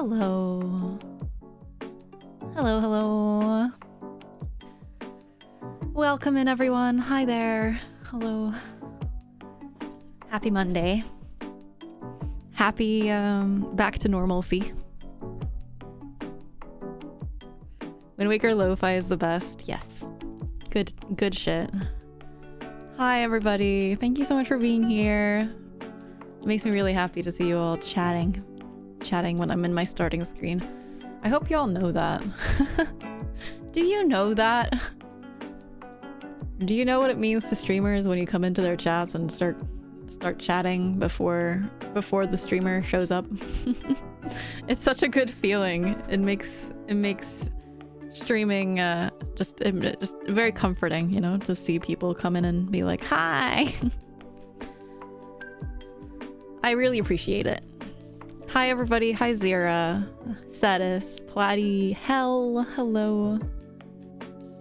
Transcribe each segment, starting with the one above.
Hello. Hello, hello. Welcome in, everyone. Hi there. Hello. Happy Monday. Happy back to normalcy. Wind Waker Lo-Fi is the best. Yes. Good shit. Hi, everybody. Thank you so much for being here. It makes me really happy to see you all chatting when I'm in my starting screen. I hope you all know that. Do you know that? Do you know what it means to streamers when you come into their chats and start chatting before the streamer shows up? It's such a good feeling. It makes streaming just very comforting, you know, to see people come in and be like, hi. I really appreciate it. Hi everybody. Hi Zira, Satis, Platy, Hell, hello.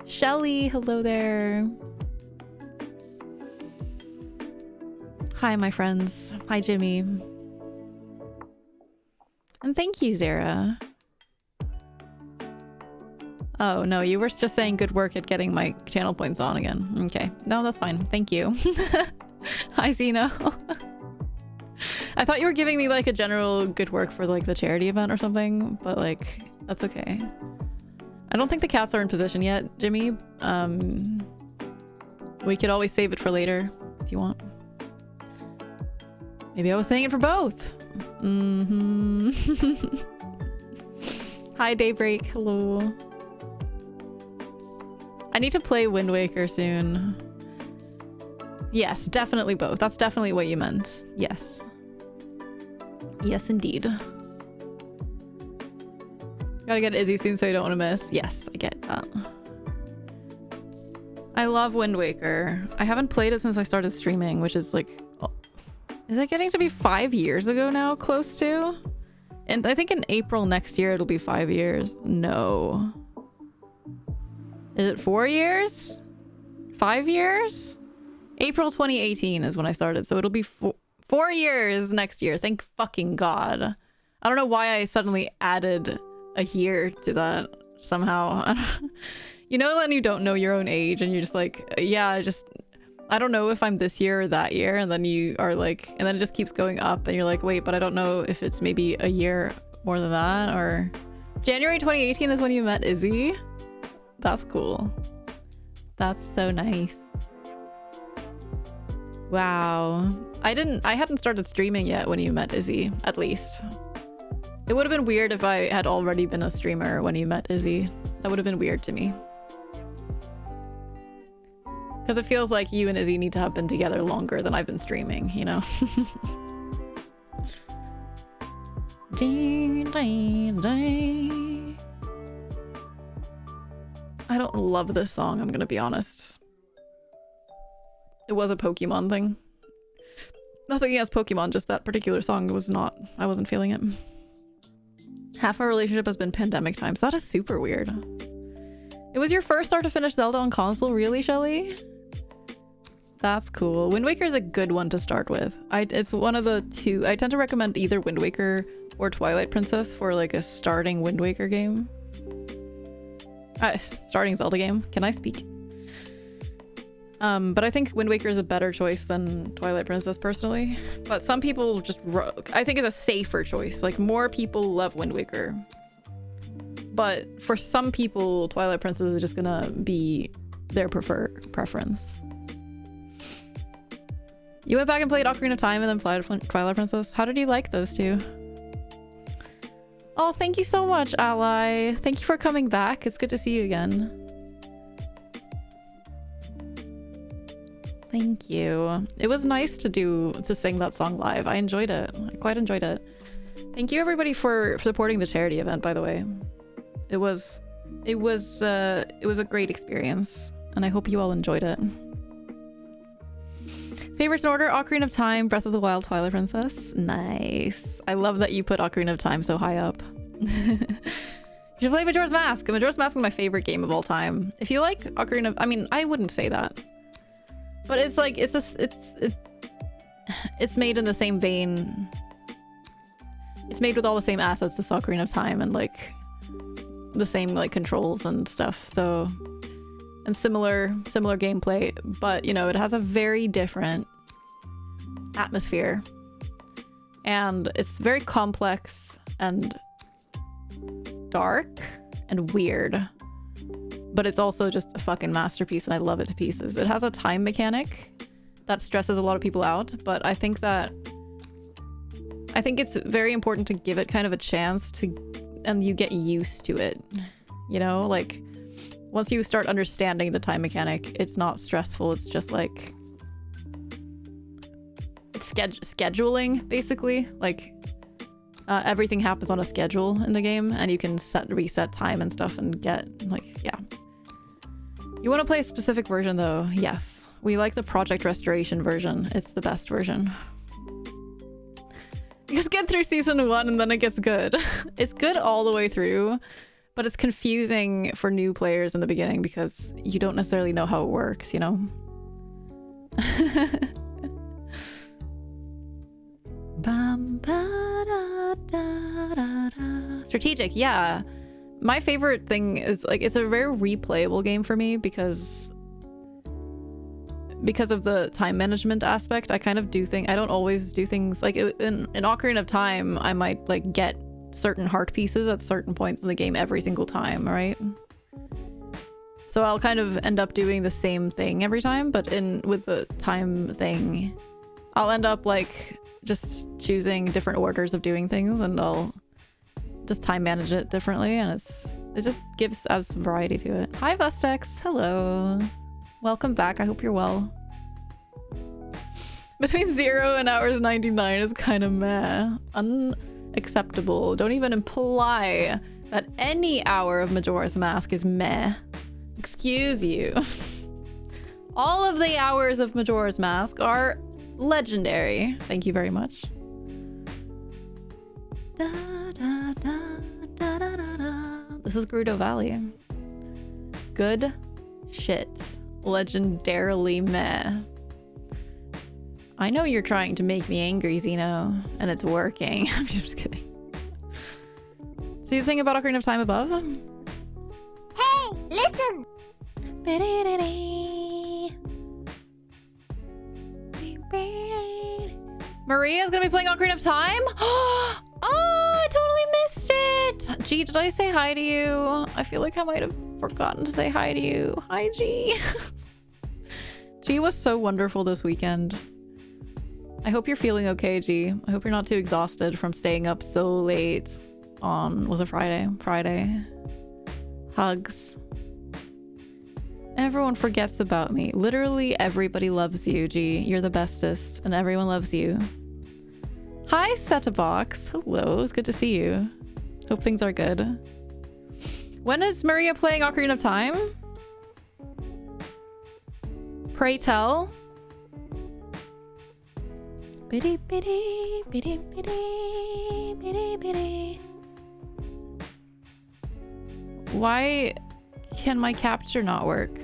Shelly, hello there. Hi my friends. Hi Jimmy. And thank you, Zira. Oh no, you were just saying good work at getting my channel points on again. Okay. No, that's fine. Thank you. Hi Zeno. I thought you were giving me like a general good work for like the charity event or something, but like that's okay. I don't think the cats are in position yet, Jimmy. We could always save it for later if you want. Maybe I was saying it for both. Hi Daybreak, hello. I need to play Wind Waker soon. Yes, definitely both. That's definitely what you meant. Yes. Yes, indeed. Gotta get Izzy soon so you don't want to miss. Yes, I get that. I love Wind Waker. I haven't played it since I started streaming, which is like... Oh, is it getting to be 5 years ago now? Close to? And I think in April next year it'll be 5 years. No. Is it 4 years? 5 years? April 2018 is when I started, so it'll be 4 years next year. Thank fucking God. I don't know why I suddenly added a year to that somehow. You know when you don't know your own age and you're just like, yeah, I don't know if I'm this year or that year, and then you are like, and then it just keeps going up and you're like, wait, but I don't know if it's maybe a year more than that, or... January 2018 is when you met Izzy? That's cool. That's so nice. Wow. I hadn't started streaming yet when you met Izzy, at least. It would have been weird if I had already been a streamer when you met Izzy. That would have been weird to me. Because it feels like you and Izzy need to have been together longer than I've been streaming, you know? I don't love this song, I'm gonna be honest. It was a Pokemon thing. Nothing against Pokemon, just that particular song was not... I wasn't feeling it. Half our relationship has been pandemic times. That is super weird. It was your first start to finish Zelda on console? Really, Shelly? That's cool. Wind Waker is a good one to start with. It's one of the two... I tend to recommend either Wind Waker or Twilight Princess for like a starting Wind Waker game. Starting Zelda game. Can I speak? But I think Wind Waker is a better choice than Twilight Princess personally. But some people just... I think it's a safer choice. Like, more people love Wind Waker. But for some people, Twilight Princess is just gonna be their preference. You went back and played Ocarina of Time and then Twilight Princess. How did you like those two? Oh, thank you so much, Ally. Thank you for coming back. It's good to see you again. Thank you. It was nice to sing that song live. I enjoyed it. I quite enjoyed it. Thank you everybody for supporting the charity event, by the way. It was a great experience, and I hope you all enjoyed it. Favorites in order: Ocarina of Time, Breath of the Wild, Twilight Princess. Nice. I love that you put Ocarina of Time so high up. You should play Majora's Mask. Majora's Mask is my favorite game of all time. If you like Ocarina of... I mean, I wouldn't say that. But it's like, it's made in the same vein it's made with all the same assets as Ocarina of Time and like the same like controls and stuff. So, and similar gameplay, but you know, it has a very different atmosphere. And it's very complex and dark and weird. But it's also just a fucking masterpiece and I love it to pieces. It has a time mechanic that stresses a lot of people out, but I think it's very important to give it kind of a chance and you get used to it. You know, like once you start understanding the time mechanic, it's not stressful. It's just like it's scheduling basically. Like everything happens on a schedule in the game and you can reset time and stuff and get like, yeah. You want to play a specific version though? Yes. We like the Project Restoration version. It's the best version. You just get through season 1 and then it gets good. It's good all the way through, but it's confusing for new players in the beginning because you don't necessarily know how it works, you know? Strategic, yeah. My favorite thing is like it's a very replayable game for me because of the time management aspect. I kind of I don't always do things like in Ocarina of Time. I might like get certain heart pieces at certain points in the game every single time, right? So I'll kind of end up doing the same thing every time, but with the time thing, I'll end up like just choosing different orders of doing things and I'll just time manage it differently, and it just adds some variety to it. Hi Vustex, hello. Welcome back, I hope you're well. Between 0 and hours 99 is kind of meh. Unacceptable. Don't even imply that any hour of Majora's Mask is meh. Excuse you. All of the hours of Majora's Mask are legendary. Thank you very much. Da, da, da, da, da, da, da. This is Gerudo Valley. Good shit. Legendarily meh. I know you're trying to make me angry, Xeno, and it's working. I'm just kidding. So you think about Ocarina of Time above? Hey, listen! Maria's gonna be playing Ocarina of Time? Oh, I totally missed it! G, did I say hi to you? I feel like I might have forgotten to say hi to you. Hi, G. G was so wonderful this weekend. I hope you're feeling okay, G. I hope you're not too exhausted from staying up so late on, was it Friday? Friday. Hugs. Everyone forgets about me. Literally everybody loves you, G. You're the bestest and everyone loves you. Hi, Setabox. Hello, it's good to see you. Hope things are good. When is Maria playing Ocarina of Time? Pray tell. Biddy biddy biddy biddy biddy biddy. Why can my capture not work?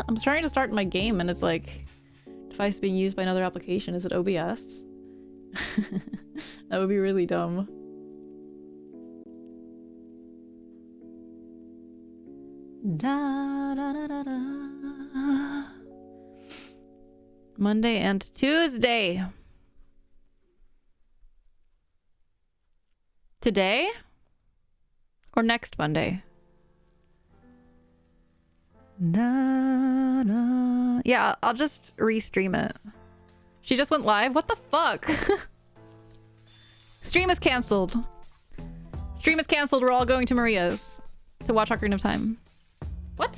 I'm trying to start my game and it's like device being used by another application. Is it OBS? That would be really dumb. Da, da, da, da, da. Monday and Tuesday. Today? Or next Monday? Da, da. Yeah, I'll just restream it. She just went live? What the fuck? Stream is canceled. Stream is canceled. We're all going to Maria's to watch Ocarina of Time. What?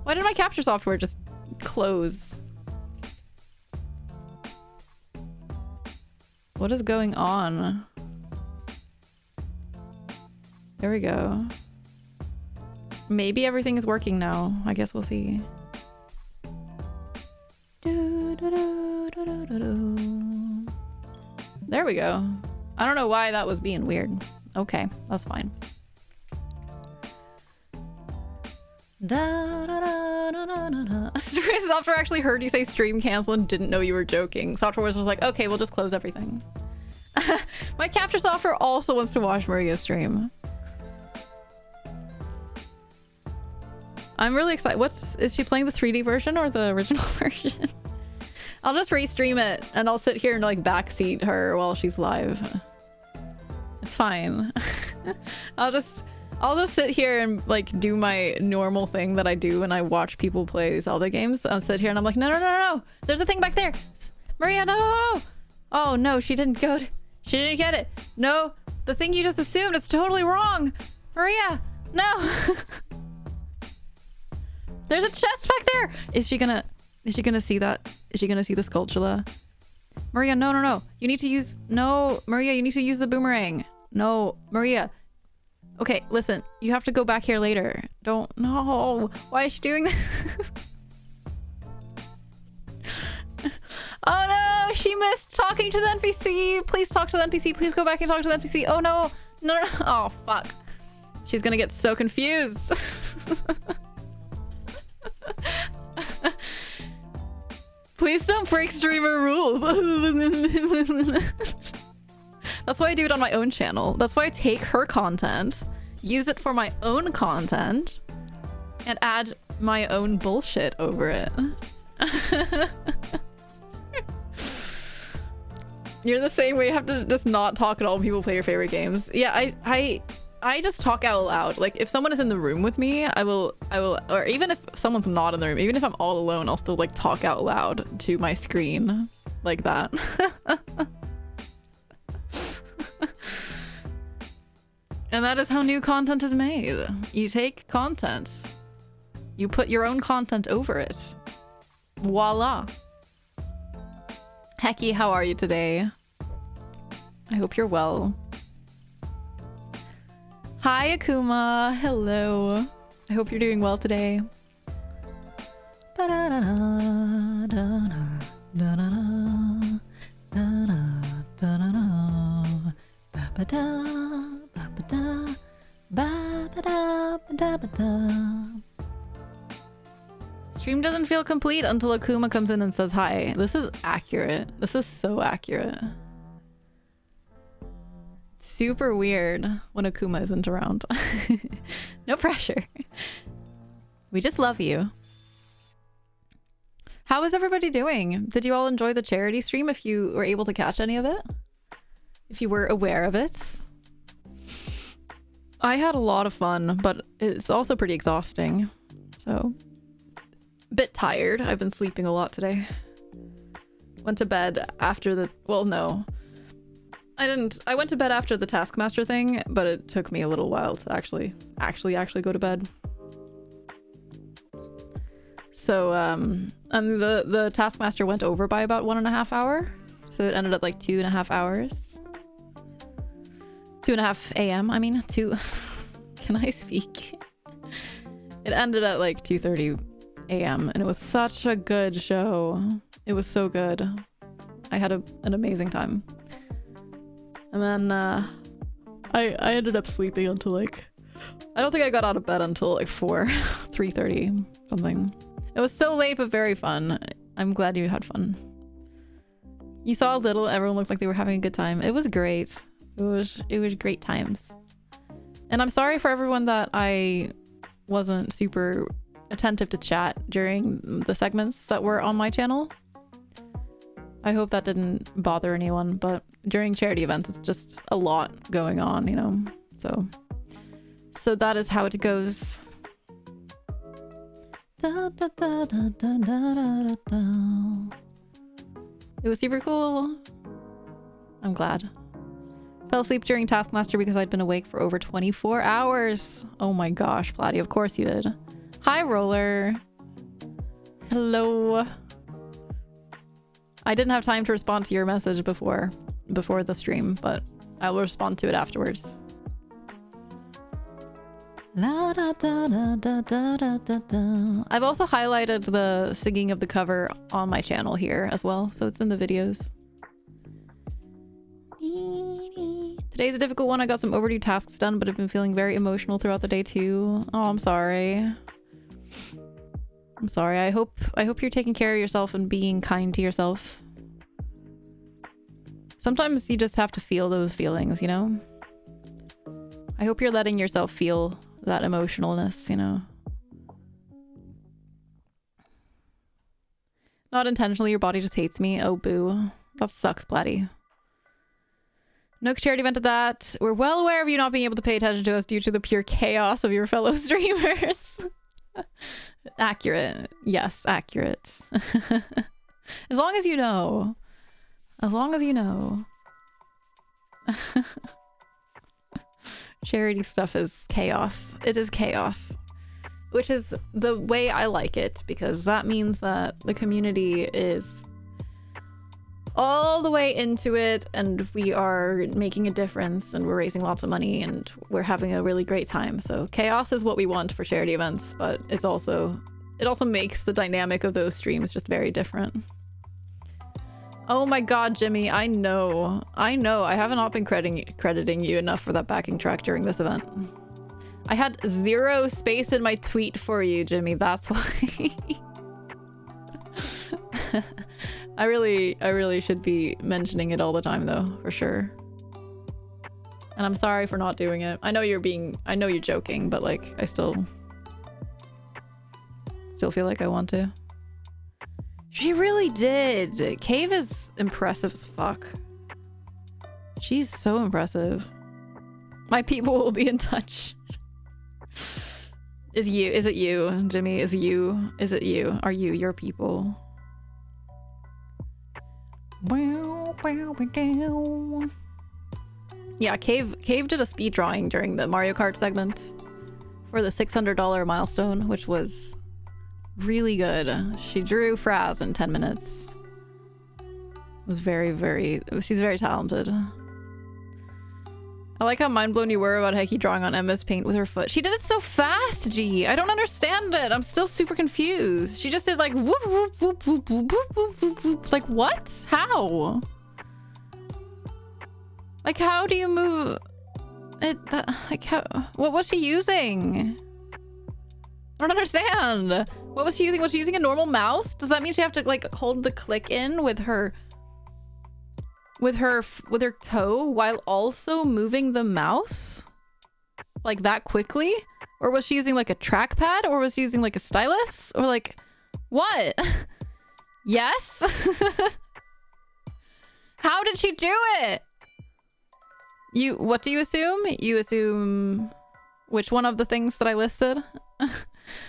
Why did my capture software just close? What is going on? There we go. Maybe everything is working now. I guess we'll see. There we go. I don't know why that was being weird. Okay, that's fine. Da, da, da, da, da, da, da. Software actually heard you say stream cancel and didn't know you were joking. Software was just like, okay, we'll just close everything. My capture software also wants to watch Maria's stream. I'm really excited. Is she playing the 3D version or the original version? I'll just restream it and I'll sit here and like backseat her while she's live. It's fine. I'll just sit here and like do my normal thing that I do when I watch people play Zelda games. I'll sit here and I'm like, no. There's a thing back there. Maria, no. Oh no, she didn't get it. No, the thing you just assumed, it's totally wrong. Maria, no. There's a chest back there. Is she gonna see that? Is she gonna see the sculptula? Maria, no. You need to use, no, Maria, you need to use the boomerang. No, Maria. Okay, listen, you have to go back here later. Don't, no. Why is she doing that? Oh no, she missed talking to the NPC. Please talk to the NPC. Please go back and talk to the NPC. Oh no. No. Oh, fuck. She's gonna get so confused. Please don't break streamer rules. That's why I do it on my own channel. That's why I take her content, use it for my own content, and add my own bullshit over it. You're the same way. You have to just not talk at all when people play your favorite games. Yeah, I just talk out loud. Like if someone is in the room with me, I will, or even if someone's not in the room, even if I'm all alone, I'll still like talk out loud to my screen like that. And that is how new content is made. You take content, you put your own content over it. Voila. Hecky, how are you today? I hope you're well. Hi, Akuma. Hello. I hope you're doing well today. Stream doesn't feel complete until Akuma comes in and says hi. This is accurate. This is so accurate. Super weird when Akuma isn't around. No pressure. We just love you. How is everybody doing? Did you all enjoy the charity stream if you were able to catch any of it? If you were aware of it? I had a lot of fun, but it's also pretty exhausting. So, a bit tired. I've been sleeping a lot today. Went to bed after the... Well, no. I didn't. I went to bed after the Taskmaster thing, but it took me a little while to actually go to bed. So, and the Taskmaster went over by about 1.5 hours. So it ended up like 2.5 hours. 2.5 a.m. I mean, 2. Can I speak? It ended at like 2:30 a.m. and it was such a good show. It was so good. I had an amazing time. And then I ended up sleeping until like, I don't think I got out of bed until like 3:30 something. It was so late but very fun. I'm glad you had fun. You saw a little, everyone looked like they were having a good time. It was great. It was great times. And I'm sorry for everyone that I wasn't super attentive to chat during the segments that were on my channel. I hope that didn't bother anyone, but during charity events, it's just a lot going on, you know? So that is how it goes. Da, da, da, da, da, da, da. It was super cool. I'm glad. Fell asleep during Taskmaster because I'd been awake for over 24 hours. Oh my gosh, Platty, of course you did. Hi, Roller. Hello. I didn't have time to respond to your message before the stream, but I will respond to it afterwards. La, da, da, da, da, da, da, da, da. I've also highlighted the singing of the cover on my channel here as well, so it's in the videos. Today's a difficult one. I got some overdue tasks done, but I've been feeling very emotional throughout the day too. Oh, I'm sorry. I'm sorry. I hope you're taking care of yourself and being kind to yourself. Sometimes you just have to feel those feelings, you know? I hope you're letting yourself feel that emotionalness, you know? Not intentionally, your body just hates me. Oh, boo. That sucks, Blatty. No charity event at that. We're well aware of you not being able to pay attention to us due to the pure chaos of your fellow streamers. Accurate. Yes, accurate. As long as you know. As long as you know. Charity stuff is chaos. It is chaos. Which is the way I like it, because that means that the community is all the way into it and we are making a difference and we're raising lots of money and we're having a really great time. So chaos is what we want for charity events, but it also makes the dynamic of those streams just very different. Oh my god, Jimmy, I know. I have not been crediting you enough for that backing track during this event. I had 0 space in my tweet for you, Jimmy. That's why. I really should be mentioning it all the time though, for sure. And I'm sorry for not doing it. I know you're joking, but like I still feel like I want to. She really did. Cave is impressive as fuck. She's so impressive. My people will be in touch. Is it you, Jimmy? Is it you? Are you your people? Yeah, Cave did a speed drawing during the Mario Kart segment for the $600 milestone, which was really good. She drew Fraz in 10 minutes. It was she's very talented. I like how mind blown you were about Hecky drawing on Emma's paint with her foot. She did it so fast, G. I don't understand it. I'm still super confused. She just did like whoop, whoop, whoop, whoop, whoop, whoop, whoop, whoop. Like what? How? Like how do you move it? Like how? What was she using? I don't understand. What was she using? Was she using a normal mouse? Does that mean she have to like hold the click in with her toe while also moving the mouse like that quickly? Or was she using like a trackpad, or was she using like a stylus, or like what? Yes. How did she do it? What do you assume? You assume which one of the things that I listed?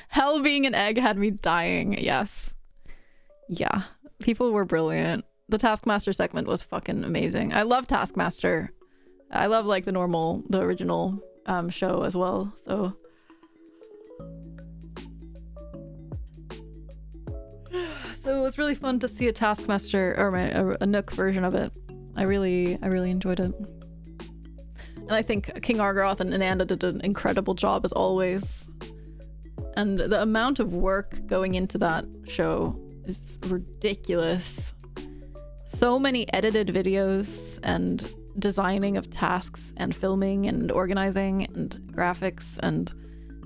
Hell being an egg had me dying. Yes. Yeah, people were brilliant. The Taskmaster segment was fucking amazing. I love Taskmaster. I love like the original show as well. So it was really fun to see a Taskmaster or a Nook version of it. I really enjoyed it. And I think King Argoth and Ananda did an incredible job as always. And the amount of work going into that show is ridiculous. So many edited videos and designing of tasks and filming and organizing and graphics and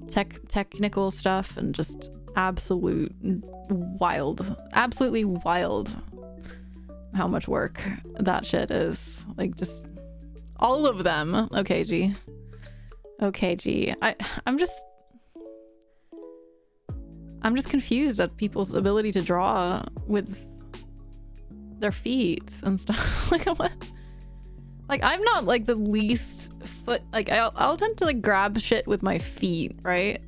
technical stuff and just absolutely wild how much work that shit is. Like just all of them. Okay, G. I'm just confused at people's ability to draw with their feet and stuff. Like what? Like I'm not like the least foot. Like I'll tend to like grab shit with my feet, right?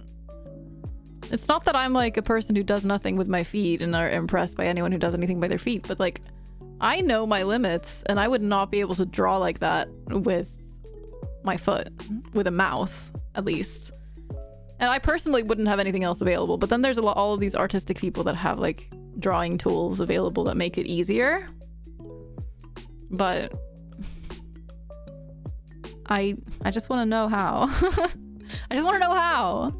It's not that I'm like a person who does nothing with my feet and are impressed by anyone who does anything by their feet, but like I know my limits and I would not be able to draw like that with my foot, with a mouse at least. And I personally wouldn't have anything else available, but then there's all of these artistic people that have like drawing tools available that make it easier. But I just want to know how. I just want to know how.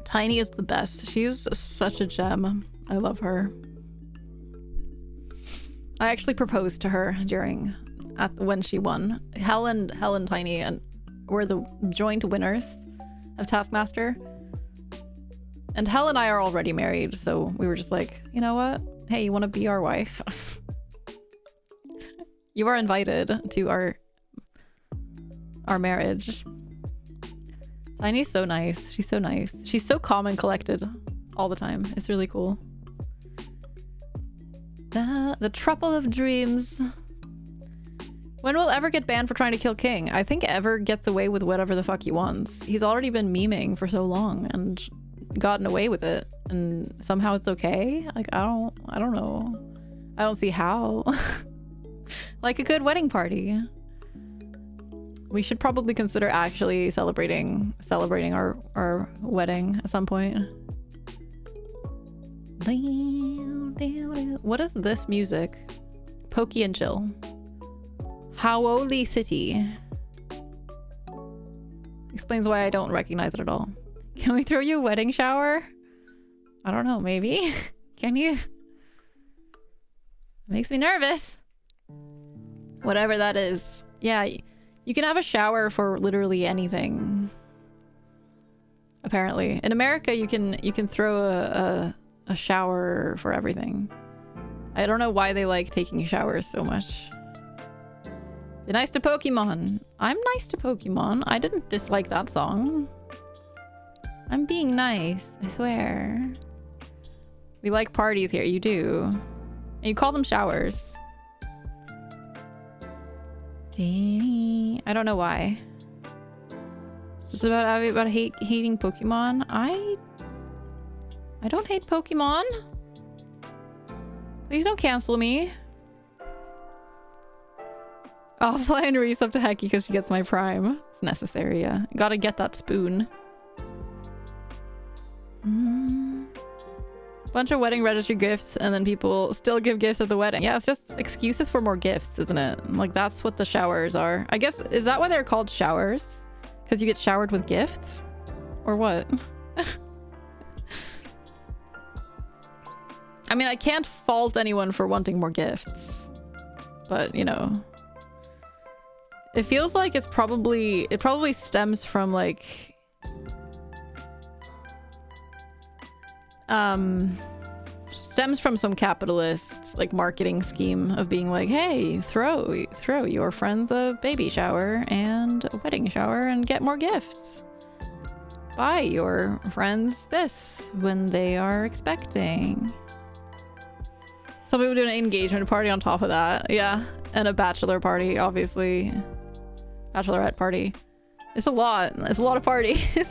Tiny is the best. She's such a gem. I love her. I actually proposed to her when she won. Hell and Tiny were the joint winners of Taskmaster. And Hel and I are already married, so we were just like, you know what? Hey, you want to be our wife? You are invited to our marriage. Tiny's so nice. She's so nice. She's so calm and collected all the time. It's really cool. The Trouble of Dreams. When will Ever get banned for trying to kill King? I think Ever gets away with whatever the fuck he wants. He's already been memeing for so long and gotten away with it, and somehow it's okay. Like, I don't know. I don't see how. Like a good wedding party. We should probably consider actually celebrating our wedding at some point. What is this music? Pokey and Chill. Howoli City. Explains why I don't recognize it at all. Can we throw you a wedding shower? I don't know, maybe? Can you? Makes me nervous. Whatever that is. Yeah, you can have a shower for literally anything. Apparently. In America, you can throw a shower for everything. I don't know why they like taking showers so much. Be nice to Pokemon. I'm nice to Pokemon. I didn't dislike that song. I'm being nice, I swear. We like parties here, you do. And you call them showers. I don't know why. It's just about hating Pokemon. I don't hate Pokemon. Please don't cancel me. I'll fly and Reese up to Hecky because she gets my prime. It's necessary, yeah. Gotta get that spoon. Bunch of wedding registry gifts, and then people still give gifts at the wedding. Yeah, it's just excuses for more gifts, isn't it? Like, that's what the showers are. I guess, is that why they're called showers? Because you get showered with gifts? Or what? I mean, I can't fault anyone for wanting more gifts. But, you know. It feels like it probably stems from, like... stems from some capitalist like marketing scheme of being like, hey, throw your friends a baby shower and a wedding shower and get more gifts. Buy your friends this when they are expecting. Some people do an engagement party on top of that. Yeah, and a bachelor party, obviously. Bachelorette party. It's a lot of parties.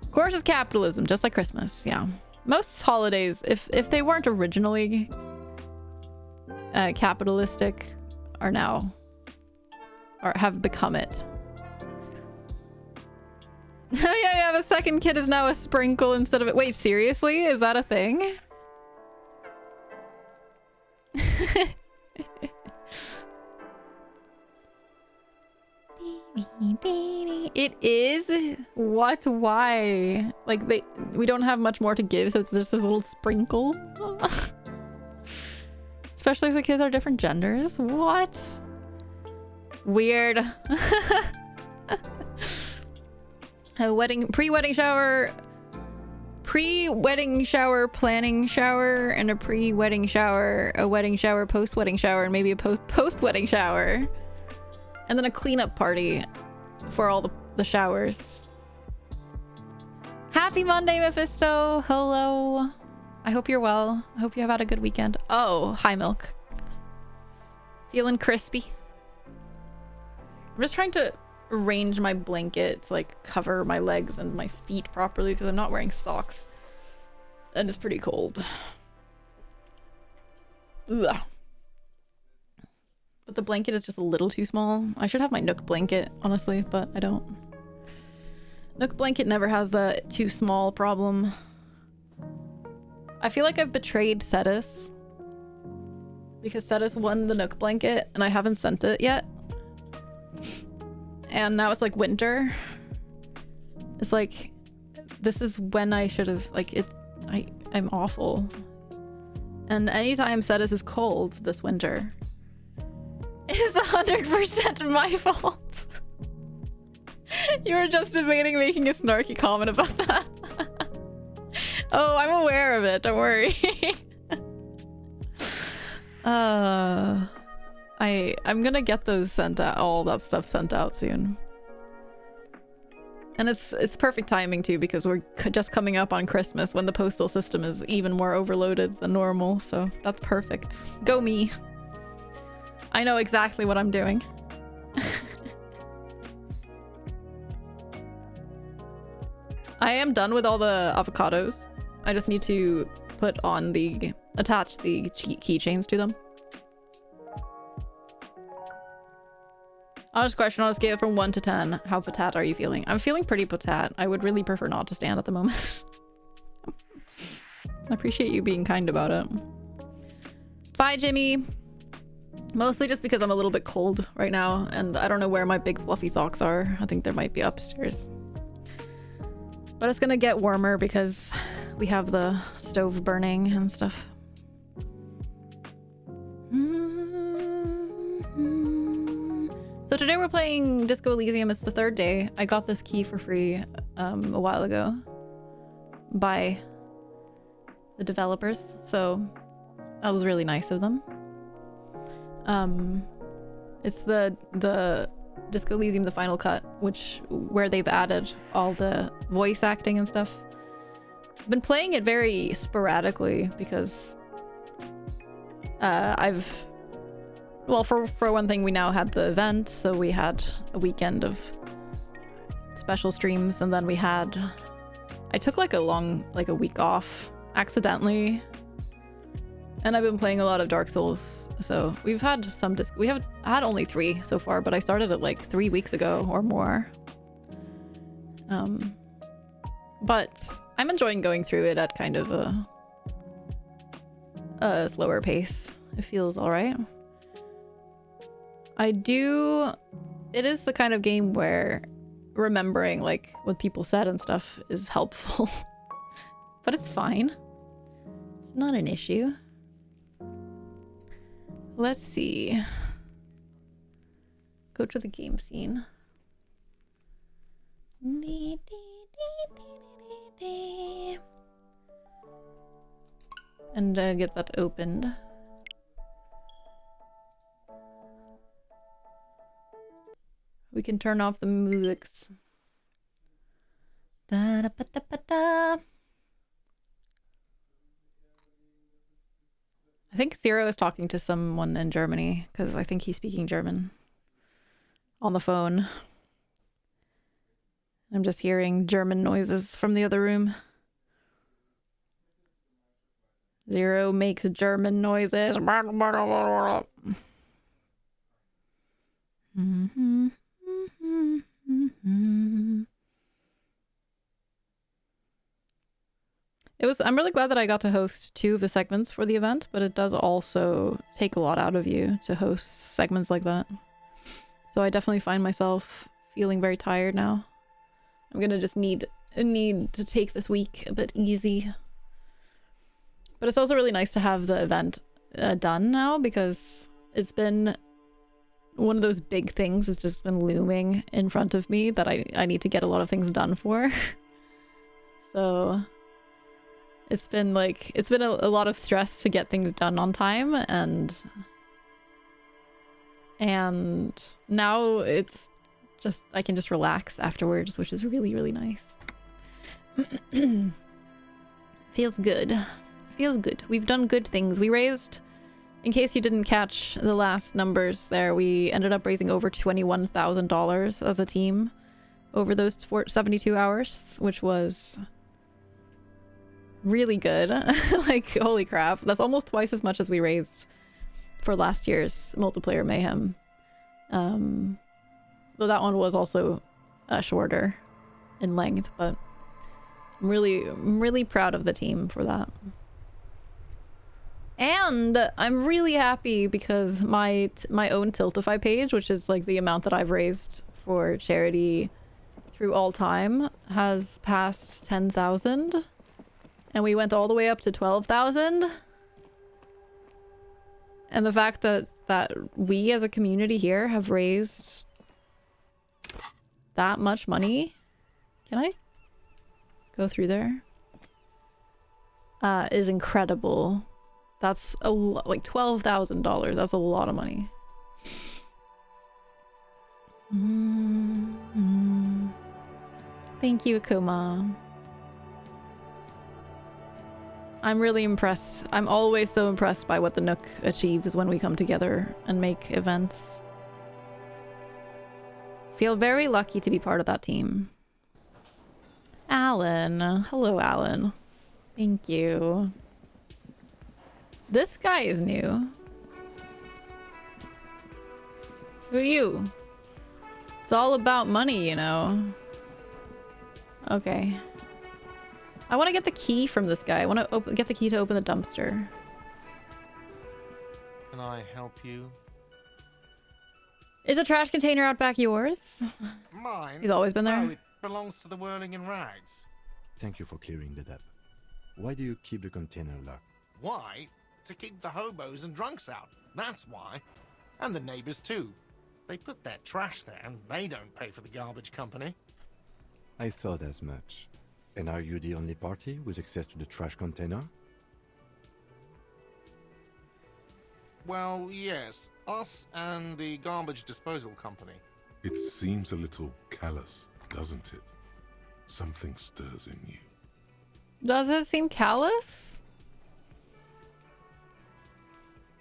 Of course, it's capitalism, just like Christmas. Yeah, most holidays, if they weren't originally capitalistic, are now or have become it. Oh yeah, you have a second kid is now a sprinkle instead of it. Wait, seriously? Is that a thing? It is? What? Why? Like, we don't have much more to give, so it's just this little sprinkle? Especially if the kids are different genders? What? Weird. A pre-wedding shower planning shower, and a pre-wedding shower, a wedding shower, post-wedding shower, and maybe a post-wedding shower. And then a cleanup party for all the showers. Happy Monday, Mephisto. Hello. I hope you're well. I hope you have had a good weekend. Oh, hi, Milk. Feeling crispy. I'm just trying to arrange my blanket to like cover my legs and my feet properly because I'm not wearing socks. And it's pretty cold. Ugh. But the blanket is just a little too small. I should have my Nook blanket, honestly, but I don't. Nook blanket never has the too small problem. I feel like I've betrayed Cetus. Because Cetus won the Nook blanket and I haven't sent it yet. And now it's like winter. It's like, this is when I should have, like, I'm awful. And anytime Cetus is cold this winter, it's 100% my fault. You were just debating making a snarky comment about that. Oh, I'm aware of it. Don't worry. I'm gonna get those sent out, all that stuff sent out soon. And it's perfect timing too, because we're just coming up on Christmas when the postal system is even more overloaded than normal, so that's perfect. Go me. I know exactly what I'm doing. I am done with all the avocados. I just need to attach the keychains to them. Honest question, on a scale from 1 to 10, how patat are you feeling? I'm feeling pretty patat. I would really prefer not to stand at the moment. I appreciate you being kind about it. Bye, Jimmy. Mostly just because I'm a little bit cold right now, and I don't know where my big fluffy socks are. I think they might be upstairs. But it's gonna get warmer because we have the stove burning and stuff. So today we're playing Disco Elysium. It's the third day. I got this key for free a while ago by the developers, so that was really nice of them. It's the Disco Elysium, the final cut, where they've added all the voice acting and stuff. I've been playing it very sporadically because well, for one thing, we now had the event, so we had a weekend of special streams, and then I took like a week off accidentally, and I've been playing a lot of Dark Souls, so we've had we have had only 3 so far, but I started it like 3 weeks ago or more. But I'm enjoying going through it at kind of a slower pace. It feels all right. It is the kind of game where remembering like what people said and stuff is helpful. But it's fine. It's not an issue. Let's see. Go to the game scene. And get that opened. We can turn off the musics. Da, da, ba, da, ba, da. I think Zero is talking to someone in Germany, because I think he's speaking German on the phone. I'm just hearing German noises from the other room. Zero makes German noises. I'm really glad that I got to host 2 of the segments for the event, but it does also take a lot out of you to host segments like that. So I definitely find myself feeling very tired now. I'm gonna just need to take this week a bit easy. But it's also really nice to have the event done now, because it's been one of those big things that's just been looming in front of me that I need to get a lot of things done for. So it's been a lot of stress to get things done on time, and now it's just I can just relax afterwards, which is really, really nice. Feels good. Feels good. We've done good things. We raised, in case you didn't catch the last numbers there, we ended up raising over $21,000 as a team over those 72 hours, which was really good. Like, holy crap. That's almost twice as much as we raised for last year's multiplayer mayhem. Though that one was also shorter in length, but I'm really proud of the team for that. And I'm really happy because my own Tiltify page, which is like the amount that I've raised for charity through all time, has passed 10,000, and we went all the way up to 12,000. And the fact that we as a community here have raised that much money. Can I go through there? Is incredible. That's a lot, like $12,000. That's a lot of money. Thank you, Akuma. I'm really impressed. I'm always so impressed by what the Nook achieves when we come together and make events. Feel very lucky to be part of that team. Alan. Hello, Alan. Thank you. This guy is new. Who are you? It's all about money, you know. Okay. I want to get the key from this guy. I want to get the key to open the dumpster. Can I help you? Is the trash container out back yours? Mine? He's always been there? No, it belongs to the Whirling in Rags. Thank you for clearing the debt. Why do you keep the container locked? Why? To keep the hobos and drunks out. That's why. And the neighbors too. They put their trash there and they don't pay for the garbage company. I thought as much. And are you the only party with access to the trash container? Well, yes. Us and the garbage disposal company. It seems a little callous, doesn't it? Something stirs in you. Does it seem callous?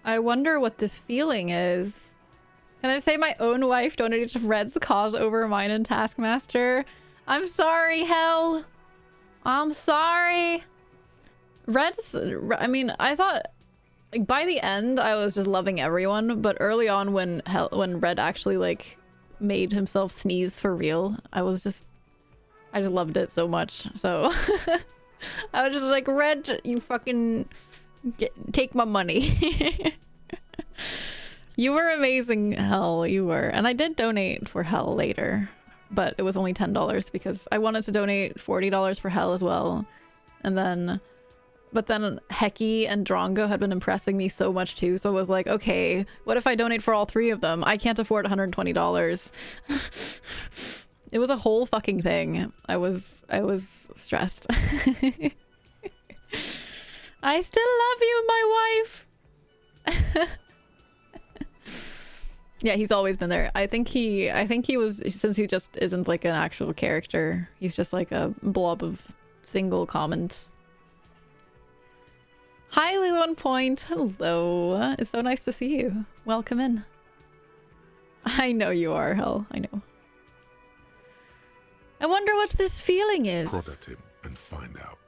I wonder what this feeling is. Can I say my own wife donated to Red's cause over mine and Taskmaster? I'm sorry, Hell. I'm sorry. Red's... I mean, I thought... Like, by the end, I was just loving everyone, but early on when Red actually, like, made himself sneeze for real, I just loved it so much. So, I was just like, Red, you fucking... take my money. You were amazing, Hell, you were. And I did donate for Hell later, but it was only $10 because I wanted to donate $40 for Hell as well. And then... But then Heki and Drongo had been impressing me so much too, so I was like, okay, what if I donate for all three of them? I can't afford $120. It was a whole fucking thing. I was stressed. I still love you, my wife. Yeah, he's always been there. I think he was, since he just isn't like an actual character, he's just like a blob of single comments. Hi, Lou on Point. Hello. It's so nice to see you. Welcome in. I know you are, Hell. I know. I wonder what this feeling is. Prod at him and find out.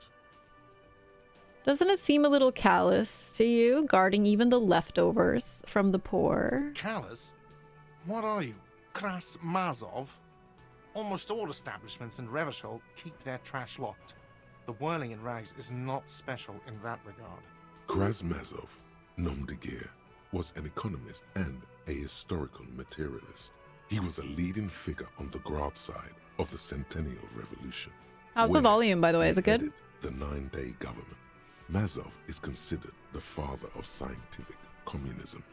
Doesn't it seem a little callous to you, guarding even the leftovers from the poor? Callous? What are you, Kras Mazov? Almost all establishments in Revachol keep their trash locked. The Whirling in Rags is not special in that regard. Krasmazov, nom de guerre, was an economist and a historical materialist. He was a leading figure on the Grad side of the Centennial Revolution. How's the where volume, by the way? Is it good? headed the nine-day government. Mazov is considered the father of scientific communism,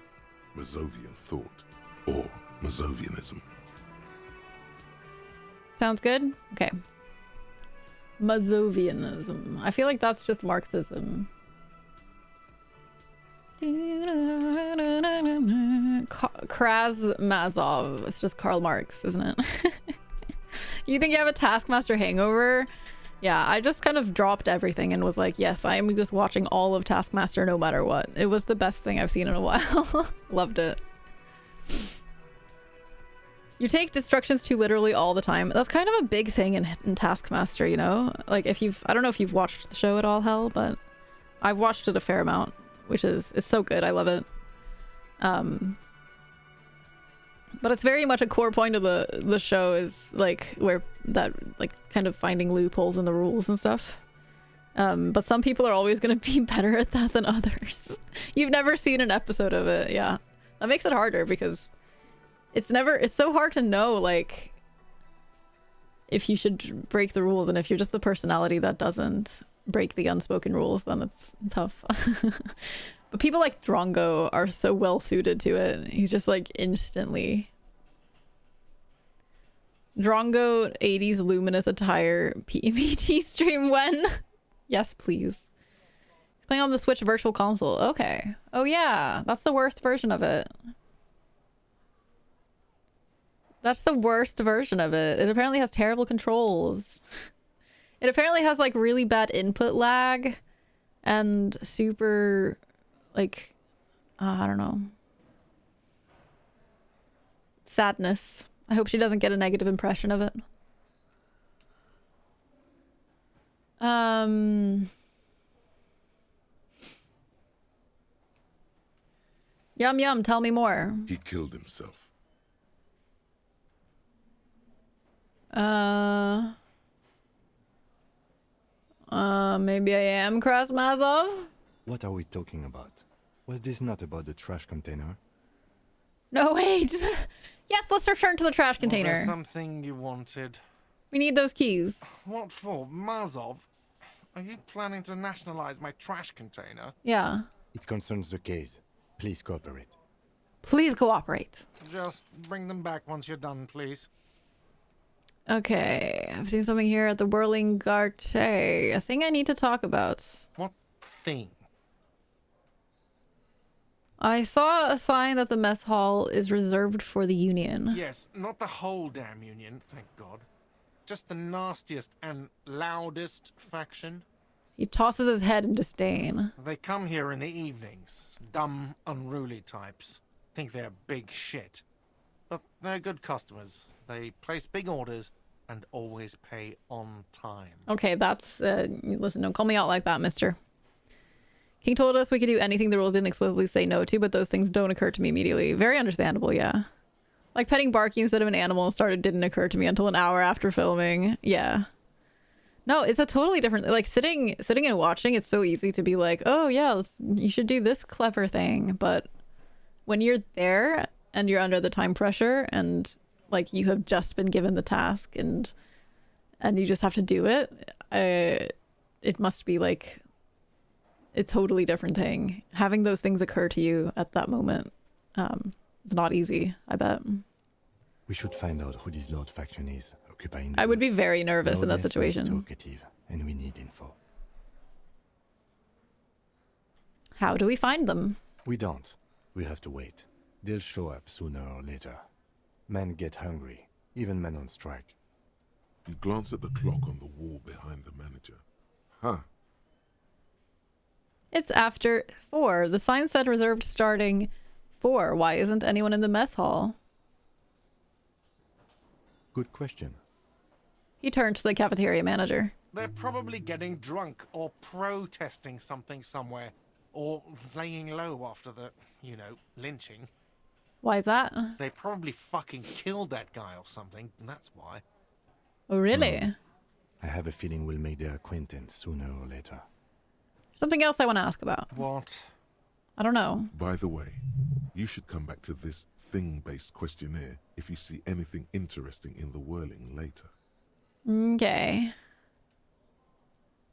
Mazovian thought, or Mazovianism. Sounds good? Okay. Mazovianism. I feel like that's just Marxism. Krasmazov. It's just Karl Marx, isn't it? You think you have a Taskmaster hangover? Yeah, I just kind of dropped everything and was like, yes, I am just watching all of Taskmaster no matter what. It was the best thing I've seen in a while. Loved it. You take destructions too literally all the time. That's kind of a big thing in Taskmaster, you know? Like, if you've... I don't know if you've watched the show at all, Hell, but I've watched it a fair amount, which is... It's so good. I love it. But it's very much a core point of the show is, like, where that, like, kind of finding loopholes in the rules and stuff. But some people are always going to be better at that than others. You've never seen an episode of it, yeah. That makes it harder because... It's so hard to know, like, if you should break the rules, and if you're just the personality that doesn't break the unspoken rules, then it's tough. But people like Drongo are so well suited to it. He's just like instantly Drongo 80s luminous attire PvT stream when? Yes, please. Playing on the Switch Virtual Console. Okay. Oh yeah, that's the worst version of it. That's the worst version of it. It apparently has terrible controls. It apparently has like really bad input lag and super like I don't know. Sadness. I hope she doesn't get a negative impression of it. Yum yum, tell me more. He killed himself. Maybe I am Krasmazov? What are we talking about? Was this not about the trash container? No, wait. Yes, let's return to the trash Was there container. something you wanted? We need those keys. What for? Mazov? Are you planning to nationalize my trash container? Yeah. It concerns the case. Please cooperate. Please cooperate. Just bring them back once you're done, please. Okay, I've seen something here at the Whirling Garte. A thing I need to talk about. What thing? I saw a sign that the mess hall is reserved for the Union. Yes, not the whole damn Union, thank God. Just the nastiest and loudest faction. He tosses his head in disdain. They come here in the evenings. Dumb, unruly types. Think they're big shit. But they're good customers. They place big orders and always pay on time. Okay, that's... listen, don't call me out like that, mister. King told us we could do anything the rules didn't explicitly say no to, but those things don't occur to me immediately. Very understandable, yeah. Like petting Barky instead of an animal didn't occur to me until an hour after filming. Yeah. No, it's a totally different... Like, sitting and watching, it's so easy to be like, oh, yeah, you should do this clever thing. But when you're there and you're under the time pressure and, like, you have just been given the task and you just have to do it, it must be, like, a totally different thing. Having those things occur to you at that moment, it's not easy, I bet. We should find out who this Lord faction is occupying. I would be very nervous in that situation. Talkative, and we need info. How do we find them? We don't. We have to wait. They'll show up sooner or later. Men get hungry, even men on strike. You glance at the clock on the wall behind the manager. Huh. It's after 4. The sign said reserved starting 4. Why isn't anyone in the mess hall? Good question. He turned to the cafeteria manager. They're probably getting drunk or protesting something somewhere. Or laying low after the, lynching. Why is that? They probably fucking killed that guy or something, and that's why. Oh, really? I have a feeling we'll make their acquaintance sooner or later. Something else I want to ask about. What? I don't know. By the way, you should come back to this thing-based questionnaire if you see anything interesting in the whirling later. Okay.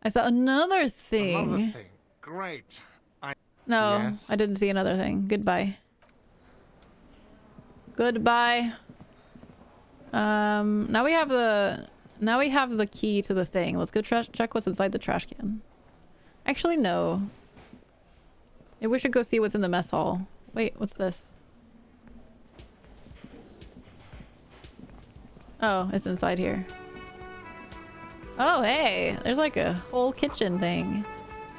I saw another thing. Another thing. Great. No, Yes. I didn't see another thing. Goodbye. Goodbye. Now we have the key to the thing. Let's go check what's inside the trash can. Actually, no. Maybe we should go see what's in the mess hall. Wait, what's this? Oh, it's inside here. Oh, hey, there's like a whole kitchen thing.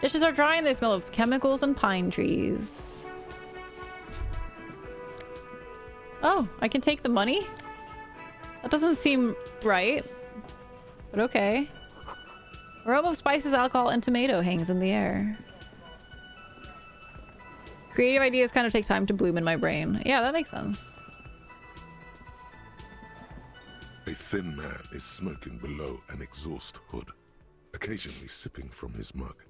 Dishes are dry and they smell of chemicals and pine trees. Oh, I can take the money? That doesn't seem right. But okay. Aroma of spices, alcohol, and tomato hangs in the air. Creative ideas kind of take time to bloom in my brain. Yeah, that makes sense. A thin man is smoking below an exhaust hood, occasionally sipping from his mug.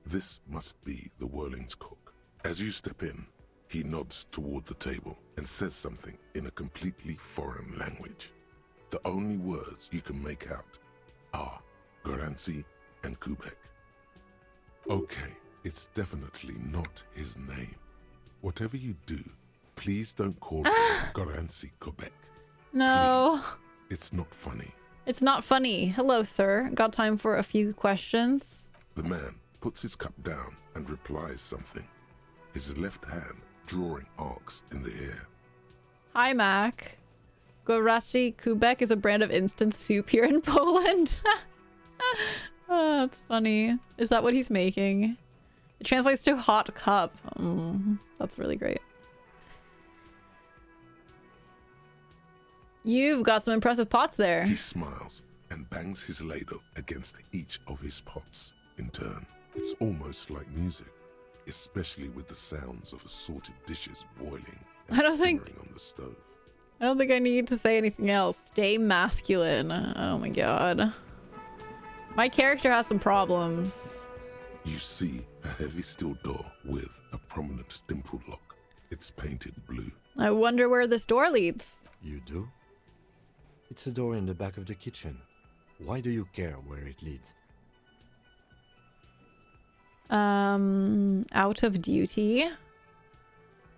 This must be the Whirling's cook. As you step in, he nods toward the table and says something in a completely foreign language. The only words you can make out are Garancy and Kubek. Okay, it's definitely not his name. Whatever you do, please don't call him Garancy Kubek. No. It's not funny. It's not funny. Hello, sir. Got time for a few questions? The man puts his cup down and replies something, his left hand drawing arcs in the air. Hi, Mac. Gorashi Kubek is a brand of instant soup here in Poland. Oh, that's funny. Is that what he's making? It translates to hot cup. That's really great. You've got some impressive pots there. He smiles and bangs his ladle against each of his pots in turn. It's almost like music, especially with the sounds of assorted dishes boiling and simmering on the stove. I don't think I need to say anything else. Stay masculine. Oh my god. My character has some problems. You see a heavy steel door with a prominent dimple lock. It's painted blue. I wonder where this door leads. You do? It's a door in the back of the kitchen. Why do you care where it leads? Out of duty.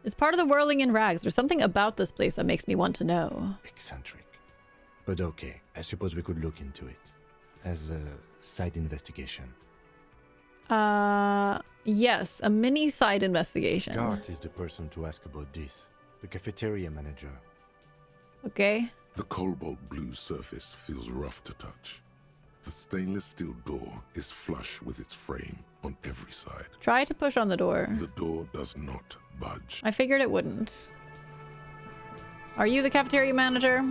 It's part of the Whirling in Rags. There's something about this place that makes me want to know. Eccentric. But okay, I suppose we could look into it. As a side investigation. Yes, a mini side investigation. Gart is the person to ask about this. The cafeteria manager. Okay. The cobalt blue surface feels rough to touch. The stainless steel door is flush with its frame on every side. Try to push on the door. The door does not budge. I figured it wouldn't. Are you the cafeteria manager?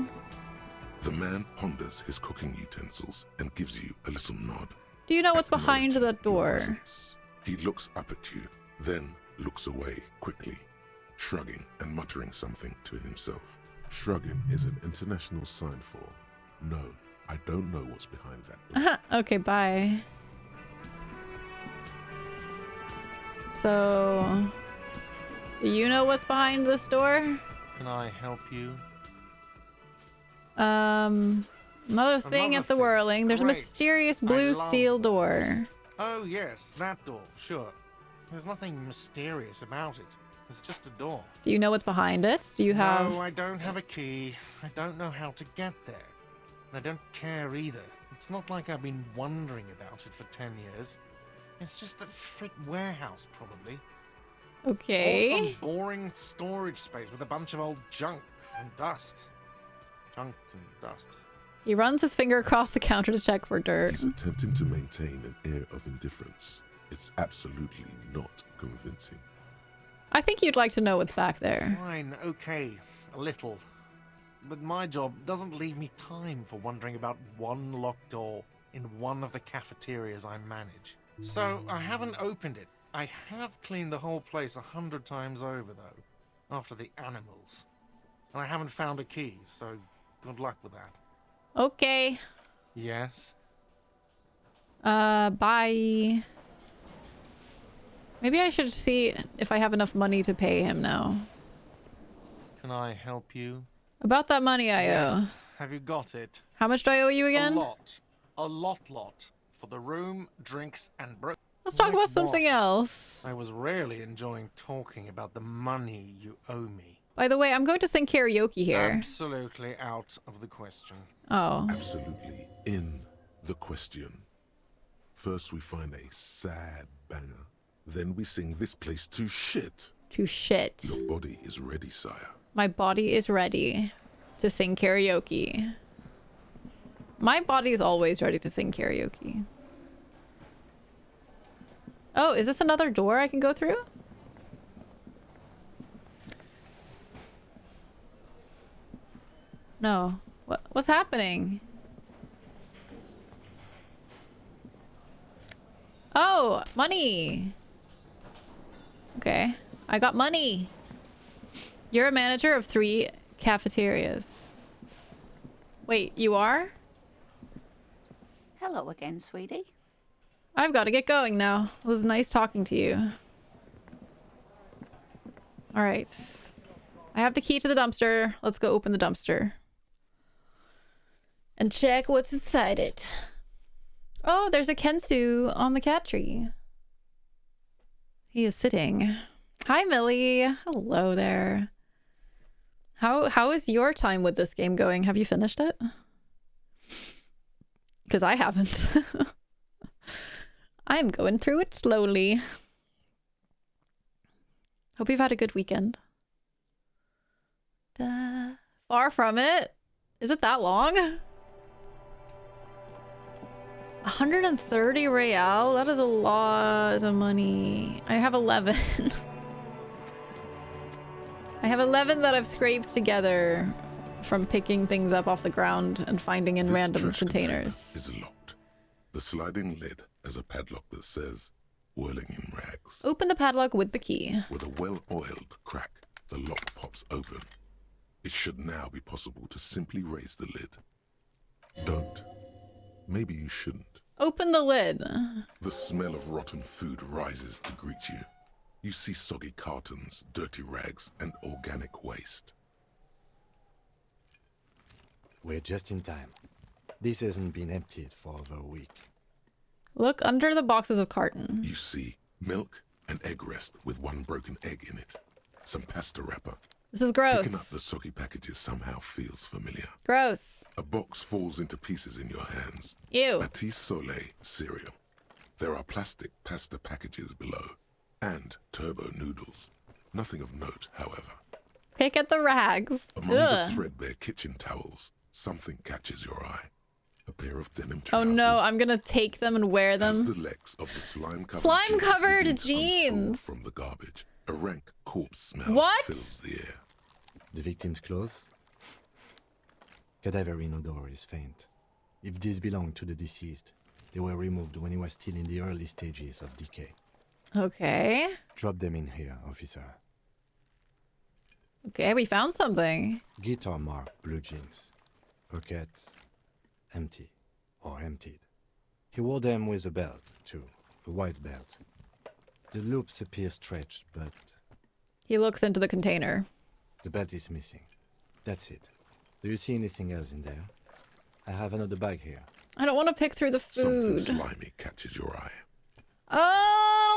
The man ponders his cooking utensils and gives you a little nod. Do you know what's behind acknowledging that your door? presence. He looks up at you, then looks away quickly, shrugging and muttering something to himself. Shrugging is an international sign for, no, I don't know what's behind that door. Okay, bye. So, do you know what's behind this door? Can I help you? Another thing at the thing. Whirling. There's a Great. mysterious I blue love steel those. door. Oh, yes, that door, sure. There's nothing mysterious about it. It's just a door. Do you know what's behind it? Do you have... No, I don't have a key. I don't know how to get there. And I don't care either. It's not like I've been wondering about it for 10 years. It's just a frick warehouse, probably. Or Okay. some boring storage space with a bunch of old junk and dust. Junk and dust. He runs his finger across the counter to check for dirt. He's attempting to maintain an air of indifference. It's absolutely not convincing. I think you'd like to know what's back there. Fine, okay, a little. But my job doesn't leave me time for wondering about one locked door in one of the cafeterias I manage. So I haven't opened it. I have cleaned the whole place 100 times over, though, after the animals. And I haven't found a key, so good luck with that. Okay. Yes? Bye. Maybe I should see if I have enough money to pay him now. Can I help you? About that money I owe. Yes. Have you got it? How much do I owe you again? A lot. A lot. For the room, drinks, and Let's talk Like about something what? else. I was really enjoying talking about the money you owe me. By the way, I'm going to sing karaoke here. Absolutely out of the question. Oh. Absolutely in the question. First we find a sad banger. Then we sing this place to shit. To shit. Your body is ready, sire. My body is ready to sing karaoke. My body is always ready to sing karaoke. Oh, is this another door I can go through? No. What's happening? Oh, money. Okay. I got money. You're a manager of 3 cafeterias. Wait, you are? Hello again, sweetie. I've got to get going now. It was nice talking to you. All right. I have the key to the dumpster. Let's go open the dumpster. And check what's inside it. Oh, there's a Kensu on the cat tree. He is sitting. Hi, Millie. Hello there. How is your time with this game going? Have you finished it? Because I haven't. I'm going through it slowly. Hope you've had a good weekend. Far from it. Is it that long? 130 real? That is a lot of money. I have 11. I have 11 that I've scraped together from picking things up off the ground and finding in random containers. Is locked. The sliding lid has a padlock that says "Whirling in Rags." Open the padlock with the key. With a well-oiled crack, the lock pops open. It should now be possible to simply raise the lid. Don't. Maybe you shouldn't. Open the lid. The smell of rotten food rises to greet you. You see soggy cartons, dirty rags, and organic waste. We're just in time. This hasn't been emptied for over a week. Look under the boxes of carton. You see milk and egg rest with one broken egg in it. Some pasta wrapper. This is Picking up gross. the soggy packages somehow feels familiar. Gross. A box falls into pieces in your hands. Ew. Matisse Soleil cereal. There are plastic pasta packages below. And turbo noodles. Nothing of note, however. Pick at the rags. Among Ugh. the threadbare kitchen towels, something catches your eye. A pair of denim Oh trousers. no, I'm gonna take them and wear As them. the legs of the slime-covered Slime-covered begin to unspool jeans. from the garbage. A rank corpse smell What? fills the air. The victim's clothes? Cadaverine odor is faint. If these belong to the deceased, they were removed when he was still in the early stages of decay. Okay. Drop them in here, officer. Okay, we found something. Guitar mark blue jeans. Pockets empty or emptied. He wore them with a belt, too. A white belt. The loops appear stretched, but He looks into the container. the belt is missing. That's it. Do you see anything else in there? I have another bag here. I don't want to pick through the Something food. slimy catches your eye. Oh,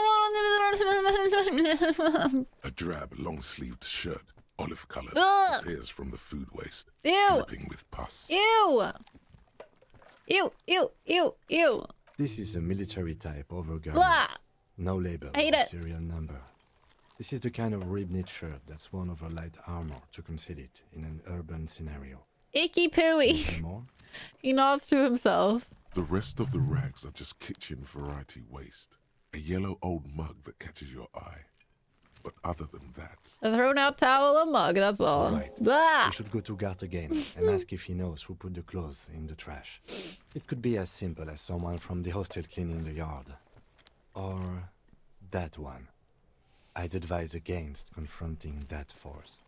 A drab, long-sleeved shirt, olive-colored, Ugh. appears from the food waste, Ew. dripping with pus. Ew. Ew, ew, ew, ew. This is a military type overgarment. Blah. No label I hate or it. serial number. This is the kind of rib-knit shirt that's worn over light armor to conceal it in an urban scenario. Icky pooey. Anything more? He nods to himself. The rest of the rags are just kitchen variety waste. A yellow old mug that catches your eye. But other than that, A thrown out towel, a mug, that's all. Right. Blah. We should go to Gart again and ask if he knows who put the clothes in the trash. It could be as simple as someone from the hostel cleaning the yard. Or that one. I'd advise against confronting that force.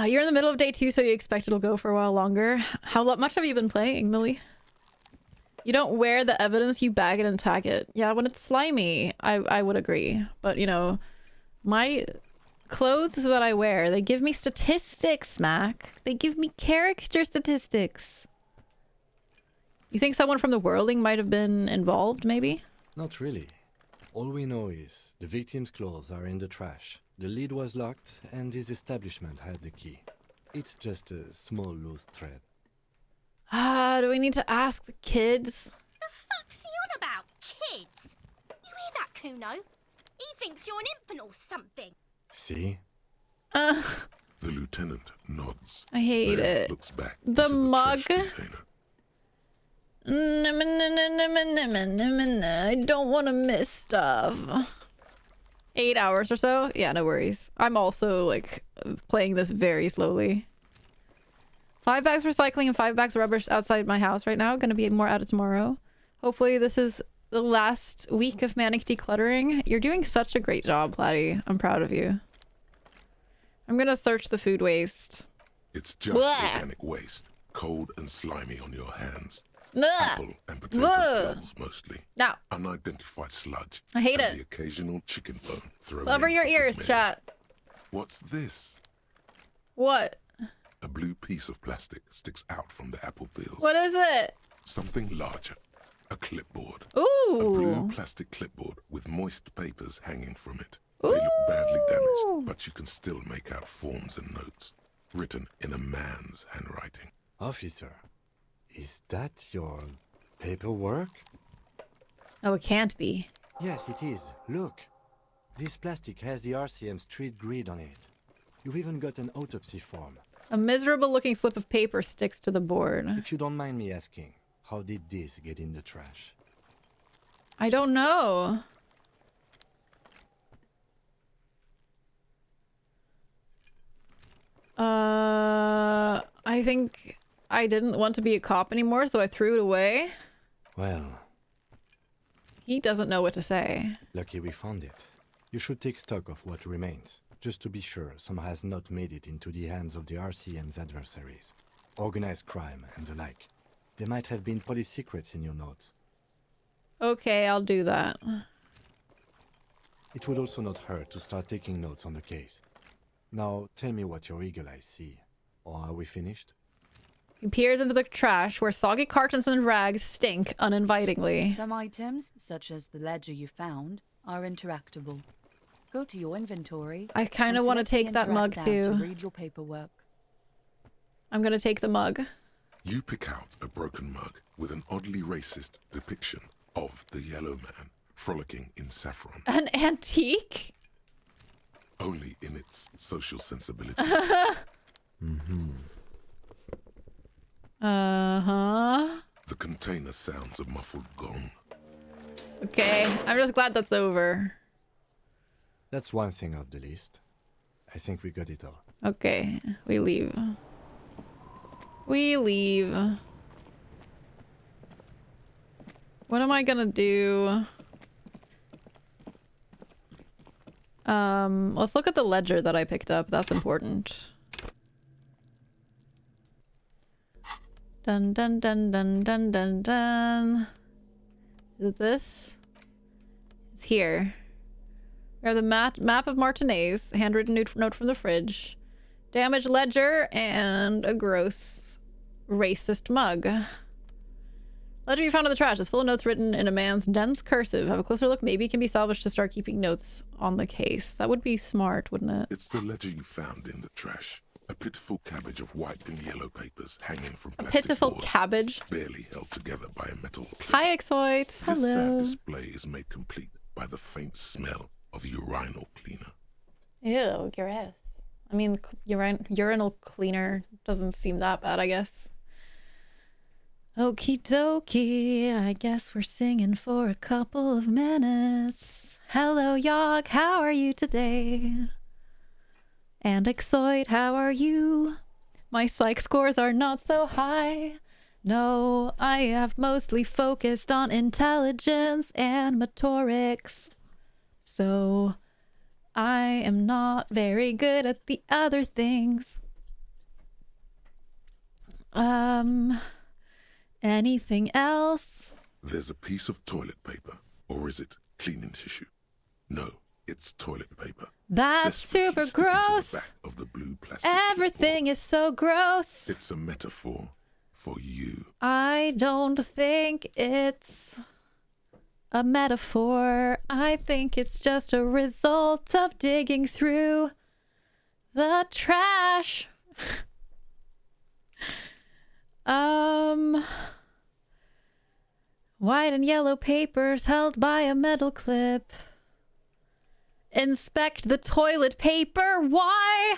You're in the middle of day 2, so you expect it'll go for a while longer. How much have you been playing, Millie? You don't wear the evidence, you bag it and tag it. Yeah, when it's slimy, I would agree. But, you know, my clothes that I wear, they give me statistics, Mac. They give me character statistics. You think someone from the Whirling might have been involved, maybe? Not really. All we know is the victim's clothes are in the trash. The lid was locked and his establishment had the key. It's just a small loose thread. Do we need to ask the kids? The fuck's he on about? Kids? You hear that, Kuno? He thinks you're an infant or something. See? Uh, the lieutenant nods. I hate then it. looks back The into mug? trash container. I don't want to miss stuff. 8 hours or so? Yeah, no worries. I'm also, like, playing this very slowly. 5 bags recycling and 5 bags rubbish outside my house right now. Gonna be more added tomorrow. Hopefully this is the last week of manic decluttering. You're doing such a great job, Platy. I'm proud of you. I'm gonna search the food waste. It's just Blah. organic waste, cold and slimy on your hands. Ugh. Apple and potato Ugh. peels mostly. No. Unidentified sludge. I hate and it. the occasional chicken bone thrown Cover in your for ears, good measure. chat. What's this? What? A blue piece of plastic sticks out from the apple peels. What is it? Something larger. A clipboard. A blue Ooh. plastic clipboard with moist papers hanging from it. They look badly damaged, but you can still make out forms and notes, written in a man's handwriting. Officer, is that your paperwork? Oh, it can't be. Yes, it is. Look. This plastic has the RCM street grid on it. You've even got an autopsy form. A miserable looking slip of paper sticks to the board. If you don't mind me asking, how did this get in the trash? I don't know. I think I didn't want to be a cop anymore, so I threw it away. Well, He doesn't know what to say. lucky we found it. You should take stock of what remains, just to be sure some has not made it into the hands of the RCM's adversaries. Organized crime and the like. There might have been police secrets in your notes. Okay, I'll do that. It would also not hurt to start taking notes on the case. Now, tell me what your eagle eyes see. Or are we finished? He peers into the trash where soggy cartons and rags stink uninvitingly. Some items, such as the ledger you found, are interactable. Go to your inventory. I kind of and want to select the take that mug Interact tab too. to read your paperwork. I'm gonna take the mug. You pick out a broken mug with an oddly racist depiction of the yellow man frolicking in saffron, An antique? only in its social sensibility. Uh-huh. The container sounds a muffled gong. Okay, I'm just glad that's over. That's one thing off the list. I think we got it all. Okay, we leave. We leave. What am I gonna do? Let's look at the ledger that I picked up. That's important. Dun dun dun dun dun dun dun. Is it this? It's here. We have the map of Martinez, handwritten note from the fridge, damaged ledger, and a gross racist mug. Ledger you found in the trash is full of notes written in a man's dense cursive. Have a closer look. Maybe it can be salvaged to start keeping notes on the case. That would be smart, wouldn't it? It's the ledger you found in the trash. A pitiful cabbage of white and yellow papers hanging from A plastic pitiful board, cabbage. barely held together by a metal clip. Hi, Exoids. This sad Hello. display is made complete by the faint smell of urinal cleaner. Ew, gross. I mean, urinal cleaner doesn't seem that bad, I guess. Okie dokie, I guess we're singing for a couple of minutes. Hello, Yogg, how are you today? And Exoid, how are you? My psych scores are not so high. No, I have mostly focused on intelligence and motorics. So I am not very good at the other things. Anything else? There's a piece of toilet paper. Or is it cleaning tissue? No, it's toilet paper. That's super Desperately sticking to the gross. back of the blue plastic Everything clipboard. is so gross. It's a metaphor for you. I don't think it's a metaphor. I think it's just a result of digging through the trash. White and yellow papers held by a metal clip. Inspect the toilet paper. Why?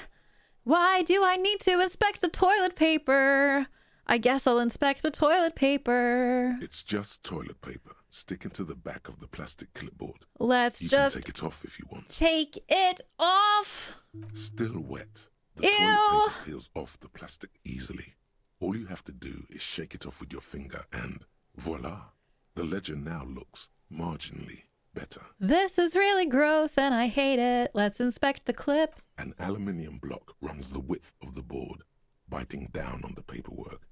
Why do I need to inspect the toilet paper? I guess I'll inspect the toilet paper. It's just toilet paper sticking to the back of the plastic clipboard. Let's You just can take it off if you want. take it off. Still wet. The Ew. toilet paper peels off the plastic easily. All you have to do is shake it off with your finger and voila. The ledger now looks marginally better. This is really gross and I hate it. Let's inspect the clip. An aluminium block runs the width of the board, biting down on the paperwork.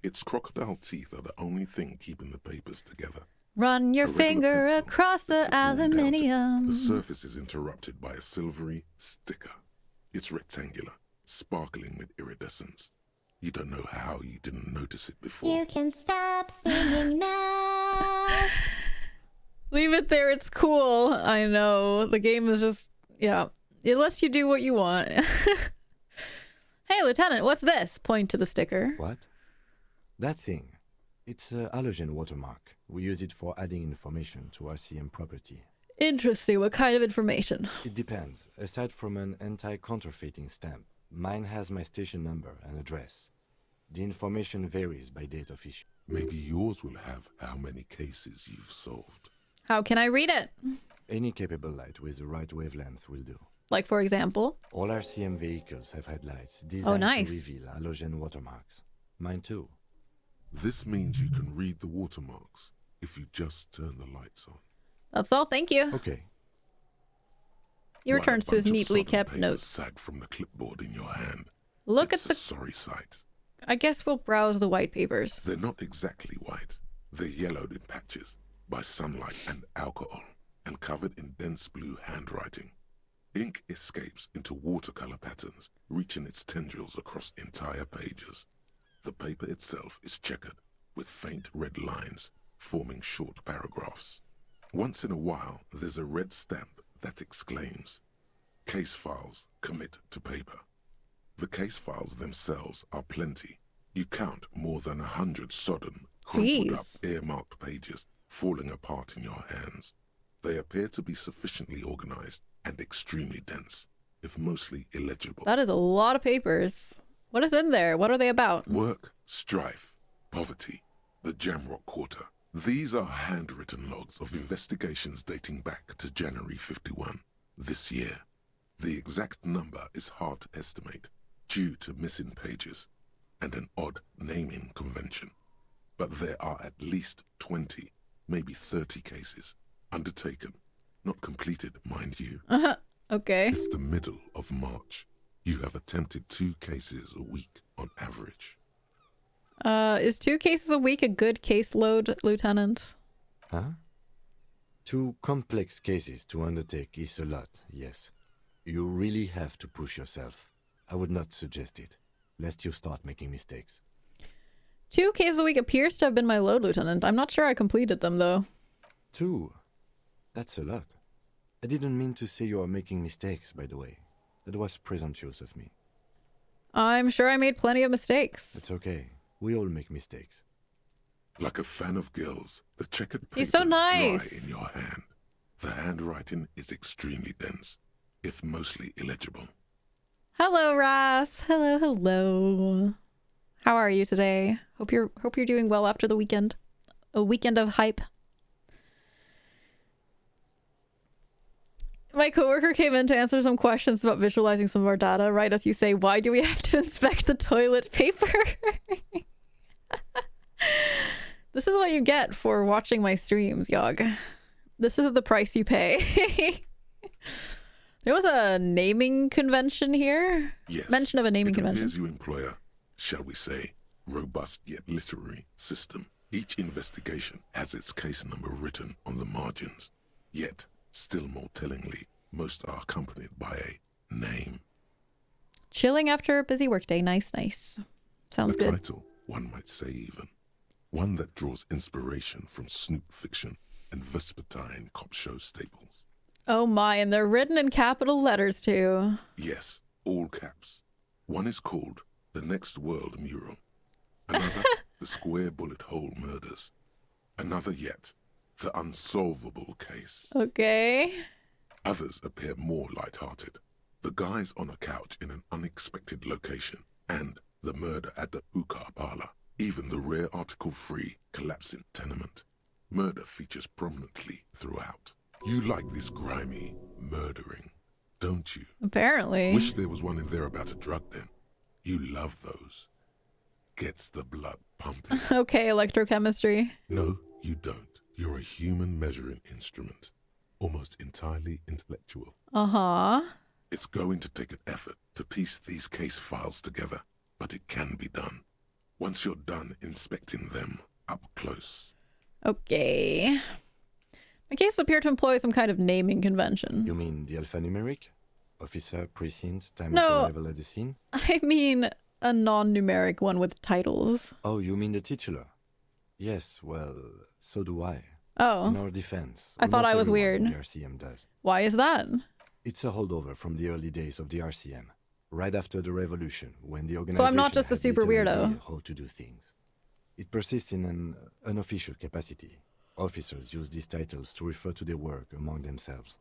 Its crocodile teeth are the only thing keeping the papers together. Run your A regular finger pencil across the that's worn down to- aluminium. The surface is interrupted by a silvery sticker. It's rectangular, sparkling with iridescence. You don't know how you didn't notice it before. You can stop singing now. Leave it there. It's cool. I know. The game is just, yeah. Unless you do what you want. Hey, Lieutenant, what's this? Point to the sticker. What? That thing, it's a halogen watermark. We use it for adding information to RCM property. Interesting. What kind of information? It depends. Aside from an anti-counterfeiting stamp, mine has my station number and address. The information varies by date of issue. Maybe yours will have how many cases you've solved. How can I read it? Any capable light with the right wavelength will do. Like, for example? All RCM vehicles have headlights designed nice. to reveal halogen watermarks. Mine too. This means you can read the watermarks if you just turn the lights on. That's all, thank you. Okay. He While a returns to his bunch of neatly sodden kept papers notes. sag from the clipboard in your hand. Look It's at a the... sorry sight. I guess we'll browse the white papers. They're not exactly white. They're yellowed in patches by sunlight and alcohol, and covered in dense blue handwriting. Ink escapes into watercolor patterns, reaching its tendrils across entire pages. The paper itself is checkered, with faint red lines, forming short paragraphs. Once in a while, there's a red stamp that exclaims, "Case files commit to paper." The case files themselves are plenty. You count more than 100 sodden, crumpled up, Jeez. earmarked pages falling apart in your hands. They appear to be sufficiently organized and extremely dense, if mostly illegible. That is a lot of papers. What is in there? What are they about? Work, strife, poverty, the Jamrock Quarter. These are handwritten logs of investigations dating back to January 51, this year. The exact number is hard to estimate, due to missing pages and an odd naming convention. But there are at least 20, maybe 30 cases, undertaken, not completed, mind you. Okay. It's the middle of March. You have attempted 2 cases a week on average. Is 2 cases a week a good caseload, Lieutenant? Huh? 2 complex cases to undertake is a lot, yes. You really have to push yourself. I would not suggest it, lest you start making mistakes. 2 cases a week appears to have been my load, Lieutenant. I'm not sure I completed them, though. 2? That's a lot. I didn't mean to say you are making mistakes, by the way. That was presumptuous of me. I'm sure I made plenty of mistakes. It's okay. We all make mistakes. Like a fan of gills, the checkered paper He's so is dry nice. in your hand. The handwriting is extremely dense, if mostly illegible. Hello, Ross. Hello, hello. How are you today? Hope you're doing well after the weekend. A weekend of hype. My coworker came in to answer some questions about visualizing some of our data, right as you say, why do we have to inspect the toilet paper? This is what you get for watching my streams, Yog. This is the price you pay. There was a naming convention here. Yes. Mention of a naming it convention. appears you employ a, shall we say, robust yet literary system. Each investigation has its case number written on the margins. Yet, still more tellingly, most are accompanied by a name. Chilling after a busy workday. Nice, nice. Sounds A good. title, one might say even. One that draws inspiration from snoop fiction and vespertine cop show staples. Oh my, and they're written in capital letters too. Yes, all caps. One is called The Next World Mural. Another, The Square Bullet Hole Murders. Another yet, The Unsolvable Case. Okay. Others appear more light-hearted. The guys on a couch in an unexpected location, and the murder at the hookah parlor. Even the rare article-free collapsing tenement. Murder features prominently throughout. You like this grimy murdering, don't you? Apparently. Wish there was one in there about a drug den. You love those. Gets the blood pumping. Okay, electrochemistry. No, you don't. You're a human measuring instrument. Almost entirely intellectual. Uh-huh. It's going to take an effort to piece these case files together, but it can be done. Once you're done inspecting them up close. Okay. My cases appear to employ some kind of naming convention. You mean the alphanumeric? Officer, precinct, time No. of arrival at the scene? I mean a non-numeric one with titles. Oh, you mean the titular? Yes, well, so do I. In Oh, our defense. I thought almost I was everyone weird. in the RCM does. why is that? It's a holdover from the early days of the RCM, right after the revolution, when the organization So I'm not just a had super little weirdo. idea how to do things. It persists in an unofficial capacity. Officers use these titles to refer to their work among themselves.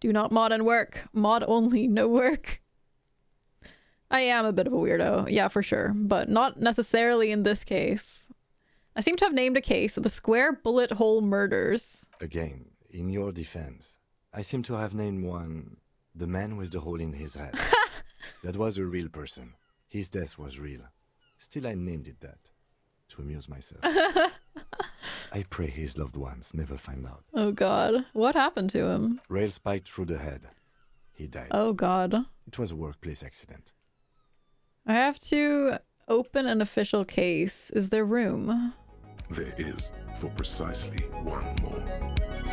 Do not mod and work. Mod only, no work. I am a bit of a weirdo, yeah, for sure, but not necessarily in this case. I seem to have named a case the Square Bullet Hole Murders. Again, in your defense, I seem to have named one the man with the hole in his head. That was a real person. His death was real. Still, I named it that to amuse myself. I pray his loved ones never find out. Oh god, what happened to him? Rail spiked through the head. He died. Oh god. It was a workplace accident. I have to open an official case. Is there room? There is, for precisely one more.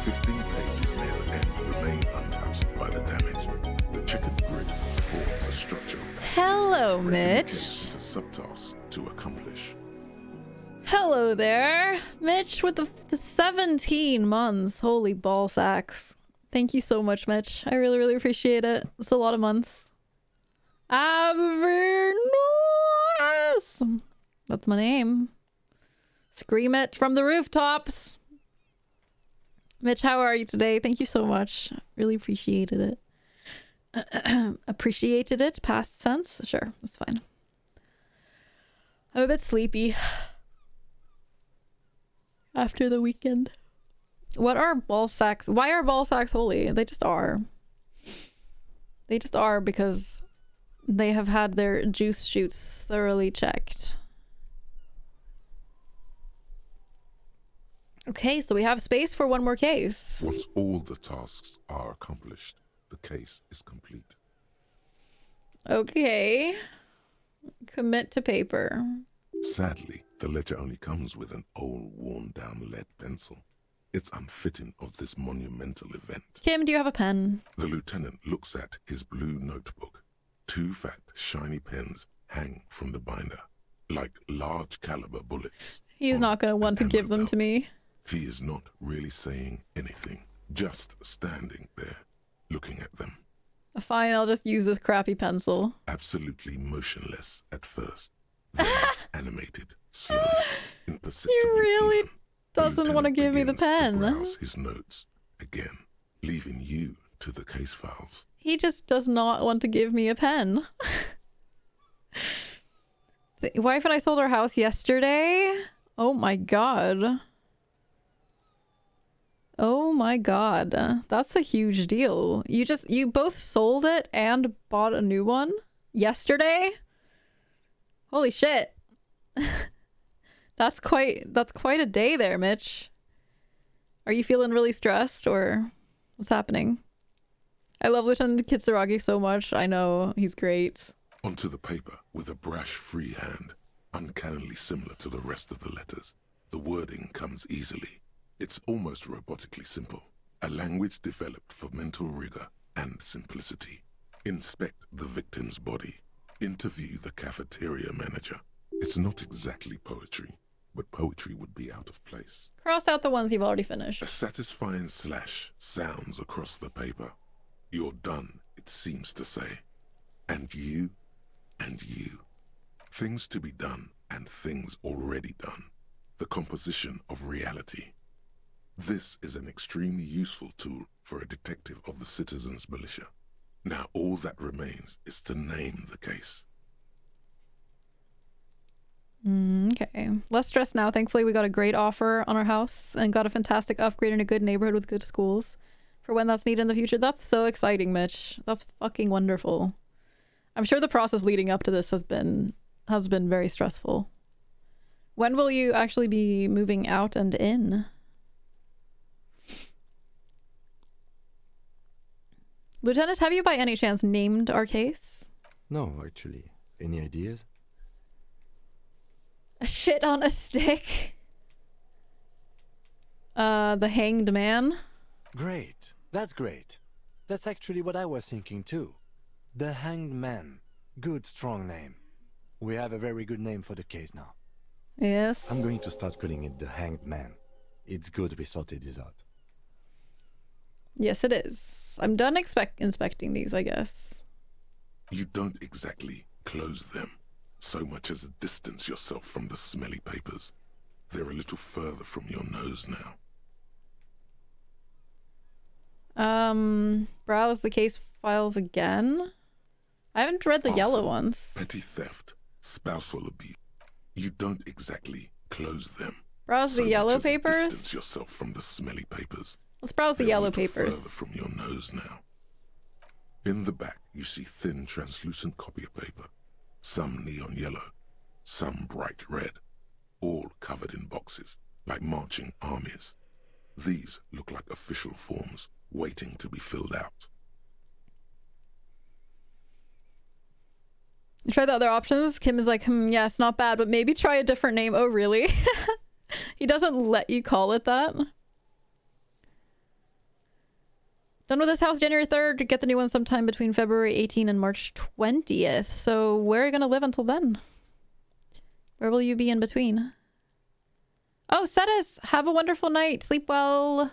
15 pages near the end remain untouched by the damage. The checkered grid forms a structure of passages Hello, broken Mitch. into subtasks to accomplish. Hello there, Mitch with the 17 months. Holy ball sacks. Thank you so much, Mitch. I really, really appreciate it. It's a lot of months. Avernus! That's my name. Scream it from the rooftops. Mitch, how are you today? Thank you so much. Really appreciated it. Appreciated it, past tense? Sure, that's fine. I'm a bit sleepy after the weekend. What are ball sacks? Why are ball sacks holy? They just are. They just are because they have had their juice chutes thoroughly checked. Okay, so we have space for one more case. Once all the tasks are accomplished, the case is complete. Okay. Commit to paper. Sadly, the ledger only comes with an old, worn-down lead pencil. It's unfitting of this monumental event. Kim, do you have a pen? The lieutenant looks at his blue notebook. 2 fat, shiny pens hang from the binder, like large caliber bullets. He's on not going to an want to give ammo them to belt. me. He is not really saying anything, just standing there, looking at them. Fine, I'll just use this crappy pencil. Absolutely motionless at first, then animated, slowly, imperceptibly. He really even. The doesn't want to lieutenant give me the begins to pen. browse his notes again, leaving you to the case files. He just does not want to give me a pen. The wife and I sold our house yesterday. Oh my god. Oh my god. That's a huge deal. You both sold it and bought a new one yesterday? Holy shit. That's quite a day there, Mitch. Are you feeling really stressed or what's happening? I love Lieutenant Kitsuragi so much. I know he's great. Onto the paper with a brash free hand, uncannily similar to the rest of the letters. The wording comes easily. It's almost robotically simple. A language developed for mental rigor and simplicity. Inspect the victim's body. Interview the cafeteria manager. It's not exactly poetry, but poetry would be out of place. Cross out the ones you've already finished. A satisfying slash sounds across the paper. You're done, it seems to say. And you, and you. Things to be done and things already done. The composition of reality. This is an extremely useful tool for a detective of the Citizens Militia. Now all that remains is to name the case. Okay. Less stress now. Thankfully, we got a great offer on our house and got a fantastic upgrade in a good neighborhood with good schools for when that's needed in the future. That's so exciting, Mitch. That's fucking wonderful. I'm sure the process leading up to this has been very stressful. When will you actually be moving out and in? Lieutenant, have you by any chance named our case? No, actually. Any ideas? A shit on a stick? The Hanged Man? Great. That's great. That's actually what I was thinking too. The Hanged Man. Good, strong name. We have a very good name for the case now. Yes. I'm going to start calling it the Hanged Man. It's good we sorted this out. Yes, it is. I'm done inspecting these, I guess. You don't exactly close them. so much as distance yourself from the smelly papers. They're a little further from your nose now. Browse the case files again. I haven't read the yellow ones. Petty theft, spousal abuse. You don't exactly close them. Browse the yellow papers. Distance yourself from the smelly papers. Let's browse the yellow papers. Further from your nose now. In the back, you see thin, translucent copy of paper. Some neon yellow, some bright red, all covered in boxes, like marching armies. These look like official forms, waiting to be filled out. You try the other options? Kim is like, yes, not bad, but maybe try a different name. Oh, really? He doesn't let you call it that. Done with this house January 3rd. Get the new one sometime between February 18 and March 20th. So where are you going to live until then? Where will you be in between? Oh, Cetis, have a wonderful night. Sleep well.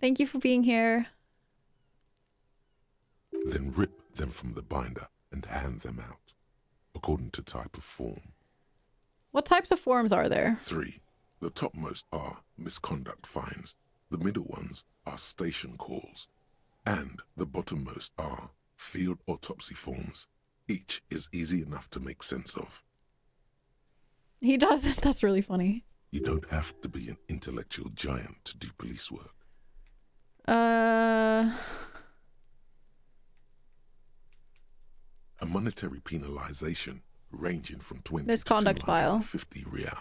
Thank you for being here. Then rip them from the binder and hand them out, according to type of form. What types of forms are there? 3. The topmost are misconduct fines. The middle ones are station calls. And the bottommost are field autopsy forms. Each is easy enough to make sense of. He does it. That's really funny. You don't have to be an intellectual giant to do police work. A monetary penalization ranging from 20 misconduct to file. 50 real.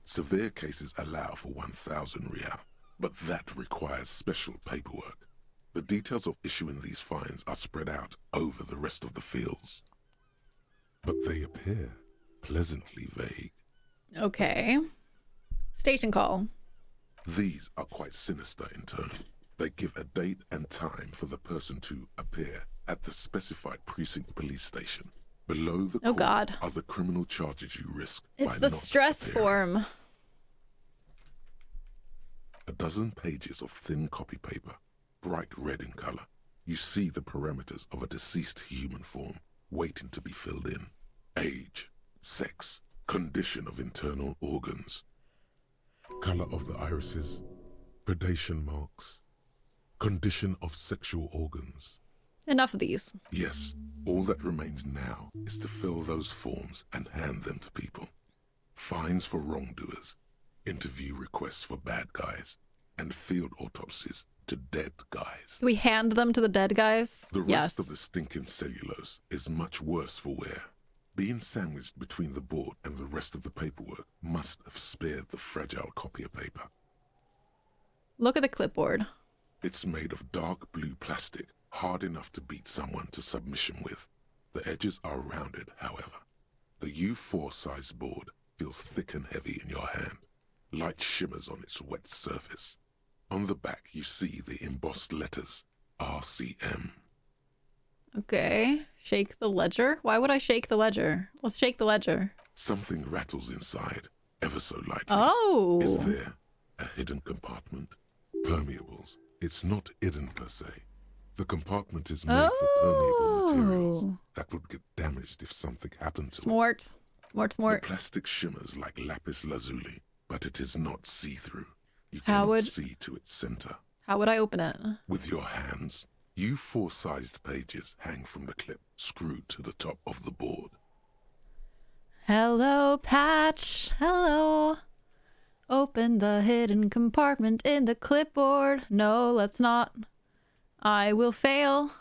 Severe cases allow for 1,000 real, but that requires special paperwork. The details of issuing these fines are spread out over the rest of the fields. But they appear pleasantly vague. Okay. Station call. These are quite sinister in turn. They give a date and time for the person to appear at the specified precinct police station. Below the Oh God. are the criminal charges you risk. It's by the not stress appearing. form. A dozen pages of thin copy paper, bright red in color. You see the parameters of a deceased human form waiting to be filled in. Age, sex, condition of internal organs, color of the irises, predation marks, condition of sexual organs. Enough of these. Yes, all that remains now is to fill those forms and hand them to people. Fines for wrongdoers, interview requests for bad guys, and field autopsies to dead guys. Do we hand them to the dead guys? The Yes. rest of the stinking cellulose is much worse for wear. Being sandwiched between the board and the rest of the paperwork must have spared the fragile copier paper. Look at the clipboard. It's made of dark blue plastic, hard enough to beat someone to submission with. The edges are rounded, however. The U4 size board feels thick and heavy in your hand. Light shimmers on its wet surface. On the back, you see the embossed letters, RCM. Okay. Shake the ledger. Why would I shake the ledger? Let's shake the ledger. Something rattles inside, ever so lightly. Oh. Is there a hidden compartment? Permeables. It's not hidden per se. The compartment is made for permeable materials that would get damaged if something happened to it. Smart. Smart, The smart. plastic shimmers like lapis lazuli, but it is not see-through. You How cannot would- see to its center. How would I open it? With your hands, U4-sized pages hang from the clip screwed to the top of the board. Hello, Patch. Hello. Open the hidden compartment in the clipboard. No, let's not. I will fail.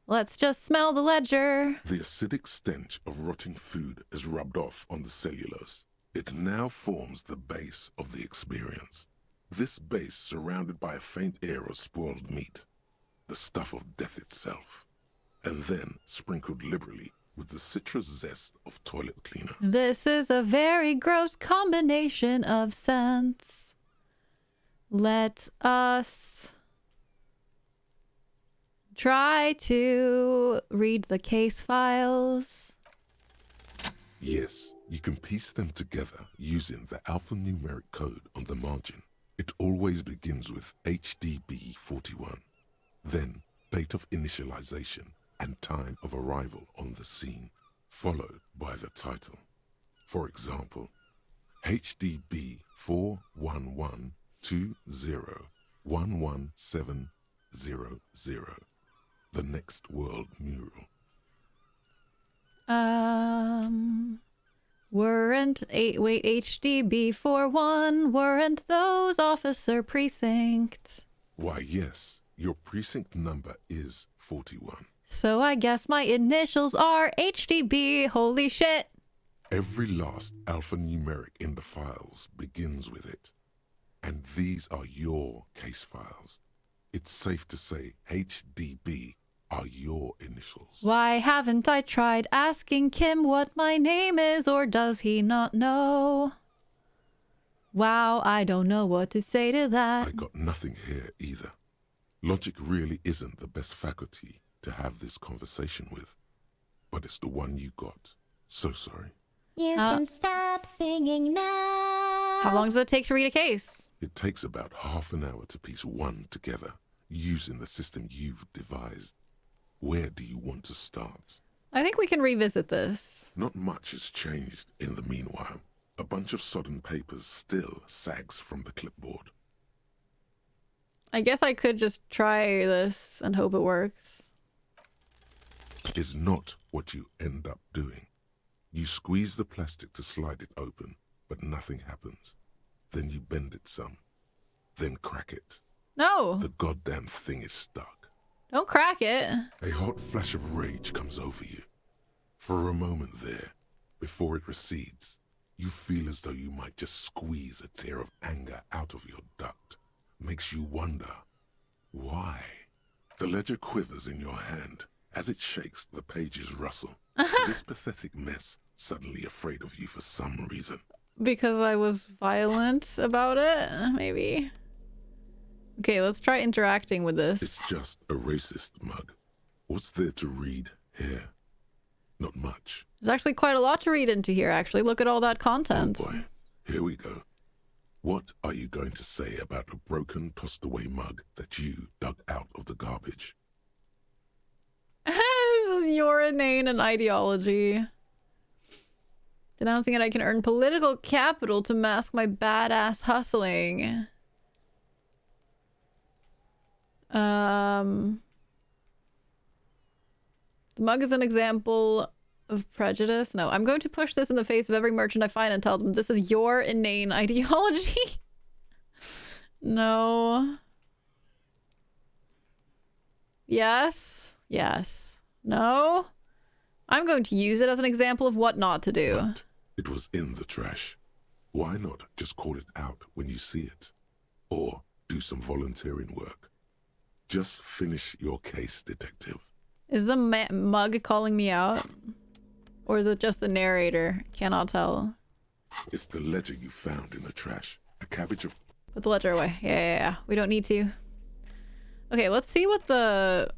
Let's just smell the ledger. The acidic stench of rotting food is rubbed off on the cellulose. It now forms the base of the experience. This base surrounded by a faint air of spoiled meat, the stuff of death itself, and then sprinkled liberally with the citrus zest of toilet cleaner. This is a very gross combination of scents. Let us try to read the case files. Yes, you can piece them together using the alphanumeric code on the margin. It always begins with HDB 41, then date of initialization and time of arrival on the scene. followed by the title. For example, HDB 41120111700, the next world mural. Weren't HDB 41, weren't those officer precincts? Why, yes, your precinct number is 41. So I guess my initials are HDB, holy shit. Every last alphanumeric in the files begins with it. And these are your case files. It's safe to say HDB are your initials. Why haven't I tried asking Kim what my name is, or does he not know? Wow, I don't know what to say to that. I got nothing here either. Logic really isn't the best faculty to have this conversation with. But it's the one you got. So sorry. You can stop singing now. How long does it take to read a case? It takes about half an hour to piece one together, using the system you've devised. Where do you want to start? I think we can revisit this. Not much has changed in the meanwhile. A bunch of sodden papers still sags from the clipboard. I guess I could just try this and hope it works. Is not what you end up doing. You squeeze the plastic to slide it open, but nothing happens. Then you bend it some. Then crack it. No, The goddamn thing is stuck. don't crack it. A hot flash of rage comes over you. For a moment there, before it recedes, you feel as though you might just squeeze a tear of anger out of your duct. Makes you wonder, why? The ledger quivers in your hand. As it shakes, the pages rustle. This pathetic mess suddenly afraid of you for some reason. Because I was violent about it, maybe. Okay, let's try interacting with this. It's just a racist mug. What's there to read here? Not much. There's actually quite a lot to read into here, actually. Look at all that content. Oh boy, here we go. What are you going to say about a broken, tossed-away mug that you dug out of the garbage? This is your inane and ideology. Denouncing it, I can earn political capital to mask my badass hustling. The mug is an example of prejudice. No, I'm going to push this in the face of every merchant I find and tell them this is your inane ideology. No. Yes. Yes. No. I'm going to use it as an example of what not to do. But it was in the trash. Why not just call it out when you see it? Or do some volunteering work. Just finish your case, detective. Is the mug calling me out? Or is it just the narrator? Cannot tell. It's the ledger you found in the trash. A cabbage of... Put the ledger away. Yeah. We don't need to. Okay, let's see what the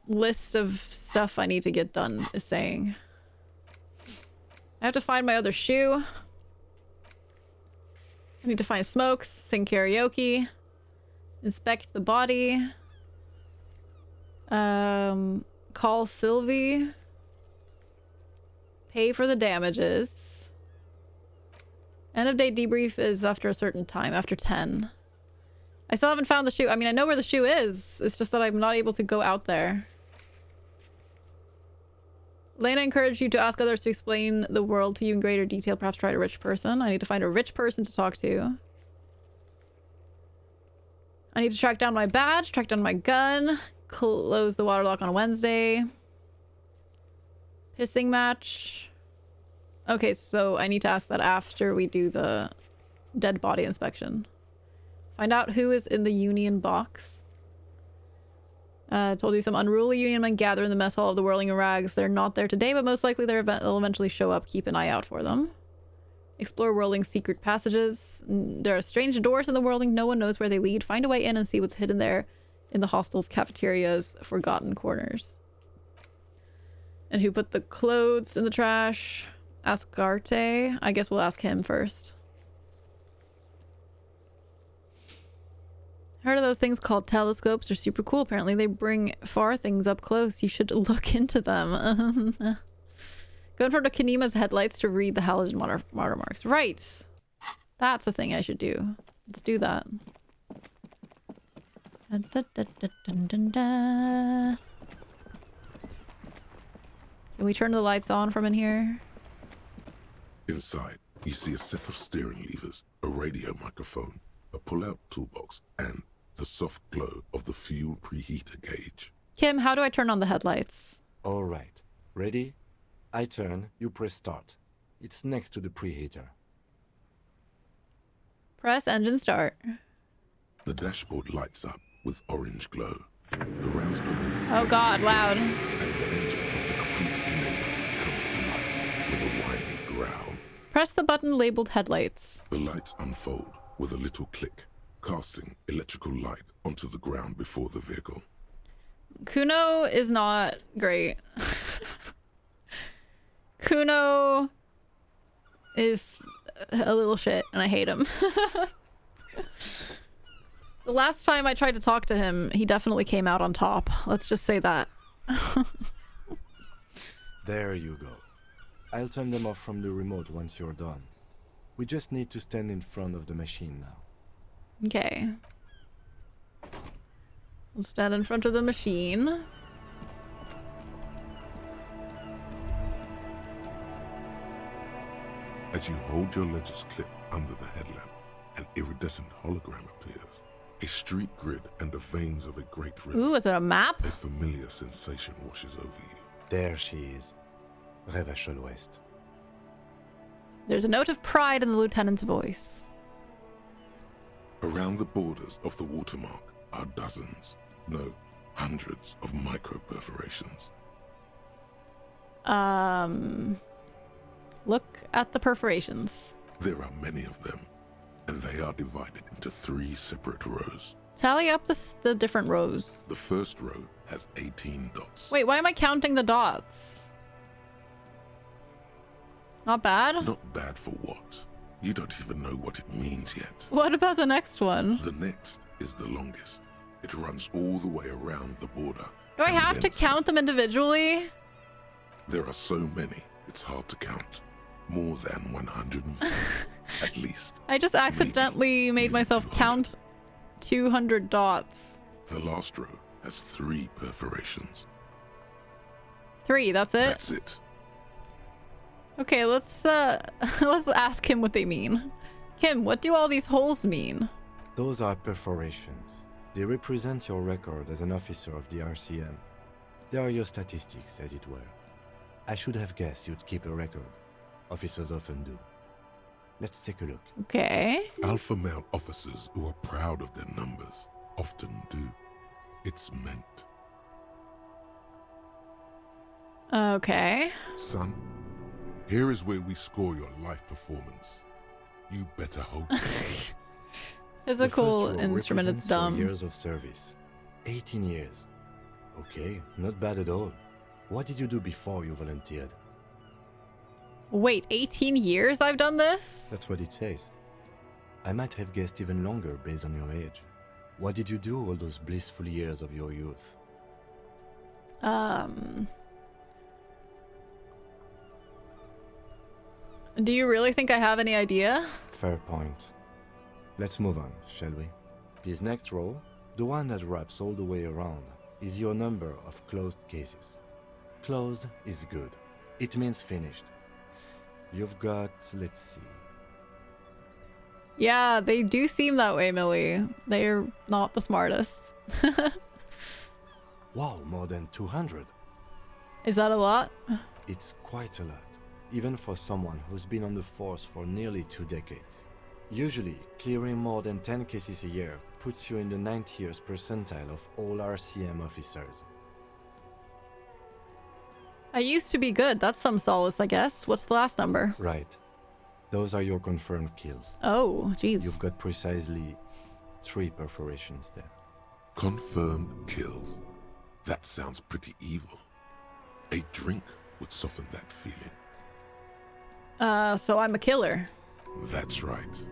list of stuff I need to get done is saying. I have to find my other shoe. I need to find smokes, sing karaoke, inspect the body, call Sylvie, pay for the damages. End of day debrief is after a certain time, after 10. I still haven't found the shoe. I mean, I know where the shoe is. It's just that I'm not able to go out there. Lena encouraged you to ask others to explain the world to you in greater detail. Perhaps try a rich person. I need to find a rich person to talk to. I need to track down my badge, track down my gun, close the water lock on Wednesday. Pissing match. Okay, so I need to ask that after we do the dead body inspection. Find out who is in the union box. Told you some unruly union men gather in the mess hall of the Whirling Rags. They're not there today, but most likely they'll eventually show up. Keep an eye out for them. Explore Whirling's secret passages. There are strange doors in the Whirling. No one knows where they lead. Find a way in and see what's hidden there in the hostel's cafeteria's forgotten corners. And who put the clothes in the trash? Ask Garte. I guess we'll ask him first. Heard of those things called telescopes? They're super cool. Apparently they bring far things up close. You should look into them. Go in front of Kanima's headlights to read the halogen watermarks. Right. That's the thing I should do. Let's do that. Dun, dun, dun, dun, dun, dun, dun. Can we turn the lights on from in here? Inside, you see a set of steering levers, a radio microphone, a pull-out toolbox, and the soft glow of the fuel preheater gauge. Kim, how do I turn on the headlights? All right. Ready? I turn, you press start. It's next to the preheater. Press engine start. The dashboard lights up with orange glow. The rounds per minute. Oh god, loud. And the engine of the Caprice Enigma comes to life with a whiny growl. Press the button labeled headlights. The lights unfold with a little click, casting electrical light onto the ground before the vehicle. Kuno is not great. Kuno is a little shit, and I hate him. The last time I tried to talk to him, he definitely came out on top. Let's just say that. There you go. I'll turn them off from the remote once you're done. We just need to stand in front of the machine now. Okay. We'll stand in front of the machine. As you hold your ledger's clip under the headlamp, an iridescent hologram appears. A street grid and the veins of a great river. Ooh, is it a map? A familiar sensation washes over you. There she is. Revachol West. There's a note of pride in the lieutenant's voice. Around the borders of the watermark are dozens, no, hundreds of micro-perforations. Look at the perforations. There are many of them, and they are divided into 3 separate rows. Tally up the different rows. The first row has 18 dots. Wait, why am I counting the dots? Not bad? Not bad for what? You don't even know what it means yet. What about the next one? The next is the longest. It runs all the way around the border. Do I and have to then some. count them individually? There are so many, it's hard to count. More than 150, at least. I just accidentally made even myself 200. count 200 dots. The last row has 3 perforations. 3, that's it? That's it. Okay, let's let's ask him what they mean. Kim, what do all these holes mean? Those are perforations. They represent your record as an officer of the RCM. They are your statistics, as it were. I should have guessed you'd keep a record. Officers often do. Let's take a look. Okay. Alpha male officers who are proud of their numbers often do. It's meant. Okay. Son, here is where we score your life performance. You better hope. Physical The first row instrument, it's represents your dumb. years of service. 18 years. Okay, not bad at all. What did you do before you volunteered? Wait, 18 years I've done this? That's what it says. I might have guessed even longer based on your age. What did you do all those blissful years of your youth? Do you really think I have any idea? Fair point. Let's move on, shall we? This next row, the one that wraps all the way around, is your number of closed cases. Closed is good. It means finished. You've got, let's see. Yeah, they do seem that way, Millie. They're not the smartest. Wow, more than 200. Is that a lot? It's quite a lot, even for someone who's been on the force for nearly 2 decades. Usually, clearing more than 10 cases a year puts you in the 90th percentile of all RCM officers. I used to be good. That's some solace, I guess. What's the last number? Right. Those are your confirmed kills. Oh, jeez. You've got precisely 3 perforations there. Confirmed kills. That sounds pretty evil. A drink would soften that feeling. So I'm a killer. That's right.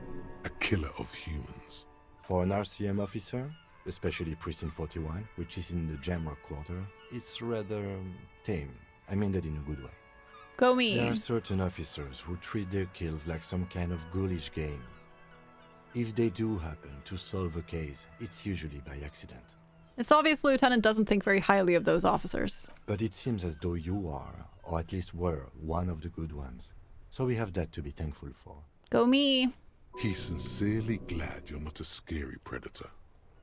A killer of humans. For an RCM officer, especially Precinct 41, which is in the Jamrock Quarter, it's rather tame. I mean that in a good way. Go me. There are certain officers who treat their kills like some kind of ghoulish game. If they do happen to solve a case, it's usually by accident. It's obvious the Lieutenant doesn't think very highly of those officers. But it seems as though you are, or at least were, one of the good ones. So we have that to be thankful for. Go me. He's sincerely glad you're not a scary predator.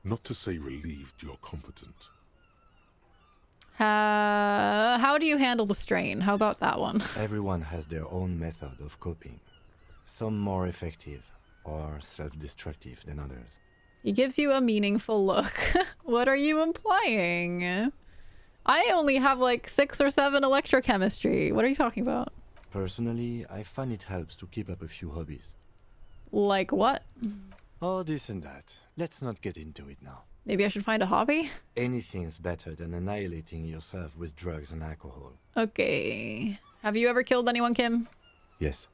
Not to say relieved you're competent. How do you handle the strain? How about that one? Everyone has their own method of coping. Some more effective or self-destructive than others. He gives you a meaningful look. What are you implying? I only have like 6 or 7 electrochemistry. What are you talking about? Personally, I find it helps to keep up a few hobbies. Like what? Oh, this and that. Let's not get into it now. Maybe I should find a hobby? Anything's better than annihilating yourself with drugs and alcohol. Okay. Have you ever killed anyone, Kim? Yes.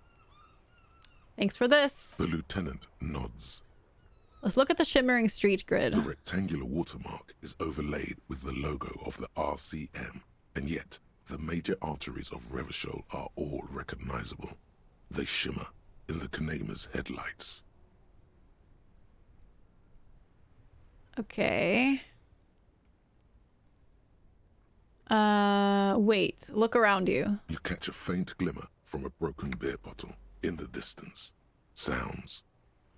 Thanks for this. The lieutenant nods. Let's look at the shimmering street grid. The rectangular watermark is overlaid with the logo of the RCM, and yet the major arteries of Revachol are all recognizable. They shimmer in the Kanema's headlights. Okay. Wait. Look around you. You catch a faint glimmer from a broken beer bottle in the distance. Sounds.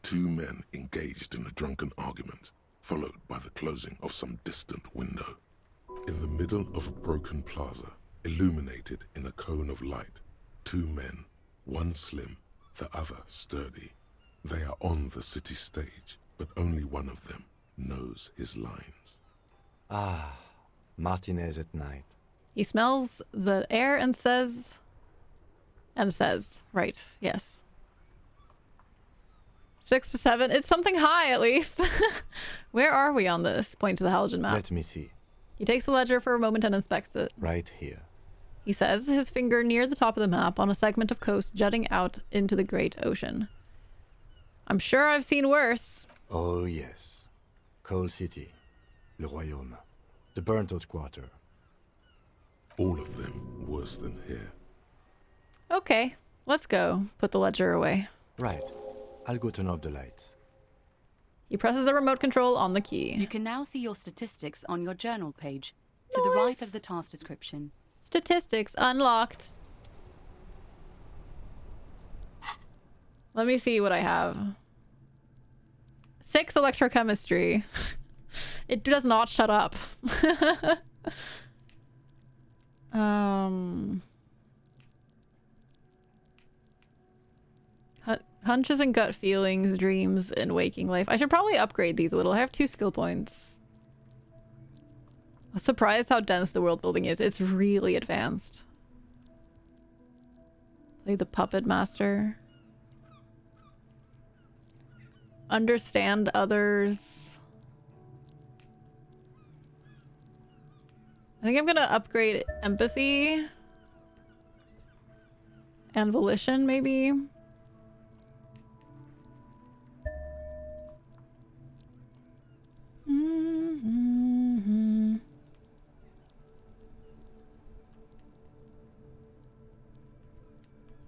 2 men engaged in a drunken argument, followed by the closing of some distant window. In the middle of a broken plaza, illuminated in a cone of light, 2 men, one slim, the other sturdy. They are on the city stage, but only one of them knows his lines. Ah, Martinez at night. He smells the air and says... Right, yes. 6 to 7. It's something high, at least. Where are we on this? Point to the halogen map. Let me see. He takes the ledger for a moment and inspects it. Right here. He says, his finger near the top of the map on a segment of coast jutting out into the great ocean. I'm sure I've seen worse. Oh, yes. Coal City. Le Royaume. The burnt-out quarter. All of them worse than here. Okay, let's go. Put the ledger away. Right. I'll go turn off the lights. He presses the remote control on the key. You can now see your statistics on your journal page, to the right of the task description. Statistics unlocked. Let me see what I have. 6 electrochemistry. It does not shut up. Hunches and gut feelings, dreams, and waking life. I should probably upgrade these a little. I have 2 skill points. I'm surprised how dense the world building is. It's really advanced. Play the puppet master. Understand others. I think I'm gonna upgrade empathy and volition, maybe.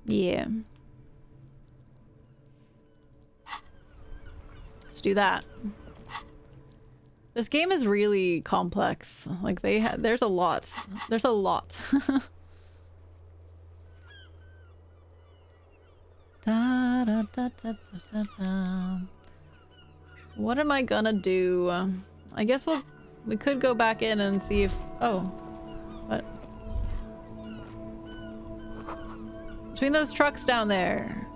Yeah. Let's do that. This game is really complex. Like there's a lot. There's a lot. Da, da, da, da, da, da, da. What am I gonna do? I guess we could go back in and see if... Oh. What? Between those trucks down there.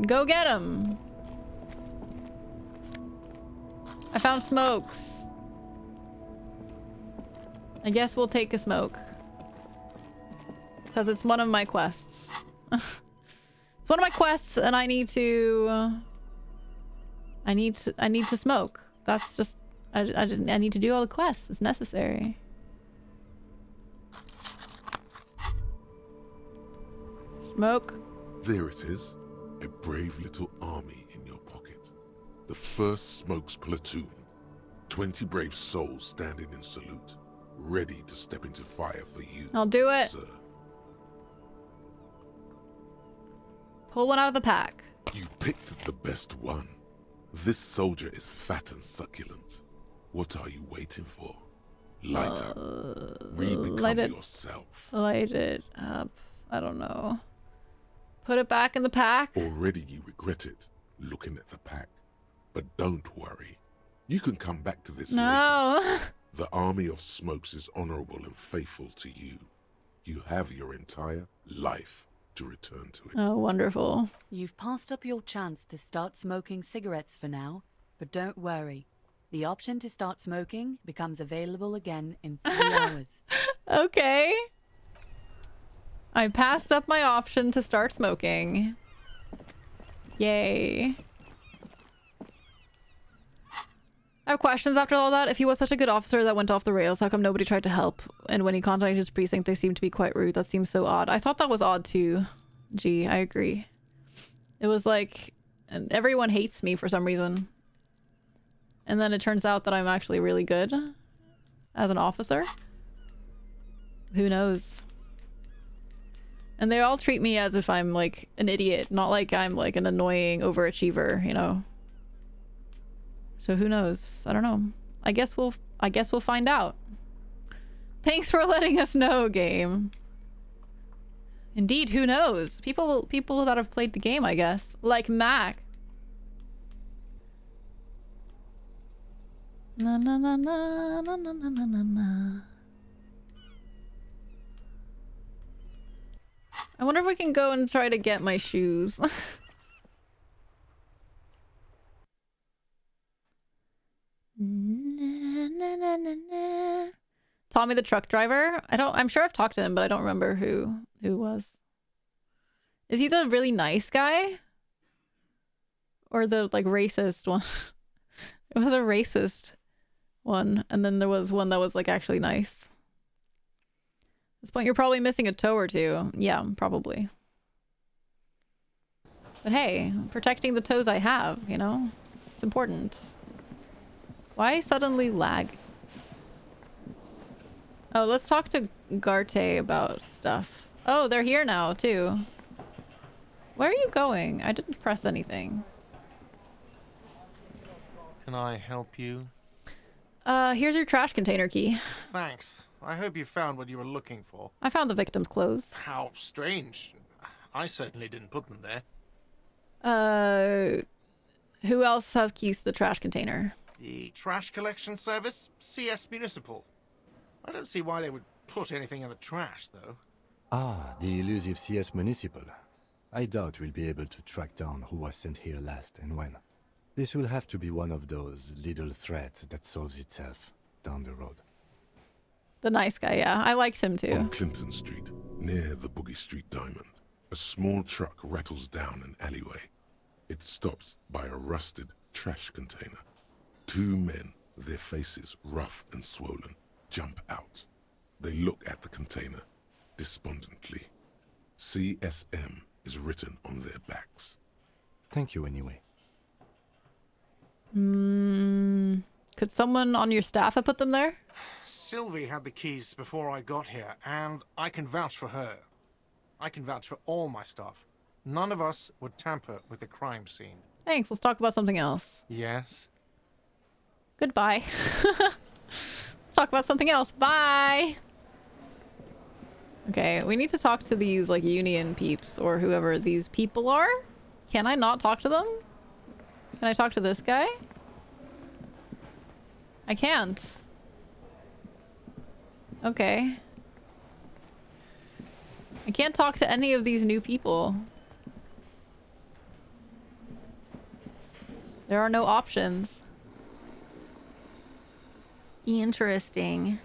Go get them. I found smokes. I guess we'll take a smoke. Because it's one of my quests. It's one of my quests and I need to... I need to smoke. That's just... I need to do all the quests. It's necessary. Smoke. There it is. A brave little army in your pocket. The 1st Smokes platoon. 20 brave souls standing in salute. Ready to step into fire for you. I'll do it. Sir. Pull one out of the pack. You picked the best one. This soldier is fat and succulent. What are you waiting for? Light up. Rebecome light it. yourself. Light it up. I don't know. Put it back in the pack. Already you regret it, looking at the pack. But don't worry. You can come back to this later. No. The army of smokes is honorable and faithful to you. You have your entire life to return to it. Oh, wonderful. You've passed up your chance to start smoking cigarettes for now, but don't worry. The option to start smoking becomes available again in 3 hours. Okay. I passed up my option to start smoking. Yay. I have questions after all that. If he was such a good officer that went off the rails, how come nobody tried to help? And when he contacted his precinct, they seemed to be quite rude. That seems so odd. I thought that was odd too. Gee, I agree. It was like, and everyone hates me for some reason. And then it turns out that I'm actually really good as an officer. Who knows? And they all treat me as if I'm like an idiot, not like I'm like an annoying overachiever, you know? So who knows? I don't know. I guess we'll find out. Thanks for letting us know, game. Indeed, who knows? People that have played the game, I guess. Like Mac. Na na na na na na na na na. I wonder if we can go and try to get my shoes. Tommy the truck driver? I'm sure I've talked to him, but I don't remember who was. Is he the really nice guy? Or the like racist one? It was a racist one, and then there was one that was like actually nice. At this point you're probably missing a toe or two. Yeah, probably. But hey, protecting the toes I have, you know? It's important. Why suddenly lag? Oh, let's talk to Garte about stuff. Oh, they're here now, too. Where are you going? I didn't press anything. Can I help you? Here's your trash container key. Thanks. I hope you found what you were looking for. I found the victim's clothes. How strange. I certainly didn't put them there. Who else has keys to the trash container? The trash collection service? CS Municipal. I don't see why they would put anything in the trash, though. Ah, the elusive CS Municipal. I doubt we'll be able to track down who was sent here last and when. This will have to be one of those little threats that solves itself down the road. The nice guy, yeah. I liked him too. On Clinton Street, near the Boogie Street Diamond, a small truck rattles down an alleyway. It stops by a rusted trash container. 2 men, their faces rough and swollen, jump out. They look at the container, despondently. CSM is written on their backs. Thank you anyway. Could someone on your staff have put them there? Sylvie had the keys before I got here, and I can vouch for her. I can vouch for all my staff. None of us would tamper with the crime scene. Thanks, let's talk about something else. Yes? Goodbye. Let's talk about something else. Bye! Okay, we need to talk to these, like, union peeps, or whoever these people are. Can I not talk to them? Can I talk to this guy? I can't. Okay. I can't talk to any of these new people. There are no options. Interesting.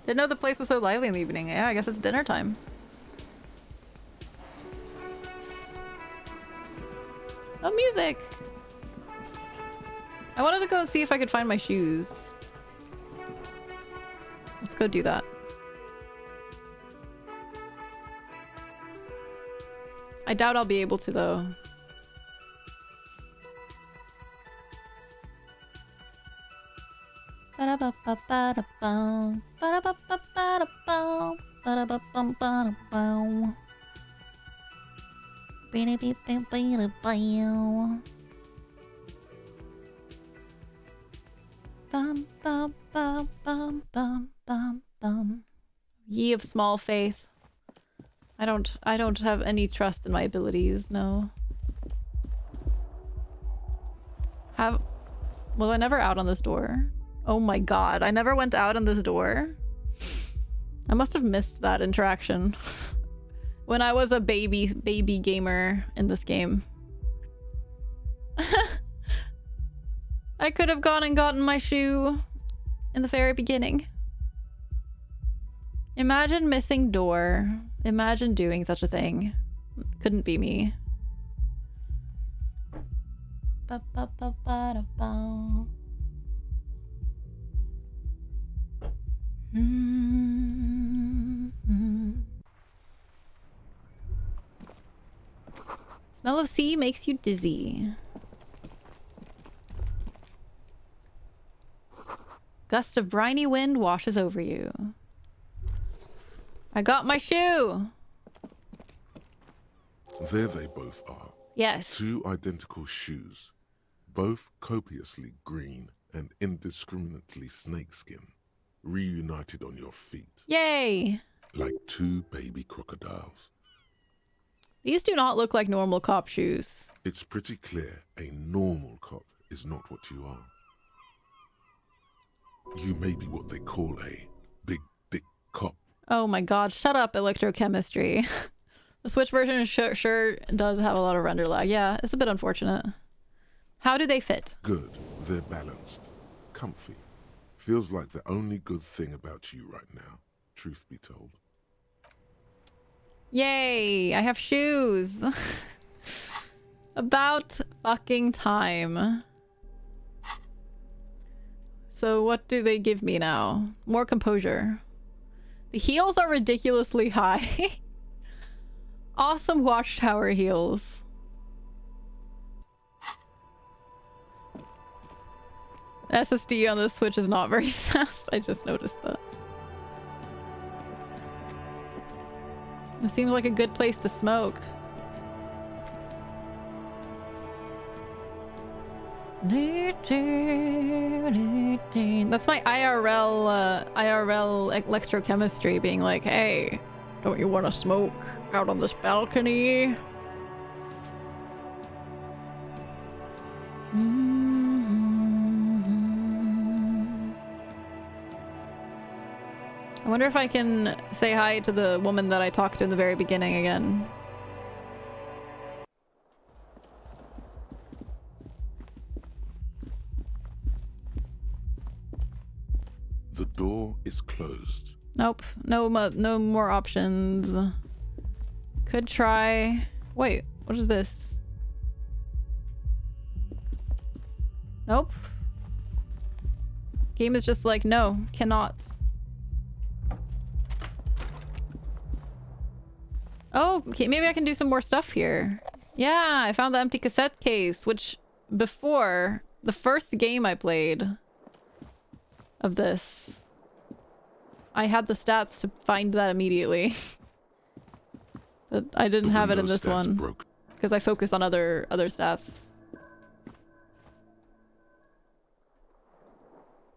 Didn't know the place was so lively in the evening. Yeah, I guess it's dinner time. Oh, music! I wanted to go see if I could find my shoes. Let's go do that. I doubt I'll be able to, though. Bum, bum, bum, bum, bum, bum, bum. Ye of small faith. I don't have any trust in my abilities, no. Was I never out on this door? Oh my god, I never went out on this door. I must have missed that interaction when I was a baby gamer in this game. I could have gone and gotten my shoe in the very beginning. Imagine missing door. Imagine doing such a thing. Couldn't be me. Smell of sea makes you dizzy. Gust of briny wind washes over you. I got my shoe! There they both are. Yes. 2 identical shoes, both copiously green and indiscriminately snakeskin, reunited on your feet. Yay! Like 2 baby crocodiles. These do not look like normal cop shoes. It's pretty clear a normal cop is not what you are. You may be what they call a big dick cop. Oh my god, shut up, electrochemistry. The Switch version sure does have a lot of render lag. Yeah, it's a bit unfortunate. How do they fit? Good. They're balanced. Comfy. Feels like the only good thing about you right now, truth be told. Yay, I have shoes. About fucking time. So what do they give me now? More composure. The heels are ridiculously high. Awesome watchtower heels. SSD on the Switch is not very fast. I just noticed that. It seems like a good place to smoke. That's my IRL electrochemistry being like, hey, don't you want to smoke out on this balcony? I wonder if I can say hi to the woman that I talked to in the very beginning again. The door is closed. Nope. No more options. Could try... Wait, what is this? Nope. Game is just like, no, cannot. Oh, okay, maybe I can do some more stuff here. Yeah, I found the empty cassette case, which before, the first game I played of this, I had the stats to find that immediately. But I didn't have it in this one because I focused on other stats.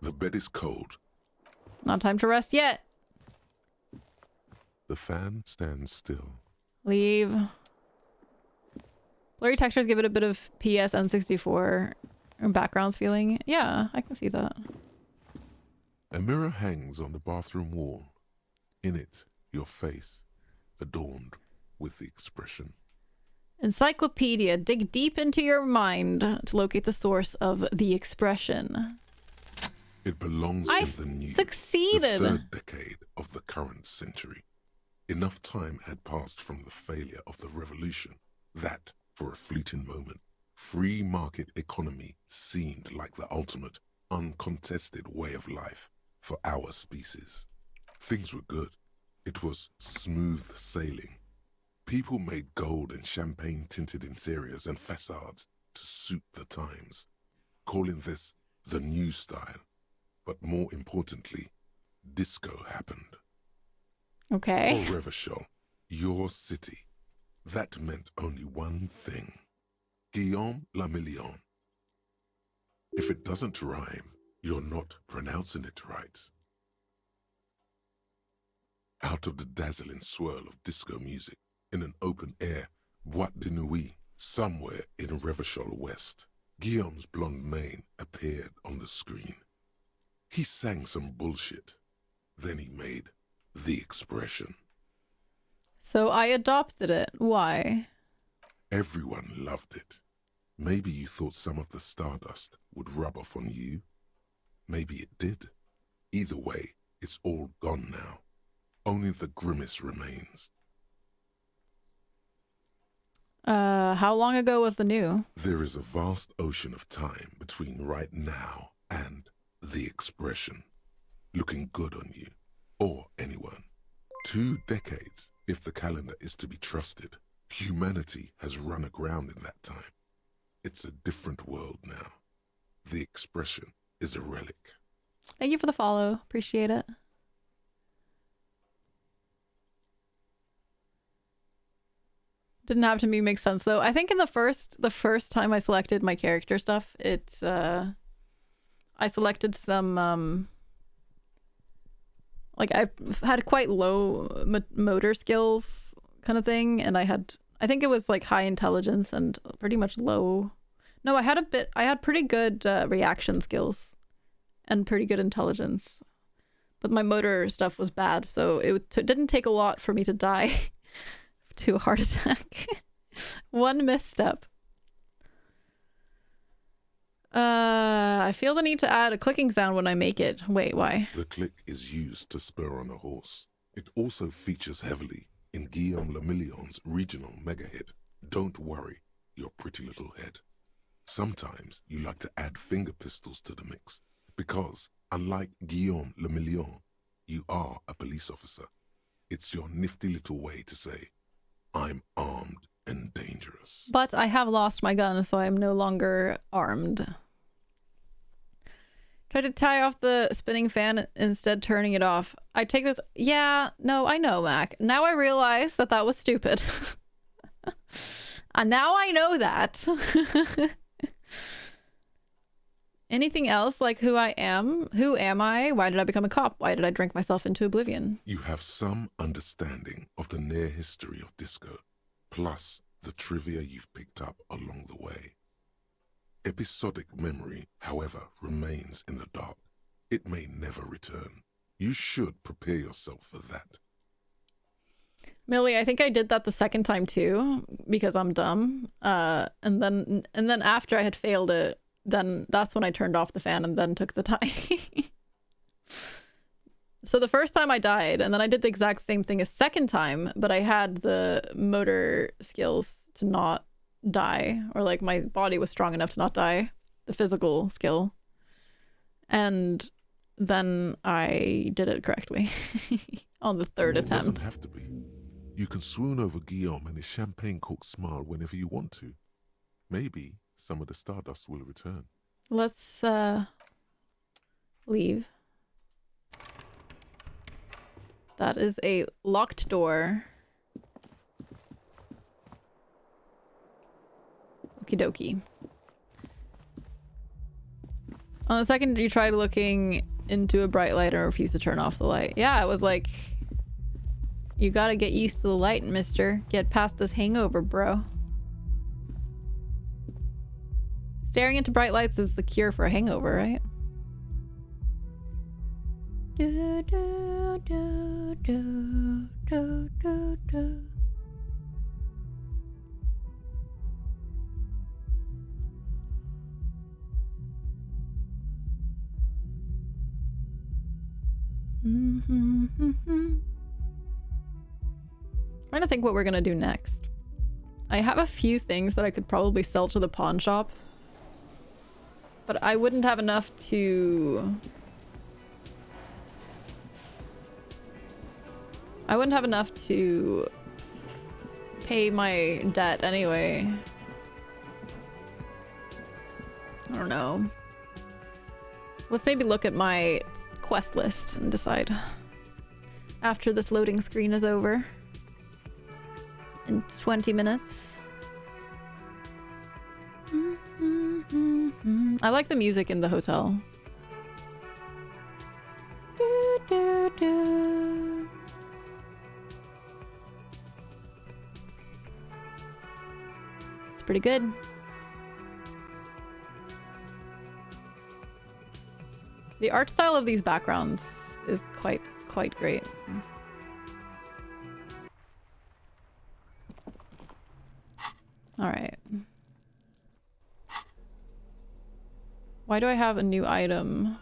The bed is cold. Not time to rest yet. The fan stands still. Leave. Blurry textures give it a bit of PS N64 backgrounds feeling. Yeah, I can see that. A mirror hangs on the bathroom wall. In it, your face, adorned with the expression. Encyclopedia. Dig deep into your mind to locate the source of the expression. It belongs I in the new, succeeded. the 3rd decade of the current century. Enough time had passed from the failure of the revolution that, for a fleeting moment, free market economy seemed like the ultimate, uncontested way of life for our species. Things were good. It was smooth sailing. People made gold and champagne-tinted interiors and facades to suit the times, calling this the new style. But more importantly, disco happened. Okay. For Revachol, your city, That meant only one thing. Guillaume le Million. If it doesn't rhyme, you're not pronouncing it right. Out of the dazzling swirl of disco music, in an open-air boîte de nuit, somewhere in Revachol West, Guillaume's blonde mane appeared on the screen. He sang some bullshit. Then he made the expression. So I adopted it. Why? Everyone loved it. Maybe you thought some of the stardust would rub off on you. Maybe it did. Either way, it's all gone now. Only the grimace remains. How long ago was the new? There is a vast ocean of time between right now and the expression. Looking good on you, or anyone. 2 decades, if the calendar is to be trusted. Humanity has run aground in that time. It's a different world now. The expression is a relic. Thank you for the follow. Appreciate it. Didn't have to make sense though. I think in the first time I selected my character stuff, it's I selected some like I had quite low motor skills kind of thing, and I think it was like high intelligence and pretty much low. No, I had pretty good reaction skills and pretty good intelligence, but my motor stuff was bad, so it didn't take a lot for me to die to a heart attack. One misstep. I feel the need to add a clicking sound when I make it. Wait, why? The click is used to spur on a horse. It also features heavily in Guillaume le Million's regional mega hit, Don't Worry, Your Pretty Little Head. Sometimes you like to add finger pistols to the mix, because, unlike Guillaume le Million, you are a police officer. It's your nifty little way to say, I'm armed and dangerous. But I have lost my gun, so I am no longer armed. Try to tie off the spinning fan, instead turning it off. I take this. Yeah, no, I know, Mac. Now I realize that was stupid. And now I know that. Anything else, like who I am? Who am I? Why did I become a cop? Why did I drink myself into oblivion? You have some understanding of the near history of disco, plus the trivia you've picked up along the way. Episodic memory, however, remains in the dark. It may never return. You should prepare yourself for that. Millie, I think I did that the second time too, because I'm dumb. And then after I had failed it, then that's when I turned off the fan and then took the time. So the first time I died, and then I did the exact same thing a second time, but I had the motor skills to not die, or like my body was strong enough to not die, the physical skill. And then I did it correctly on the third attempt. It doesn't have to be. You can swoon over Guillaume and his champagne-corked smile whenever you want to. Maybe some of the stardust will return. Let's leave. That is a locked door. Okie dokie. On the second you tried looking into a bright light and refused to turn off the light. Yeah, it was like, you gotta get used to the light, mister. Get past this hangover, bro. Staring into bright lights is the cure for a hangover, right? Do, do, do, do, do, do, do. Trying to think what we're gonna do next. I have a few things that I could probably sell to the pawn shop, but I wouldn't have enough to... I wouldn't have enough to pay my debt anyway. I don't know. Let's maybe look at my quest list and decide after this loading screen is over. in 20 minutes. I like the music in the hotel. It's pretty good. The art style of these backgrounds is quite great. All right. Why do I have a new item?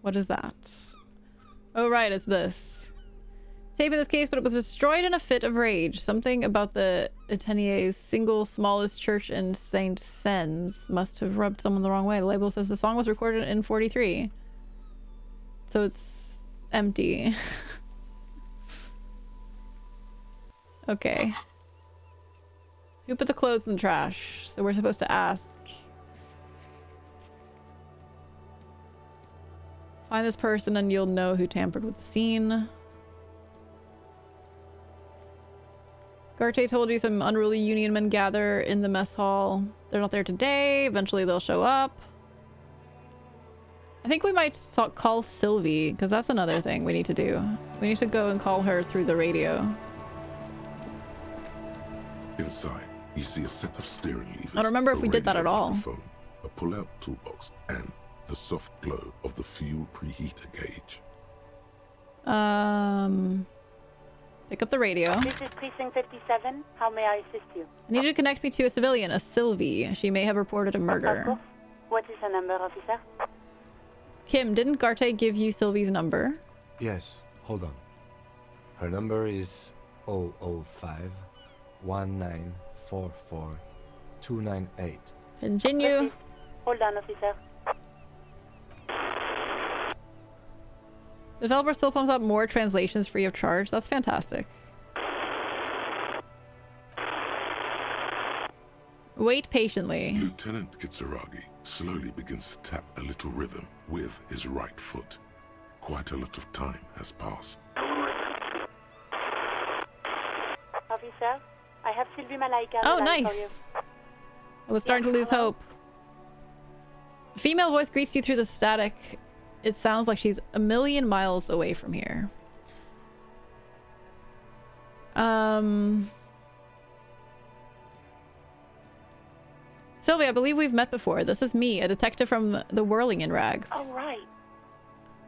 What is that? Oh, right, it's this. Tape in this case, but it was destroyed in a fit of rage. Something about the Atenier's single smallest church in Saint Sens must have rubbed someone the wrong way. The label says the song was recorded in 43. So it's empty. Okay. Who put the clothes in the trash? So we're supposed to ask. Find this person and you'll know who tampered with the scene. Garte told you some unruly union men gather in the mess hall. They're not there today. Eventually they'll show up. I think we might call Sylvie, because that's another thing we need to do. We need to go and call her through the radio. Inside, you see a set of steering levers. I don't remember if we did that at all. A pull-out toolbox, and the soft glow of the fuel preheater gauge. Pick up the radio. This is Precinct 57. How may I assist you? I need you to connect me to a civilian, a Sylvie. She may have reported a murder. What is the number, officer? Kim, didn't Garte give you Sylvie's number? Yes, hold on. Her number is 005 1944 298. Continue. Hold on, officer. The developer still pumps up more translations free of charge. That's fantastic. Wait patiently. Lieutenant Kitsuragi slowly begins to tap a little rhythm with his right foot. Quite a lot of time has passed. Officer, I have Sylvie Malaika. Oh, for you. nice. I was starting to lose hope. A female voice greets you through the static. It sounds like she's a million miles away from here. Sylvie, I believe we've met before. This is me, a detective from the Whirling in Rags. Oh, right.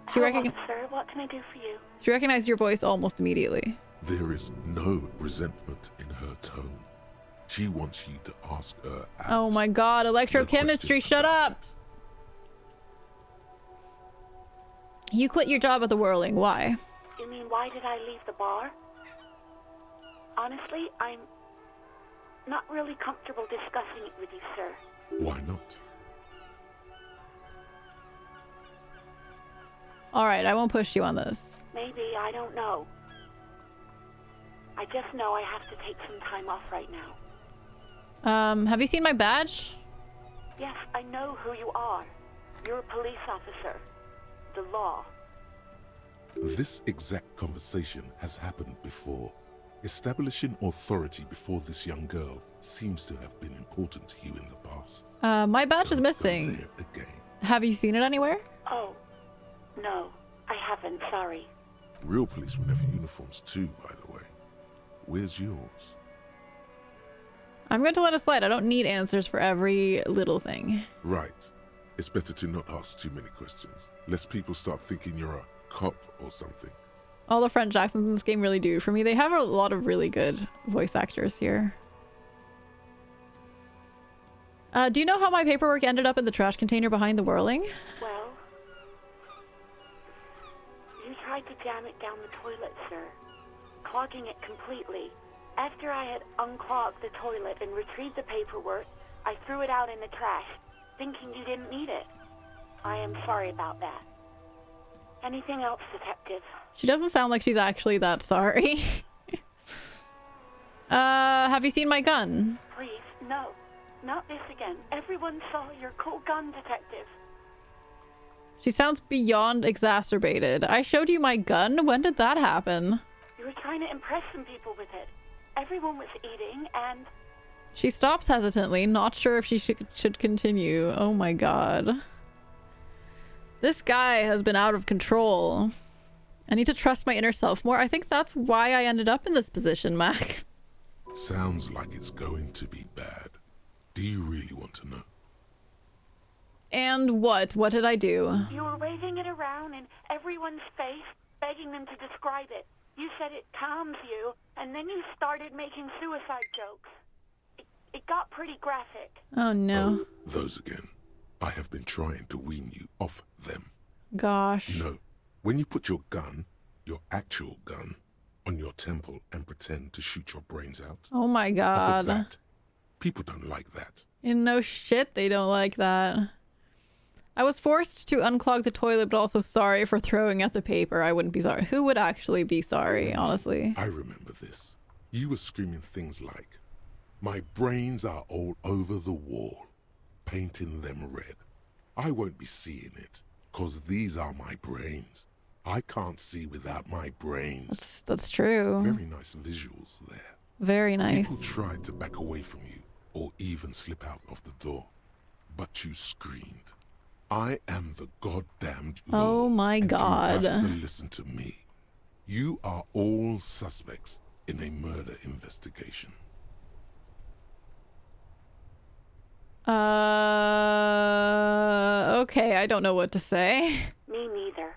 Hello, sir. What can I do for you? She recognized your voice almost immediately. There is no resentment in her tone. She wants you to ask her out. Oh my god, electrochemistry, shut up! It. You quit your job at the Whirling, why? You mean, why did I leave the bar? Honestly, I'm not really comfortable discussing it with you, sir. Why not? Alright, I won't push you on this. Maybe, I don't know. I just know I have to take some time off right now. Have you seen my badge? Yes, I know who you are. You're a police officer. The law. This exact conversation has happened before. Establishing authority before this young girl seems to have been important to you in the past. My badge is Don't go missing. there again. Have you seen it anywhere? Oh, no, I haven't, sorry. Real policemen have uniforms too, by the way. Where's yours? I'm going to let it slide. I don't need answers for every little thing. Right. It's better to not ask too many questions, lest people start thinking you're a cop or something. All the French accents in this game really do for me. They have a lot of really good voice actors here. Do you know how my paperwork ended up in the trash container behind the Whirling? Well, you tried to jam it down the toilet, sir, clogging it completely. After I had unclogged the toilet and retrieved the paperwork, I threw it out in the trash, thinking you didn't need it. I am sorry about that. Anything else, detective? She doesn't sound like she's actually that sorry. Have you seen my gun? Please, no. Not this again. Everyone saw your cool gun, detective. She sounds beyond exacerbated. I showed you my gun? When did that happen? You were trying to impress some people with it. Everyone was eating, and She stops hesitantly, not sure if she should continue. Oh my god. This guy has been out of control. I need to trust my inner self more. I think that's why I ended up in this position, Mac. Sounds like it's going to be bad. Do you really want to know? And what? What did I do? you were waving it around in everyone's face, begging them to describe it. You said it calms you, and then you started making suicide jokes. It got pretty graphic. Oh no. Oh, those again. I have been trying to wean you off them. Gosh. You know, when you put your gun, your actual gun, on your temple and pretend to shoot your brains out. Oh my Off of god. that, people don't like that. And no shit, they don't like that. I was forced to unclog the toilet, but also sorry for throwing at the paper. I wouldn't be sorry. Who would actually be sorry, honestly? I remember this. You were screaming things like, "My brains are all over the wall, painting them red. I won't be seeing it, 'cause these are my brains. I can't see without my brains." That's true. Very nice visuals there. Very nice. People tried to back away from you, or even slip out of the door. But you screamed, "I am the goddamned law, Oh my and god. you have to listen to me. You are all suspects in a murder investigation." Okay, I don't know what to say. Me neither.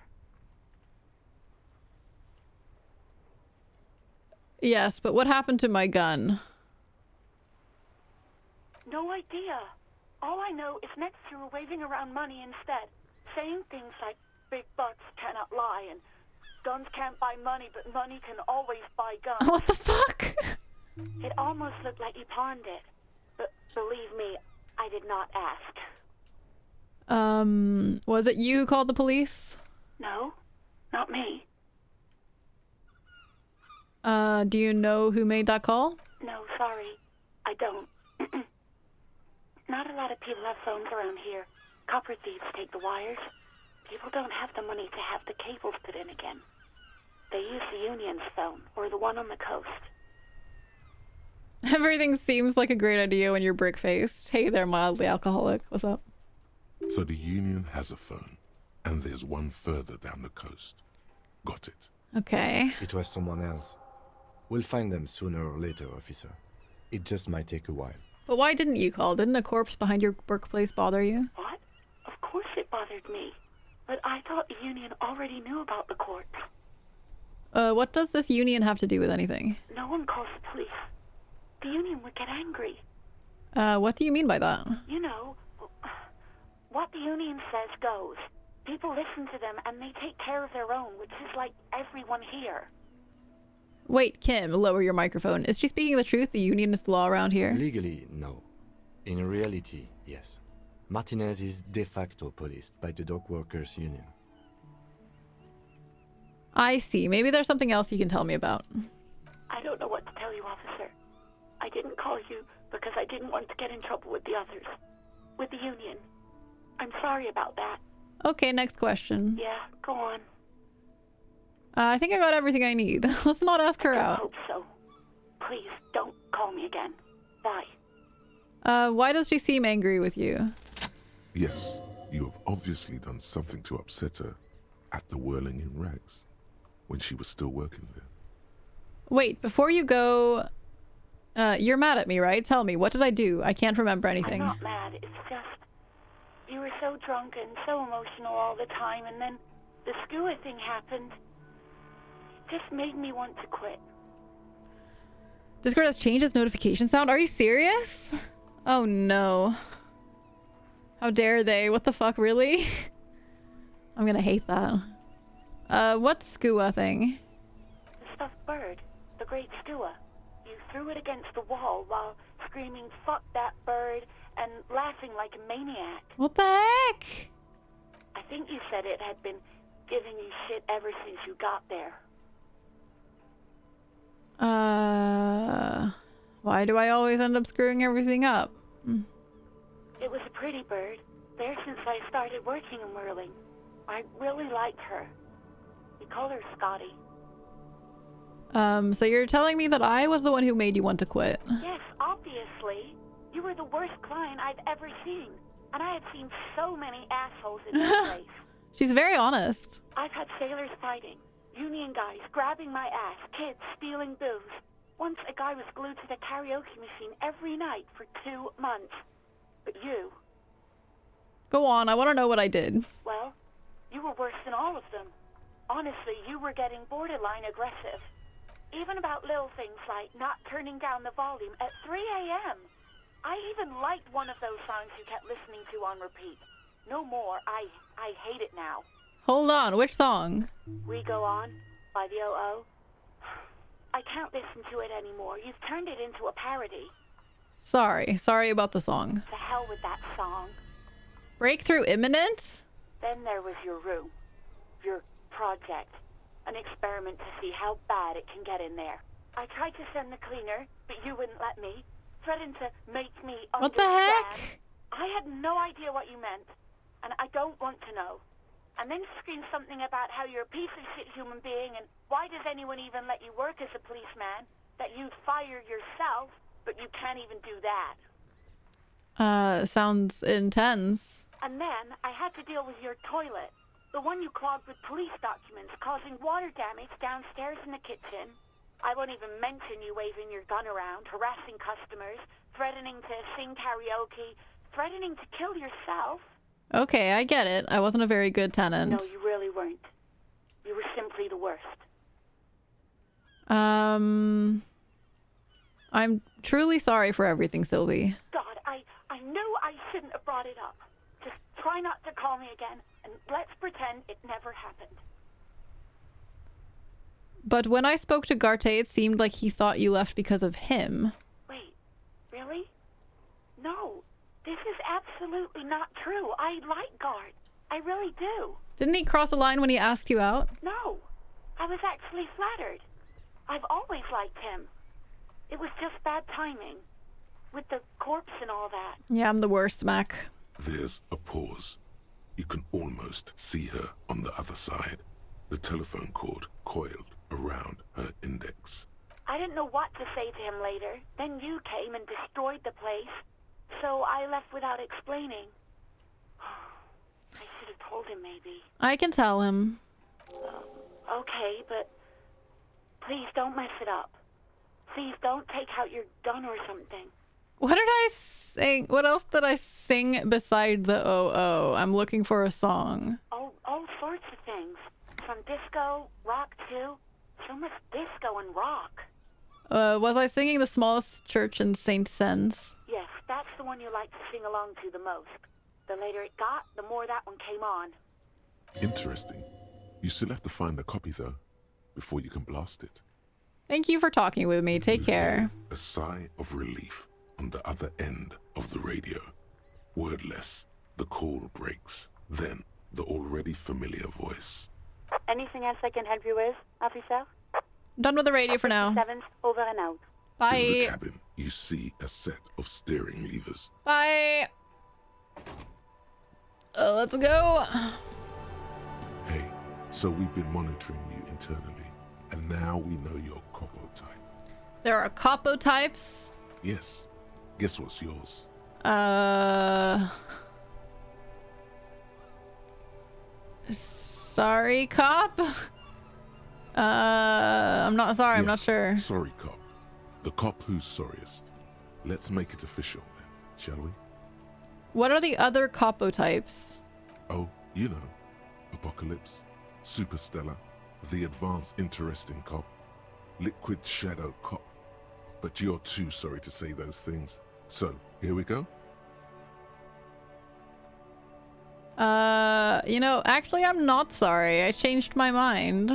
Yes, but what happened to my gun? No idea. All I know is next you were waving around money instead, saying things like big bucks cannot lie and guns can't buy money, but money can always buy guns. What the fuck? It almost looked like you pawned it. But believe me, I did not ask. Was it you who called the police? No, not me. Do you know who made that call? No, sorry. I don't. Not a lot of people have phones around here. Copper thieves take the wires. People don't have the money to have the cables put in again. They use the union's phone, or the one on the coast. Everything seems like a great idea when you're brick-faced. Hey there, mildly alcoholic. What's up? So the Union has a phone, and there's one further down the coast. Got it. Okay. It was someone else. We'll find them sooner or later, officer. It just might take a while. But why didn't you call? Didn't a corpse behind your workplace bother you? What? Of course it bothered me. But I thought the union already knew about the corpse. What does this union have to do with anything? No one calls the police. The union would get angry. What do you mean by that? You know, what the union says goes. People listen to them and they take care of their own, which is like everyone here. Wait, Kim, lower your microphone. Is she speaking the truth? The union is the law around here? Legally, no. In reality, yes. Martinez is de facto policed by the dock workers union. I see. Maybe there's something else you can tell me about. I don't know what to tell you, officer. I didn't call you because I didn't want to get in trouble with the others. With the union. I'm sorry about that. Okay, next question. Yeah, go on. I think I got everything I need. Let's not ask her I out. hope so. Please, don't call me again. Bye. Why does she seem angry with you? Yes, you have obviously done something to upset her at the Whirling in Rags, when she was still working there. Wait, before you go, you're mad at me, right? Tell me, what did I do? I can't remember anything. I'm not mad. It's just you were so drunk and so emotional all the time, and then the skua thing happened. It just made me want to quit. Discord has changed its notification sound? Are you serious? Oh no. How dare they? What the fuck, really? I'm gonna hate that. What skua thing? The stuffed bird, the great skua. You threw it against the wall while screaming, "Fuck that bird," and laughing like a maniac. What the heck? I think you said it had been giving you shit ever since you got there. Why do I always end up screwing everything up? It was a pretty bird, there since I started working in whirling. I really liked her. We called her Scotty. So you're telling me that I was the one who made you want to quit? Yes, obviously. You were the worst client I've ever seen. And I have seen so many assholes in this place. She's very honest. I've had sailors fighting, union guys grabbing my ass, kids stealing booze. Once a guy was glued to the karaoke machine every night for 2 months. But you, Go on, I want to know what I did. well, you were worse than all of them. Honestly, you were getting borderline aggressive. Even about little things like not turning down the volume at 3 a.m. I even liked one of those songs you kept listening to on repeat. No more. I hate it now. Hold on, which song? We Go On by the O.O. I can't listen to it anymore. You've turned it into a parody. Sorry about the song. To hell with that song. Breakthrough imminent? Then there was your room. Your project. An experiment to see how bad it can get in there. I tried to send the cleaner, but you wouldn't let me. Threatened to make me understand. What the heck? I had no idea what you meant, and I don't want to know. And then screamed something about how you're a piece of shit human being, and why does anyone even let you work as a policeman? That you'd fire yourself, but you can't even do that. Sounds intense. And then I had to deal with your toilet. The one you clogged with police documents, causing water damage downstairs in the kitchen. I won't even mention you waving your gun around, harassing customers, threatening to sing karaoke, threatening to kill yourself. Okay, I get it. I wasn't a very good tenant. No, you really weren't. You were simply the worst. I'm truly sorry for everything, Sylvie. God, I knew I shouldn't have brought it up. Just try not to call me again, and let's pretend it never happened. But when I spoke to Garte, it seemed like he thought you left because of him. Wait, really? No, this is absolutely not true. I like Guard. I really do. Didn't he cross the line when he asked you out? No, I was actually flattered. I've always liked him. It was just bad timing. With the corpse and all that. Yeah, I'm the worst, Mac. There's a pause. You can almost see her on the other side. The telephone cord coiled around her index. I didn't know what to say to him later. Then you came and destroyed the place. So I left without explaining. I should have told him, maybe. I can tell him. Okay, but please don't mess it up. Please don't take out your gun or something. What did I sing? What else did I sing beside the OO? I'm looking for a song. All sorts of things. From disco, rock too. So much disco and rock. Was I singing The Smallest Church in St. Sen's? Yes, that's the one you like to sing along to the most. The later it got, the more that one came on. Interesting. You still have to find a copy, though, before you can blast it. Thank you for talking with me. Take care. A sigh of relief on the other end of the radio. Wordless, the call breaks. Then, the already familiar voice. Anything else I can help you with, officer? Done with the radio for now. 7's over and out. Bye. In the cabin, you see a set of steering levers. Bye. Let's go. Hey, so we've been monitoring you internally, and now we know your Copo type. There are Capo types. Yes. Guess what's yours? Sorry, cop. I'm not sorry. I'm not Yes, sure. Sorry, cop. The cop who's sorriest. Let's make it official then, shall we? What are the other Capo types? Oh, you know. Apocalypse, Superstellar, the advanced interesting cop, Liquid Shadow cop. But you're too sorry to say those things. So, here we go? Actually, I'm not sorry. I changed my mind.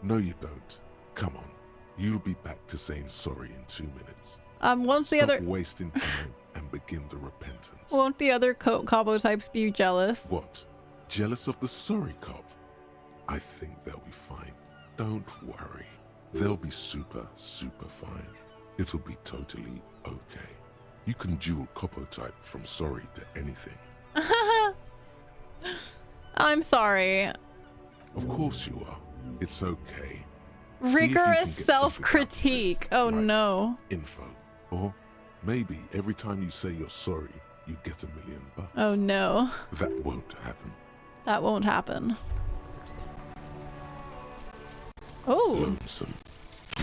No, you don't. Come on. You'll be back to saying sorry in 2 minutes. Won't the Stop other wasting time and begin the repentance. won't the other Capo types be jealous? What? Jealous of the sorry cop? I think they'll be fine. Don't worry. They'll be super, super fine. It'll be totally okay. You can dual Copo type from sorry to anything. I'm sorry. Of course you are. It's okay. See if you can Rigorous get something out of this, self-critique. Oh like no. info. Or maybe every time you say you're sorry, you get $1 million. Oh no. That won't happen. That won't happen. Oh. Lonesome.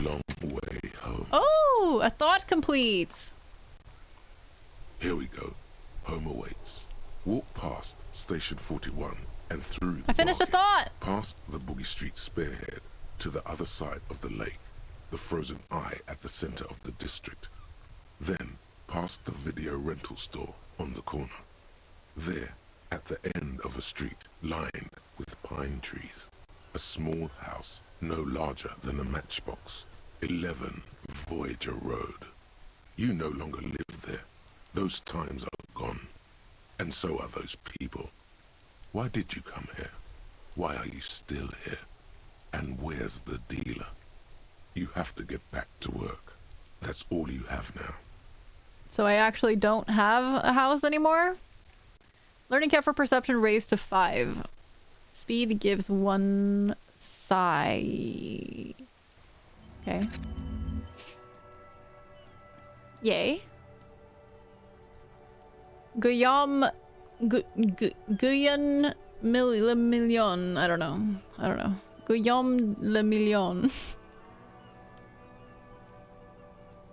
Long way home. Oh, a thought complete. Here we go. Home awaits. Walk past Station 41 and through the I finished a market, thought. past the Boogie Street spearhead to the other side of the lake, the frozen eye at the center of the district. Then past the video rental store on the corner. There, at the end of a street lined with pine trees, a small house no larger than a matchbox, 11 Voyager Road. You no longer live there. Those times are gone. And so are those people. Why did you come here? Why are you still here? And where's the dealer? You have to get back to work. That's all you have now. So I actually don't have a house anymore. Learning cap for perception raised to 5. Speed gives 1 sigh. Okay. Yay. Guillaume Guyon Le Million. I don't know. Guillaume Le Million.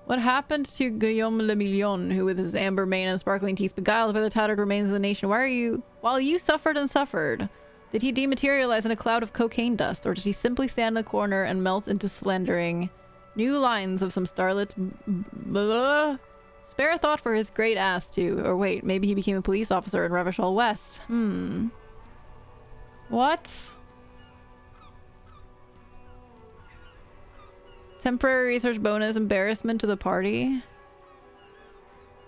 What happened to Guillaume Le Million, who with his amber mane and sparkling teeth beguiled by the tattered remains of the nation? While you suffered and suffered, did he dematerialize in a cloud of cocaine dust, or did he simply stand in the corner and melt into slendering new lines of some starlit blah? Spare a thought for his great ass, too. Or wait, maybe he became a police officer in Revachol West. What? Temporary research bonus, embarrassment to the party.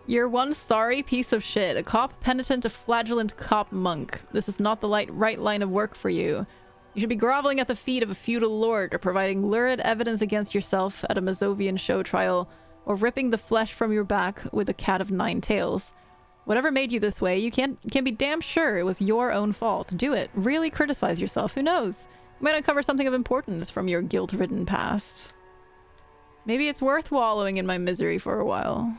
You're one sorry piece of shit. A cop penitent, a flagellant cop monk. This is not the right line of work for you. You should be groveling at the feet of a feudal lord, or providing lurid evidence against yourself at a Mazovian show trial, or ripping the flesh from your back with a cat of 9 tails. Whatever made you this way, you can be damn sure it was your own fault. Do it. Really criticize yourself. Who knows? You might uncover something of importance from your guilt-ridden past. Maybe it's worth wallowing in my misery for a while.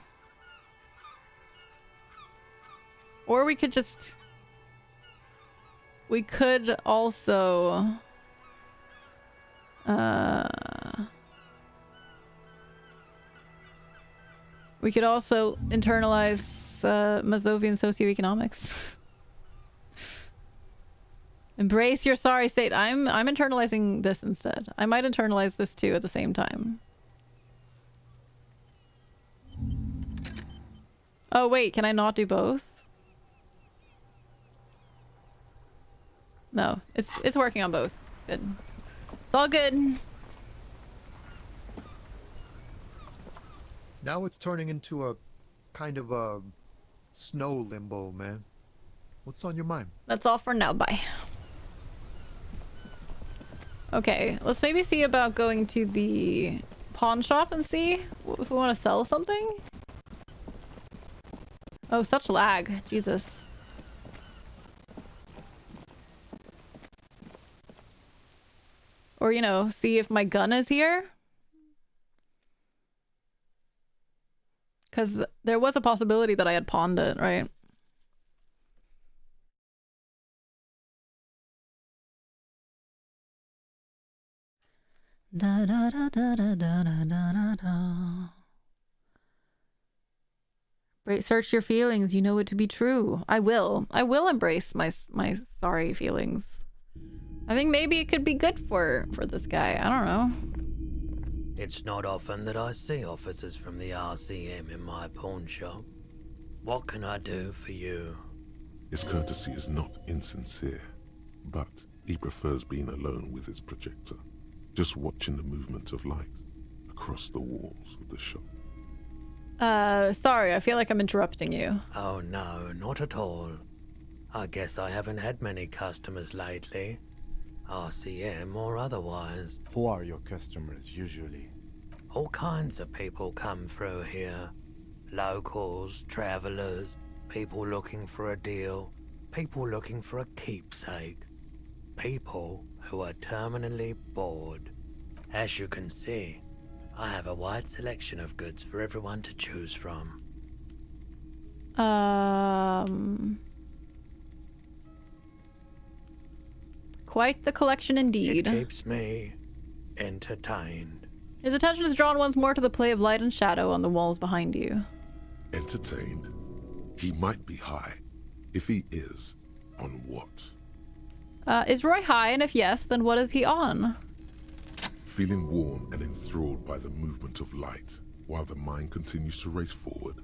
Or we could just... We could also... We could also internalize Mazovian socioeconomics. Embrace your sorry state. I'm internalizing this instead. I might internalize this too at the same time. Oh wait, can I not do both? No, it's working on both. It's good. It's all good. Now it's turning into a kind of a snow limbo, man. What's on your mind? That's all for now. Bye. Okay, let's maybe see about going to the pawn shop and see if we want to sell something. Oh, such lag. Jesus. Or, you know, see if my gun is here. Because there was a possibility that I had pawned it, right? Da da da da da da da da da. Search your feelings. You know it to be true. I will. I will embrace my sorry feelings. I think maybe it could be good for this guy. I don't know. It's not often that I see officers from the RCM in my pawn shop. What can I do for you? His courtesy is not insincere, but he prefers being alone with his projector, just watching the movement of light across the walls of the shop. Sorry, I feel like I'm interrupting you. Oh no, not at all. I guess I haven't had many customers lately. RCM or otherwise. Who are your customers usually? All kinds of people come through here. Locals, travelers, people looking for a deal, people looking for a keepsake. People who are terminally bored. As you can see, I have a wide selection of goods for everyone to choose from. Quite the collection indeed. It keeps me entertained. His attention is drawn once more to the play of light and shadow on the walls behind you. Entertained? He might be high. If he is, on what? Is Roy high? And if yes, then what is he on? Feeling warm and enthralled by the movement of light, while the mind continues to race forward.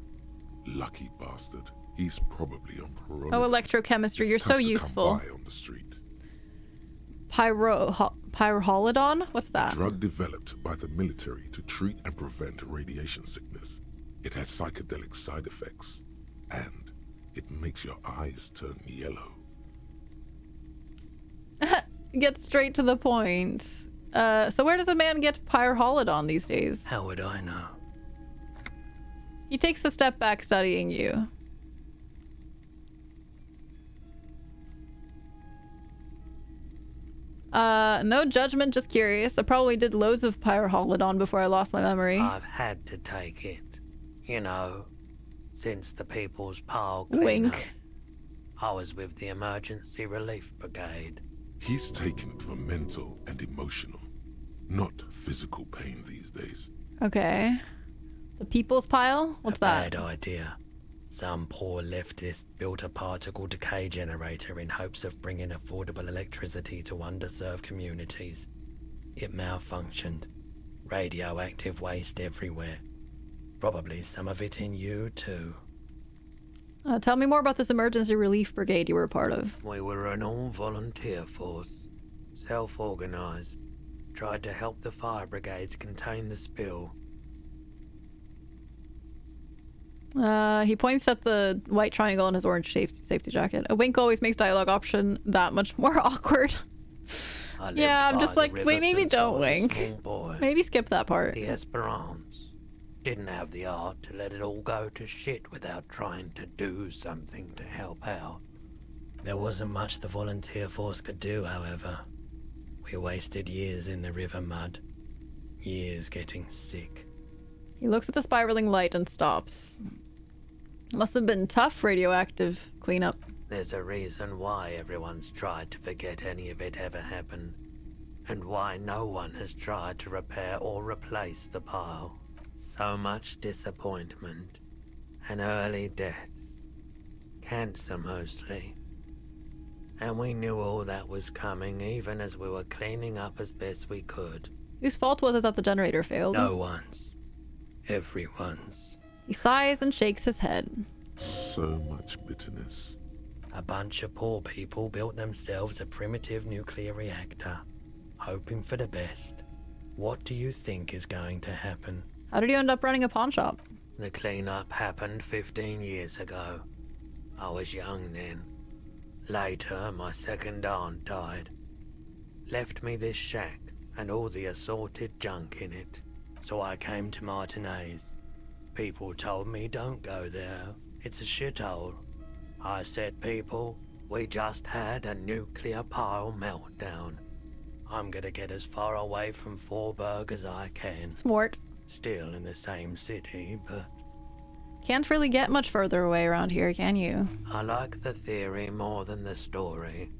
Lucky bastard. He's probably on parole. Oh, electrochemistry, you're so useful. Come by on the street. Pyroholidon? What's that? Drug developed by the military to treat and prevent radiation sickness. It has psychedelic side effects, and it makes your eyes turn yellow. Get straight to the point. So where does a man get pyroholidon these days? How would I know? He takes a step back studying you. No judgment, just curious. I probably did loads of pyroholidon before I lost my memory. I've had to take it. You know, since the People's Pile Wink. cleanup, I was with the Emergency Relief Brigade. He's taking it for mental and emotional, not physical pain these days. Okay. The People's Pile? What's that? Bad idea. Some poor leftist built a particle decay generator in hopes of bringing affordable electricity to underserved communities. It malfunctioned. Radioactive waste everywhere. Probably some of it in you, too. Tell me more about this emergency relief brigade you were a part of. We were an all-volunteer force. Self-organized. Tried to help the fire brigades contain the spill. He points at the white triangle in his orange safety jacket. A wink always makes dialogue option that much more awkward. Yeah, I'm just like, wait, maybe don't wink. Maybe skip that part. The Esperance didn't have the art to let it all go to shit without trying to do something to help out. There wasn't much the volunteer force could do, however. We wasted years in the river mud. Years getting sick. He looks at the spiraling light and stops. Must have been tough radioactive cleanup. There's a reason why everyone's tried to forget any of it ever happened, and why no one has tried to repair or replace the pile. So much disappointment, and early deaths. Cancer mostly. And we knew all that was coming even as we were cleaning up as best we could. Whose fault was it that the generator failed? No one's. Everyone's. He sighs and shakes his head. So much bitterness. A bunch of poor people built themselves a primitive nuclear reactor, hoping for the best. What do you think is going to happen? How did you end up running a pawn shop? The cleanup happened 15 years ago. I was young then. Later, my second aunt died. Left me this shack and all the assorted junk in it. So I came to Martinez. People told me don't go there. It's a shithole. I said, people, we just had a nuclear pile meltdown. I'm gonna get as far away from Forburg as I can. Smart. Still in the same city, but... Can't really get much further away around here, can you? I like the theory more than the story.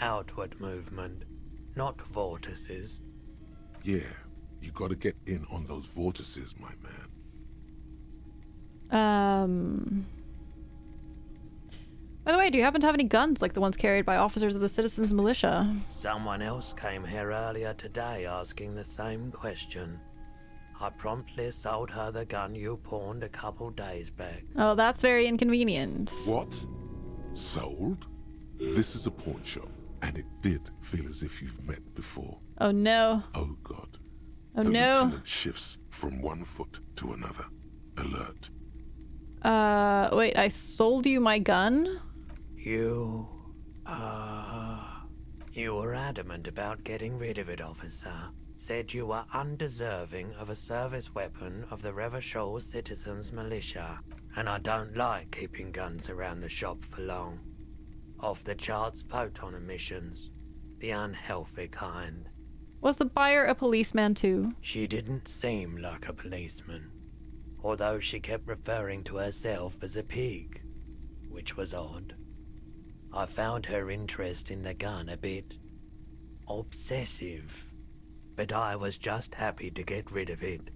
Outward movement, not vortices. Yeah, you gotta get in on those vortices, my man. By the way, do you happen to have any guns like the ones carried by officers of the Citizens Militia? Someone else came here earlier today asking the same question. I promptly sold her the gun you pawned a couple days back. Oh, that's very inconvenient. What? Sold? This is a pawn shop, and it did feel as if you've met before. Oh no. Oh god. Oh the no. lieutenant shifts from one foot to another. Alert. Wait, I sold you my gun? You were adamant about getting rid of it, officer. Said you were undeserving of a service weapon of the Revachol Citizens Militia. And I don't like keeping guns around the shop for long. Off the charts photon emissions. The unhealthy kind. Was the buyer a policeman too? She didn't seem like a policeman, although she kept referring to herself as a pig, which was odd. I found her interest in the gun a bit obsessive, but I was just happy to get rid of it.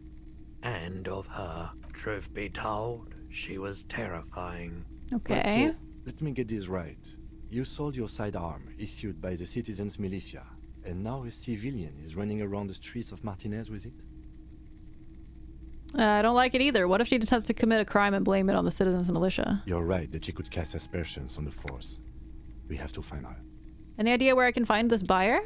And of her. Truth be told, she was terrifying. Okay. So, let me get this right. You sold your sidearm, issued by the citizens' militia, and now a civilian is running around the streets of Martinez with it? I don't like it either. What if she decides to commit a crime and blame it on the citizens militia? You're right that she could cast aspersions on the force. We have to find her. Any idea where I can find this buyer?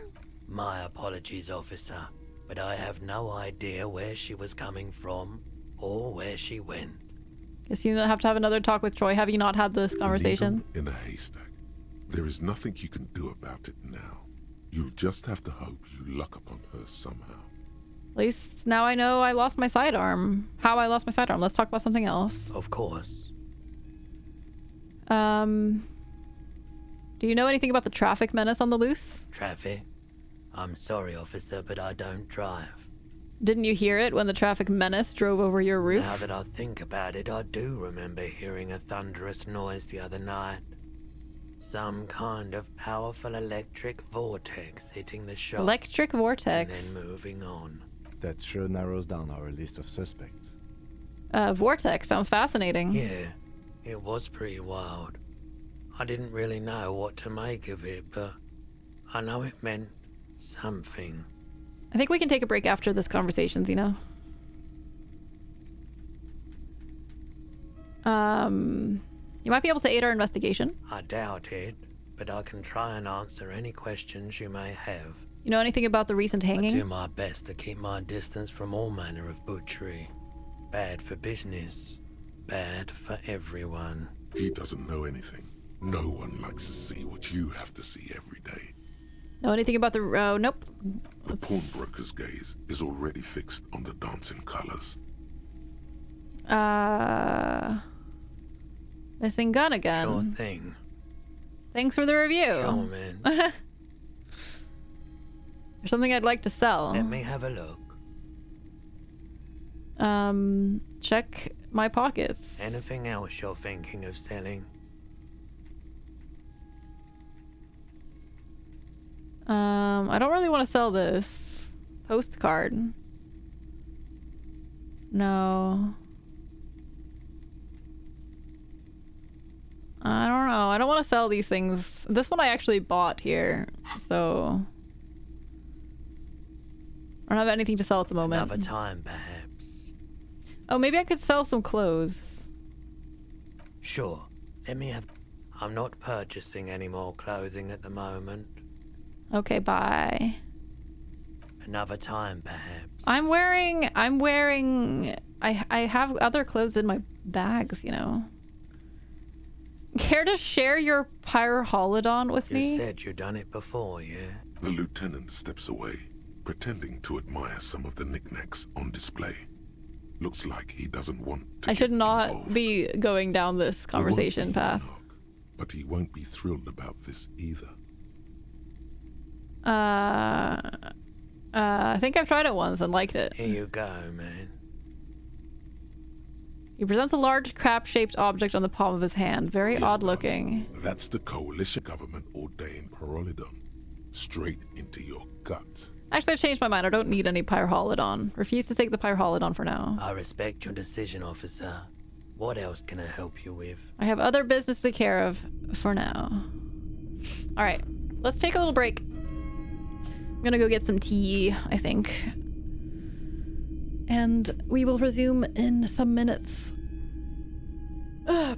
My apologies, officer, but I have no idea where she was coming from or where she went. Guess you have to have another talk with Troy. Have you not had this conversation? Needle in a haystack. There is nothing you can do about it now. You'll just have to hope you luck upon her somehow. At least now I know I lost my sidearm. How I lost my sidearm. Let's talk about something else. Of course. Do you know anything about the traffic menace on the loose? Traffic? I'm sorry, officer, but I don't drive. Didn't you hear it when the traffic menace drove over your roof? Now that I think about it, I do remember hearing a thunderous noise the other night. Some kind of powerful electric vortex hitting the shop. Electric vortex. And then moving on. That sure narrows down our list of suspects. Vortex sounds fascinating. Yeah, it was pretty wild. I didn't really know what to make of it, but I know it meant something. I think we can take a break after this conversation, Zeno. You might be able to aid our investigation. I doubt it, but I can try and answer any questions you may have. You know anything about the recent I hanging? do my best to keep my distance from all manner of butchery. Bad for business. Bad for everyone. He doesn't know anything. No one likes to see what you have to see every day. Know anything about the... Oh, nope. The pawnbroker's gaze is already fixed on the dancing colors. Missing gun again. Sure thing. Thanks for the review. Sure, man. There's something I'd like to sell. Let me have a look. Check my pockets. Anything else you're thinking of selling? I don't really want to sell this postcard. No. I don't know. I don't want to sell these things. This one I actually bought here, so I don't have anything to sell at the moment. Another time, perhaps. Oh, maybe I could sell some clothes. Sure. Let me have... I'm not purchasing any more clothing at the moment. Okay, bye. Another time, perhaps. I have other clothes in my bags, you know. Care to share your pyrrholidon with me? You said you'd done it before, yeah? The lieutenant steps away, pretending to admire some of the knickknacks on display. Looks like he doesn't want to I should get not involved. be going down this conversation He won't be path. Enoch, but he won't be thrilled about this either. I think I've tried it once and liked it. Here you go, man. He presents a large crab-shaped object on the palm of his hand. Very Yes, odd darling. looking. That's the coalition government ordained pyrrolidon. Straight into your gut. Actually, I've changed my mind. I don't need any pyrrholidon. Refuse to take the pyrrholidon for now. I respect your decision, officer. What else can I help you with? I have other business to care of for now. All right, let's take a little break. I'm gonna go get some tea, I think. And we will resume in some minutes.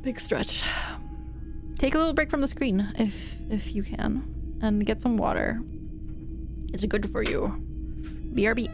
Big stretch. Take a little break from the screen if you can, and get some water. It's good for you. BRB.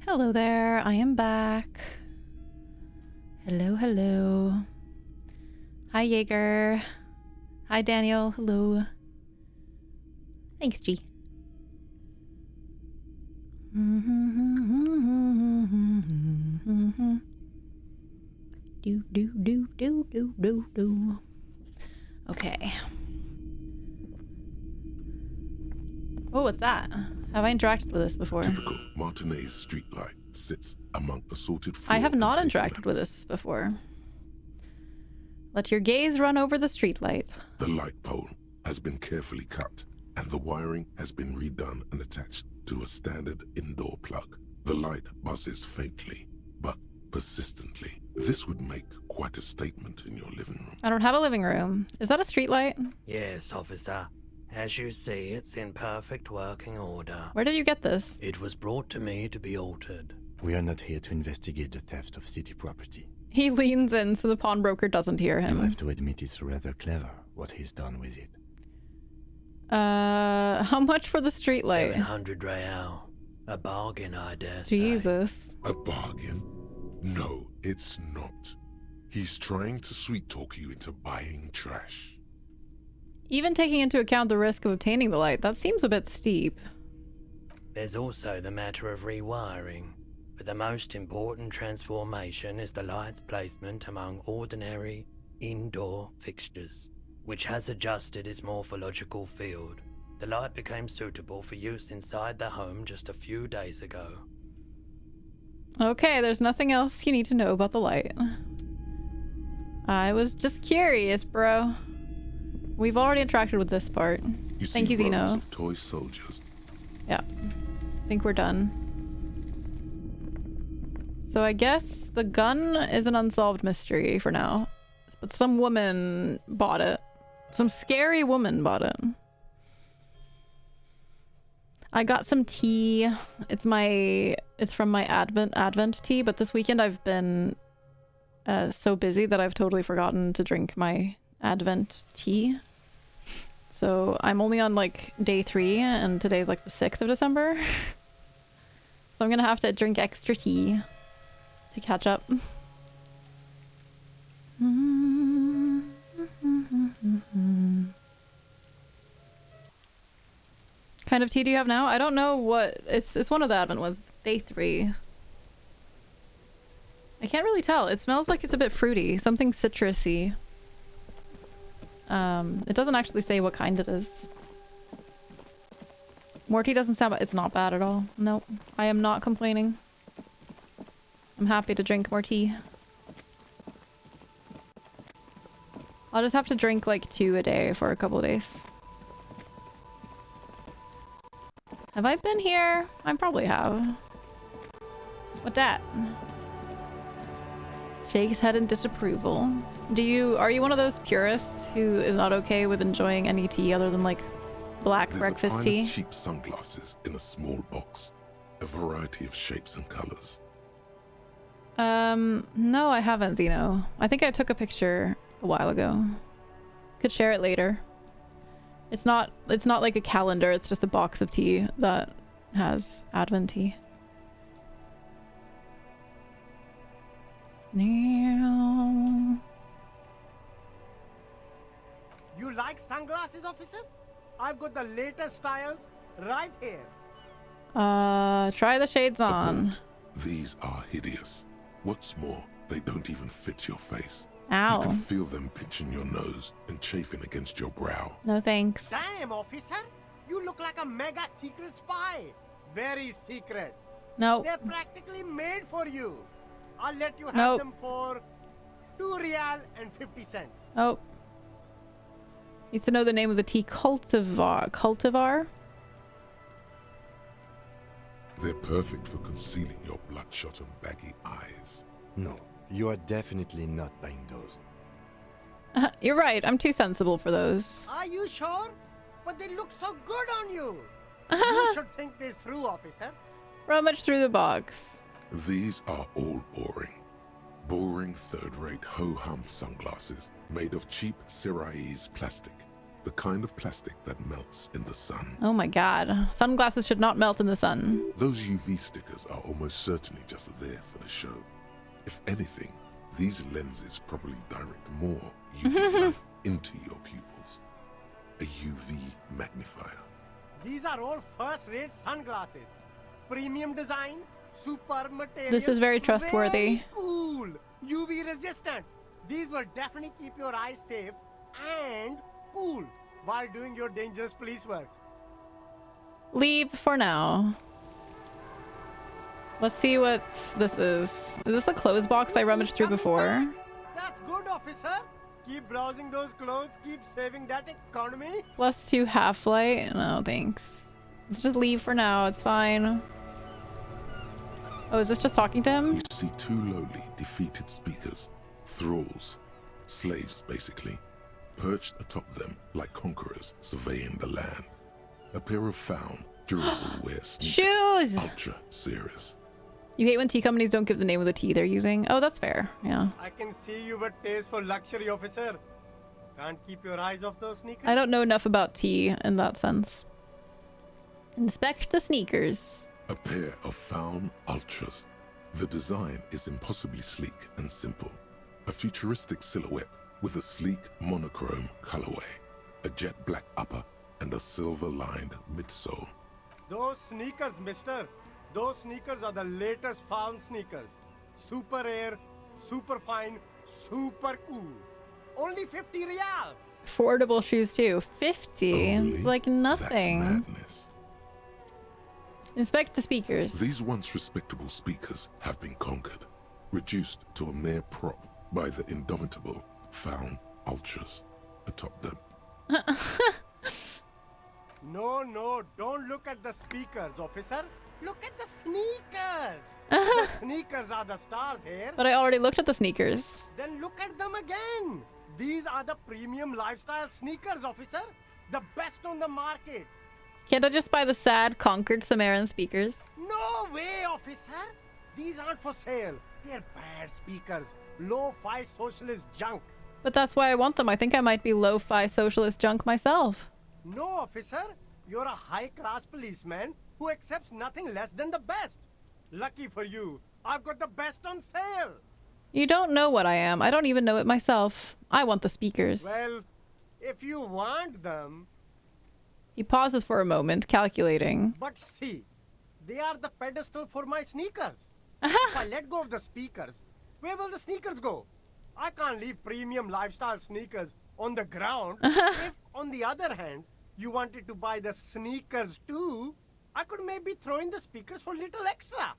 Hello there, I am back. Hello, hello. Hi, Jaeger. Hi, Daniel. Hello. Thanks, G. Do. Okay. Oh, what's that? Have I interacted with this before? Typical Martinez streetlight sits among assorted I have not and paper interacted with lamps. this before. Let your gaze run over the streetlight. The light pole has been carefully cut, and the wiring has been redone and attached to a standard indoor plug. The light buzzes faintly, but persistently. This would make quite a statement in your living room. I don't have a living room. Is that a streetlight? Yes, officer. As you see, it's in perfect working order. Where did you get this? It was brought to me to be altered. We are not here to investigate the theft of city property. He leans in so the pawnbroker doesn't hear You him. have to admit it's rather clever what he's done with it. How much for the streetlight? 700 real. A bargain, I dare say. Jesus. A bargain? No, it's not. He's trying to sweet-talk you into buying trash. Even taking into account the risk of obtaining the light, that seems a bit steep. There's also the matter of rewiring. But the most important transformation is the light's placement among ordinary indoor fixtures, which has adjusted its morphological field. The light became suitable for use inside the home just a few days ago. Okay, there's nothing else you need to know about the light. I was just curious, bro. We've already interacted with this part. You Thank see you, rows Zeno. of toy soldiers. Yeah. I think we're done. So I guess the gun is an unsolved mystery for now. But some woman bought it. Some scary woman bought it. I got some tea. It's from my Advent tea, but this weekend I've been so busy that I've totally forgotten to drink my Advent tea. So I'm only on like day 3 and today's like the 6th of December. So I'm gonna have to drink extra tea to catch up. Kind of tea do you have now? I don't know what it's one of the Advent ones. Day 3. I can't really tell. It smells like it's a bit fruity, something citrusy. It doesn't actually say what kind it is. More tea doesn't sound bad. It's not bad at all. Nope. I am not complaining. I'm happy to drink more tea. I'll just have to drink like 2 a day for a couple of days. Have I been here? I probably have. What that? Shakes head in disapproval. Are you one of those purists who is not okay with enjoying any tea other than like black There's breakfast a pile tea? of cheap sunglasses in a small box, a variety of shapes and colors. No, I haven't, Zeno. I think I took a picture a while ago. Could share it later. It's not like a calendar, it's just a box of tea that has Advent tea. Now. You like sunglasses, officer? I've got the latest styles right here. Try the shades on. Abort. These are hideous. What's more, they don't even fit your face. Ow. You can feel them pinching your nose and chafing against your brow. No thanks. Damn, officer! You look like a mega secret spy. Very secret. Nope. They're practically made for you. I'll let you have Nope. them for 2 real and 50 cents. Oh. Needs to know the name of the tea. Cultivar. Cultivar? They're perfect for concealing your bloodshot and baggy eyes. No, you are definitely not buying those. You're right. I'm too sensible for those. Are you sure? But they look so good on you. You should think this through, officer. Rummage through the box. These are all boring. Boring third-rate ho-hum sunglasses made of cheap Syrahese plastic. The kind of plastic that melts in the sun. Oh my god. Sunglasses should not melt in the sun. Those UV stickers are almost certainly just there for the show. If anything, these lenses probably direct more UV light into your pupils. A UV magnifier. These are all first-rate sunglasses. Premium design, super material. This is very trustworthy. Very cool. UV resistant. These will definitely keep your eyes safe and cool while doing your dangerous police work. Leave for now. Let's see what this is. Is this a clothes box I rummaged through before? That's good, officer. Keep browsing those clothes. Keep saving that economy. +2 half-light? No, thanks. Let's just leave for now. It's fine. Oh, is this just talking to him? You see two lowly, defeated speakers. Thralls. Slaves, basically. Perched atop them like conquerors surveying the land. A pair of found, durable wear sneakers. Shoes! Ultra serious. You hate when tea companies don't give the name of the tea they're using. Oh, that's fair. Yeah. I can see you with taste for luxury, officer. Can't keep your eyes off those sneakers. I don't know enough about tea in that sense. Inspect the sneakers. A pair of found ultras. The design is impossibly sleek and simple. A futuristic silhouette with a sleek monochrome colorway, a jet black upper, and a silver-lined midsole. Those sneakers, mister. Those sneakers are the latest found sneakers. Super air, super fine, super cool. Only 50 real. Affordable shoes too. 50. Only? It's like nothing. That's madness. Inspect the speakers. These once respectable speakers have been conquered, reduced to a mere prop by the indomitable found ultras atop them. No, don't look at the speakers, officer. Look at the sneakers. The sneakers are the stars here. But I already looked at the sneakers. Then look at them again. These are the premium lifestyle sneakers, officer. The best on the market. Can't I just buy the sad, conquered Sumerian speakers? No way, officer. These aren't for sale. They're bad speakers. Low-fi socialist junk. But that's why I want them. I think I might be lo-fi socialist junk myself. No, officer. You're a high-class policeman who accepts nothing less than the best. Lucky for you, I've got the best on sale. You don't know what I am. I don't even know it myself. I want the speakers. Well, if you want them... He pauses for a moment, calculating. But see, they are the pedestal for my sneakers. If I let go of the speakers, where will the sneakers go? I can't leave premium lifestyle sneakers on the ground. If, on the other hand, you wanted to buy the sneakers too, I could maybe throw in the speakers for little extra.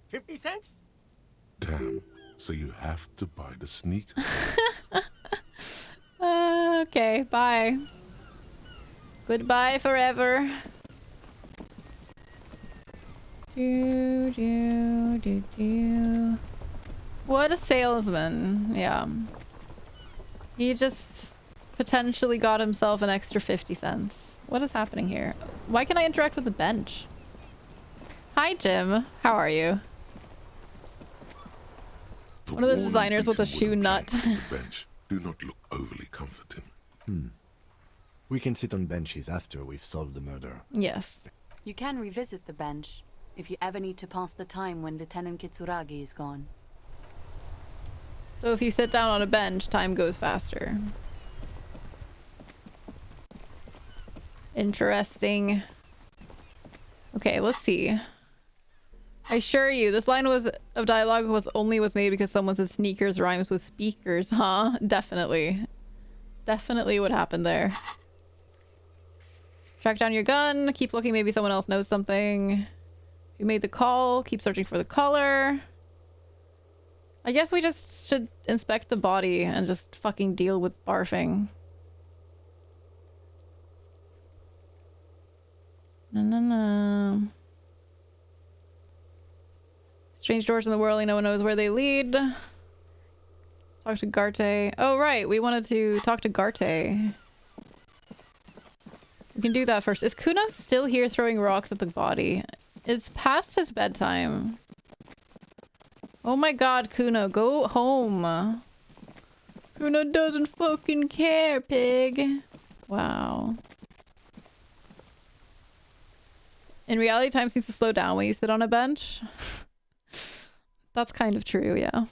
50 cents? Damn, so you have to buy the sneakers. Okay, bye. Goodbye forever. Do, do, do, do. What a salesman. Yeah. He just potentially got himself an extra 50 cents. What is happening here? Why can I interact with the bench? Hi, Jim. How are you? One of the designers with a shoe nut. On the bench do not look overly comforting. We can sit on benches after we've solved the murder. Yes. You can revisit the bench if you ever need to pass the time when Lieutenant Kitsuragi is gone. So if you sit down on a bench, time goes faster. Interesting. Okay, let's see. I assure you, this line of dialogue was made because someone said sneakers rhymes with speakers, huh? Definitely. Definitely what happened there. Track down your gun, keep looking, maybe someone else knows something. You made the call, keep searching for the caller. I guess we just should inspect the body and just fucking deal with barfing. No. Strange doors in the whirling, no one knows where they lead. Talk to Garte. Oh, right, we wanted to talk to Garte. We can do that first. Is Kuno still here throwing rocks at the body? It's past his bedtime. Oh my god, Kuno, go home. Kuno doesn't fucking care, pig. Wow. In reality, time seems to slow down when you sit on a bench. That's kind of true, yeah.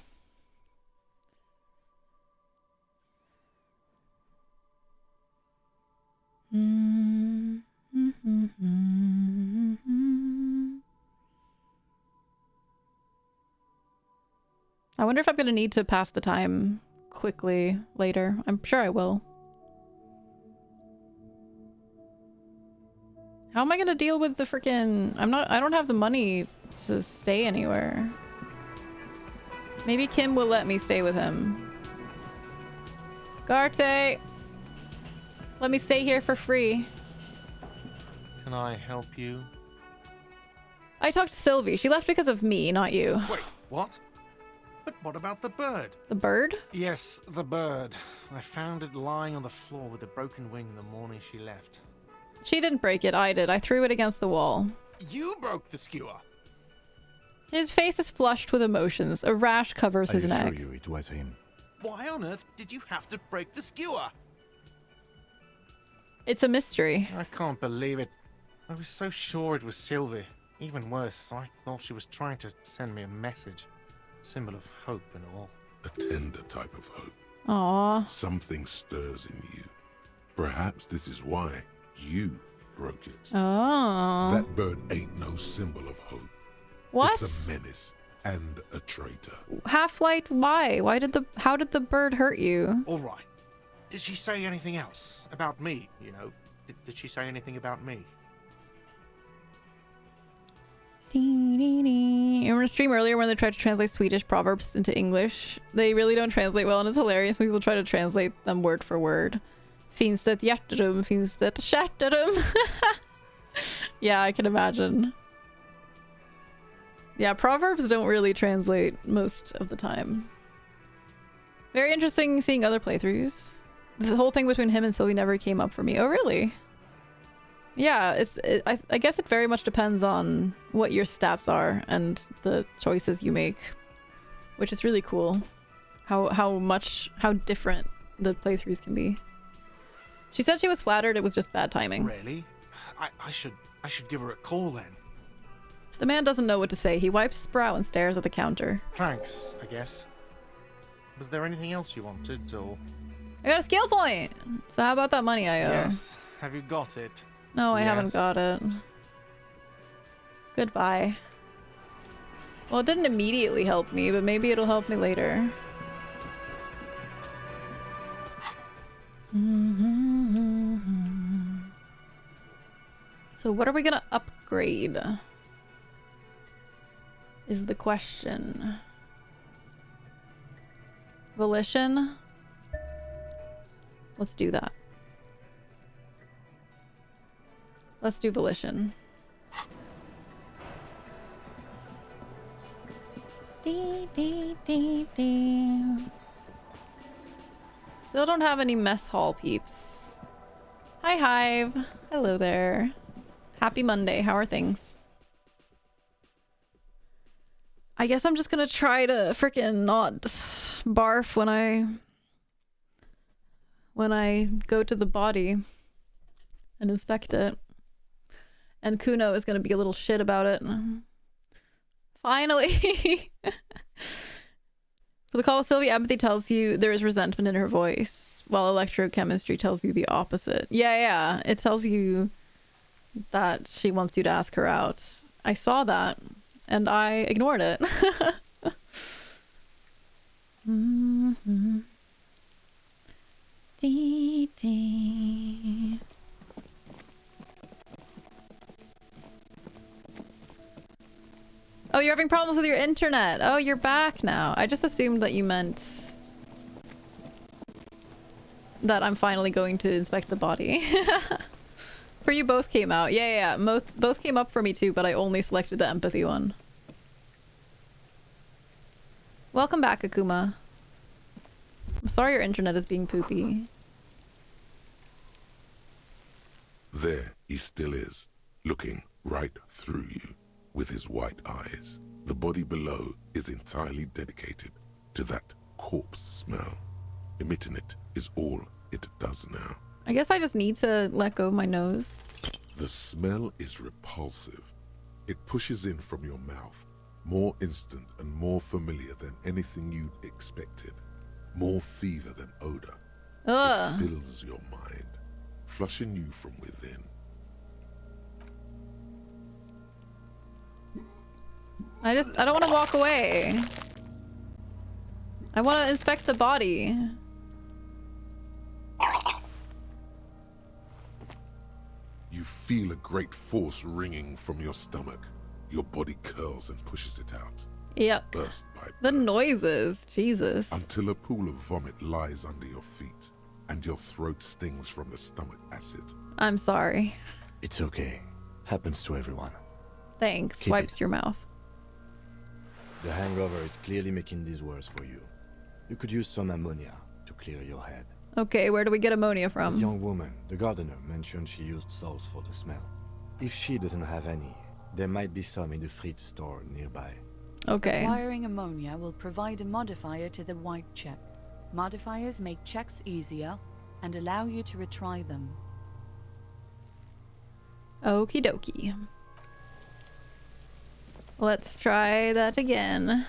I wonder if I'm gonna need to pass the time quickly later. I'm sure I will. How am I gonna deal with the freaking... I don't have the money to stay anywhere. Maybe Kim will let me stay with him. Garte! Let me stay here for free. Can I help you? I talked to Sylvie. She left because of me, not you. Wait, what? But what about the bird? The bird? Yes, the bird. I found it lying on the floor with a broken wing the morning she left. She didn't break it, I did. I threw it against the wall. You broke the skewer! His face is flushed with emotions. A rash covers his neck. I assure you it was him. Why on earth did you have to break the skewer? It's a mystery. I can't believe it. I was so sure it was Sylvie. Even worse, I thought she was trying to send me a message. Symbol of hope and all. A tender type of hope. Aww. Something stirs in you. Perhaps this is why you broke it. Oh. That bird ain't no symbol of hope. What? It's a menace and a traitor. Half-Light, why? How did the bird hurt you? All right. Did she say anything else? About me, you know? Did she say anything about me? I remember a stream earlier when they tried to translate Swedish proverbs into English. They really don't translate well, and it's hilarious when people try to translate them word for word. Finns det hjärterum, finns det hjärterum? Yeah, I can imagine. Yeah, proverbs don't really translate most of the time. Very interesting seeing other playthroughs. The whole thing between him and Sylvie never came up for me. Oh, really? Yeah, I guess it very much depends on what your stats are and the choices you make, which is really cool. How different the playthroughs can be. She said she was flattered it was just bad timing. Really? I should give her a call then. The man doesn't know what to say. He wipes his brow and stares at the counter. Thanks, I guess. Was there anything else you wanted, or...? I got a skill point! So how about that money I owe? Yes. Have you got it? No, I haven't Yes. got it. Goodbye. Well, it didn't immediately help me, but maybe it'll help me later. So what are we gonna upgrade? Is the question. Volition? Let's do that. Let's do Volition. Dee, dee, dee, dee. Still don't have any mess hall peeps. Hi, Hive. Hello there. Happy Monday. How are things? I guess I'm just gonna try to frickin' not barf when I go to the body and inspect it. And Kuno is gonna be a little shit about it. Finally! For the call with Sylvie, empathy tells you there is resentment in her voice, while electrochemistry tells you the opposite. Yeah, it tells you that she wants you to ask her out. I saw that, and I ignored it. Dee, dee. Oh, you're having problems with your internet. Oh, you're back now. I just assumed that you meant that I'm finally going to inspect the body. For you, both came out. Yeah. Both came up for me too, but I only selected the empathy one. Welcome back, Akuma. I'm sorry your internet is being poopy. There he still is, looking right through you with his white eyes. The body below is entirely dedicated to that corpse smell. Emitting it is all it does now. I guess I just need to let go of my nose. The smell is repulsive. It pushes in from your mouth, more instant and more familiar than anything you'd expected. More fever than odor. Ugh. It fills your mind, flushing you from within. I don't want to walk away. I want to inspect the body. You feel a great force ringing from your stomach. Your body curls and pushes it out. Yep. Burst by burst. The noises. Jesus. Until a pool of vomit lies under your feet and your throat stings from the stomach acid. I'm sorry. It's okay. Happens to everyone. Thanks. Keep Wipes it. your mouth. The hangover is clearly making these worse for you. You could use some ammonia to clear your head. Okay, where do we get ammonia That from? young woman, the gardener, mentioned she used salts for the smell. If she doesn't have any, there might be some in the fridge store nearby. Okay. Acquiring ammonia will provide a modifier to the white check. Modifiers make checks easier and allow you to retry them. Okie dokie. Let's try that again.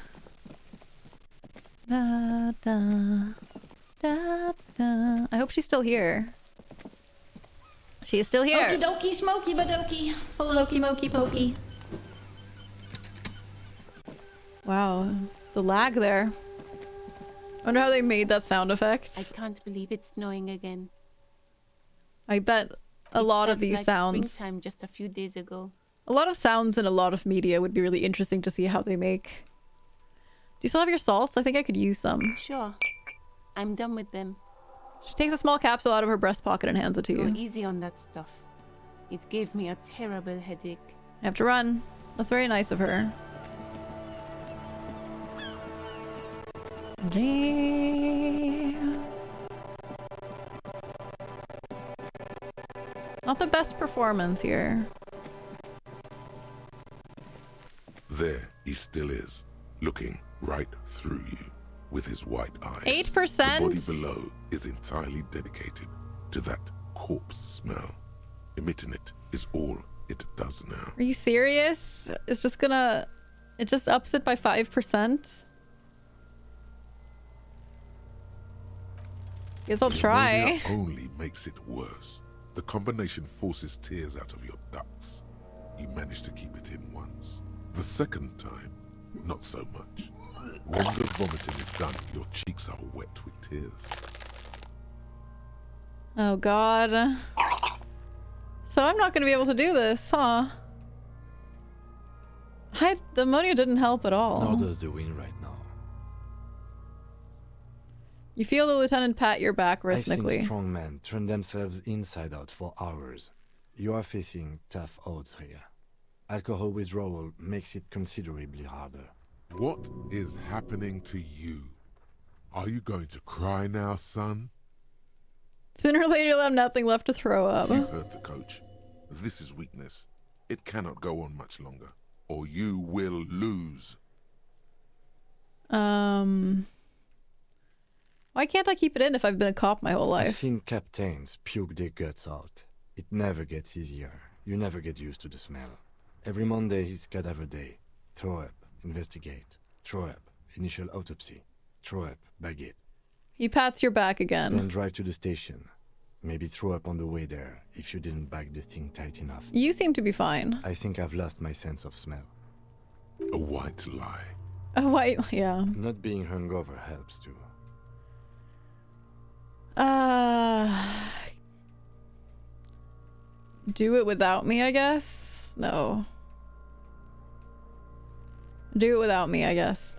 Da, da, da, da. I hope she's still here. She is still here. Okie dokie, smoky badoki, folloki moki pokey. Wow, the lag there. Wonder how they made that sound I effect. can't believe it's snowing again. I bet a It lot of felt these like sounds, springtime just a few days ago. a lot of sounds in a lot of media would be really interesting to see how they make. Do you still have your salts? I think I could use some. Sure. I'm done with them. She takes a small capsule out of her breast pocket and hands it to Go you. easy on that stuff. It gave me a terrible headache. I have to run. That's very nice of her. Not the best performance here. There he still is, looking right through you with his white eyes. 8%? The body below is entirely dedicated to that corpse smell. Emitting it is all it does now. Are you serious? It's just gonna... It just ups it by 5%? Guess I'll The try. ammonia only makes it worse. The combination forces tears out of your ducts. You manage to keep it in once. The second time, not so much. When the vomiting is done, your cheeks are wet with tears. Oh god. So I'm not gonna be able to do this, huh? The ammonia didn't help at all. Nor does the wind right now. You feel the lieutenant pat your back I've seen rhythmically. strong men turn themselves inside out for hours. You are facing tough odds here. Alcohol withdrawal makes it considerably harder. What is happening to you? Are you going to cry now, son? Sooner or later, you'll have nothing left to throw up. You heard the coach. This is weakness. It cannot go on much longer, or you will lose. Why can't I keep it in if I've been a cop my whole I've life? seen captains puke their guts out. It never gets easier. You never get used to the smell. Every Monday is cadaver day. Throw up, investigate. Throw up, initial autopsy. Throw up, bag it. He pats your back again. Then drive to the station. Maybe throw up on the way there if you didn't bag the thing tight enough. You seem to be fine. I think I've lost my sense of smell. A white lie. Oh, white, yeah. Not being hungover helps too. Do it without me, I guess? No. Do it without me, I guess.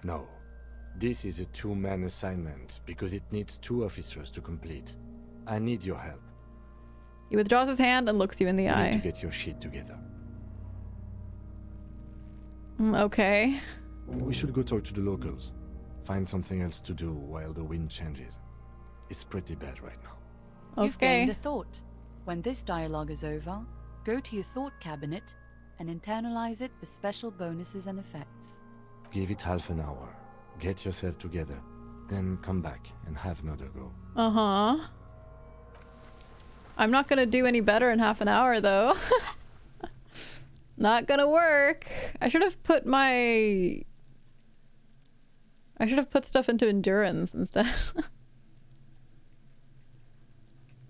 No. This is a two-man assignment because it needs 2 officers to complete. I need your help. He withdraws his hand and looks you in the You eye. need to get your shit together. Okay. We should go talk to the locals. Find something else to do while the wind changes. It's pretty bad right now. You've gained a thought. When this dialogue is over, go to your thought cabinet and internalize it for special bonuses and effects. Give it half an hour. Get yourself together. Then come back and have another go. Uh-huh. I'm not gonna do any better in half an hour, though. Not gonna work. I should have put stuff into endurance instead.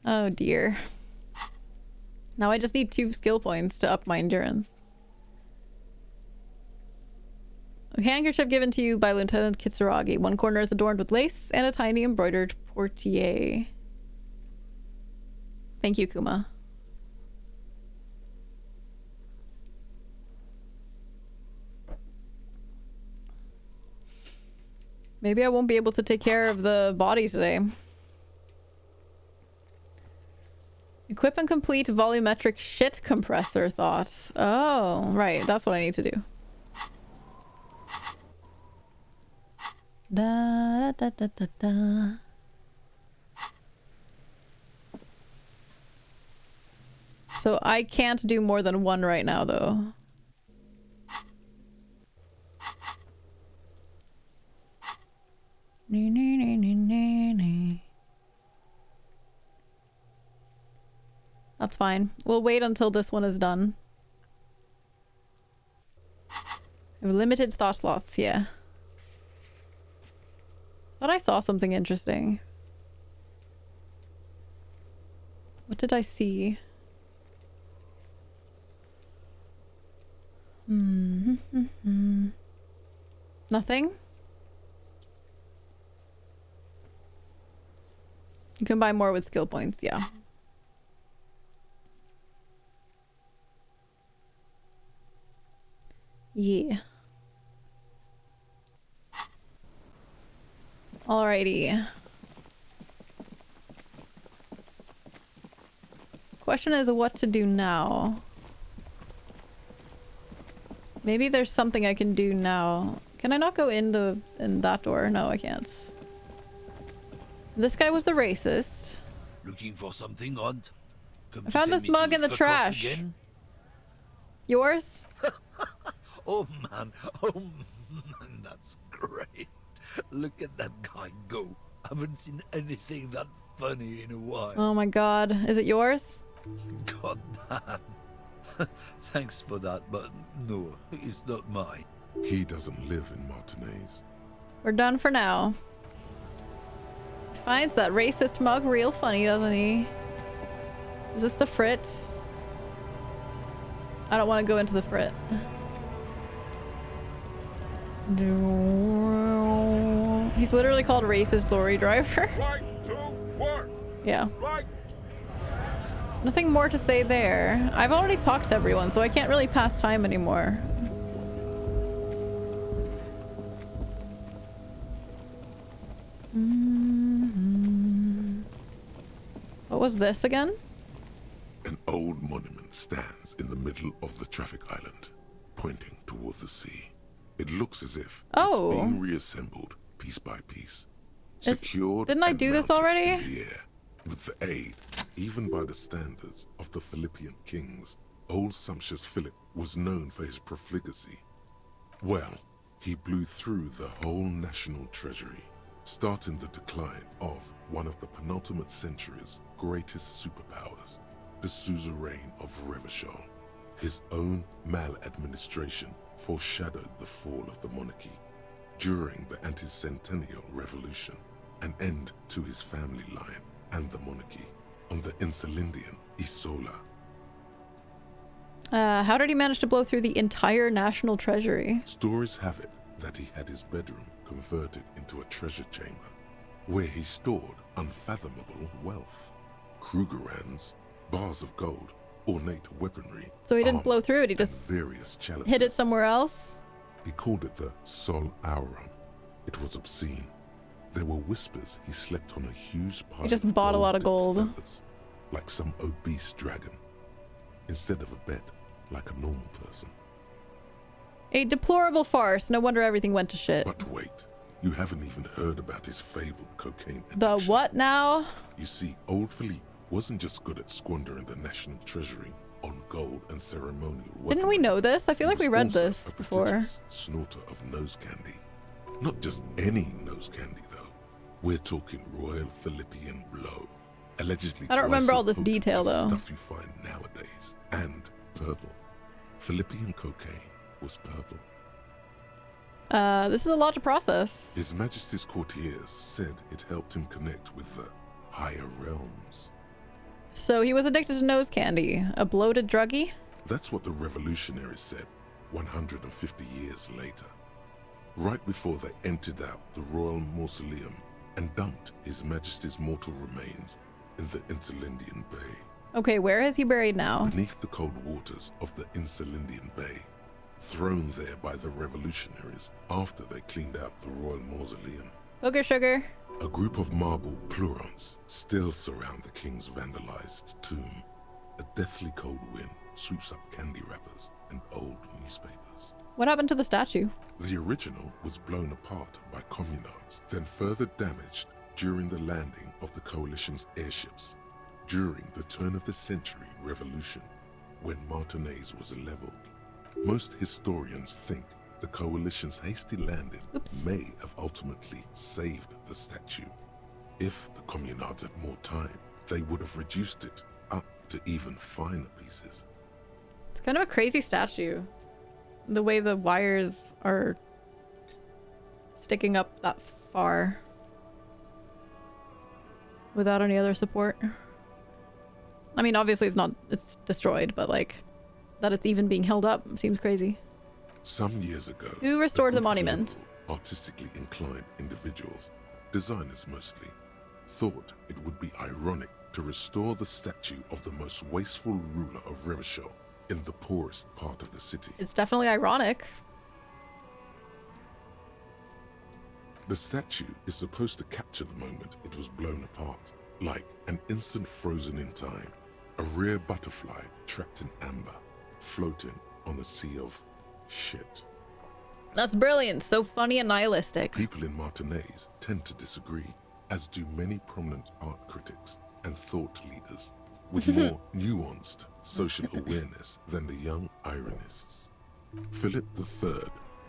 Oh dear. Now I just need 2 skill points to up my endurance. A handkerchief given to you by Lieutenant Kitsuragi. One corner is adorned with lace and a tiny embroidered portiere. Thank you, Kuma. Maybe I won't be able to take care of the body today. Equip and complete volumetric shit compressor thought. Oh, right. That's what I need to do. Da da da da da. So I can't do more than 1 right now, though. That's fine. We'll wait until this one is done. We have limited thought slots, yeah. Thought I saw something interesting. What did I see? Nothing? You can buy more with skill points, yeah. Yeah. Alrighty. Question is what to do now. Maybe there's something I can do now. Can I not go in that door? No, I can't. This guy was the racist. Looking for something odd? I found this mug in the trash. Again? Yours? Oh man, that's great. Look at that guy go. Haven't seen anything that funny in a while. Oh my god. Is it yours? God man. Thanks for that, but no, it's not mine. He doesn't live in Martinez. We're done for now. Finds that racist mug real funny, doesn't he? Is this the Fritz? I don't want to go into the Frit. He's literally called racist lorry driver. Right to work. Yeah. Right. Nothing more to say there. I've already talked to everyone, so I can't really pass time anymore. What was this again? An old monument stands in the middle of the traffic island, pointing toward the sea. It looks as if Oh. it's being reassembled piece by piece, secured. Didn't I and do this mounted already? in the air, with the aid, even by the standards of the Philippian kings. Old sumptuous Philip was known for his profligacy. Well, he blew through the whole national treasury, starting the decline of one of the penultimate century's greatest superpowers, the suzerain of Revachol. His own maladministration foreshadowed the fall of the monarchy. During the anti-centennial revolution, an end to his family line and the monarchy on the Insulindian Isola. How did he manage to blow through the entire national treasury? Stories have it that he had his bedroom converted into a treasure chamber, where he stored unfathomable wealth. Krugerrands, bars of gold, ornate weaponry. So he didn't armor, blow through it, he and just various chalices. hid it somewhere else? He called it the Sol Aurum. It was obscene. There were whispers he slept on a huge pile. He just bought a lot of gold. Feathers, like some obese dragon, instead of a bed, like a normal person. A deplorable farce. No wonder everything went to shit. But wait, you haven't even heard about his fabled cocaine addiction. The what now? You see, old Philippe wasn't just good at squandering the national treasury on gold and ceremonial weaponry. Didn't we know this? I feel like we read also this a before. prodigious snorter of nose candy. Not just any nose candy, though. We're talking Royal Philippian Blow. Allegedly I don't twice remember so all this potent detail, as the though. Stuff you find nowadays. And purple. Philippian cocaine was purple. This is a lot to process. His Majesty's courtiers said it helped him connect with the higher realms. So he was addicted to nose candy. A bloated druggie? That's what the revolutionaries said 150 years later. Right before they emptied out the royal mausoleum and dumped His Majesty's mortal remains in the Insulindian Bay. Okay, where is he buried now? Beneath the cold waters of the Insulindian Bay, thrown there by the revolutionaries after they cleaned out the royal mausoleum. Booger sugar. A group of marble pleurons still surround the king's vandalized tomb. A deathly cold wind sweeps up candy wrappers and old newspapers. What happened to the statue? The original was blown apart by communards, then further damaged during the landing of the coalition's airships during the turn-of-the-century revolution, when Martinez was leveled. Most historians think the coalition's hasty landing may have ultimately saved the statue. If the communards had more time, they would have reduced it up to even finer pieces. It's kind of a crazy statue. The way the wires are sticking up that far without any other support. I mean, obviously it's destroyed, but like that it's even being held up seems crazy. Some years ago, Who restored a the group of monument? local, artistically inclined individuals, designers mostly, thought it would be ironic to restore the statue of the most wasteful ruler of Revachol in the poorest part of the city. It's definitely ironic. The statue is supposed to capture the moment it was blown apart, like an instant frozen in time, a rare butterfly trapped in amber, floating on a sea of shit. That's brilliant. So funny and nihilistic. People in Martinez tend to disagree, as do many prominent art critics and thought leaders with more nuanced social awareness than the young ironists. Philip III,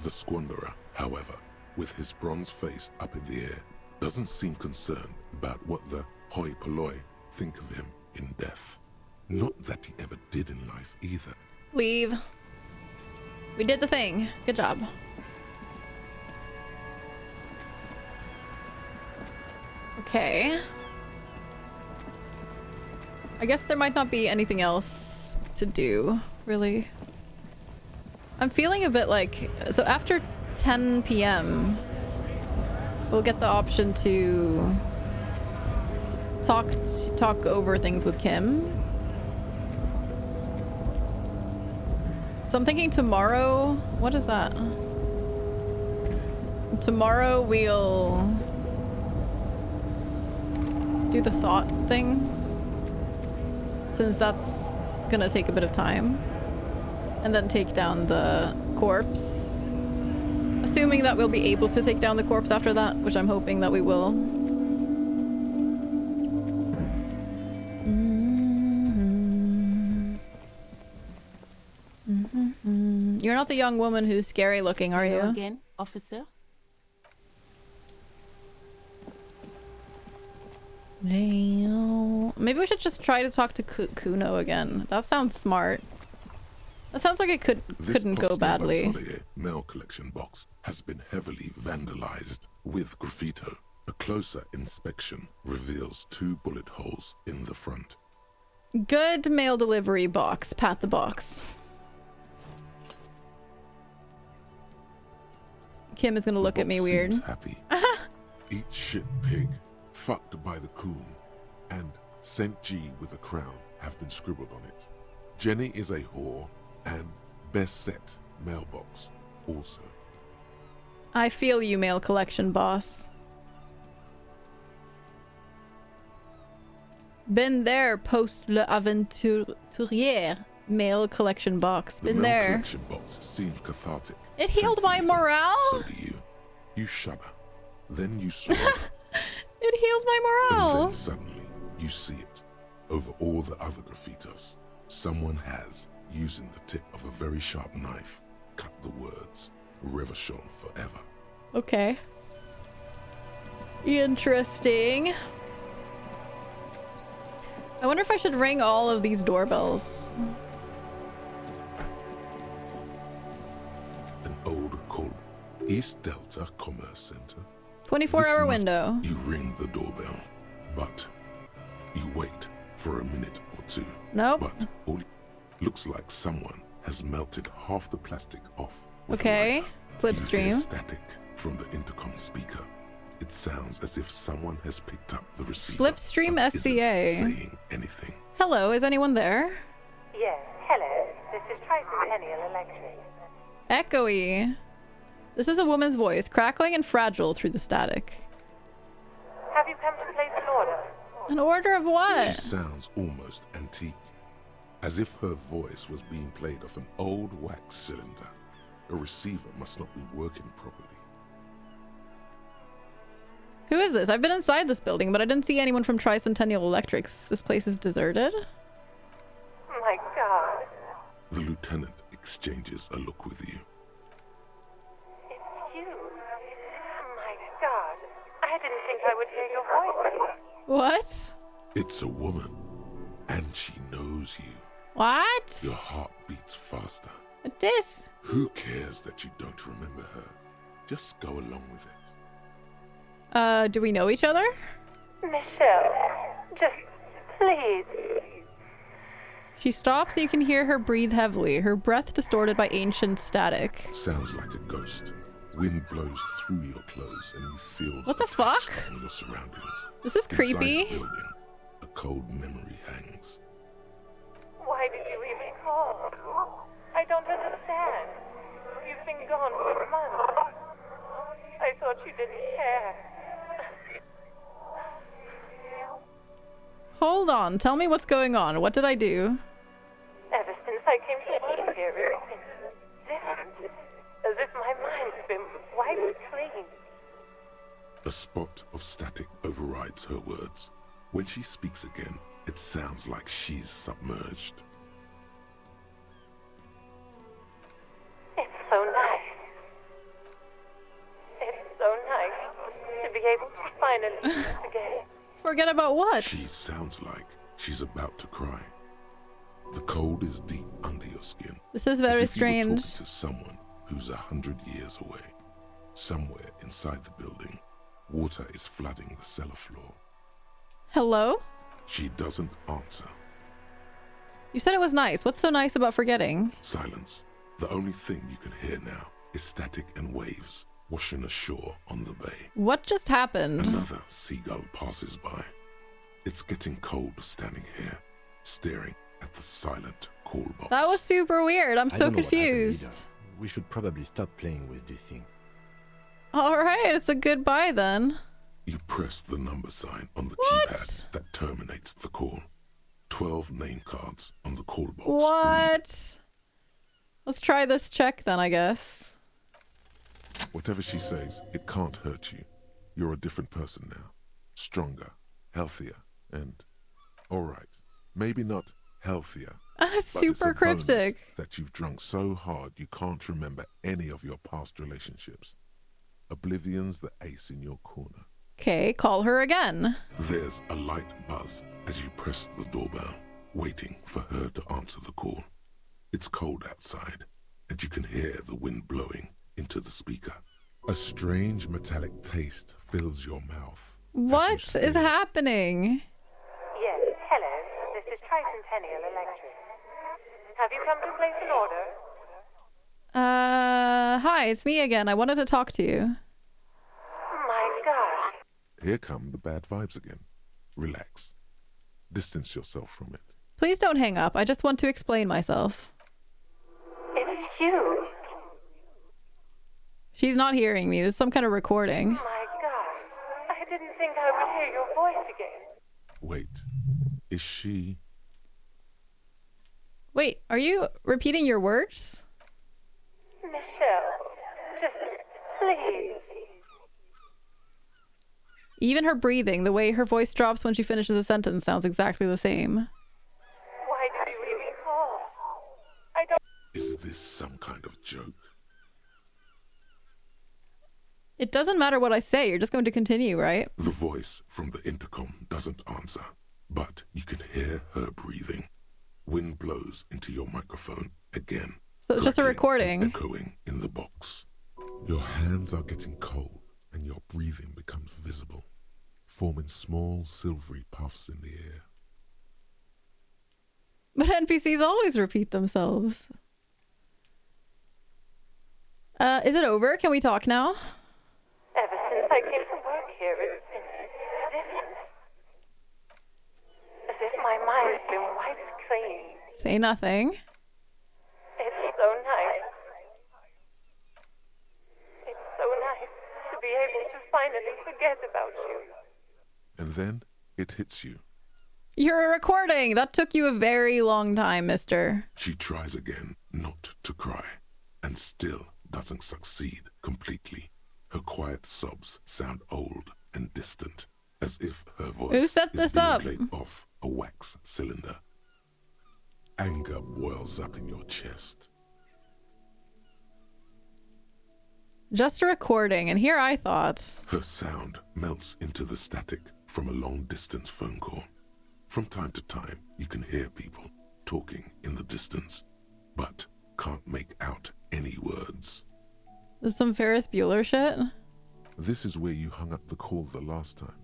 the squanderer, however, with his bronze face up in the air, doesn't seem concerned about what the hoi polloi think of him in death. Not that he ever did in life either. Leave. We did the thing. Good job. Okay. I guess there might not be anything else to do, really. I'm feeling a bit like... So after 10 p.m., we'll get the option to talk over things with Kim. So I'm thinking tomorrow... What is that? Tomorrow we'll do the thought thing, since that's gonna take a bit of time, and then take down the corpse. Assuming that we'll be able to take down the corpse after that, which I'm hoping that we will. You're not the young woman who's scary looking, are you? Hello again, officer. Maybe we should just try to talk to Kuno again. That sounds smart. That sounds like it couldn't go badly. This mail collection box has been heavily vandalized with graffito. A closer inspection reveals 2 bullet holes in the front. Good mail delivery box. Pat the box. Kim is gonna look at me weird. Happy. Eat shit pig, fucked by the coon, and St. G with a crown have been scribbled on it. Jenny is a whore, and best set mailbox also. I feel you, mail collection boss. Been there, post l'aventurière. Mail collection box. Been there. The mail collection box seems cathartic. It healed my morale. So do you. You shudder. Then you swallow. It healed my morale. And then suddenly, you see it. Over all the other graffitos, someone has, using the tip of a very sharp knife, cut the words, Revachon forever. Okay. Interesting. I wonder if I should ring all of these doorbells. An old called East Delta Commerce Center. 24-hour window. You ring the doorbell, but you wait for a minute or 2. Nope. But all looks like someone has melted half the plastic off. Okay. Slipstream. You hear static from the intercom speaker. It sounds as if someone has picked up the receiver. Slipstream SCA. Saying anything. Hello, is anyone there? Yes, hello. This is Tricentennial Electric. Echoey. This is a woman's voice, crackling and fragile through the static. Have you come to place an order? An order of what? She sounds almost antique, as if her voice was being played off an old wax cylinder. A receiver must not be working properly. Who is this? I've been inside this building, but I didn't see anyone from Tricentennial Electrics. This place is deserted? My God. The lieutenant exchanges a look with you. It's you. My God. I didn't think I would hear your voice. What? It's a woman, and she knows you. What? Your heart beats faster. What this? Who cares that you don't remember her? Just go along with it. Do we know each other? Michelle, just please. She stops and you can hear her breathe heavily, her breath distorted by ancient static. Sounds like a ghost. Wind blows through your clothes and you feel what the fuck? From your surroundings. This is creepy. Inside the building, a cold memory hangs. Why did you even call? I don't understand. You've been gone for months. I thought you didn't care. Hold on, tell me what's going on. What did I do? Ever since I came to live here, it's different. As if my mind's been wiped clean. A spot of static overrides her words. When she speaks again, it sounds like she's submerged. It's so nice. It's so nice to be able to finally meet again. Forget about what? She sounds like she's about to cry. The cold is deep under your skin. This is very strange. You were talking to someone who's 100 years away. Somewhere inside the building, water is flooding the cellar floor. Hello? She doesn't answer. You said it was nice. What's so nice about forgetting? Silence. The only thing you can hear now is static and waves washing ashore on the bay. What just happened? Another seagull passes by. It's getting cold standing here, staring at the silent call box. That was super weird. I'm so confused. We should probably stop playing with this thing. Alright, it's a goodbye then. You press the number sign on the keypad that terminates the call. 12 name cards on the call box. What? Let's try this check then, I guess. Whatever she says, it can't hurt you. You're a different person now. Stronger, healthier, and... Alright, maybe not healthier. but it's Super a bonus cryptic. that you've drunk so hard you can't remember any of your past relationships. Oblivion's the ace in your corner. Okay, call her again. There's a light buzz as you press the doorbell, waiting for her to answer the call. It's cold outside, and you can hear the wind blowing into the speaker. A strange metallic taste fills your mouth. What is happening? Yes, hello. This is Tricentennial Electric. Have you come to place an order? Hi, it's me again. I wanted to talk to you. My God. Here come the bad vibes again. Relax. Distance yourself from it. Please don't hang up. I just want to explain myself. It's you. She's not hearing me. This is some kind of recording. My God. I didn't think I would hear your voice again. Wait. Is she... Wait, are you repeating your words? Michelle, just please. Even her breathing, the way her voice drops when she finishes a sentence sounds exactly the same. Why did you even call? I don't... Is this some kind of joke? It doesn't matter what I say. You're just going to continue, right? The voice from the intercom doesn't answer, but you can hear her breathing. Wind blows into your microphone again. So it's just a recording. Echoing in the box. Your hands are getting cold and your breathing becomes visible, forming small silvery puffs in the air. But NPCs always repeat themselves. Is it over? Can we talk now? Ever since I came to work here, it's been different. As if my mind's been wiped clean. Say nothing. It's so nice. It's so nice to be able to finally forget about you. And then it hits you. You're recording. That took you a very long time, mister. She tries again not to cry, and still doesn't succeed completely. Her quiet sobs sound old and distant, as if her voice Who set is this being up? played off a wax cylinder. Anger boils up in your chest. Just a recording, and here I thought. Her sound melts into the static from a long-distance phone call. From time to time, you can hear people talking in the distance, but can't make out any words. This is some Ferris Bueller shit. This is where you hung up the call the last time,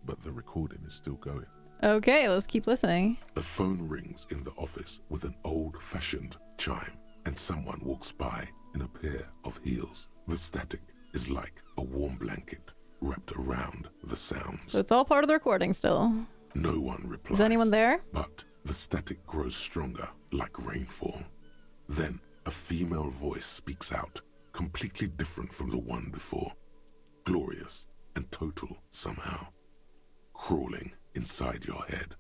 but the recording is still going. Okay, let's keep listening. A phone rings in the office with an old-fashioned chime, and someone walks by in a pair of heels. The static is like a warm blanket wrapped around the sounds. So it's all part of the recording still. No one replies. Is anyone there? But the static grows stronger, like rainfall. Then a female voice speaks out, completely different from the one before. Glorious and total somehow. Crawling inside your head.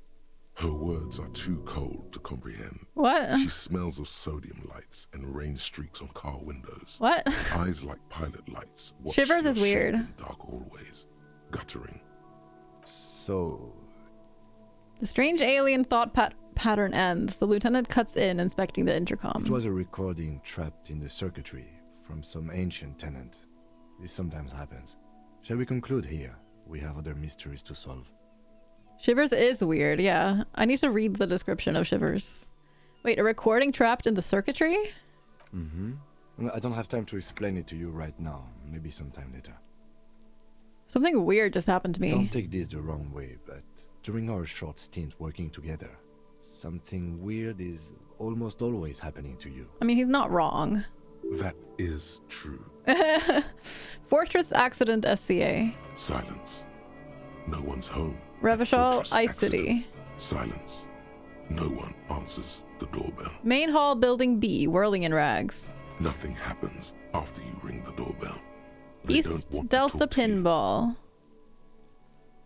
Her words are too cold to comprehend. What? She smells of sodium lights and rain streaks on car windows. What? Eyes like pilot lights. watch Shivers your is shape weird. in dark hallways. Guttering. So... The strange alien thought pattern ends. The lieutenant cuts in, inspecting the intercom. It was a recording trapped in the circuitry from some ancient tenant. This sometimes happens. Shall we conclude here? We have other mysteries to solve. Shivers is weird, yeah. I need to read the description of Shivers. Wait, a recording trapped in the circuitry? Mm-hmm. I don't have time to explain it to you right now. Maybe sometime later. Something weird just happened to me. Don't take this the wrong way, but during our short stint working together, something weird is almost always happening to you. I mean, he's not wrong. That is true. Fortress Accident SCA. Silence. No one's home. Revachol, Fortress Ice accident. City. Silence. No one answers the doorbell. Main hall, building B, whirling in rags. Nothing happens after you ring the doorbell. They don't East want Delta to talk to you. Pinball.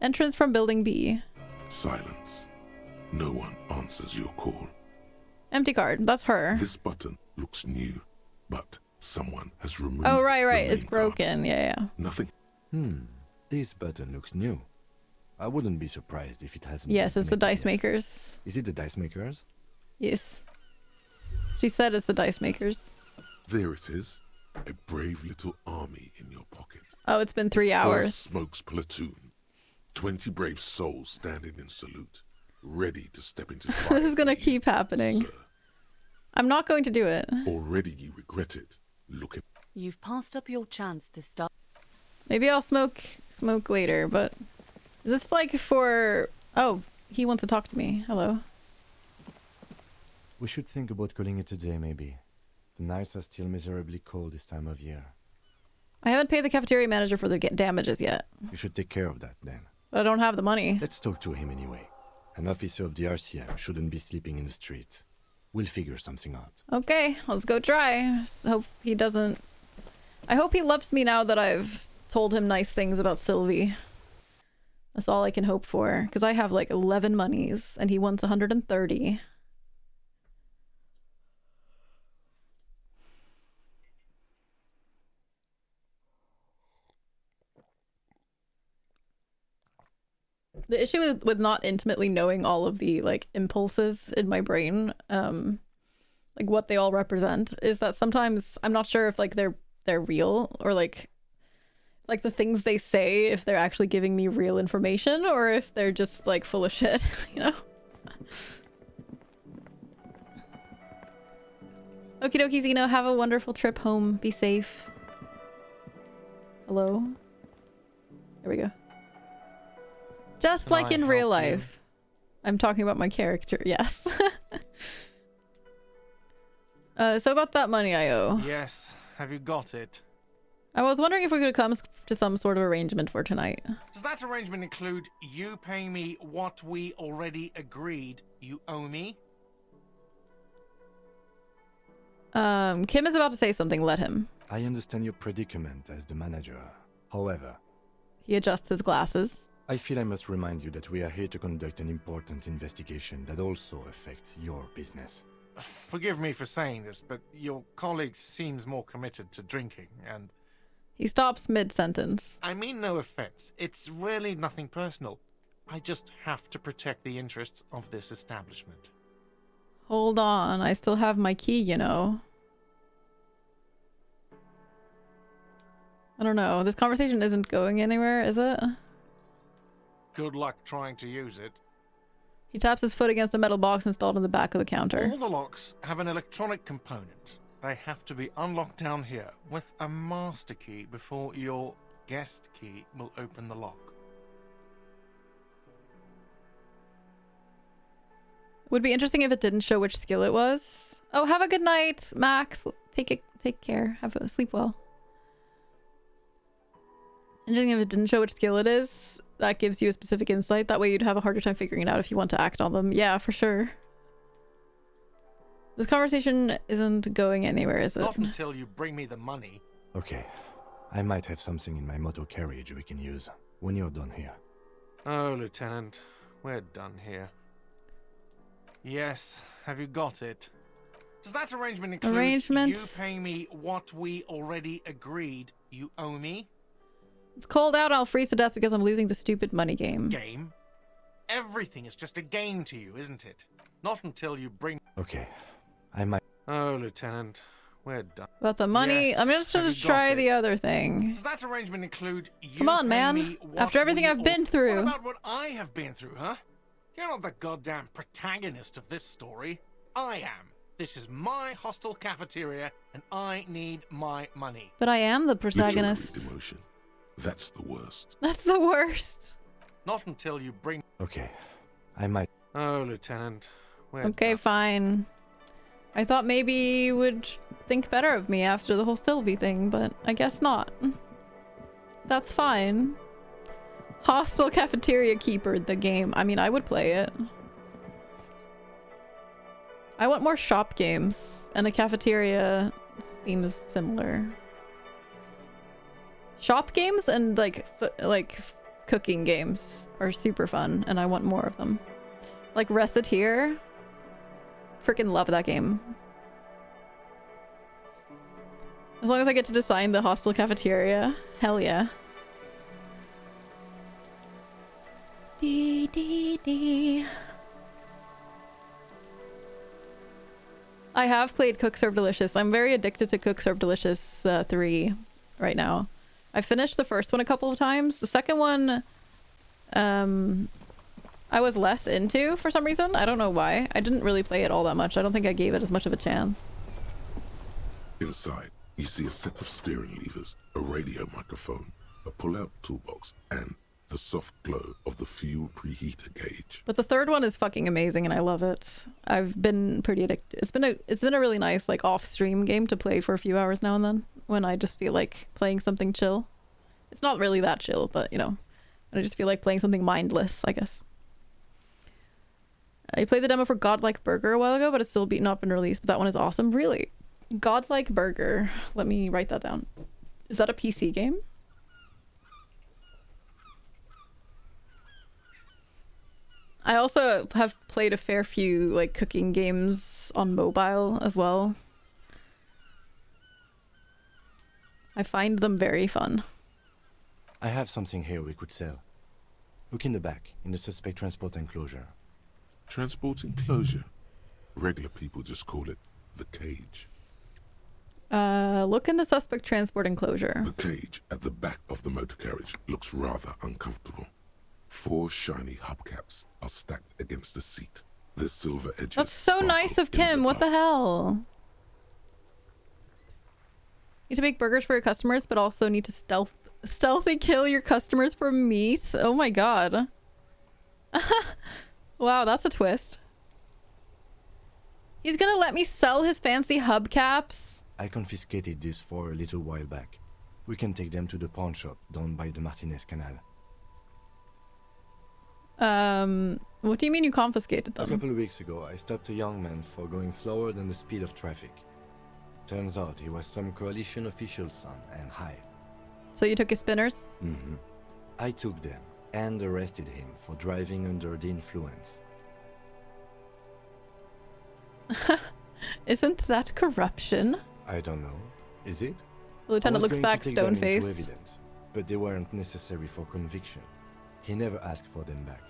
Entrance from building B. Silence. No one answers your call. Empty card. That's her. This button looks new, but Someone has removed. Oh, right. the It's main broken. Yeah. card. Nothing. This button looks new. I wouldn't be surprised if it hasn't. Yes, been it's the connected dice yet. makers. Is it the dice makers? Yes. She said it's the dice makers. There it is. A brave little army in your pocket. Oh, it's been 3 First hours. Smoke's platoon. 20 brave souls standing in salute, ready to step into fire. This is gonna keep happening. Sir. I'm not going to do it. Already you regret it. Look at. You've passed up your chance to start. Maybe I'll smoke later, but is this like for... Oh, he wants to talk to me. Hello. We should think about calling it a day, maybe. The nights are still miserably cold this time of year. I haven't paid the cafeteria manager for the damages yet, You should take care of that, then. but I don't have the money. Let's talk to him anyway. An officer of the RCM shouldn't be sleeping in the streets. We'll figure something out. Okay, let's go try. Just hope he doesn't... I hope he loves me now that I've told him nice things about Sylvie. That's all I can hope for, because I have like 11 monies and he wants 130. The issue with not intimately knowing all of the like impulses in my brain, like what they all represent, is that sometimes I'm not sure if like they're real, or like the things they say, if they're actually giving me real information or if they're just like full of shit, you know? Okie dokie, Zeno, have a wonderful trip home. Be safe. Hello? There we go. Just Can like I in real help you? life. I'm talking about my character, yes. So about that money I owe. Yes. Have you got it? I was wondering if we could come to some sort of arrangement for tonight. Does that arrangement include you paying me what we already agreed you owe me? Kim is about to say something, let him. I understand your predicament as the manager. However, He adjusts his glasses. I feel I must remind you that we are here to conduct an important investigation that also affects your business. Forgive me for saying this, but your colleague seems more committed to drinking, and... He stops mid-sentence. I mean no offense. It's really nothing personal. I just have to protect the interests of this establishment. Hold on, I still have my key, you know. I don't know, this conversation isn't going anywhere, is it? Good luck trying to use it. He taps his foot against a metal box installed in the back of the counter. All the locks have an electronic component. They have to be unlocked down here with a master key before your guest key will open the lock. Would be interesting if it didn't show which skill it was. Oh, have a good night, Max. Take care. Sleep well. Interesting if it didn't show which skill it is. That gives you a specific insight. That way you'd have a harder time figuring it out if you want to act on them. Yeah, for sure. This conversation isn't going anywhere, is it? Not until you bring me the money. Okay, I might have something in my motor carriage we can use when you're done here. Oh, Lieutenant, we're done here. Yes, have you got it? Does that arrangement include you paying me what we already agreed you owe me? It's cold out, I'll freeze to death because I'm losing the stupid money game. Game? Everything is just a game to you, isn't it? Not until you bring... Okay, I might... Oh, Lieutenant, we're done. About the money? Yes, I'm just gonna have you got try it? the other thing. Does that arrangement include you Come on, paying man. me what After everything we I've been through. What about what I have been through, huh? You're not the goddamn protagonist of this story. I am. This is my hostel cafeteria, and I need my money. But I am the Literary protagonist. demotion. That's the worst. That's the worst. Not until you bring... Okay, I might... Oh, Lieutenant, we're Okay, done. fine. I thought maybe you would think better of me after the whole Sylvie thing, but I guess not. That's fine. Hostel Cafeteria Keeper, the game. I mean, I would play it. I want more shop games, and a cafeteria seems similar. Shop games and like cooking games are super fun, and I want more of them. Like Reciteer. Freaking love that game. As long as I get to design the hostel cafeteria. Hell yeah. Dee dee dee. I have played Cook Serve Delicious. I'm very addicted to Cook Serve Delicious 3 right now. I finished the first one a couple of times. The second one, I was less into for some reason. I don't know why. I didn't really play it all that much. I don't think I gave it as much of a chance. Inside, you see a set of steering levers, a radio microphone, a pull-out toolbox, and the soft glow of the fuel preheater gauge. But the third one is fucking amazing and I love it. I've been pretty addicted. It's been a really nice like off-stream game to play for a few hours now and then when I just feel like playing something chill. It's not really that chill, but you know, I just feel like playing something mindless, I guess. I played the demo for Godlike Burger a while ago, but it's still not been released, but that one is awesome. Really? Godlike Burger. Let me write that down. Is that a PC game? I also have played a fair few like cooking games on mobile as well. I find them very fun. I have something here we could sell. Look in the back, in the suspect transport enclosure. Transport enclosure? Regular people just call it the cage. Look in the suspect transport enclosure. The cage at the back of the motor carriage looks rather uncomfortable. 4 shiny hubcaps are stacked against the seat. Their silver edges. That's so nice of Kim. What the hell? Need to make burgers for your customers, but also need to stealthy kill your customers for meat. Oh my god. Wow, that's a twist. He's gonna let me sell his fancy hubcaps? I confiscated these 4 a little while back. We can take them to the pawn shop down by the Martinez Canal. What do you mean you confiscated them? A couple of weeks ago, I stopped a young man for going slower than the speed of traffic. Turns out he was some coalition official's son and high. So you took his spinners? Mm-hmm. I took them and arrested him for driving under the influence. Isn't that corruption? I don't know. Is it? The lieutenant looks back stone-faced. Evidence, but they weren't necessary for conviction. He never asked for them back.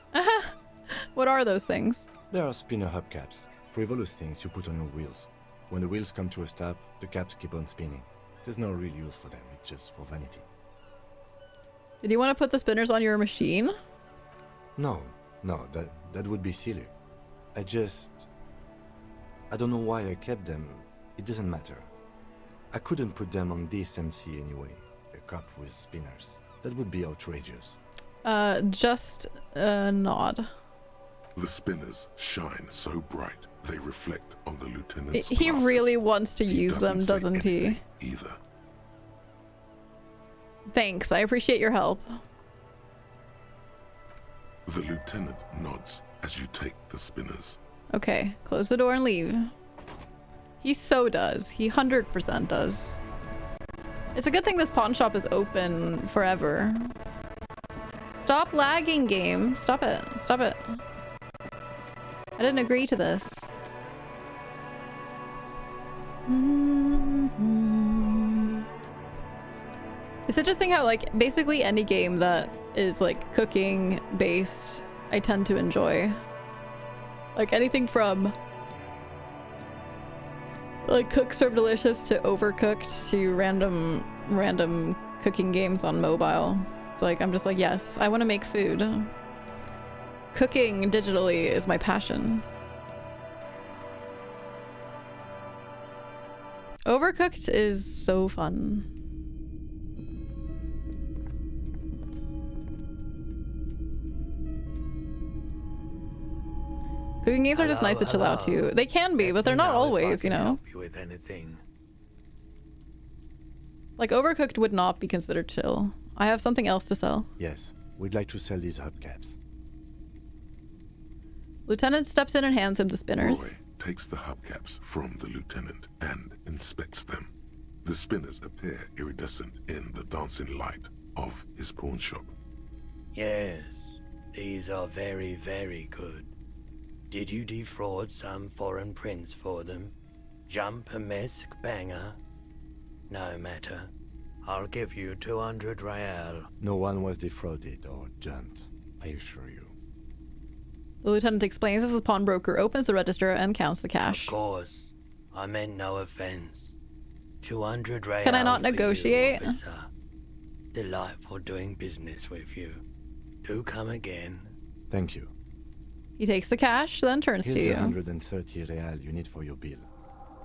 What are those things? There are spinner hubcaps, frivolous things you put on your wheels. When the wheels come to a stop, the caps keep on spinning. There's no real use for them, it's just for vanity. Did you want to put the spinners on your machine? No, that would be silly. I don't know why I kept them. It doesn't matter. I couldn't put them on this MC anyway. A cup with spinners. That would be outrageous. Just nod. The spinners shine so bright they reflect on the lieutenant's He glasses. really wants to use them, doesn't he? Either. Thanks, I appreciate your help. The lieutenant nods as you take the spinners. Okay, close the door and leave. He so does. He 100% does. It's a good thing this pawn shop is open forever. Stop lagging, game. Stop it. Stop it. I didn't agree to this. It's interesting how, like, basically any game that is, like, cooking based, I tend to enjoy. Like, anything from, like, Cook Serve Delicious to Overcooked to random cooking games on mobile. It's like, I'm just like, yes, I want to make food. Cooking digitally is my passion. Overcooked is so fun. Cooking games are just nice to chill out to. They can be, but they're not always, you know? Help you with anything. Like, Overcooked would not be considered chill. I have something else to sell. Yes, we'd like to sell these hubcaps. Lieutenant steps in and hands him the spinners. Roy takes the hubcaps from the lieutenant and inspects them. The spinners appear iridescent in the dancing light of his pawn shop. Yes, these are very, very good. Did you defraud some foreign prince for them? Jump a mesque banger? No matter. I'll give you 200 real. No one was defrauded or jumped, I assure you. The lieutenant explains as the pawnbroker opens the register and counts the cash. Of course. I meant no offense. 200 real. Can I not for negotiate? You, officer. Delightful doing business with you. Do come again. Thank you. He takes the cash, then turns Here's to you. the 130 real you need for your bill.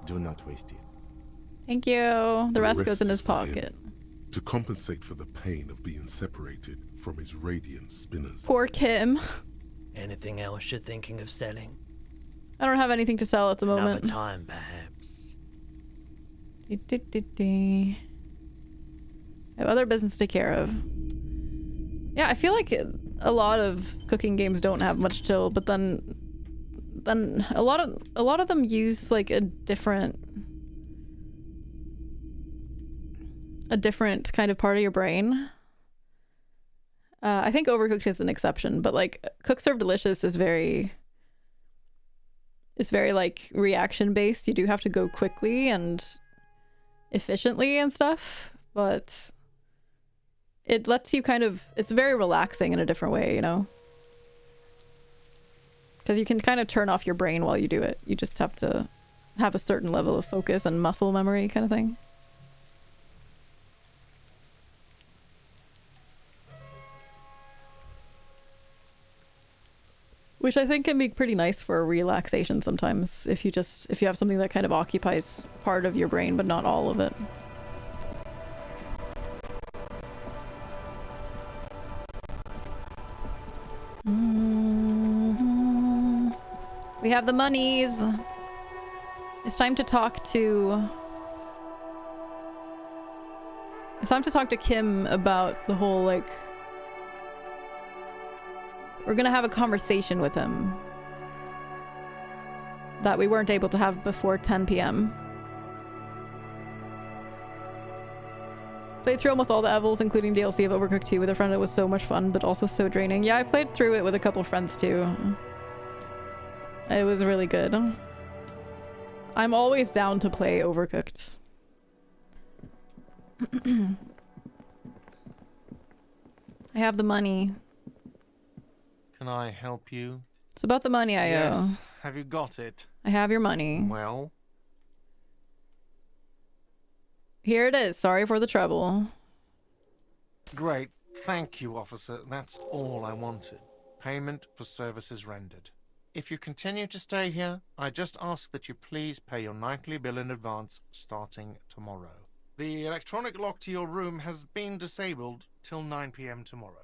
Do not waste it. Thank you. The rest goes in his is for him, pocket. to compensate for the pain of being separated from his radiant spinners. Poor Kim. Anything else you're thinking of selling? I don't have anything to sell at the moment. Another time, perhaps. I have other business to take care of. Yeah, I feel like a lot of cooking games don't have much chill, but then a lot of them use like a different kind of part of your brain. I think Overcooked is an exception, but like Cook Serve Delicious is very like reaction based. You do have to go quickly and efficiently and stuff, but it lets you it's very relaxing in a different way, you know? Because you can kind of turn off your brain while you do it. You just have to have a certain level of focus and muscle memory kind of thing. Which I think can be pretty nice for relaxation sometimes, if you have something that kind of occupies part of your brain but not all of it. We have the monies. It's time to talk to Kim about the whole like we're gonna have a conversation with him that we weren't able to have before 10 p.m. Played through almost all the levels, including DLC of Overcooked 2 with a friend. It was so much fun, but also so draining. Yeah, I played through it with a couple friends too. It was really good. I'm always down to play Overcooked. I have the money. Can I help you? It's about the money I owe. Yes. Have you got it? I have your money. Well? Here it is. Sorry for the trouble. Great. Thank you, officer. That's all I wanted. Payment for services rendered. If you continue to stay here, I just ask that you please pay your nightly bill in advance starting tomorrow. The electronic lock to your room has been disabled till 9 p.m. tomorrow.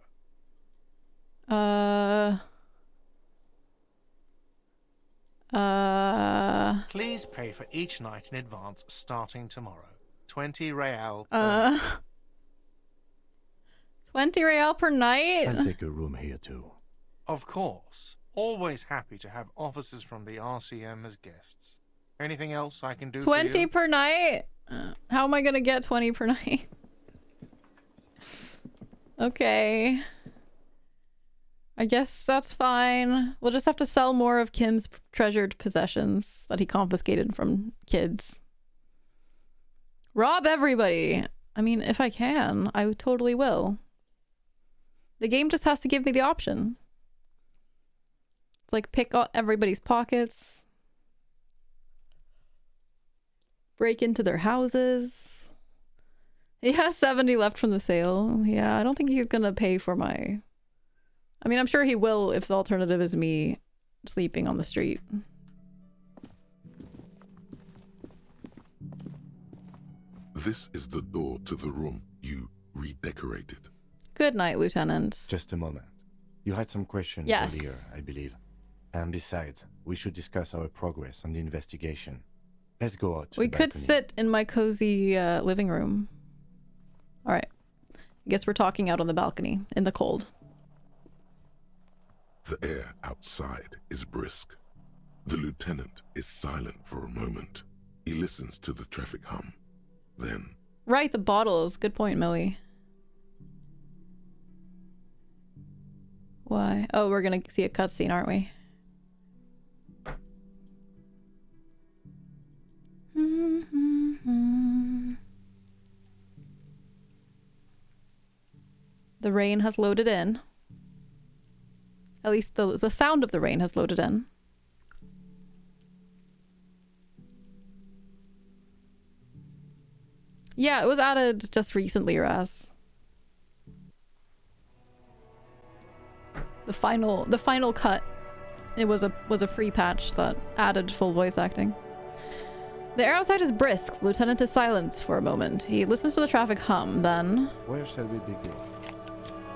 Please pay for each night in advance starting tomorrow. 20 real per 20 real per night? I'll take a room here too. Of course. Always happy to have officers from the RCM as guests. Anything else I can do 20 for you? per night? How am I gonna get 20 per night? Okay. I guess that's fine. We'll just have to sell more of Kim's treasured possessions that he confiscated from kids. Rob everybody! I mean, if I can, I totally will. The game just has to give me the option. Like, pick out everybody's pockets. Break into their houses. He has 70 left from the sale. Yeah, I don't think he's gonna pay for my... I mean, I'm sure he will if the alternative is me sleeping on the street. This is the door to the room you redecorated. Good night, Lieutenant. Just a moment. You had some questions Yes. earlier, I believe. And besides, we should discuss our progress on the investigation. Let's go out to We the could balcony. sit in my cozy living room. All right. I guess we're talking out on the balcony in the cold. The air outside is brisk. The lieutenant is silent for a moment. He listens to the traffic hum. Then, Right, the bottles. Good point, Millie. Why? Oh, we're gonna see a cutscene, aren't we? The rain has loaded in. At least the sound of the rain has loaded in. Yeah, it was added just recently, Raz. The final cut. It was a free patch that added full voice acting. The air outside is brisk. The lieutenant is silent for a moment. He listens to the traffic hum, then... Where shall we begin?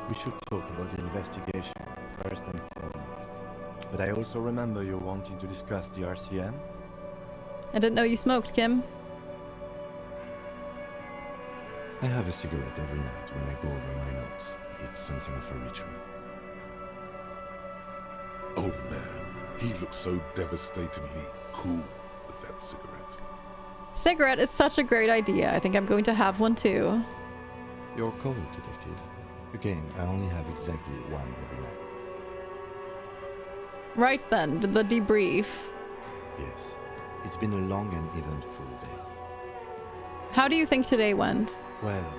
We should talk about the investigation, first and foremost. But I also remember you wanting to discuss the RCM? I didn't know you smoked, Kim. I have a cigarette every night when I go over my notes. It's something of a ritual. Oh man, he looks so devastatingly cool with that cigarette. Cigarette is such a great idea. I think I'm going to have one too. You're cold, detective. Again, I only have exactly one every night. Right then, the debrief. Yes, it's been a long and eventful day. How do you think today went? Well,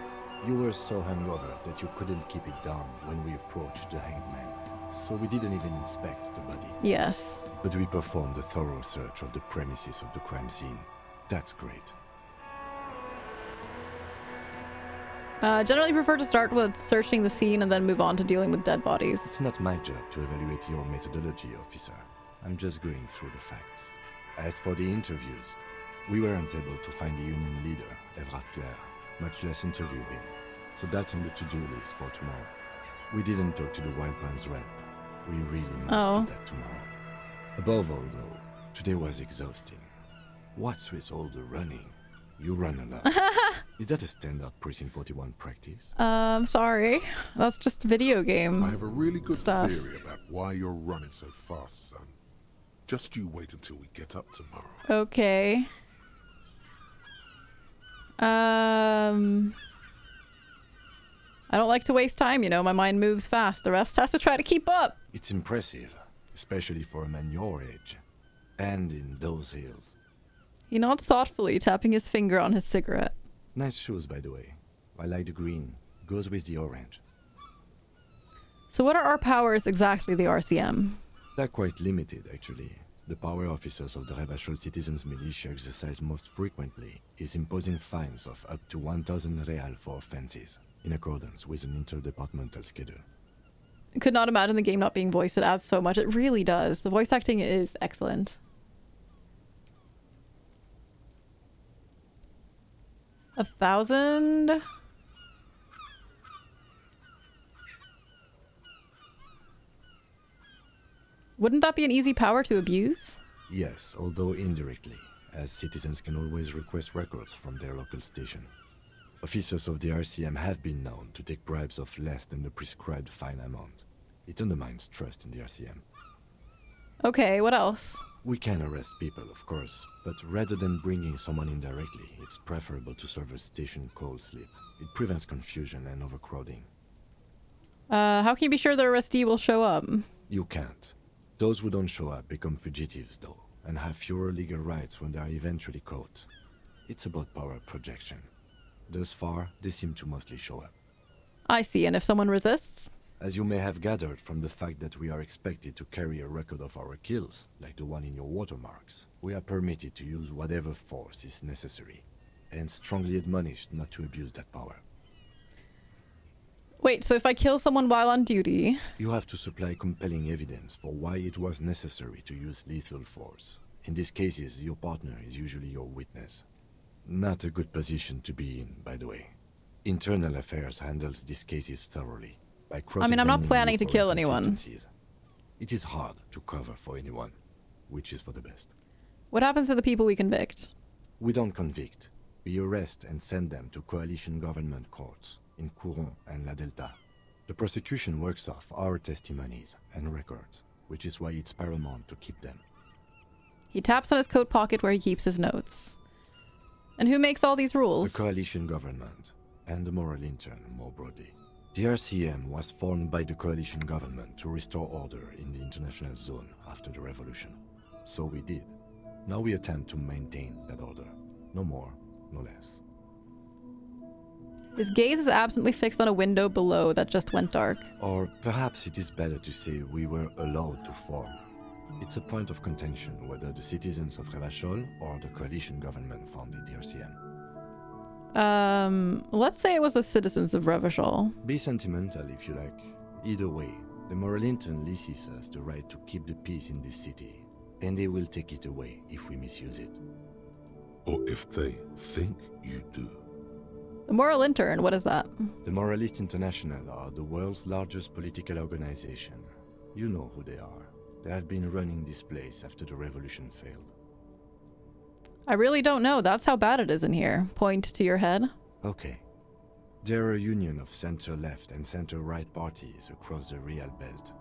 you were so hungover that you couldn't keep it down when we approached the hanged man. So we didn't even inspect the body. Yes. But we performed a thorough search of the premises of the crime scene. That's great. Generally prefer to start with searching the scene and then move on to dealing with dead bodies. It's not my job to evaluate your methodology, officer. I'm just going through the facts. As for the interviews, we weren't able to find the union leader, Everard Clare, much less interview him. So that's on the to-do list for tomorrow. We didn't talk to the Wild Pines rep. We really must do that tomorrow. Above all, though, today was exhausting. What's with all the running? You run a lot. Is that a standard Precinct 41 practice? Sorry. That's just video game I have a really good stuff. theory about why you're running so fast, son. Just you wait until we get up tomorrow. Okay. I don't like to waste time, you know. My mind moves fast. The rest has to try to keep up. It's impressive, especially for a man your age. And in those hills. He nods thoughtfully, tapping his finger on his cigarette. Nice shoes, by the way. I like the green. Goes with the orange. So what are our powers exactly, the RCM? They're quite limited, actually. The power officers of the Rebachol Citizens Militia exercise most frequently is imposing fines of up to 1,000 real for offenses, in accordance with an interdepartmental schedule. I could not imagine the game not being voiced. It adds so much. It really does. The voice acting is excellent. $1,000? Wouldn't that be an easy power to abuse? Yes, although indirectly, as citizens can always request records from their local station. Officers of the RCM have been known to take bribes of less than the prescribed fine amount. It undermines trust in the RCM. Okay, what else? We can arrest people, of course, but rather than bringing someone in directly, it's preferable to serve a station call slip. It prevents confusion and overcrowding. How can you be sure the arrestee will show up? You can't. Those who don't show up become fugitives, though, and have fewer legal rights when they are eventually caught. It's about power projection. Thus far, they seem to mostly show up. I see, and if someone resists? As you may have gathered from the fact that we are expected to carry a record of our kills, like the one in your watermarks, we are permitted to use whatever force is necessary, and strongly admonished not to abuse that power. Wait, so if I kill someone while on duty... You have to supply compelling evidence for why it was necessary to use lethal force. In these cases, your partner is usually your witness. Not a good position to be in, by the way. Internal Affairs handles these cases thoroughly. I mean, I'm not planning to kill anyone. It is hard to cover for anyone, which is for the best. What happens to the people we convict? We don't convict. We arrest and send them to coalition government courts in Couron and La Delta. The prosecution works off our testimonies and records, which is why it's paramount to keep them. He taps on his coat pocket where he keeps his notes. And who makes all these rules? The coalition government, and the moral intern more broadly. The RCM was formed by the coalition government to restore order in the international zone after the revolution. So we did. Now we attempt to maintain that order. No more, no less. His gaze is absently fixed on a window below that just went dark. Or perhaps it is better to say we were allowed to form. It's a point of contention whether the citizens of Revachol or the coalition government founded the RCM. Let's say it was the citizens of Revachol. Be sentimental if you like. Either way, the Moralintern leases us the right to keep the peace in this city, and they will take it away if we misuse it. Or if they think you do. The Moral Intern, what is that? The Moralist International are the world's largest political organization. You know who they are. They have been running this place after the revolution failed. I really don't know. That's how bad it is in here. Point to your head. Okay. They're a union of center-left and center-right parties across the Real Belt.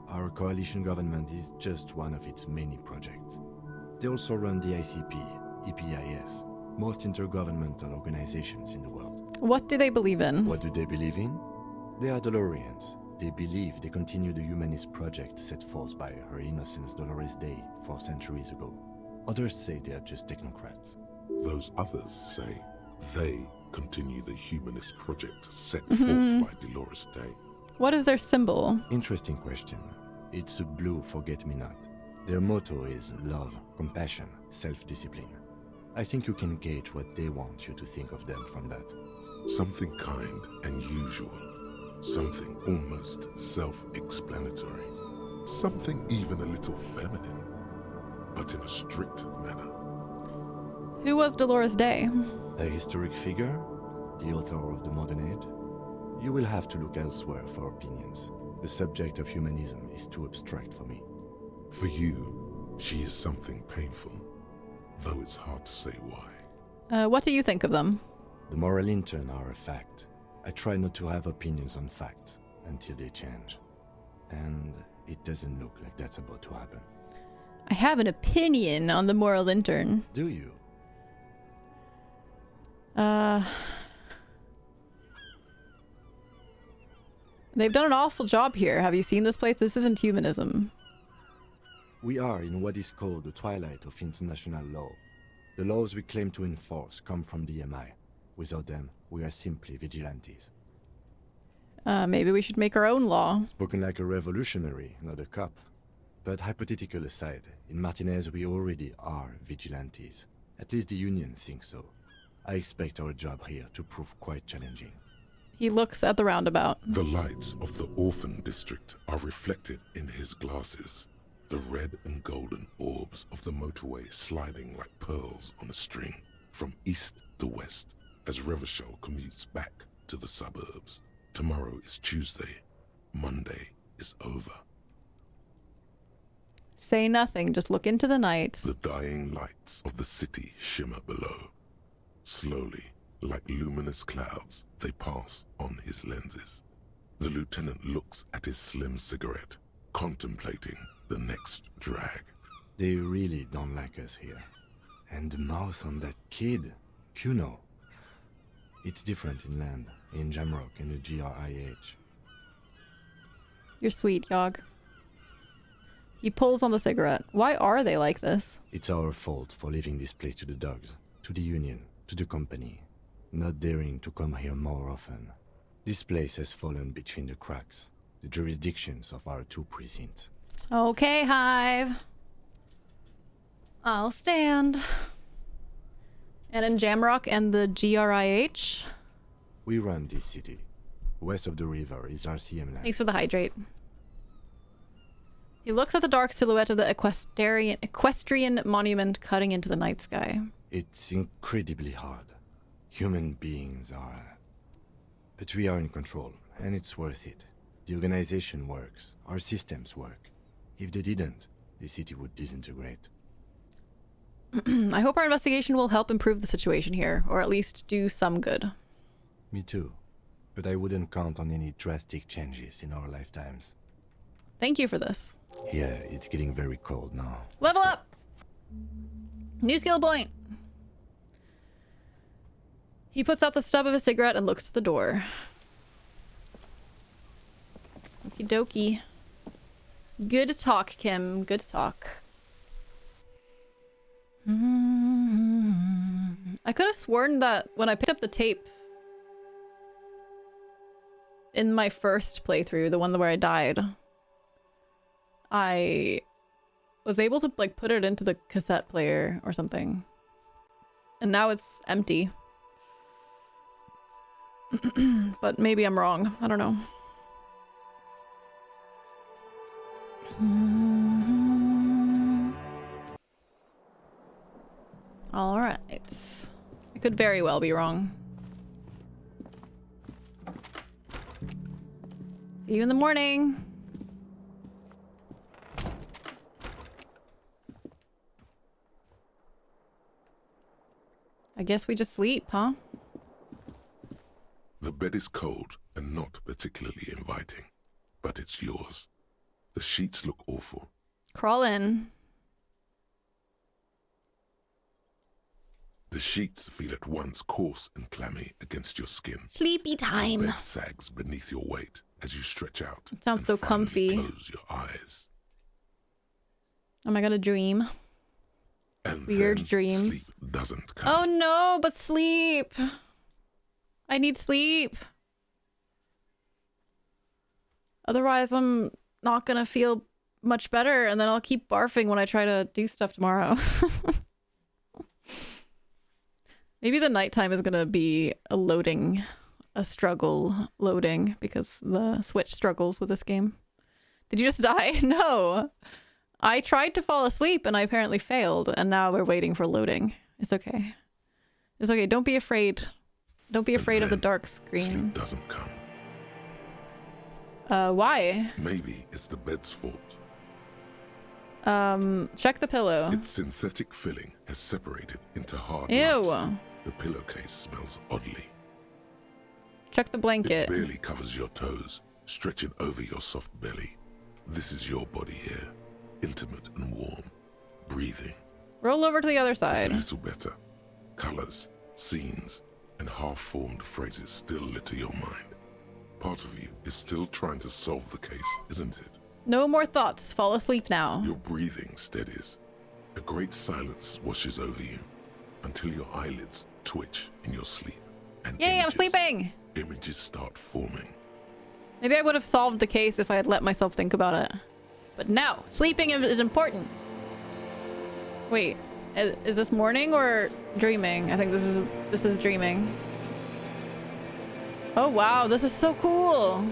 Our coalition government is just one of its many projects. They also run the ICP, EPIS, most intergovernmental organizations in the world. What do they believe in? What do they believe in? They are Dolorians. They believe they continue the humanist project set forth by Her Innocence Dolores Day 4 centuries ago. Others say they are just technocrats. Those others say they continue the humanist project set forth by Dolores Day. What is their symbol? Interesting question. It's a blue forget-me-not. Their motto is love, compassion, self-discipline. I think you can gauge what they want you to think of them from that. Something kind and usual. Something almost self-explanatory. Something even a little feminine, but in a strict manner. Who was Dolores Day? A historic figure? The author of the modern age? You will have to look elsewhere for opinions. The subject of humanism is too abstract for me. For you, she is something painful, though it's hard to say why. What do you think of them? The Moral Intern are a fact. I try not to have opinions on facts until they change. And it doesn't look like that's about to happen. I have an opinion on the Moral Intern. Do you? They've done an awful job here. Have you seen this place? This isn't humanism. We are in what is called the twilight of international law. The laws we claim to enforce come from the MI. Without them, we are simply vigilantes. Maybe we should make our own law. Spoken like a revolutionary, not a cop. But hypothetical aside, in Martinez we already are vigilantes. At least the Union thinks so. I expect our job here to prove quite challenging. He looks at the roundabout. The lights of the orphan district are reflected in his glasses. The red and golden orbs of the motorway sliding like pearls on a string from east to west as Revachol commutes back to the suburbs. Tomorrow is Tuesday. Monday is over. Say nothing, just look into the night. The dying lights of the city shimmer below. Slowly, like luminous clouds, they pass on his lenses. The lieutenant looks at his slim cigarette, contemplating the next drag. They really don't like us here. And the mouth on that kid, Kuno. It's different in land, in Jamrock and the GRIH. You're sweet, Yogg. He pulls on the cigarette. Why are they like this? It's our fault for leaving this place to the dogs, to the Union, to the company. Not daring to come here more often. This place has fallen between the cracks, the jurisdictions of our 2 precincts. Okay, Hive. I'll stand. And in Jamrock and the GRIH? We run this city. West of the river is RCM land. Thanks for the hydrate. He looks at the dark silhouette of the equestrian monument cutting into the night sky. It's incredibly hard. Human beings are... But we are in control, and it's worth it. The organization works. Our systems work. If they didn't, the city would disintegrate. I hope our investigation will help improve the situation here, or at least do some good. Me too. But I wouldn't count on any drastic changes in our lifetimes. Thank you for this. Yeah, it's getting very cold now. Level up! New skill point! He puts out the stub of a cigarette and looks at the door. Okie dokie. Good talk, Kim. Good talk. I could have sworn that when I picked up the tape in my first playthrough, the one where I died, I was able to like put it into the cassette player or something. And now it's empty. But maybe I'm wrong. I don't know. All right. I could very well be wrong. See you in the morning. I guess we just sleep, huh? The bed is cold and not particularly inviting, but it's yours. The sheets look awful. Crawl in. The sheets feel at once coarse and clammy against your skin. Sleepy time. The bed sags beneath your weight as you stretch out. It sounds so comfy. Close your eyes. Am I gonna dream? And weird then dreams. Sleep doesn't come. Oh no, but sleep. I need sleep. Otherwise, I'm not gonna feel much better, and then I'll keep barfing when I try to do stuff tomorrow. Maybe the nighttime is gonna be a struggle loading, because the Switch struggles with this game. Did you just die? No. I tried to fall asleep and I apparently failed, and now we're waiting for loading. It's okay. It's okay. Don't be afraid. Don't be afraid of the dark screen. Sleep doesn't come. Why? Maybe it's the bed's fault. Check the pillow. Its synthetic filling has separated into hard Ew. lumps. The pillowcase smells oddly. Check the blanket. It barely covers your toes, stretching over your soft belly. This is your body here, intimate and warm, breathing. Roll over to the other It's side. a little better. Colors, scenes, and half-formed phrases still litter your mind. Part of you is still trying to solve the case, isn't it? No more thoughts. Fall asleep now. Your breathing steadies. A great silence washes over you until your eyelids twitch in your sleep. And Yay, I'm sleeping! Images start forming. Maybe I would have solved the case if I had let myself think about it. But no, sleeping is important. Wait, is this morning or dreaming? I think this is dreaming. Oh wow, this is so cool.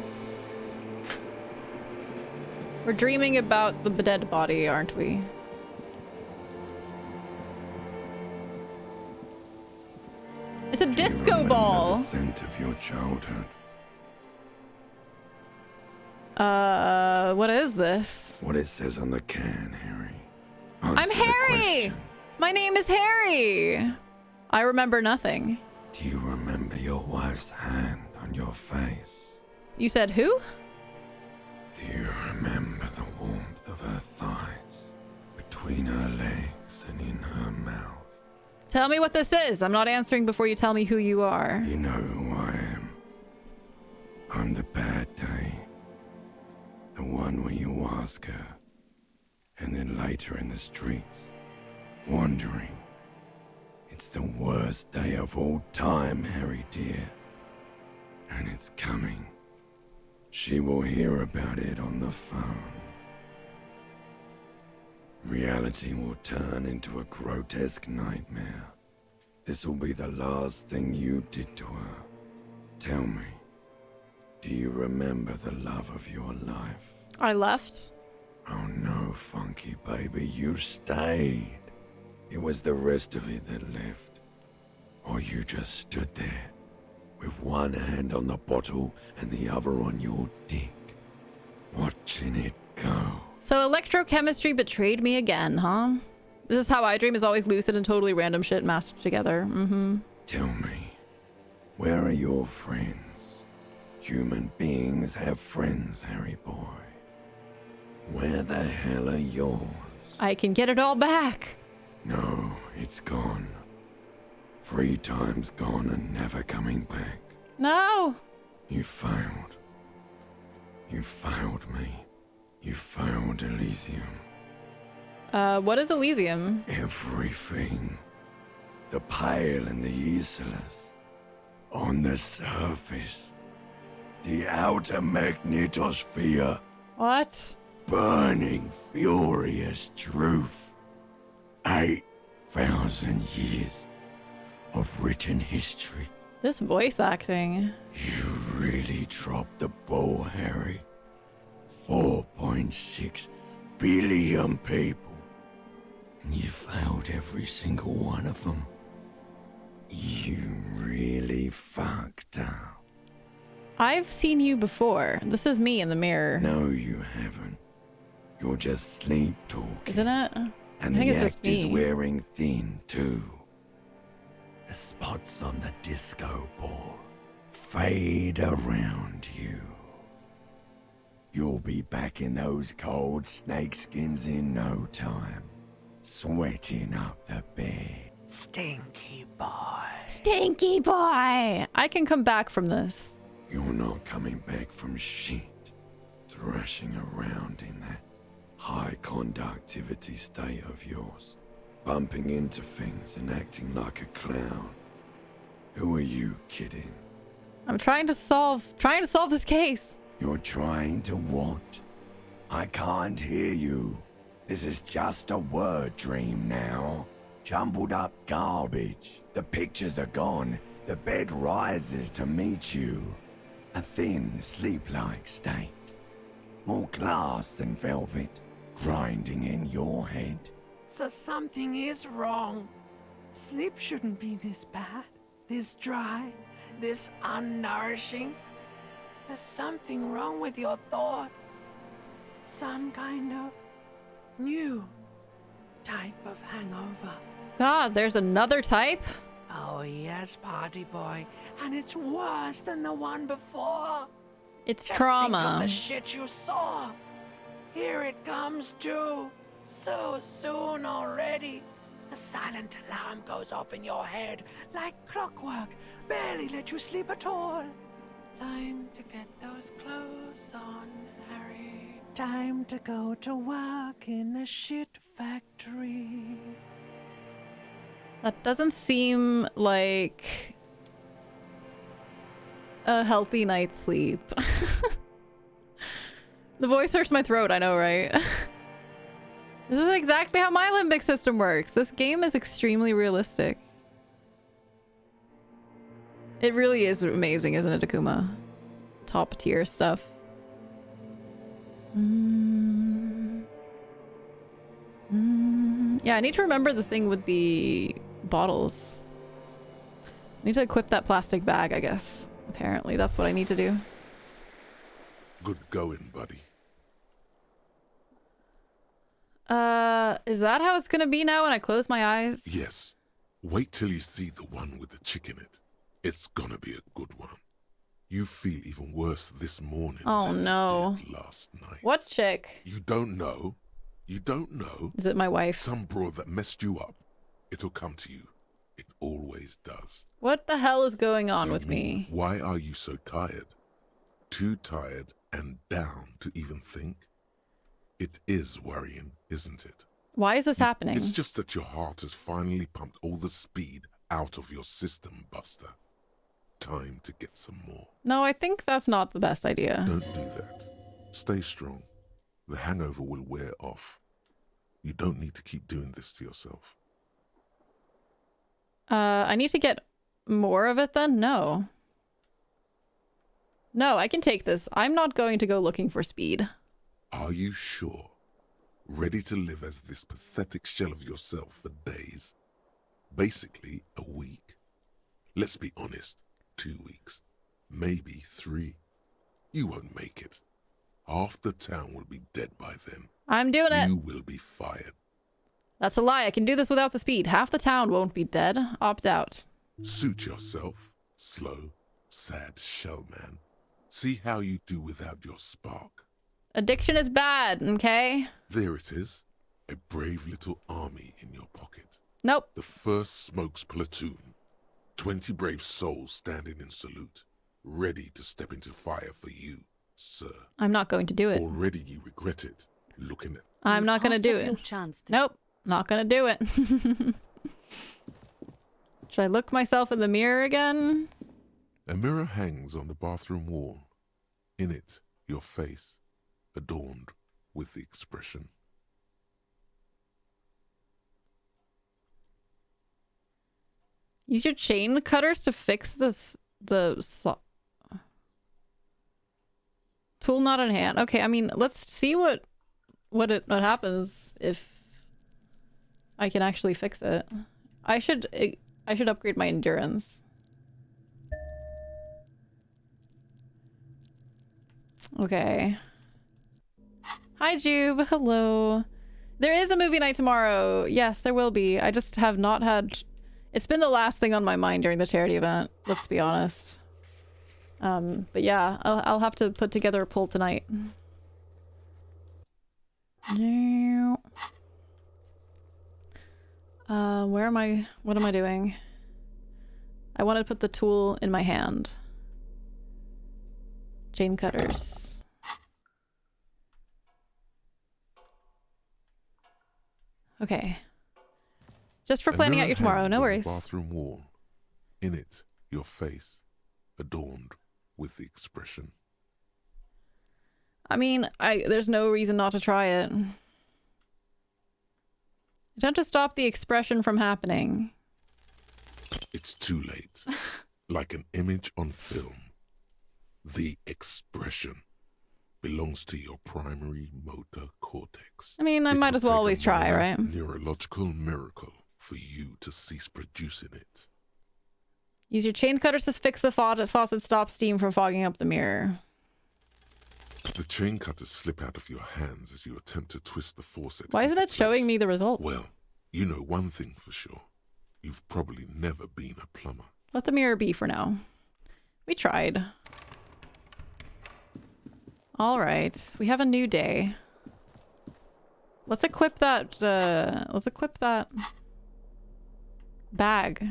We're dreaming about the dead body, aren't we? It's a disco ball. The scent of your childhood. What is this? What it says on the can, Harry. I'm Answer the Harry! question. My name is Harry! I remember nothing. Do you remember your wife's hand on your face? You said who? Do you remember the warmth of her thighs, between her legs and in her mouth? Tell me what this is. I'm not answering before you tell me who you are. You know who I am. I'm the bad day. The one where you ask her, and then later in the streets, wandering. It's the worst day of all time, Harry dear. And it's coming. She will hear about it on the phone. Reality will turn into a grotesque nightmare. This will be the last thing you did to her. Tell me, do you remember the love of your life? I left. Oh no, Funky baby, you stayed. It was the rest of it that left. Or you just stood there, with one hand on the bottle and the other on your dick, watching it go. So electrochemistry betrayed me again, huh? This is how I dream, is always lucid and totally random shit mashed together. Mm-hmm. Tell me, where are your friends? Human beings have friends, Harry boy. Where the hell are yours? I can get it all back. No, it's gone. 3 times gone and never coming back. No. You failed. You failed me. You failed Elysium. What is Elysium? Everything. The pale and the useless. On the surface. The outer magnetosphere. What? Burning, furious truth. 8,000 years of written history. This voice acting. You really dropped the ball, Harry. 4.6 billion people. And you failed every single one of them. You really fucked up. I've seen you before. This is me in the mirror. No, you haven't. You're just sleep talking. Isn't it? And I think the it's just act is me. wearing thin, too. The spots on the disco ball fade around you. You'll be back in those cold snakeskins in no time, sweating up the bed. Stinky boy. Stinky boy! I can come back from this. You're not coming back from shit, thrashing around in that high conductivity state of yours, bumping into things and acting like a clown. Who are you kidding? I'm trying to solve this case. You're trying to what? I can't hear you. This is just a word dream now. Jumbled up garbage. The pictures are gone. The bed rises to meet you. A thin, sleep-like state. More glass than velvet, grinding in your head. So something is wrong. Sleep shouldn't be this bad, this dry, this unnourishing. There's something wrong with your thoughts. Some kind of new type of hangover. God, there's another type? Oh yes, party boy. And it's worse than the one before. It's Just trauma. Think of the shit you saw. Here it comes too. So soon already. A silent alarm goes off in your head like clockwork. Barely let you sleep at all. Time to get those clothes on, Harry. Time to go to work in the shit factory. That doesn't seem like a healthy night's sleep. The voice hurts my throat, I know, right? This is exactly how my limbic system works. This game is extremely realistic. It really is amazing, isn't it, Akuma? Top tier stuff. Yeah, I need to remember the thing with the bottles. I need to equip that plastic bag, I guess. Apparently, that's what I need to do. Good going, buddy. Is that how it's gonna be now when I close my eyes? Yes. Wait till you see the one with the chick in it. It's gonna be a good one. You feel even worse this morning Oh than no. you did last night. What chick? You don't know? You don't know? Is it my wife? Some broad that messed you up. It'll come to you. It always does. What the hell is going on with me? Why are you so tired? Too tired and down to even think? It is worrying, isn't it? Why is this happening? It's just that your heart has finally pumped all the speed out of your system, Buster. Time to get some more. No, I think that's not the best idea. Don't do that. Stay strong. The hangover will wear off. You don't need to keep doing this to yourself. I need to get more of it then? No. No, I can take this. I'm not going to go looking for speed. Are you sure? Ready to live as this pathetic shell of yourself for days? Basically, a week. Let's be honest, 2 weeks. Maybe 3. You won't make it. Half the town will be dead by then. I'm doing it. You will be fired. That's a lie. I can do this without the speed. Half the town won't be dead. Opt out. Suit yourself. Slow, sad shell man. See how you do without your spark. Addiction is bad, okay? There it is. A brave little army in your pocket. Nope. The first Smokes platoon. 20 brave souls standing in salute. Ready to step into fire for you, sir. I'm not going to do it. Already you regret it. Looking at... I'm not going to do it. Nope. Not going to do it. Should I look myself in the mirror again? A mirror hangs on the bathroom wall. In it, your face, adorned with the expression. Use your chain cutters to fix this. Tool not in hand. Okay, I mean, let's see what happens if I can actually fix it. I should upgrade my endurance. Okay. Hi, Jube. Hello. There is a movie night tomorrow. Yes, there will be. I just have not had... It's been the last thing on my mind during the charity event, let's be honest. But yeah, I'll have to put together a poll tonight. Where am I? What am I doing? I want to put the tool in my hand. Chain cutters. Okay. Just for planning out your tomorrow, no worries. Bathroom wall. In it, your face, adorned with the expression. I mean, there's no reason not to try it. Attempt to stop the expression from happening. It's too late. Like an image on film. The expression belongs to your primary motor cortex. I mean, I might as well always try, right? Neurological miracle for you to cease producing it. Use your chain cutters to fix the faucet, stop steam from fogging up the mirror. The chain cutters slip out of your hands as you attempt to twist the faucet. Why isn't it showing me the result? Well, you know one thing for sure. You've probably never been a plumber. Let the mirror be for now. We tried. All right, we have a new day. Let's equip that. Let's equip that bag.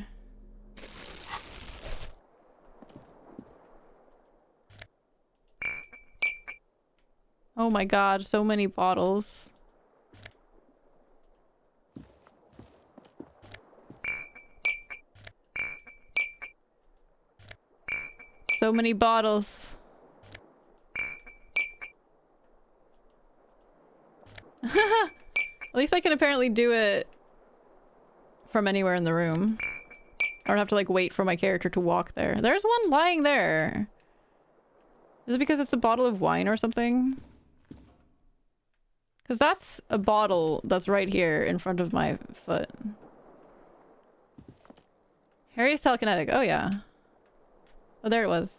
Oh my god, so many bottles. So many bottles. At least I can apparently do it from anywhere in the room. I don't have to like wait for my character to walk there. There's one lying there. Is it because it's a bottle of wine or something? Because that's a bottle that's right here in front of my foot. Harry's telekinetic. Oh yeah. Oh, there it was.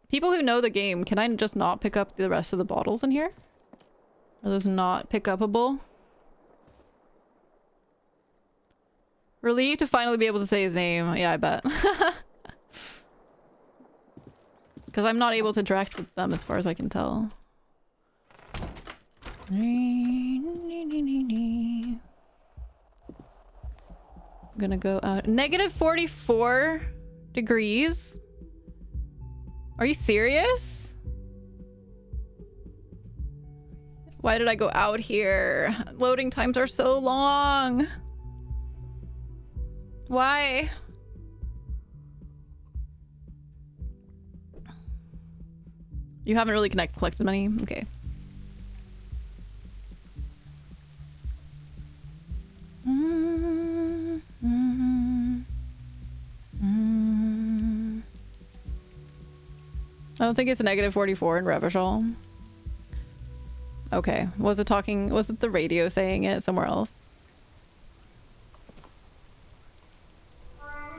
People who know the game, can I just not pick up the rest of the bottles in here? Are those not pick upable? Relieved to finally be able to say his name. Yeah, I bet. Because I'm not able to interact with them as far as I can tell. I'm gonna go out. Negative 44 degrees? Are you serious? Why did I go out here? Loading times are so long. Why? You haven't really collected money? Okay. I don't think it's a negative 44 in Revachol. Okay. Was it the radio saying it somewhere else?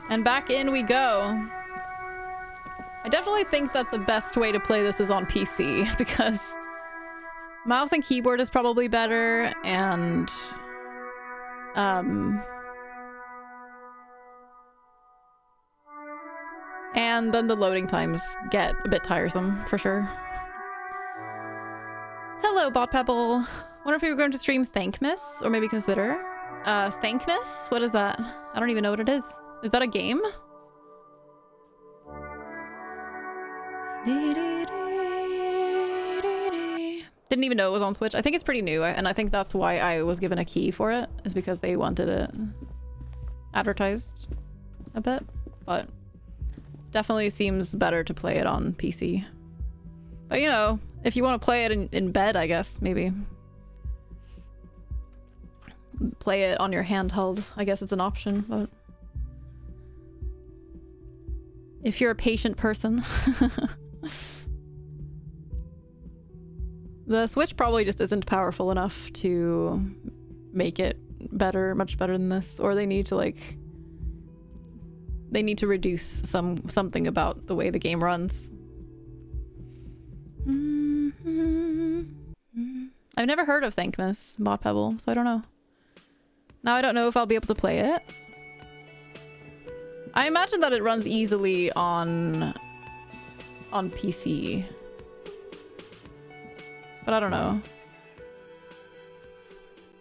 And back in we go. I definitely think that the best way to play this is on PC because mouse and keyboard is probably better and then the loading times get a bit tiresome for sure. Hello, Bot Pebble. Wonder if you were going to stream Thankmas or maybe consider. Thankmas? What is that? I don't even know what it is. Is that a game? Didn't even know it was on Switch. I think it's pretty new, and I think that's why I was given a key for it, is because they wanted it advertised. a bit, but definitely seems better to play it on PC. But you know, if you want to play it in bed, I guess, maybe. Play it on your handheld, I guess it's an option, but... If you're a patient person. The Switch probably just isn't powerful enough to make it better, much better than this. Or they need to like... They need to reduce something about the way the game runs. I've never heard of Thankmas Bot Pebble, so I don't know. Now I don't know if I'll be able to play it. I imagine that it runs easily on PC. But I don't know.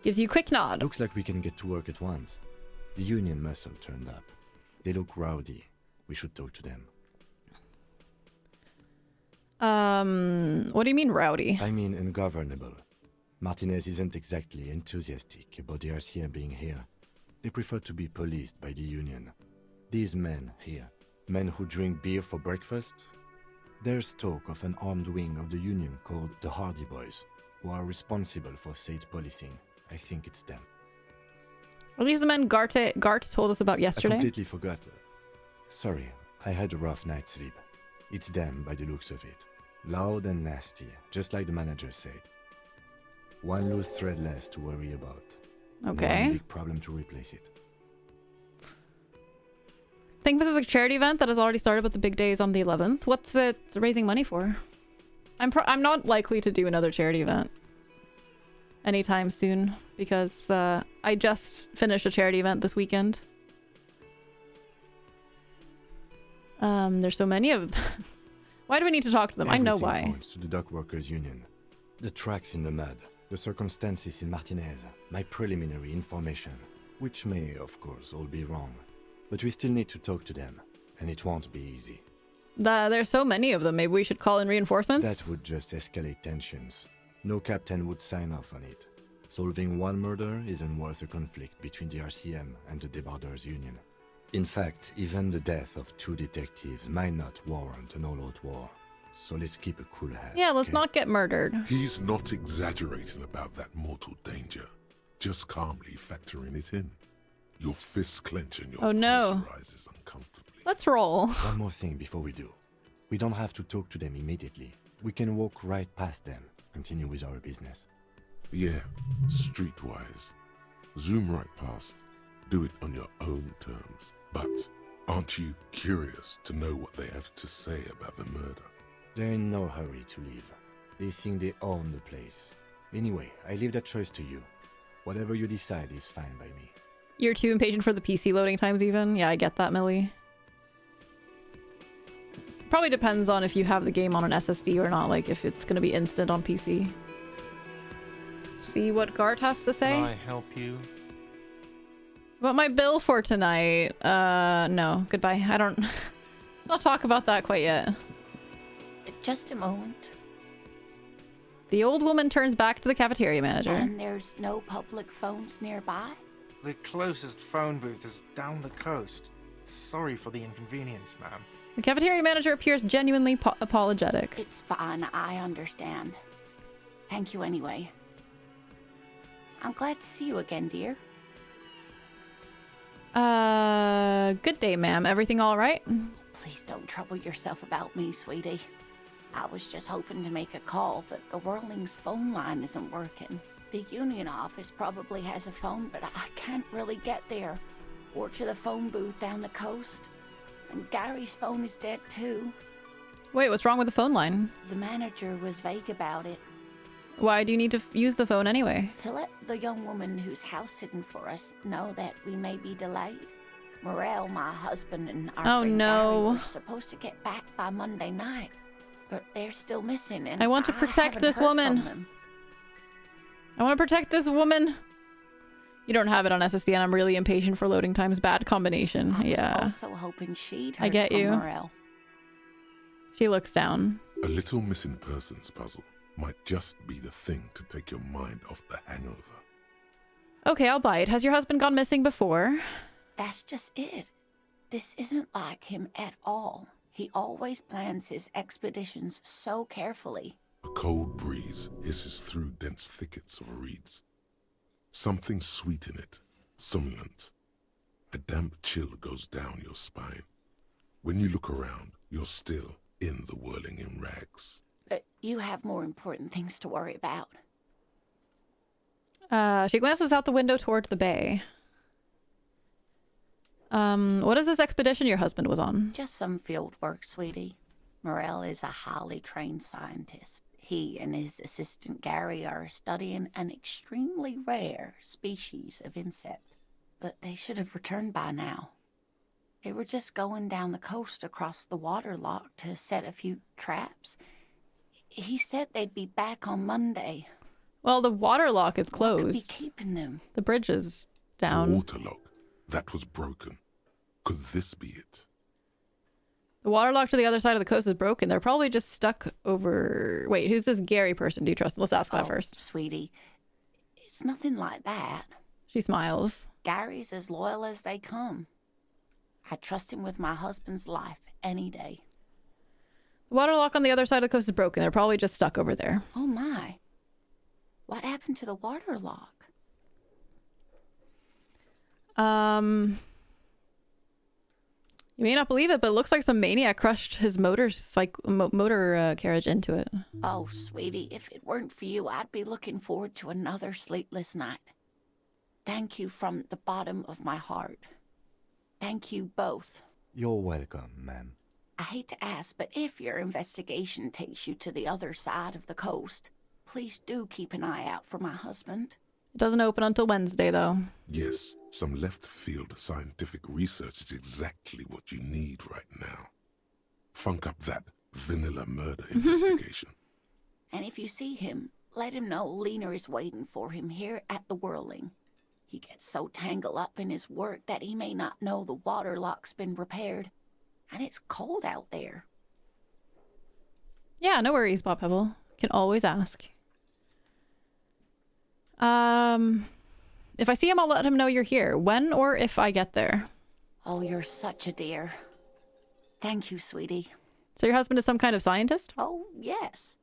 Gives you a quick nod. Looks like we can get to work at once. The Union muscle turned up. They look rowdy. We should talk to them. What do you mean rowdy? I mean ungovernable. Martinez isn't exactly enthusiastic about the RCM being here. They prefer to be policed by the Union. These men here, men who drink beer for breakfast, there's talk of an armed wing of the Union called the Hardy Boys, who are responsible for state policing. I think it's them. Are these the men Gart told us about yesterday? I completely forgot. Sorry, I had a rough night's sleep. It's them by the looks of it. Loud and nasty, just like the manager said. One loose thread less to worry about. Okay. One big problem to replace it. I think this is a charity event that has already started, but the big day is on the 11th. What's it raising money for? I'm not likely to do another charity event anytime soon because I just finished a charity event this weekend. There's so many of them. Why do we need to talk to them? Everything I know why. Points to the Dock Workers Union. The tracks in the mud, the circumstances in Martinez, my preliminary information, which may, of course, all be wrong. But we still need to talk to them, and it won't be easy. There's so many of them. Maybe we should call in reinforcements? That would just escalate tensions. No captain would sign off on it. Solving one murder isn't worth a conflict between the RCM and the Debarders Union. In fact, even the death of 2 detectives might not warrant an all-out war. So let's keep a cool head. Yeah, let's not get murdered. He's not exaggerating about that mortal danger. Just calmly factoring it in. Your fists clench and your pulse rises uncomfortably. Let's roll. One more thing before we do. We don't have to talk to them immediately. We can walk right past them, continue with our business. Yeah, streetwise. Zoom right past. Do it on your own terms. But aren't you curious to know what they have to say about the murder? They're in no hurry to leave. They think they own the place. Anyway, I leave that choice to you. Whatever you decide is fine by me. You're too impatient for the PC loading times even? Yeah, I get that, Millie. Probably depends on if you have the game on an SSD or not, like if it's going to be instant on PC. See what Gart has to say? Can I help you? About my bill for tonight? No. Goodbye. I don't... Let's not talk about that quite yet. Just a moment. The old woman turns back to the cafeteria manager. And there's no public phones nearby? The closest phone booth is down the coast. Sorry for the inconvenience, ma'am. The cafeteria manager appears genuinely apologetic. It's fine. I understand. Thank you anyway. I'm glad to see you again, dear. Good day, ma'am. Everything all right? Please don't trouble yourself about me, sweetie. I was just hoping to make a call, but the Whirling's phone line isn't working. The union office probably has a phone, but I can't really get there. Or to the phone booth down the coast. And Gary's phone is dead too. Wait, what's wrong with the phone line? The manager was vague about it. Why do you need to use the phone anyway? To let the young woman who's house-sitting for us know that we may be delayed. Morel, my husband, and our friend Gary were supposed to get back by Monday night. But they're still missing, and I want to protect this woman. I want to protect this woman. You don't have it on SSD, and I'm really impatient for loading times. Bad combination. I was also hoping she'd heard I get from you. Morel. She looks down. A little missing persons puzzle might just be the thing to take your mind off the hangover. Okay, I'll bite. Has your husband gone missing before? That's just it. This isn't like him at all. He always plans his expeditions so carefully. A cold breeze hisses through dense thickets of reeds. Something sweet in it, somnolent. A damp chill goes down your spine. When you look around, you're still in the whirling in rags. But you have more important things to worry about. She glances out the window towards the bay. What is this expedition your husband was on? Just some field work, sweetie. Morel is a highly trained scientist. He and his assistant Gary are studying an extremely rare species of insect. But they should have returned by now. They were just going down the coast across the waterlock to set a few traps. He said they'd be back on Monday. Well, the waterlock is closed. What could be keeping them? The bridge is down. The waterlock. That was broken. Could this be it? The waterlock to the other side of the coast is broken. They're probably just stuck over... Wait, who's this Gary person? Do you trust him? Let's ask that first. Sweetie, it's nothing like that. She smiles. Gary's as loyal as they come. I trust him with my husband's life any day. The waterlock on the other side of the coast is broken. They're probably just stuck over there. Oh my. What happened to the waterlock? You may not believe it, but it looks like some maniac crushed his motor carriage into it. Oh, sweetie, if it weren't for you, I'd be looking forward to another sleepless night. Thank you from the bottom of my heart. Thank you both. You're welcome, ma'am. I hate to ask, but if your investigation takes you to the other side of the coast, please do keep an eye out for my husband. It doesn't open until Wednesday, though. Yes, some left-field scientific research is exactly what you need right now. Funk up that vanilla murder investigation. And if you see him, let him know Lena is waiting for him here at the Whirling. He gets so tangled up in his work that he may not know the waterlock's been repaired. And it's cold out there. Yeah, no worries, Bob Pebble. Can always ask. If I see him, I'll let him know you're here. When or if I get there. Oh, you're such a dear. Thank you, sweetie. So your husband is some kind of scientist? Oh, yes.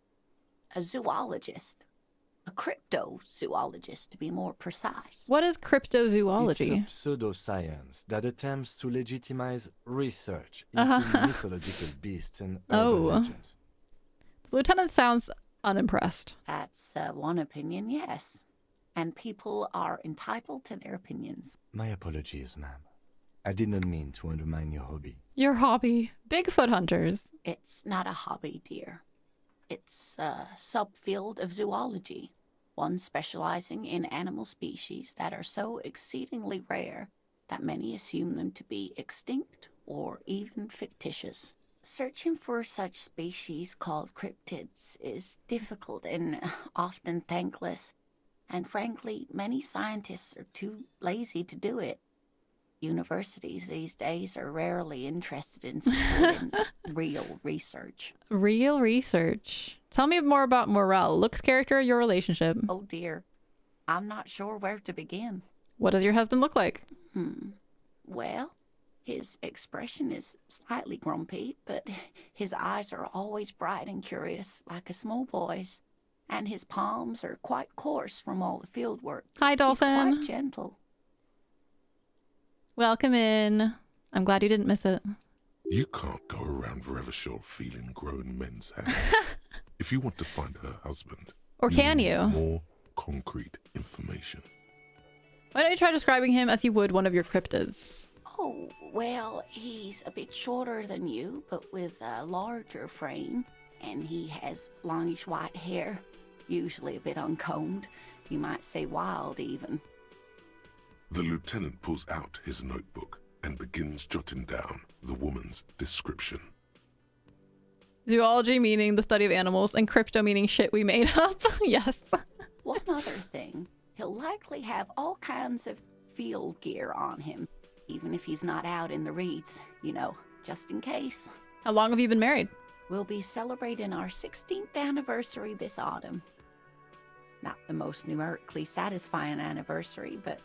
A zoologist. A cryptozoologist, to be more precise. What is cryptozoology? It's a pseudoscience that attempts to legitimize research into mythological beasts and urban legends. The lieutenant sounds unimpressed. That's one opinion, yes. And people are entitled to their opinions. My apologies, ma'am. I did not mean to undermine your hobby. Your hobby? Bigfoot hunters. It's not a hobby, dear. It's a subfield of zoology, one specializing in animal species that are so exceedingly rare that many assume them to be extinct or even fictitious. Searching for such species called cryptids is difficult and often thankless, and frankly, many scientists are too lazy to do it. Universities these days are rarely interested in supporting real research. Real research. Tell me more about Morel. Looks, character, your relationship. Oh dear. I'm not sure where to begin. What does your husband look like? Well, his expression is slightly grumpy, but his eyes are always bright and curious, like a small boy's. And his palms are quite coarse from all the field work. Hi, Dolphin. He's quite gentle. Welcome in. I'm glad you didn't miss it. You can't go around Revachol feeling grown men's hands. If you want to find her husband, or can need you? More concrete information. Why don't you try describing him as you would one of your cryptids? Oh, well, he's a bit shorter than you, but with a larger frame. And he has longish white hair, usually a bit uncombed. You might say wild, even. The lieutenant pulls out his notebook and begins jotting down the woman's description. Zoology meaning the study of animals, and crypto meaning shit we made up. Yes. One other thing, he'll likely have all kinds of field gear on him, even if he's not out in the reeds, you know, just in case. How long have you been married? We'll be celebrating our 16th anniversary this autumn. Not the most numerically satisfying anniversary, but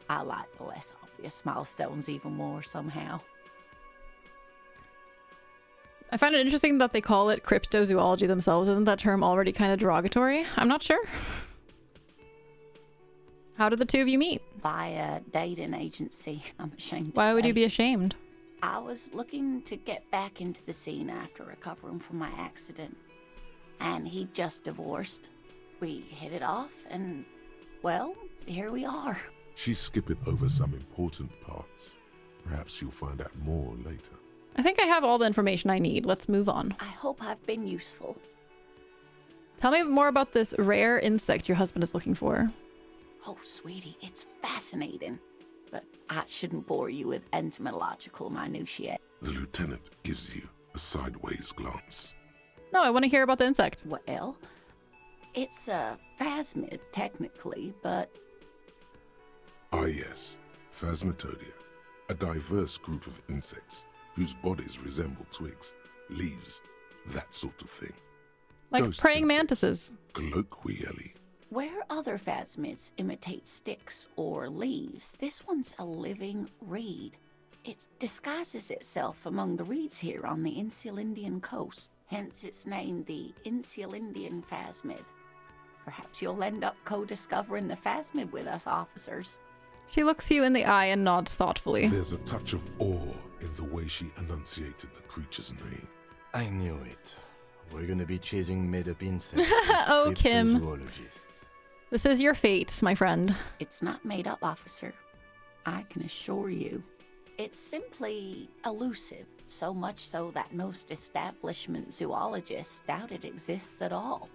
I like the less obvious milestones even more somehow. I find it interesting that they call it cryptozoology themselves. Isn't that term already kind of derogatory? I'm not sure. How did the two of you meet? By a dating agency, I'm ashamed to Why say. would you be ashamed? I was looking to get back into the scene after recovering from my accident. And he'd just divorced. We hit it off and, well, here we are. She's skipping over some important parts. Perhaps you'll find out more later. I think I have all the information I need. Let's move on. I hope I've been useful. Tell me more about this rare insect your husband is looking for. Oh, sweetie, it's fascinating. But I shouldn't bore you with entomological minutiae. The lieutenant gives you a sideways glance. No, I want to hear about the insect. Well, it's a phasmid, technically, but... Ah yes, Phasmatodea. A diverse group of insects whose bodies resemble twigs, leaves, that sort of thing. Like Ghost praying insects, mantises. Colloquially. Where other phasmids imitate sticks or leaves, this one's a living reed. It disguises itself among the reeds here on the Insulindian coast, hence its name, the Insulindian phasmid. Perhaps you'll end up co-discovering the phasmid with us, officers. She looks you in the eye and nods thoughtfully. There's a touch of awe in the way she enunciated the creature's name. I knew it. We're gonna be chasing made-up insects. Oh, Kim. Cryptozoologists. This is your fate, my friend. It's not made up, officer. I can assure you. It's simply elusive, so much so that most establishment zoologists doubt it exists at all.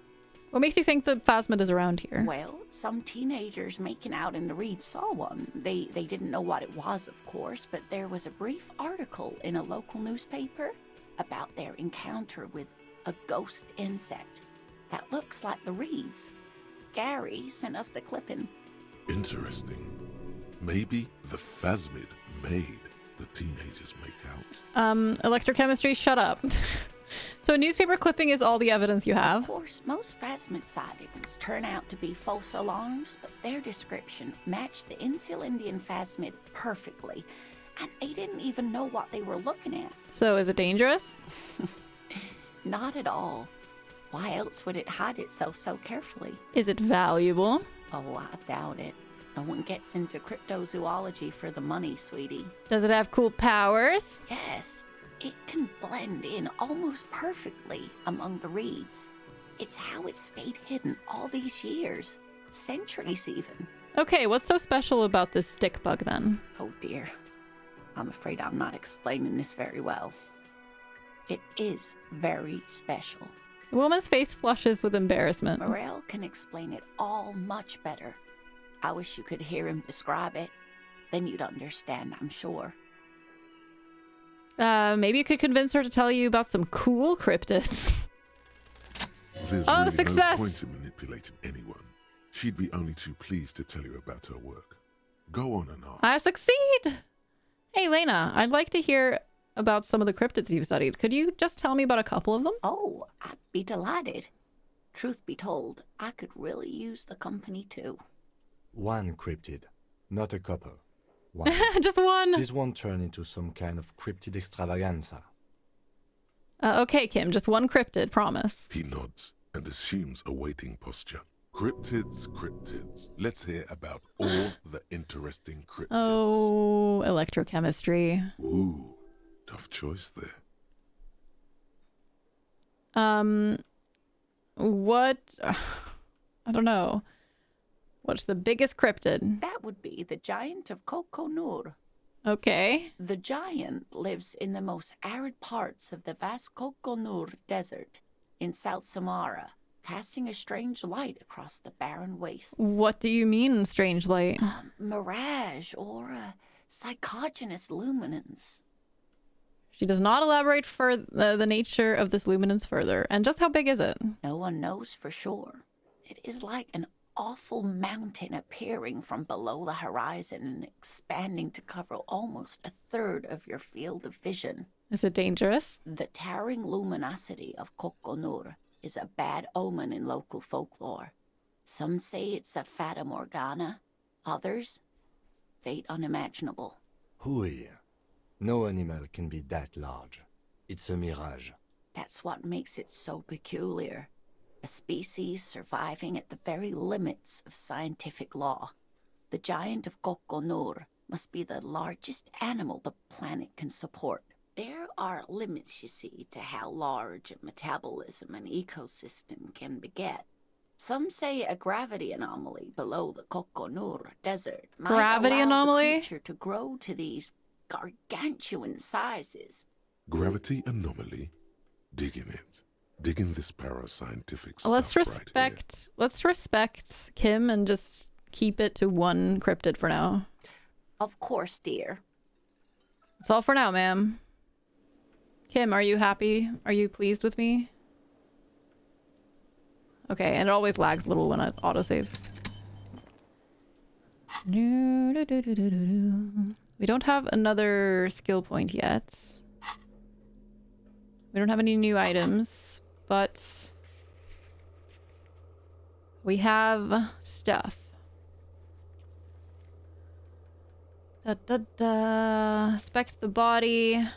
What makes you think the phasmid is around here? Well, some teenagers making out in the reeds saw one. They didn't know what it was, of course, but there was a brief article in a local newspaper about their encounter with a ghost insect that looks like the reeds. Gary sent us the clipping. Interesting. Maybe the phasmid made the teenagers make out. Electrochemistry, shut up. So a newspaper clipping is all the evidence you have? Of course, most phasmid sightings turn out to be false alarms, but their description matched the Insulindian phasmid perfectly, and they didn't even know what they were looking at. So is it dangerous? Not at all. Why else would it hide itself so carefully? Is it valuable? Oh, I doubt it. No one gets into cryptozoology for the money, sweetie. Does it have cool powers? Yes. It can blend in almost perfectly among the reeds. It's how it stayed hidden all these years. Centuries, even. Okay, what's so special about this stick bug, then? Oh, dear. I'm afraid I'm not explaining this very well. It is very special. The woman's face flushes with embarrassment. Morel can explain it all much better. I wish you could hear him describe it. Then you'd understand, I'm sure. Maybe you could convince her to tell you about some cool cryptids. There's Oh, really success! no point in manipulating anyone. She'd be only too pleased to tell you about her work. Go on and ask. I succeed! Hey, Lena, I'd like to hear about some of the cryptids you've studied. Could you just tell me about a couple of them? Oh, I'd be delighted. Truth be told, I could really use the company too. One cryptid, not a couple. One. Just one. This won't turn into some kind of cryptid extravaganza. Okay, Kim, just one cryptid, promise. He nods and assumes a waiting posture. Cryptids, cryptids. Let's hear about all the interesting cryptids. Oh, electrochemistry. Ooh, tough choice there. What? I don't know. What's the biggest cryptid? That would be the giant of Kokonur. Okay. The giant lives in the most arid parts of the vast Kokonur Desert in South Sahara, casting a strange light across the barren wastes. What do you mean, strange light? Mirage or psychogenous luminance. She does not elaborate for the nature of this luminance further. And just how big is it? No one knows for sure. It is like an awful mountain appearing from below the horizon and expanding to cover almost a third of your field of vision. Is it dangerous? The towering luminosity of Kokonur is a bad omen in local folklore. Some say it's a fata morgana, others, fate unimaginable. Hui. No animal can be that large. It's a mirage. That's what makes it so peculiar. A species surviving at the very limits of scientific law. The giant of Kokonur must be the largest animal the planet can support. There are limits, you see, to how large a metabolism an ecosystem can beget. Some say a gravity anomaly below the Kokonur desert might Gravity allow anomaly? the creature to grow to these gargantuan sizes. Gravity anomaly? Digging it. Digging this parascientific stuff Let's respect let's respect Kim and just keep it to one cryptid for now. Of course, dear. That's all for now, ma'am. Kim, are you happy? Are you pleased with me? Okay, and it always lags a little when it autosaves. We don't have another skill point yet. We don't have any new items, but we have stuff. Inspect the body.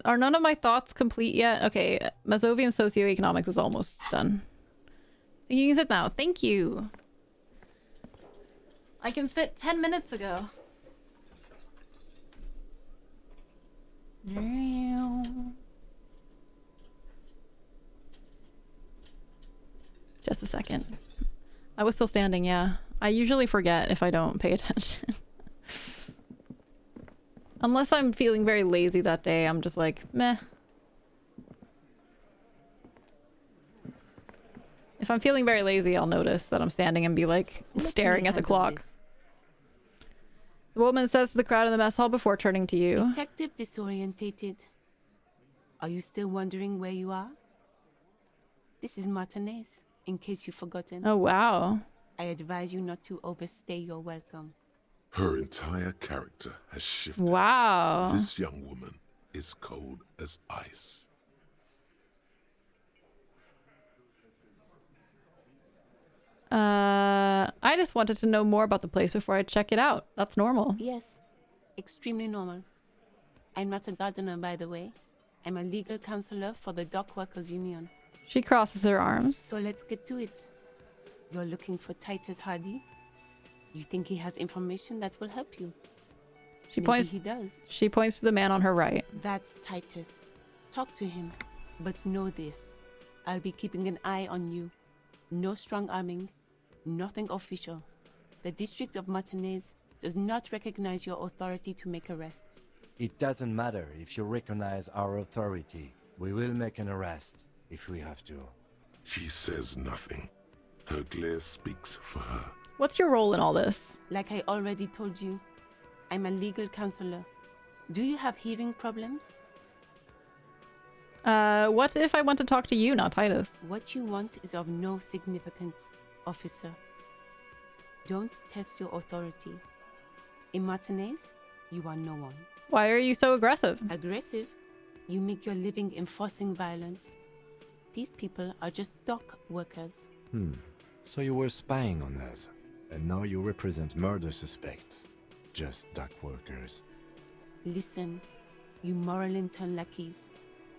Are none of my thoughts complete yet? Okay, Mazovian socioeconomics is almost done. You can sit now. Thank you. I can sit 10 minutes ago. Just a second. I was still standing, yeah. I usually forget if I don't pay attention. Unless I'm feeling very lazy that day, I'm just like, meh. If I'm feeling very lazy, I'll notice that I'm standing and be like, staring at the clock. The woman says to the crowd in the mess hall before turning to you. Detective disorientated. Are you still wondering where you are? This is Martinez, in case you've forgotten. Oh, wow. I advise you not to overstay your welcome. Her entire character has shifted. Wow. This young woman is cold as ice. I just wanted to know more about the place before I check it out. That's normal. Yes, extremely normal. I'm not a gardener, by the way. I'm a legal counselor for the Dock Workers Union. She crosses her arms. So let's get to it. You're looking for Titus Hardy? You think he has information that will help you? She Maybe points. he does. She points to the man on her right. That's Titus. Talk to him. But know this. I'll be keeping an eye on you. No strong arming. Nothing official. The District of Martinez does not recognize your authority to make arrests. It doesn't matter if you recognize our authority. We will make an arrest if we have to. She says nothing. Her glare speaks for her. What's your role in all this? Like I already told you, I'm a legal counselor. Do you have hearing problems? What if I want to talk to you, not Titus? What you want is of no significance, officer. Don't test your authority. In Martinez, you are no one. Why are you so aggressive? Aggressive? You make your living enforcing violence. These people are just dock workers. So you were spying on us, and now you represent murder suspects. Just dock workers. Listen, you moral intern lackeys.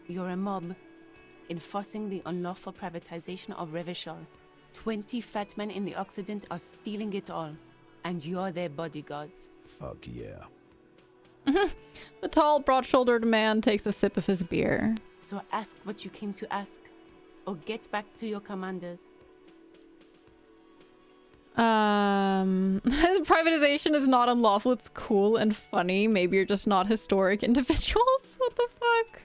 You're a mob, enforcing the unlawful privatization of Revachol. 20 fat men in the Occident are stealing it all, and you're their bodyguards. Fuck yeah. The tall, broad-shouldered man takes a sip of his beer. So ask what you came to ask, or get back to your commanders. Privatization is not unlawful, it's cool and funny. Maybe you're just not historic individuals? What the fuck?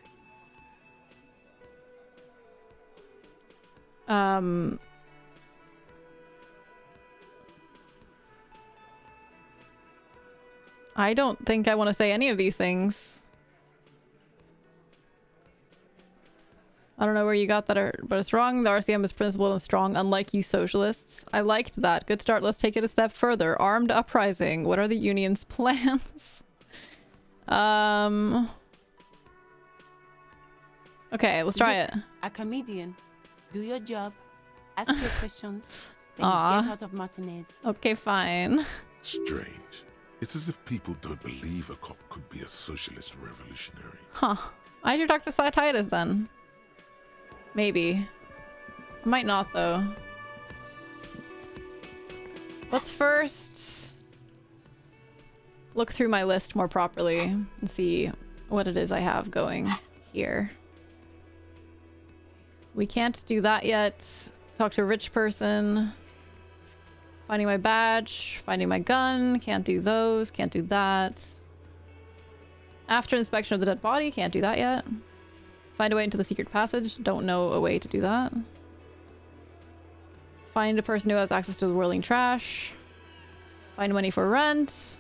I don't think I want to say any of these things. I don't know where you got that, but it's wrong. The RCM is principled and strong, unlike you socialists. I liked that. Good start. Let's take it a step further. Armed uprising. What are the union's plans? Okay, let's try it. A comedian. Do your job. Ask your questions. Then Aw. get out of Martinez. Okay, fine. Strange. It's as if people don't believe a cop could be a socialist revolutionary. Huh. I should talk to Titus then. Maybe. I might not though. Let's first look through my list more properly and see what it is I have going here. We can't do that yet. Talk to a rich person. Finding my badge. Finding my gun. Can't do those. Can't do that. After inspection of the dead body. Can't do that yet. Find a way into the secret passage. Don't know a way to do that. Find a person who has access to the whirling trash. Find money for rent.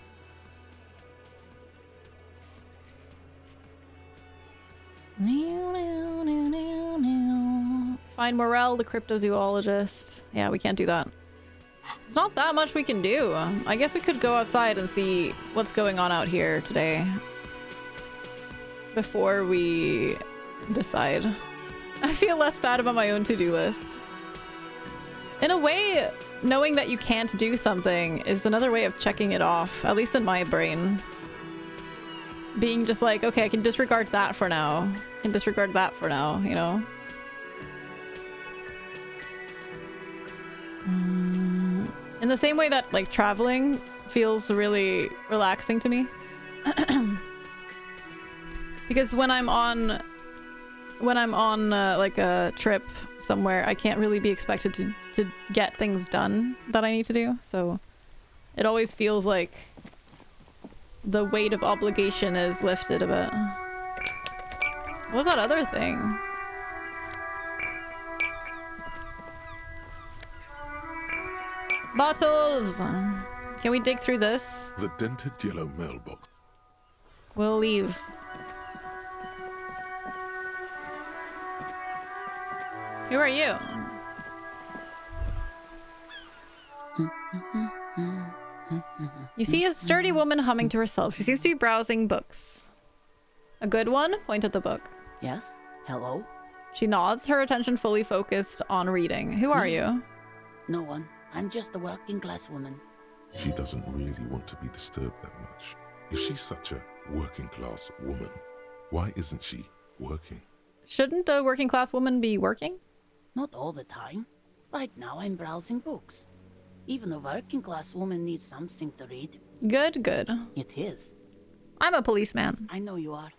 Find Morel, the cryptozoologist. Yeah, we can't do that. It's not that much we can do. I guess we could go outside and see what's going on out here today. Before we decide. I feel less bad about my own to-do list. In a way, knowing that you can't do something is another way of checking it off, at least in my brain. Being just like, okay, I can disregard that for now. I can disregard that for now, you know? In the same way that, like, traveling feels really relaxing to me. Because when I'm on like a trip somewhere, I can't really be expected to get things done that I need to do. So it always feels like the weight of obligation is lifted a bit. What was that other thing? Bottles! Can we dig through this? The dented yellow mailbox. We'll leave. Who are you? You see a sturdy woman humming to herself. She seems to be browsing books. A good one? Point at the book. Yes? Hello? She nods, her attention fully focused on reading. Who are you? No one. I'm just a working class woman. She doesn't really want to be disturbed that much. If she's such a working class woman, why isn't she working? Shouldn't a working class woman be working? Not all the time. Right now I'm browsing books. Even a working class woman needs something to read. Good, good. It is. I'm a policeman. I know you are.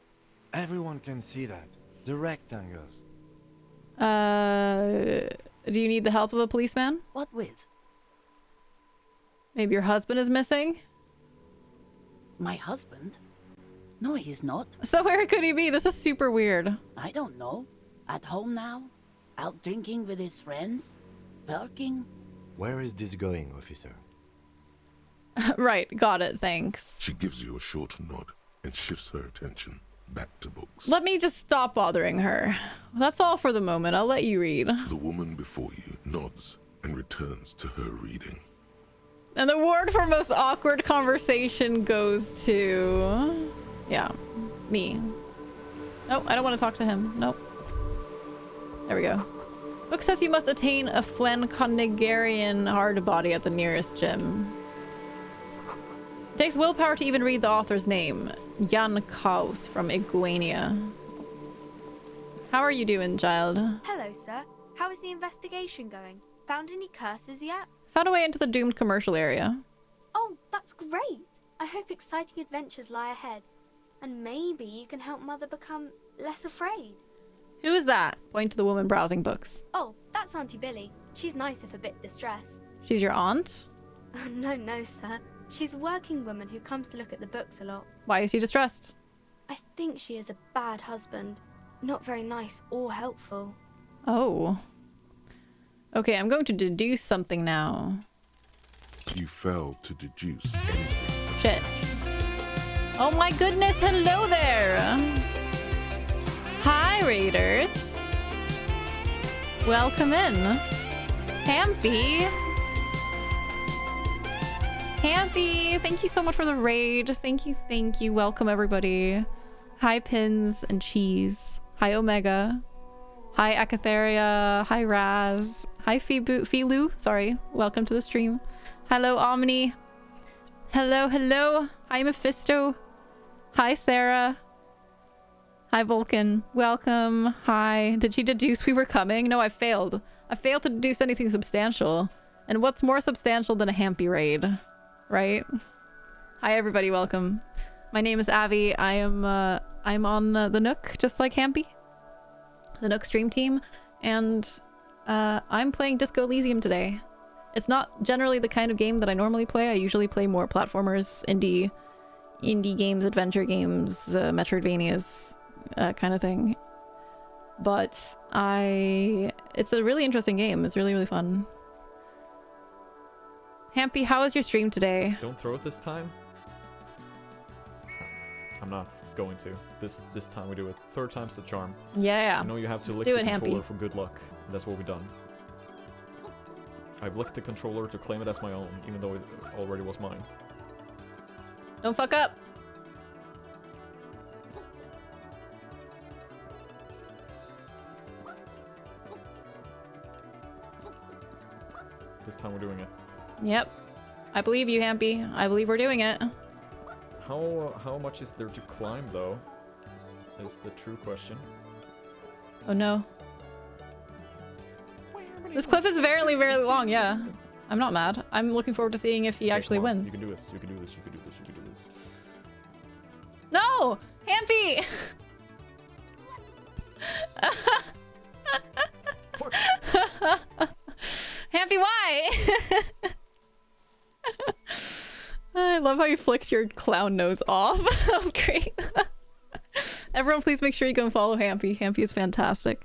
Everyone can see that. The rectangles. Do you need the help of a policeman? What with? Maybe your husband is missing? My husband? No, he's not. So where could he be? This is super weird. I don't know. At home now? Out drinking with his friends? Working? Where is this going, officer? Right, got it, thanks. She gives you a short nod and shifts her attention back to books. Let me just stop bothering her. That's all for the moment. I'll let you read. The woman before you nods and returns to her reading. And the award for most awkward conversation goes to... yeah, me. Nope, I don't want to talk to him. Nope. There we go. Book says you must attain a Flenconigarian hard body at the nearest gym. It takes willpower to even read the author's name. Jan Kaus from Iguania. How are you doing, child? Hello, sir. How is the investigation going? Found any curses yet? Found a way into the doomed commercial area. Oh, that's great. I hope exciting adventures lie ahead. And maybe you can help Mother become less afraid. Who is that? Point to the woman browsing books. Oh, that's Auntie Billy. She's nice if a bit distressed. She's your aunt? No, sir. She's a working woman who comes to look at the books a lot. Why is she distressed? I think she is a bad husband. Not very nice or helpful. Oh. Okay, I'm going to deduce something now. You fail to deduce anything. Shit. Oh my goodness, hello there! Hi, Raiders! Welcome in. Hampy! Hampy! Thank you so much for the raid. Thank you. Welcome, everybody. Hi, Pins and Cheese. Hi, Omega. Hi, Akatheria. Hi, Raz. Hi, Filu. Sorry. Welcome to the stream. Hello, Omni. Hello. Hi, Mephisto. Hi, Sarah. Hi, Vulcan. Welcome. Hi. Did she deduce we were coming? No, I failed. I failed to deduce anything substantial. And what's more substantial than a Hampy raid? Right? Hi, everybody. Welcome. My name is Avi. I'm on the Nook, just like Hampy. The Nook stream team. And I'm playing Disco Elysium today. It's not generally the kind of game that I normally play. I usually play more platformers, indie games, adventure games, Metroidvanias, kind of thing. But it's a really interesting game. It's really, really fun. Hampy, how was your stream today? Don't throw it this time. I'm not going to. This time we do it. Third time's the charm. Yeah. I know you have to Let's lick do the it, controller Hampy. for good luck. And that's what we've done. I've licked the controller to claim it as my own, even though it already was mine. Don't fuck up. This time we're doing it. Yep. I believe you, Hampy. I believe we're doing it. How much is there to climb, though? Is the true question. Oh no. This cliff is very, very long, yeah. I'm not mad. I'm looking forward to seeing if he actually wins. You can do this. You can do this. You can do this. You can do this. No! Hampy! Hampy, why? I love how you flicked your clown nose off. That was great. Everyone, please make sure you go and follow Hampy. Hampy is fantastic.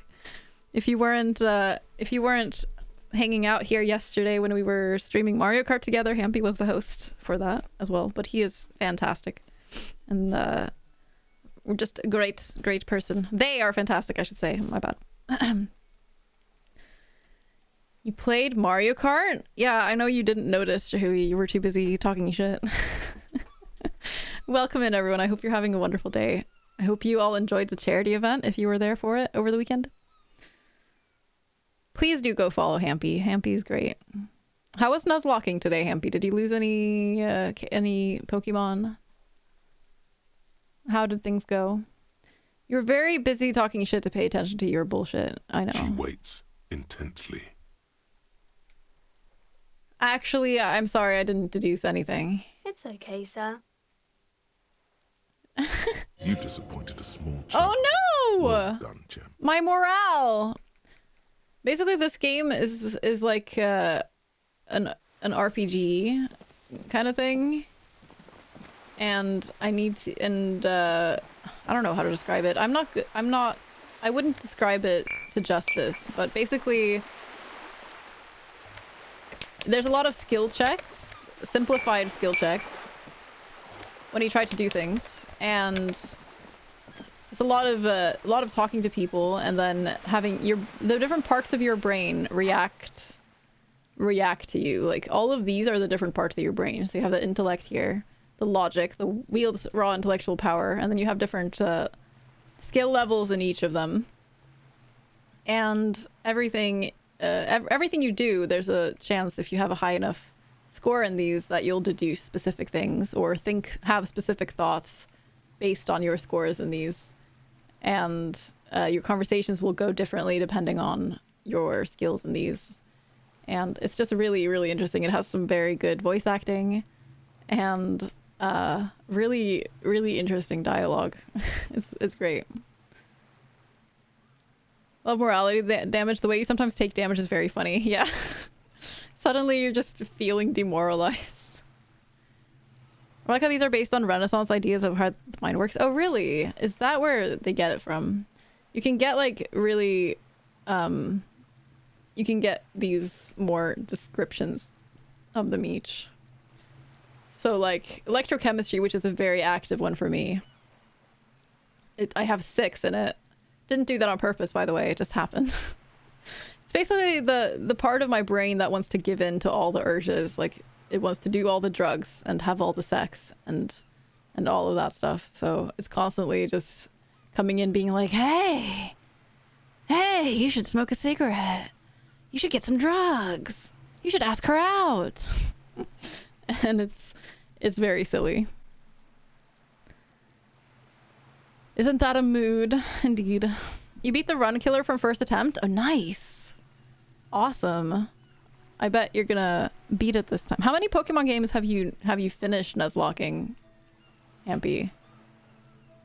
If you weren't hanging out here yesterday when we were streaming Mario Kart together, Hampy was the host for that as well. But he is fantastic, and we're just a great person. They are fantastic, I should say. My bad. You played Mario Kart? Yeah, I know you didn't notice, Jahui. You were too busy talking shit. Welcome in, everyone. I hope you're having a wonderful day. I hope you all enjoyed the charity event if you were there for it over the weekend. Please do go follow Hampy. Hampy's great. How was Nuzlocking today, Hampy? Did you lose any Pokemon? How did things go? You're very busy talking shit to pay attention to your bullshit. I know. She waits intently. Actually, I'm sorry, I didn't deduce anything. It's okay, sir. You disappointed a small child. Oh no! Well done, Gem. My morale. Basically, this game is like an RPG kind of thing, and I need to, and I don't know how to describe it. I wouldn't describe it to justice, but basically, there's a lot of skill checks, simplified skill checks, when you try to do things, and it's a lot of talking to people, and then having the different parts of your brain react to you. Like, all of these are the different parts of your brain. So you have the intellect here, the logic, the wields raw intellectual power, and then you have different skill levels in each of them. And everything you do, there's a chance, if you have a high enough score in these, that you'll deduce specific things or have specific thoughts based on your scores in these. And your conversations will go differently depending on your skills in these. And it's just really, really interesting. It has some very good voice acting and really, really interesting dialogue. It's great. Love morality damage. The way you sometimes take damage is very funny. Yeah. Suddenly you're just feeling demoralized. I like how these are based on Renaissance ideas of how the mind works. Oh, really? Is that where they get it from? You can get like really, you can get these more descriptions of them each. So like electrochemistry, which is a very active one for me. I have 6 in it. Didn't do that on purpose, by the way. It just happened. It's basically the part of my brain that wants to give in to all the urges. Like, it wants to do all the drugs and have all the sex and all of that stuff. So it's constantly just coming in being like, hey, you should smoke a cigarette. You should get some drugs. You should ask her out. And it's very silly. Isn't that a mood? Indeed. You beat the run killer from first attempt? Oh, nice. Awesome. I bet you're gonna beat it this time. How many Pokemon games have you finished Nuzlocking, Ampy?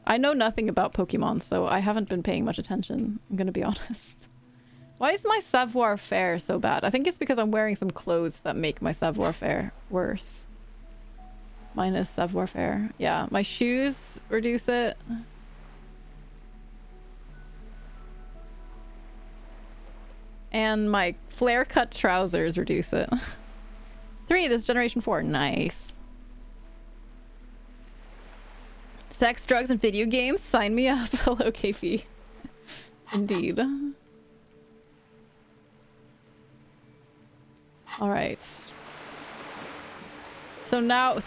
I know nothing about Pokemon, so I haven't been paying much attention. I'm gonna be honest. Why is my savoir-faire so bad? I think it's because I'm wearing some clothes that make my savoir-faire worse. Minus savoir-faire. Yeah, my shoes reduce it. And my flare-cut trousers reduce it. 3, this Generation 4. Nice. Sex, drugs, and video games? Sign me up. Hello, KP. Indeed. Alright. So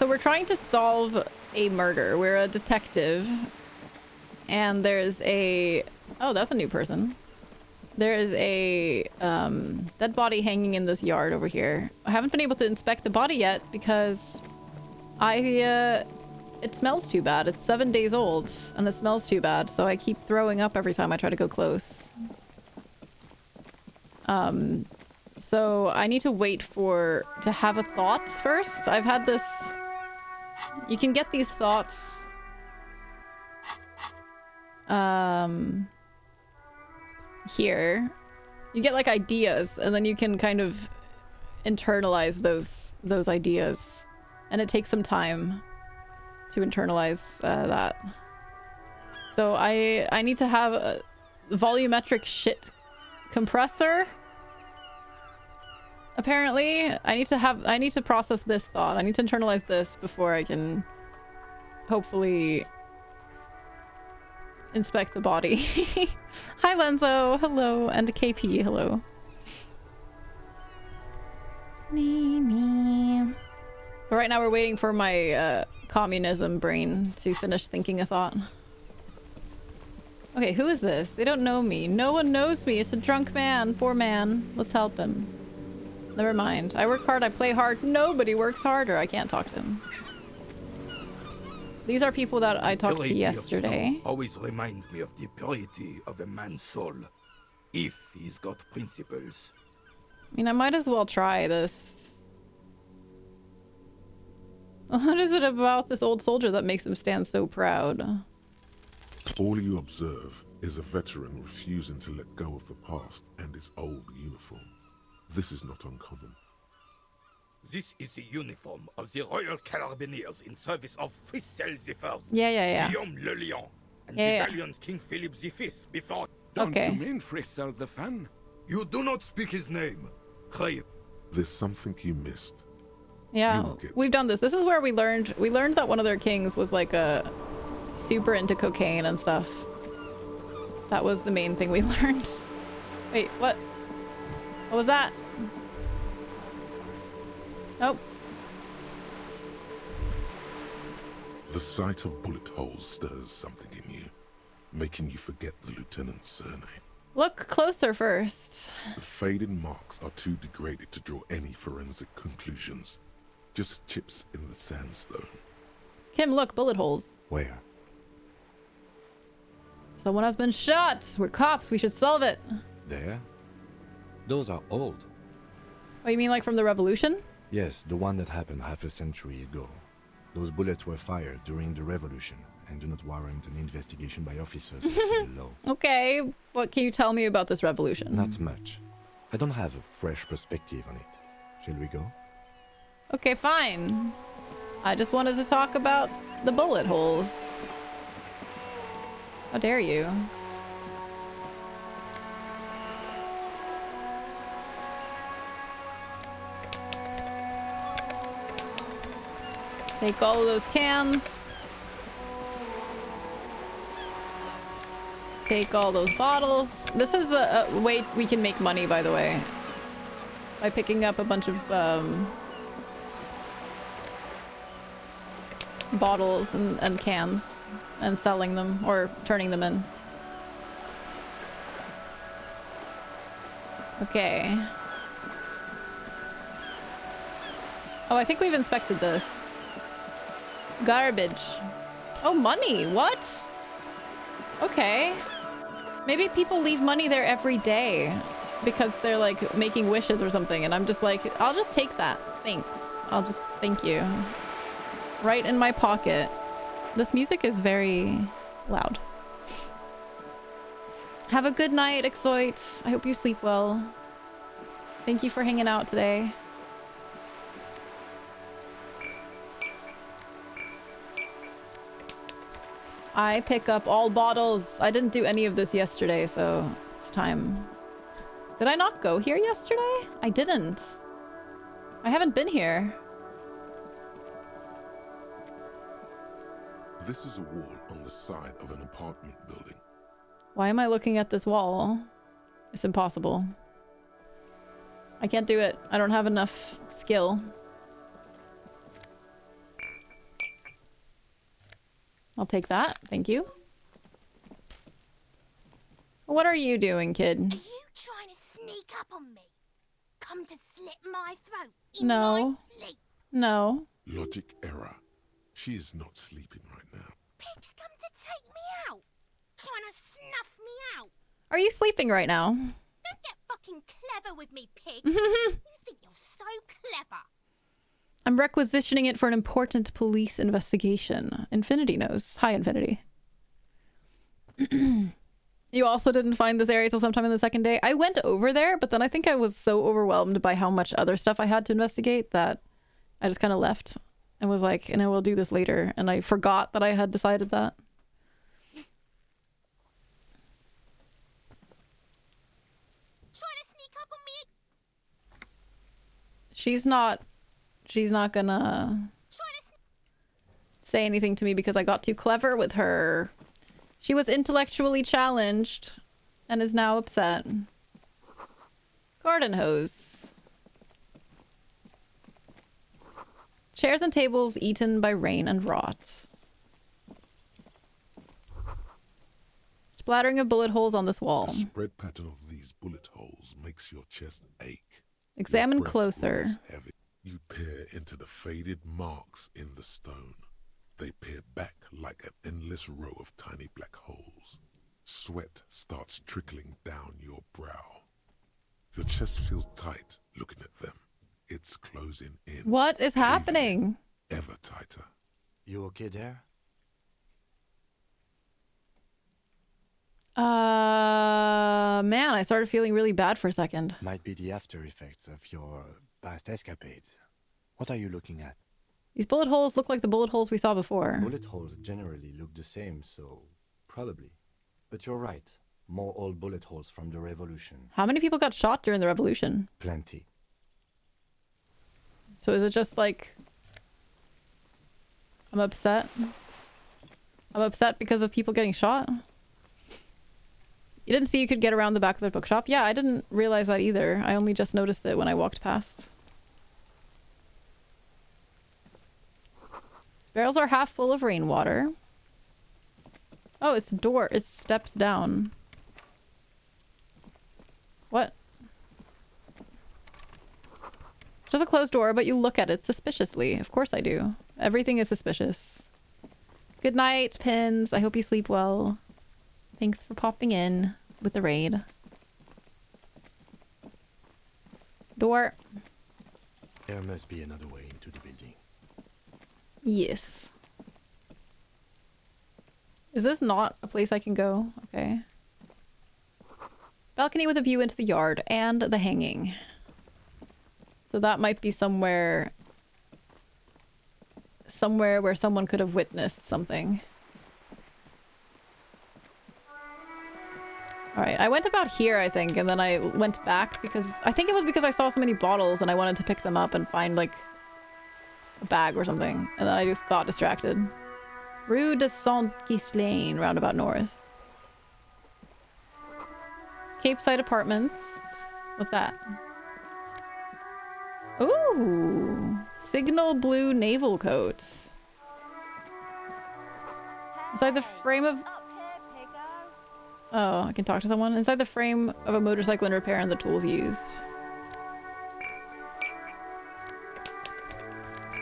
we're trying to solve a murder. We're a detective. And there's a... Oh, that's a new person. There is a dead body hanging in this yard over here. I haven't been able to inspect the body yet because it smells too bad. It's 7 days old and it smells too bad, so I keep throwing up every time I try to go close. So I need to wait to have a thought first. I've had this... You can get these thoughts... Here. You get like ideas and then you can kind of internalize those ideas. And it takes some time to internalize that. So I need to have a volumetric shit compressor. Apparently, I need to process this thought. I need to internalize this before I can hopefully inspect the body. Hi Lenzo, hello, and KP, hello. But right now we're waiting for my communism brain to finish thinking a thought. Okay, who is this? They don't know me. No one knows me. It's a drunk man. Poor man. Let's help him. Never mind. I work hard, I play hard. Nobody works harder. I can't talk to him. These are people that I talked to yesterday. Always reminds me of the purity of a man's soul, if he's got principles. I mean, I might as well try this. What is it about this old soldier that makes him stand so proud? All you observe is a veteran refusing to let go of the past and his old uniform. This is not uncommon. This is the uniform of the Royal Carabineers in service of Frissel I, Yeah. Guillaume le Lion, and the valiant King Philip V before... Don't you mean Frissel the Fan? You do not speak his name. Crave. There's something you missed. Yeah, we've done this. This is where we learned that one of their kings was like a super into cocaine and stuff. That was the main thing we learned. Wait, what? What was that? Nope. The sight of bullet holes stirs something in you, making you forget the lieutenant's surname. Look closer first. The faded marks are too degraded to draw any forensic conclusions. Just chips in the sandstone. Kim, look, bullet holes. Where? Someone has been shot. We're cops. We should solve it. There? Those are old. Oh, you mean like from the revolution? Yes, the one that happened half a century ago. Those bullets were fired during the revolution and do not warrant an investigation by officers of the law. Okay, what can you tell me about this revolution? Not much. I don't have a fresh perspective on it. Shall we go? Okay, fine. I just wanted to talk about the bullet holes. How dare you? Take all of those cans. Take all those bottles. This is a way we can make money, by the way. By picking up a bunch of bottles and cans and selling them or turning them in. Okay. Oh, I think we've inspected this. Garbage. Oh, money. What? Okay. Maybe people leave money there every day because they're like making wishes or something. And I'm just like, I'll just take that. Thanks. I'll just, thank you. Right in my pocket. This music is very loud. Have a good night, Exoit. I hope you sleep well. Thank you for hanging out today. I pick up all bottles. I didn't do any of this yesterday, so it's time. Did I not go here yesterday? I didn't. I haven't been here. This is a wall on the side of an apartment building. Why am I looking at this wall? It's impossible. I can't do it. I don't have enough skill. I'll take that. Thank you. What are you doing, kid? Are you trying to sneak up on me? Come to slit my throat in No. my sleep? No. Logic error. She is not sleeping right now. Pig's come to take me out. Trying to snuff me out. Are you sleeping right now? Don't get fucking clever with me, pig. You think you're so clever. I'm requisitioning it for an important police investigation. Infinity knows. Hi, Infinity. You also didn't find this area till sometime in the second day? I went over there, but then I think I was so overwhelmed by how much other stuff I had to investigate that I just kind of left and was like, and I will do this later. And I forgot that I had decided that. Trying to sneak up on me? She's not gonna say anything to me because I got too clever with her. She was intellectually challenged and is now upset. Garden hose. Chairs and tables eaten by rain and rot. Splattering of bullet holes on this wall. The spread pattern of these bullet holes makes your chest ache. Examine Your breath closer. grows heavy. You peer into the faded marks in the stone. They peer back like an endless row of tiny black holes. Sweat starts trickling down your brow. Your chest feels tight looking at them. It's closing in. What is happening? Ever tighter. You okay there? Man, I started feeling really bad for a second. Might be the after effects of your past escapades. What are you looking at? These bullet holes look like the bullet holes we saw before. Bullet holes generally look the same, so probably. But you're right. More old bullet holes from the revolution. How many people got shot during the revolution? Plenty. So is it just like... I'm upset? I'm upset because of people getting shot? You didn't see you could get around the back of the bookshop? Yeah, I didn't realize that either. I only just noticed it when I walked past. Barrels are half full of rainwater. Oh, it's door. It steps down. What? Just a closed door, but you look at it suspiciously. Of course I do. Everything is suspicious. Good night, Pins. I hope you sleep well. Thanks for popping in with the raid. Door. There must be another way into the building. Yes. Is this not a place I can go? Okay. Balcony with a view into the yard and the hanging. So that might be somewhere where someone could have witnessed something. Alright, I went about here, I think, and then I went back because... I think it was because I saw so many bottles and I wanted to pick them up and find, like, a bag or something. And then I just got distracted. Rue de Saint-Ghislain, roundabout north. Cape Side Apartments. What's that? Ooh! Signal blue naval coat. Inside the frame of... Oh, I can talk to someone. Inside the frame of a motorcycle in repair and the tools used.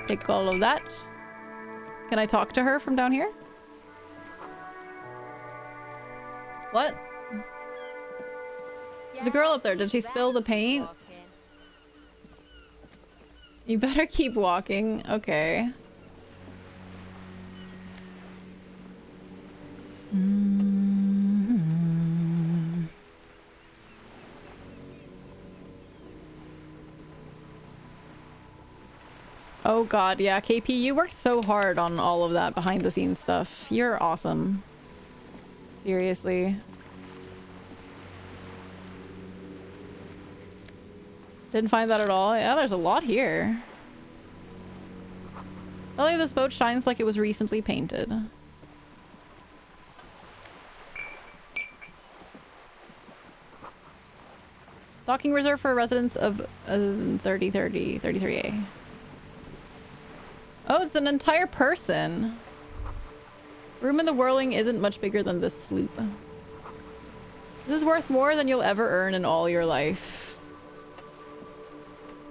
Take all of that. Can I talk to her from down here? What? There's a girl up there. Did she spill the paint? You better keep walking. Okay. Oh god, yeah, KP, you worked so hard on all of that behind the scenes stuff. You're awesome. Seriously. Didn't find that at all. Yeah, there's a lot here. Only this boat shines like it was recently painted. Docking reserved for residents of 33A. Oh, it's an entire person. Room in the Whirling isn't much bigger than this sloop. This is worth more than you'll ever earn in all your life.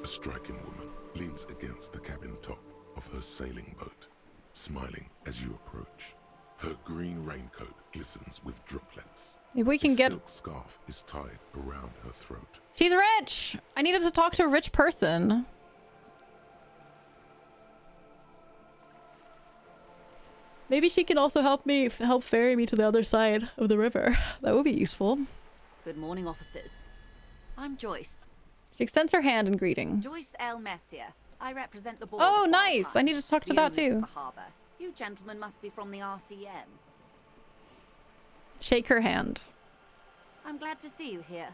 A striking woman leans against the cabin top of her sailing boat, smiling as you approach. Her green raincoat glistens with droplets. Maybe we can a get... silk scarf is tied around her throat. She's rich! I needed to talk to a rich person. Maybe she can also help ferry me to the other side of the river. That would be useful. Good morning, officers. I'm Joyce. She extends her hand in greeting. Joyce L. Messier. I represent the board. Oh, of nice! I need to talk to that too. The harbor. You gentlemen must be from the RCM. Shake her hand. I'm glad to see you here.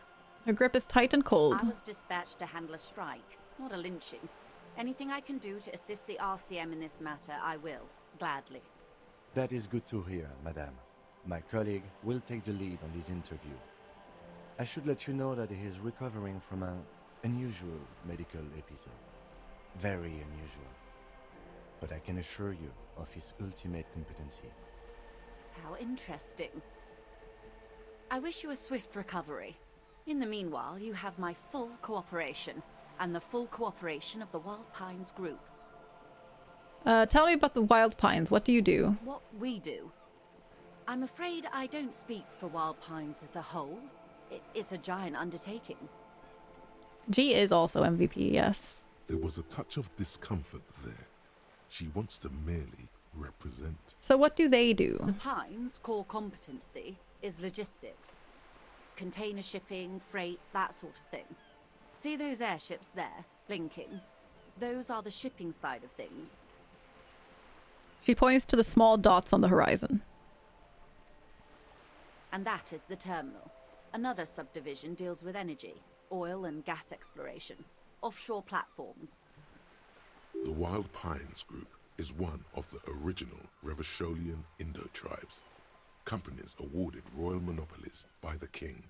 Her grip is tight and cold. I was dispatched to handle a strike, not a lynching. Anything I can do to assist the RCM in this matter, I will, gladly. That is good to hear, madame. My colleague will take the lead on this interview. I should let you know that he is recovering from an unusual medical episode. Very unusual. But I can assure you of his ultimate competency. How interesting. I wish you a swift recovery. In the meanwhile, you have my full cooperation, and the full cooperation of the Wild Pines Group. Tell me about the Wild Pines. What do you do? What we do? I'm afraid I don't speak for Wild Pines as a whole. It is a giant undertaking. G is also MVP, yes. There was a touch of discomfort there. She wants to merely represent. So what do they do? The Pines' core competency is logistics. Container shipping, freight, that sort of thing. See those airships there, blinking? Those are the shipping side of things. She points to the small dots on the horizon. And that is the terminal. Another subdivision deals with energy, oil and gas exploration, offshore platforms. The Wild Pines Group is one of the original Revacholian Indo-tribes. Companies awarded royal monopolies by the king,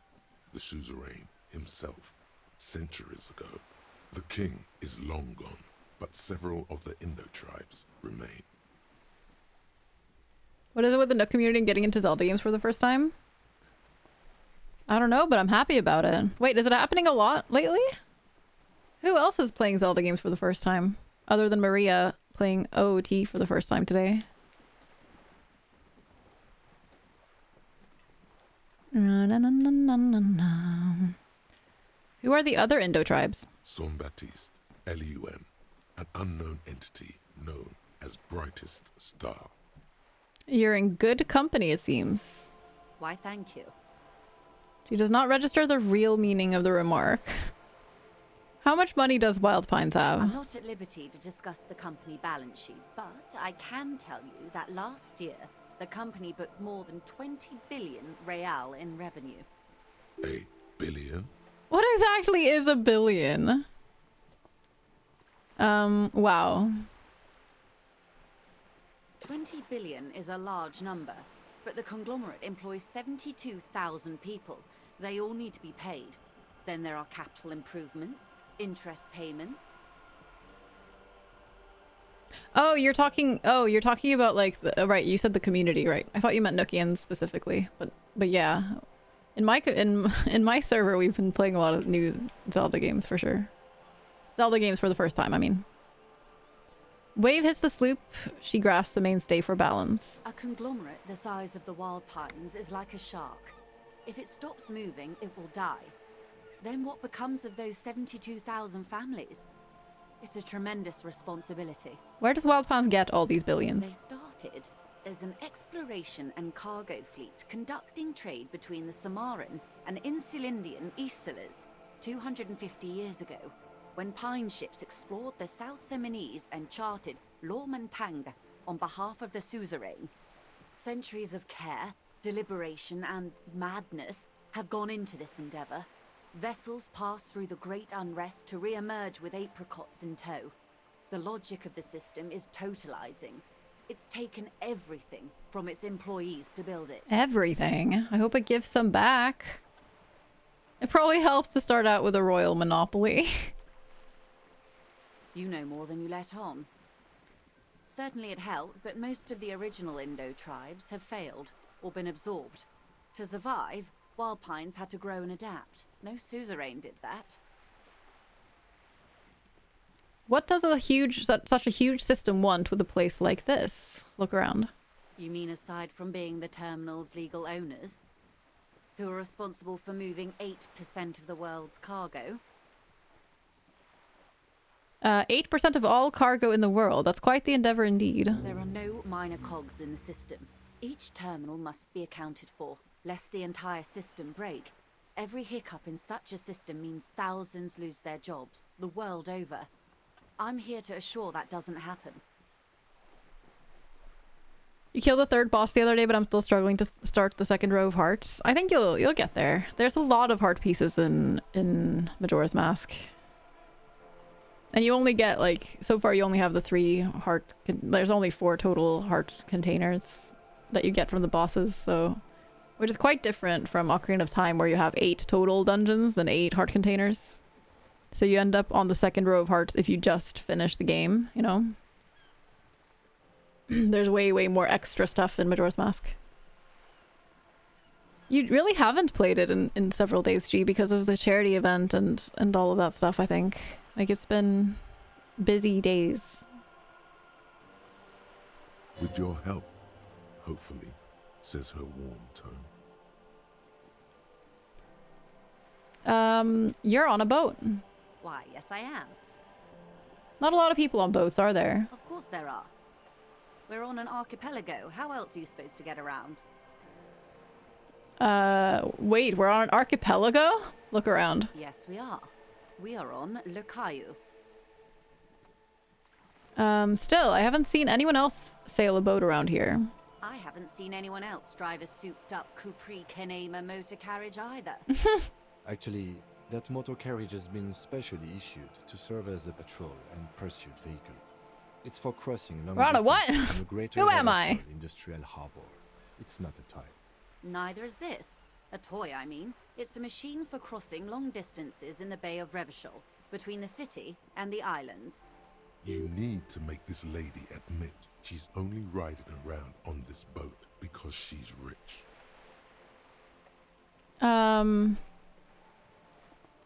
the suzerain himself, centuries ago. The king is long gone, but several of the Indo-tribes remain. What is it with the Nook community and getting into Zelda games for the first time? I don't know, but I'm happy about it. Wait, is it happening a lot lately? Who else is playing Zelda games for the first time? Other than Maria playing OOT for the first time today. Na, na, na, na, na, na, na. Who are the other Indo tribes? Son Baptiste, Elysium, an unknown entity known as Brightest Star. You're in good company, it seems. Why, thank you. She does not register the real meaning of the remark. How much money does Wild Pines have? I'm not at liberty to discuss the company balance sheet, but I can tell you that last year, the company booked more than 20 billion real in revenue. A billion? What exactly is a billion? Wow. 20 billion is a large number, but the conglomerate employs 72,000 people. They all need to be paid. Then there are capital improvements, interest payments. Oh, you're talking about like right, you said the community, right? I thought you meant Nookians specifically, but yeah. In my server we've been playing a lot of new Zelda games for sure. Zelda games for the first time, I mean. Wave hits the sloop. She grasps the mainstay for balance. A conglomerate the size of the Wild Pines is like a shark. If it stops moving, it will die. Then what becomes of those 72,000 families? It's a tremendous responsibility. Where does Wild Pounds get all these billions? They started as an exploration and cargo fleet conducting trade between the Samaran and Insulindian Isolas 250 years ago, when pine ships explored the South Seminese and charted Lomantang on behalf of the suzerain. Centuries of care, deliberation, and madness have gone into this endeavor. Vessels pass through the great unrest to re-emerge with apricots in tow. The logic of the system is totalizing. It's taken everything from its employees to build it. Everything? I hope it gives some back. It probably helps to start out with a royal monopoly. You know more than you let on. Certainly it helped, but most of the original Indo tribes have failed or been absorbed. To survive, Wild Pines had to grow and adapt. No suzerain did that. What does such a huge system want with a place like this? Look around. You mean aside from being the terminal's legal owners, who are responsible for moving 8% of the world's cargo? 8% of all cargo in the world. That's quite the endeavor indeed. There are no minor cogs in the system. Each terminal must be accounted for, lest the entire system break. Every hiccup in such a system means thousands lose their jobs, the world over. I'm here to assure that doesn't happen. You killed the third boss the other day, but I'm still struggling to start the second row of hearts. I think you'll get there. There's a lot of heart pieces in Majora's Mask. And you only get, like, so far you only have the 3 heart... There's only 4 total heart containers that you get from the bosses, so... Which is quite different from Ocarina of Time, where you have 8 total dungeons and 8 heart containers. So you end up on the second row of hearts if you just finish the game, you know? There's way, way more extra stuff in Majora's Mask. You really haven't played it in several days, G, because of the charity event and all of that stuff, I think. Like, it's been busy days. With your help, hopefully, says her warm tone. You're on a boat. Why, yes I am. Not a lot of people on boats, are there? Of course there are. We're on an archipelago. How else are you supposed to get around? Wait, we're on an archipelago? Look around. Yes, we are. We are on Le Caillou. Still, I haven't seen anyone else sail a boat around here. I haven't seen anyone else drive a souped-up Capri Kenema motor carriage either. Actually, that motor carriage has been specially issued to serve as a patrol and pursuit vehicle. It's for crossing long We're on a what? distances in the greater Who am I? Revachol industrial harbor. It's not a toy. Neither is this. A toy, I mean. It's a machine for crossing long distances in the Bay of Revachol, between the city and the islands. You need to make this lady admit she's only riding around on this boat because she's rich.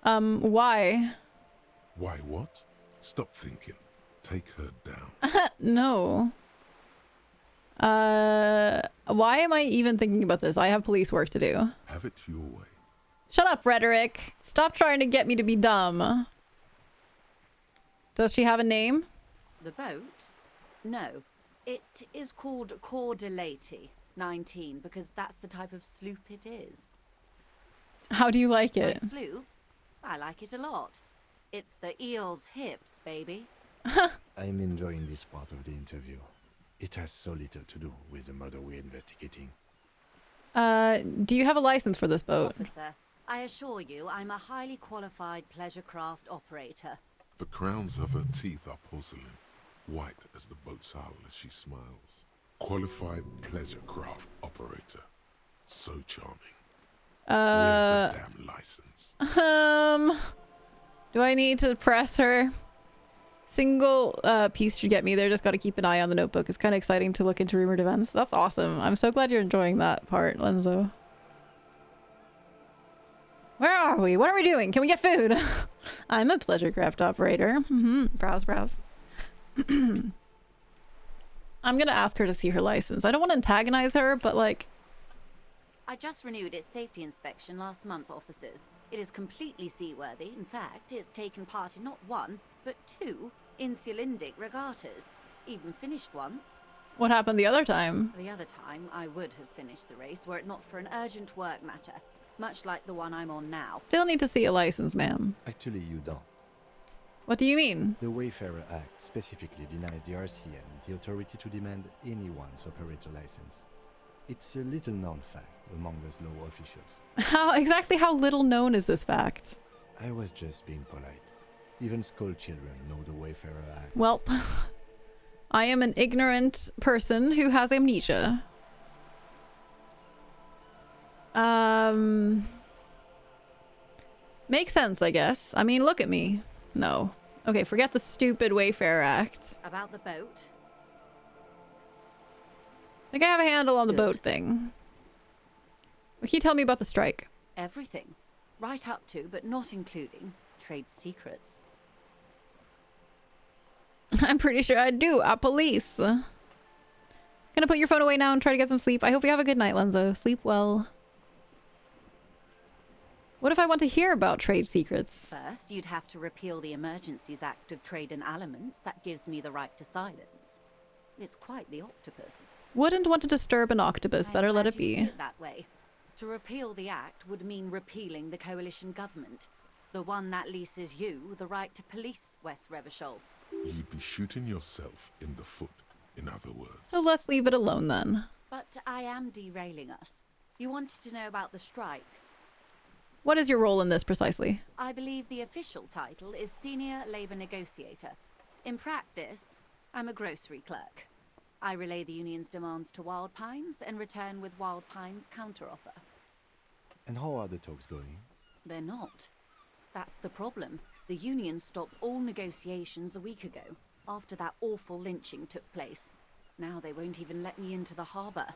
Why? Why what? Stop thinking. Take her down. No. Why am I even thinking about this? I have police work to do. Have it your way. Shut up, Rhetoric. Stop trying to get me to be dumb. Does she have a name? The boat? No. It is called Cordelati 19 because that's the type of sloop it is. How do you like it? My sloop? I like it a lot. It's the eel's hips, baby. I'm enjoying this part of the interview. It has so little to do with the murder we're investigating. Do you have a license for this boat? Officer, I assure you I'm a highly qualified pleasure craft operator. The crowns of her teeth are porcelain, white as the boat's hull as she smiles. Qualified pleasure craft operator. So charming. Where's the damn license? Do I need to press her? Single piece should get me there. Just got to keep an eye on the notebook. It's kind of exciting to look into rumored events. That's awesome. I'm so glad you're enjoying that part, Lenzo. Where are we? What are we doing? Can we get food? I'm a pleasure craft operator. Browse, browse. I'm gonna ask her to see her license. I don't want to antagonize her, but like, I just renewed its safety inspection last month, officers. It is completely seaworthy. In fact, it's taken part in not one, but two insulindic regattas. Even finished once. What happened the other time? The other time, I would have finished the race were it not for an urgent work matter, much like the one I'm on now. Still need to see a license, ma'am. Actually, you don't. What do you mean? The Wayfarer Act specifically denies the RCM the authority to demand anyone's operator license. It's a little-known fact among us law officials. How little known is this fact? I was just being polite. Even school children know the Wayfarer Act. Well, I am an ignorant person who has amnesia. Makes sense, I guess. I mean, look at me. No. Okay, forget the stupid Wayfarer Act. About the boat? I think I have a handle on the boat thing. What can you tell me about the strike? Everything. Right up to, but not including, trade secrets. I'm pretty sure I do. Police. Gonna put your phone away now and try to get some sleep. I hope you have a good night, Lenzo. Sleep well. What if I want to hear about trade secrets? First, you'd have to repeal the Emergencies Act of Trade in Aliments. That gives me the right to silence. It's quite the octopus. Wouldn't want to disturb an octopus. Better let it be. See it that way. To repeal the act would mean repealing the coalition government. The one that leases you the right to police West Revachol. You'd be shooting yourself in the foot, in other words. So let's leave it alone then. But I am derailing us. You wanted to know about the strike. What is your role in this precisely? I believe the official title is Senior Labor Negotiator. In practice, I'm a grocery clerk. I relay the union's demands to Wild Pines and return with Wild Pines' counteroffer. And how are the talks going? They're not. That's the problem. The union stopped all negotiations a week ago, after that awful lynching took place. Now they won't even let me into the harbour.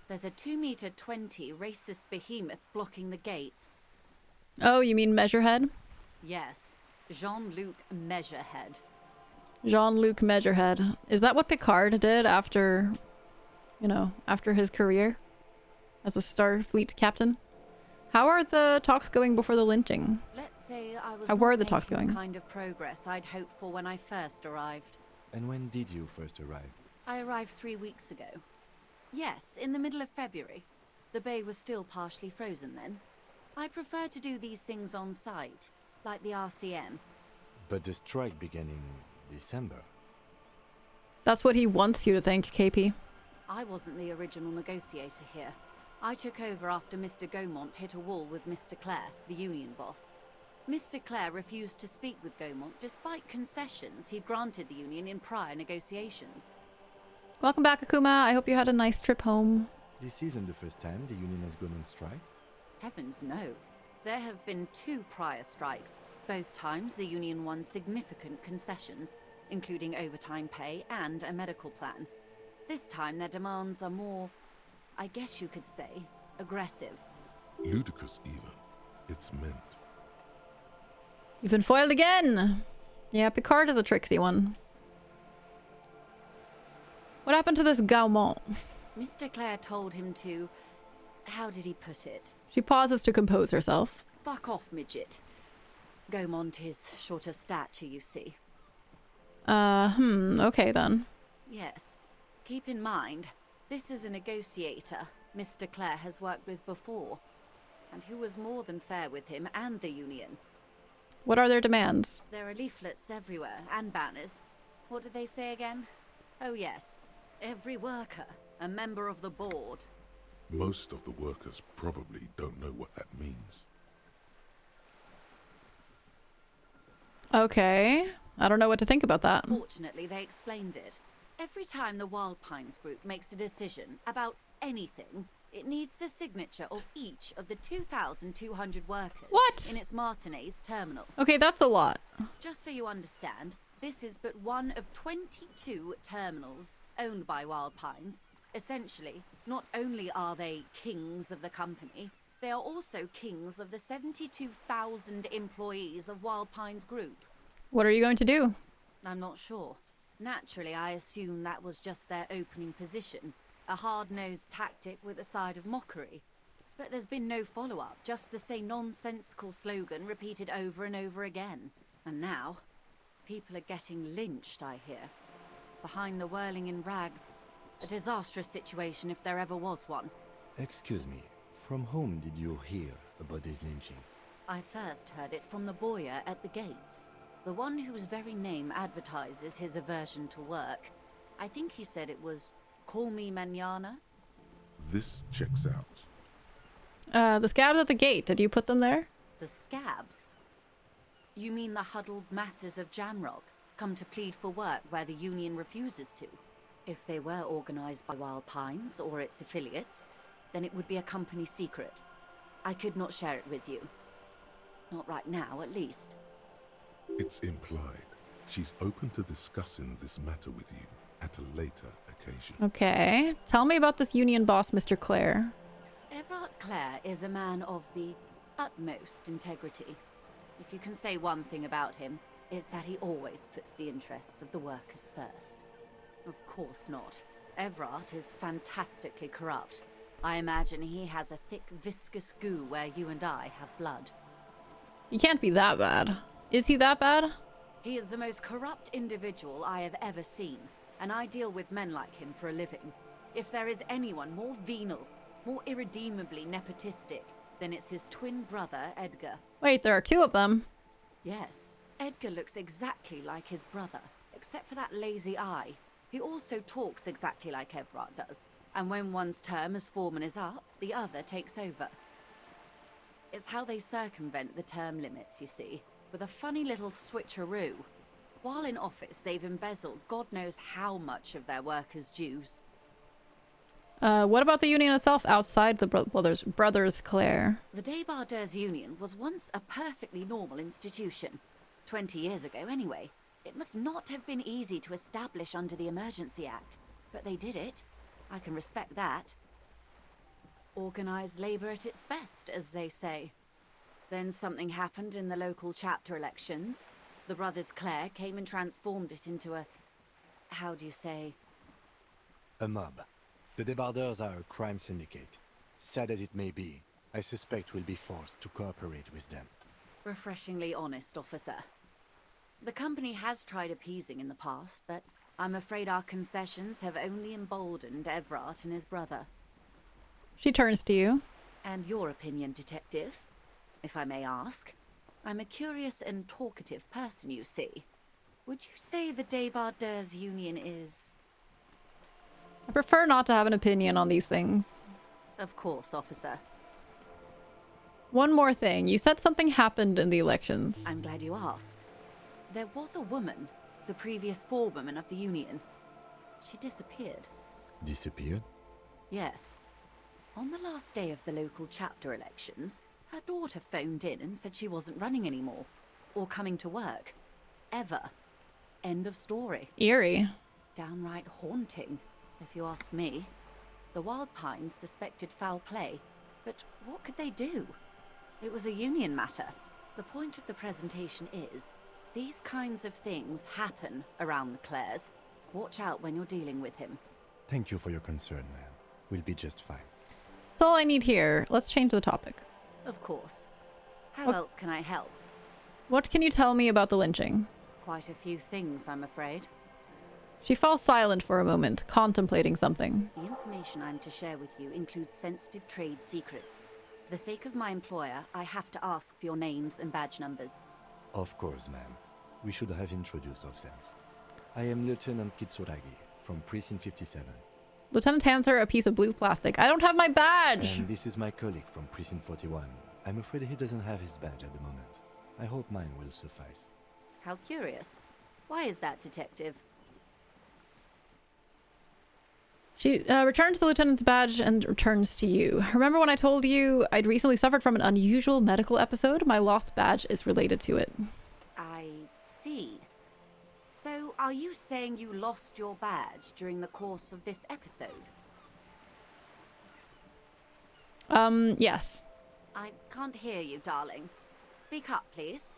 There's a 2-meter-20 racist behemoth blocking the gates. Oh, you mean Measurehead? Yes, Jean-Luc Measurehead. Jean-Luc Measurehead. Is that what Picard did after, after his career as a Starfleet captain? How are the talks going before the lynching? Let's say I was How were the talks going? The kind of progress I'd hoped for when I first arrived. And when did you first arrive? I arrived 3 weeks ago. Yes, in the middle of February. The bay was still partially frozen then. I prefer to do these things on site, like the RCM. But the strike began in December. That's what he wants you to think, KP. I wasn't the original negotiator here. I took over after Mr. Gaumont hit a wall with Mr. Clare, the union boss. Mr. Clare refused to speak with Gaumont despite concessions he'd granted the union in prior negotiations. Welcome back, Akuma. I hope you had a nice trip home. This isn't the first time the union has gone on strike. Heavens no. There have been 2 prior strikes. Both times the union won significant concessions, including overtime pay and a medical plan. This time their demands are more, I guess you could say, aggressive. Ludicrous even. It's meant. You've been foiled again! Yeah, Picard is a tricksy one. What happened to this Gaumont? Mr. Clare told him to... How did he put it? She pauses to compose herself. Fuck off, midget. Gaumont is short of stature, you see. Okay then. Yes. Keep in mind, this is a negotiator Mr. Clare has worked with before, and who was more than fair with him and the union. What are their demands? There are leaflets everywhere, and banners. What did they say again? Oh yes, every worker, a member of the board. Most of the workers probably don't know what that means. Okay. I don't know what to think about that. Fortunately, they explained it. Every time the Wild Pines group makes a decision about anything, it needs the signature of each of the 2,200 workers in its Martinez terminal. Okay, that's a lot. Just so you understand, this is but one of 22 terminals owned by Wild Pines. Essentially, not only are they kings of the company, they are also kings of the 72,000 employees of Wild Pines Group. What are you going to do? I'm not sure. Naturally, I assume that was just their opening position, a hard-nosed tactic with a side of mockery. But there's been no follow-up, just the same nonsensical slogan repeated over and over again. And now, people are getting lynched, I hear. Behind the whirling in rags. A disastrous situation if there ever was one. Excuse me, from whom did you hear about this lynching? I first heard it from the boyer at the gates. The one whose very name advertises his aversion to work. I think he said it was, "Call me mañana." This checks out. The scabs at the gate, did you put them there? The scabs? You mean the huddled masses of Jamrock, come to plead for work where the Union refuses to? If they were organized by Wild Pines or its affiliates, then it would be a company secret. I could not share it with you. Not right now, at least. It's implied. She's open to discussing this matter with you at a later occasion. Okay. Tell me about this Union boss, Mr. Clare. Everard Clare is a man of the utmost integrity. If you can say one thing about him, it's that he always puts the interests of the workers first. Of course not. Everard is fantastically corrupt. I imagine he has a thick, viscous goo where you and I have blood. He can't be that bad. Is he that bad? He is the most corrupt individual I have ever seen, and I deal with men like him for a living. If there is anyone more venal, more irredeemably nepotistic, then it's his twin brother, Edgar. Wait, there are two of them. Yes, Edgar looks exactly like his brother, except for that lazy eye. He also talks exactly like Everard does, and when one's term as foreman is up, the other takes over. It's how they circumvent the term limits, you see, with a funny little switcheroo. While in office, they've embezzled God knows how much of their workers' dues. What about the Union itself outside the brothers Clare? The Débardeurs Union was once a perfectly normal institution. 20 years ago, anyway. It must not have been easy to establish under the Emergency Act, but they did it. I can respect that. Organized labor at its best, as they say. Then something happened in the local chapter elections. The brothers Clare came and transformed it into a... how do you say? A mob. The Débardeurs are a crime syndicate. Sad as it may be, I suspect we'll be forced to cooperate with them. Refreshingly honest, officer. The company has tried appeasing in the past, but I'm afraid our concessions have only emboldened Everard and his brother. She turns to you. And your opinion, detective, if I may ask? I'm a curious and talkative person, you see. Would you say the Débardeurs Union is... I prefer not to have an opinion on these things. Of course, officer. One more thing. You said something happened in the elections. I'm glad you asked. There was a woman, the previous forewoman of the Union. She disappeared. Disappeared? Yes. On the last day of the local chapter elections, her daughter phoned in and said she wasn't running anymore. Or coming to work. Ever. End of story. Eerie. Downright haunting, if you ask me. The Wild Pines suspected foul play, but what could they do? It was a Union matter. The point of the presentation is, these kinds of things happen around the Clares. Watch out when you're dealing with him. Thank you for your concern, ma'am. We'll be just fine. That's all I need here. Let's change the topic. Of course. How else can I help? What can you tell me about the lynching? Quite a few things, I'm afraid. She falls silent for a moment, contemplating something. The information I'm to share with you includes sensitive trade secrets. For the sake of my employer, I have to ask for your names and badge numbers. Of course, ma'am. We should have introduced ourselves. I am Lieutenant Kitsuragi, from Precinct 57. Lieutenant hands her a piece of blue plastic. I don't have my badge! And this is my colleague from Precinct 41. I'm afraid he doesn't have his badge at the moment. I hope mine will suffice. How curious. Why is that, detective? She returns the lieutenant's badge and returns to you. Remember when I told you I'd recently suffered from an unusual medical episode? My lost badge is related to it. I see. So, are you saying you lost your badge during the course of this episode? Yes. I can't hear you, darling. Speak up, please.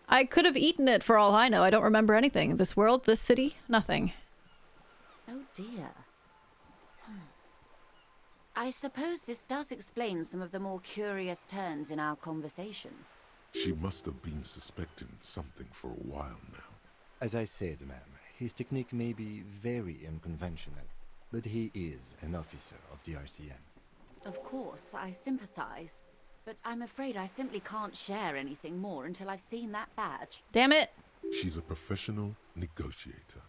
I could have eaten it for all I know. I don't remember anything. This world, this city, nothing. Oh dear. I suppose this does explain some of the more curious turns in our conversation. She must have been suspecting something for a while now. As I said, ma'am, his technique may be very unconventional, but he is an officer of the RCM. Of course, I sympathize, but I'm afraid I simply can't share anything more until I've seen that badge. Damn it! She's a professional negotiator.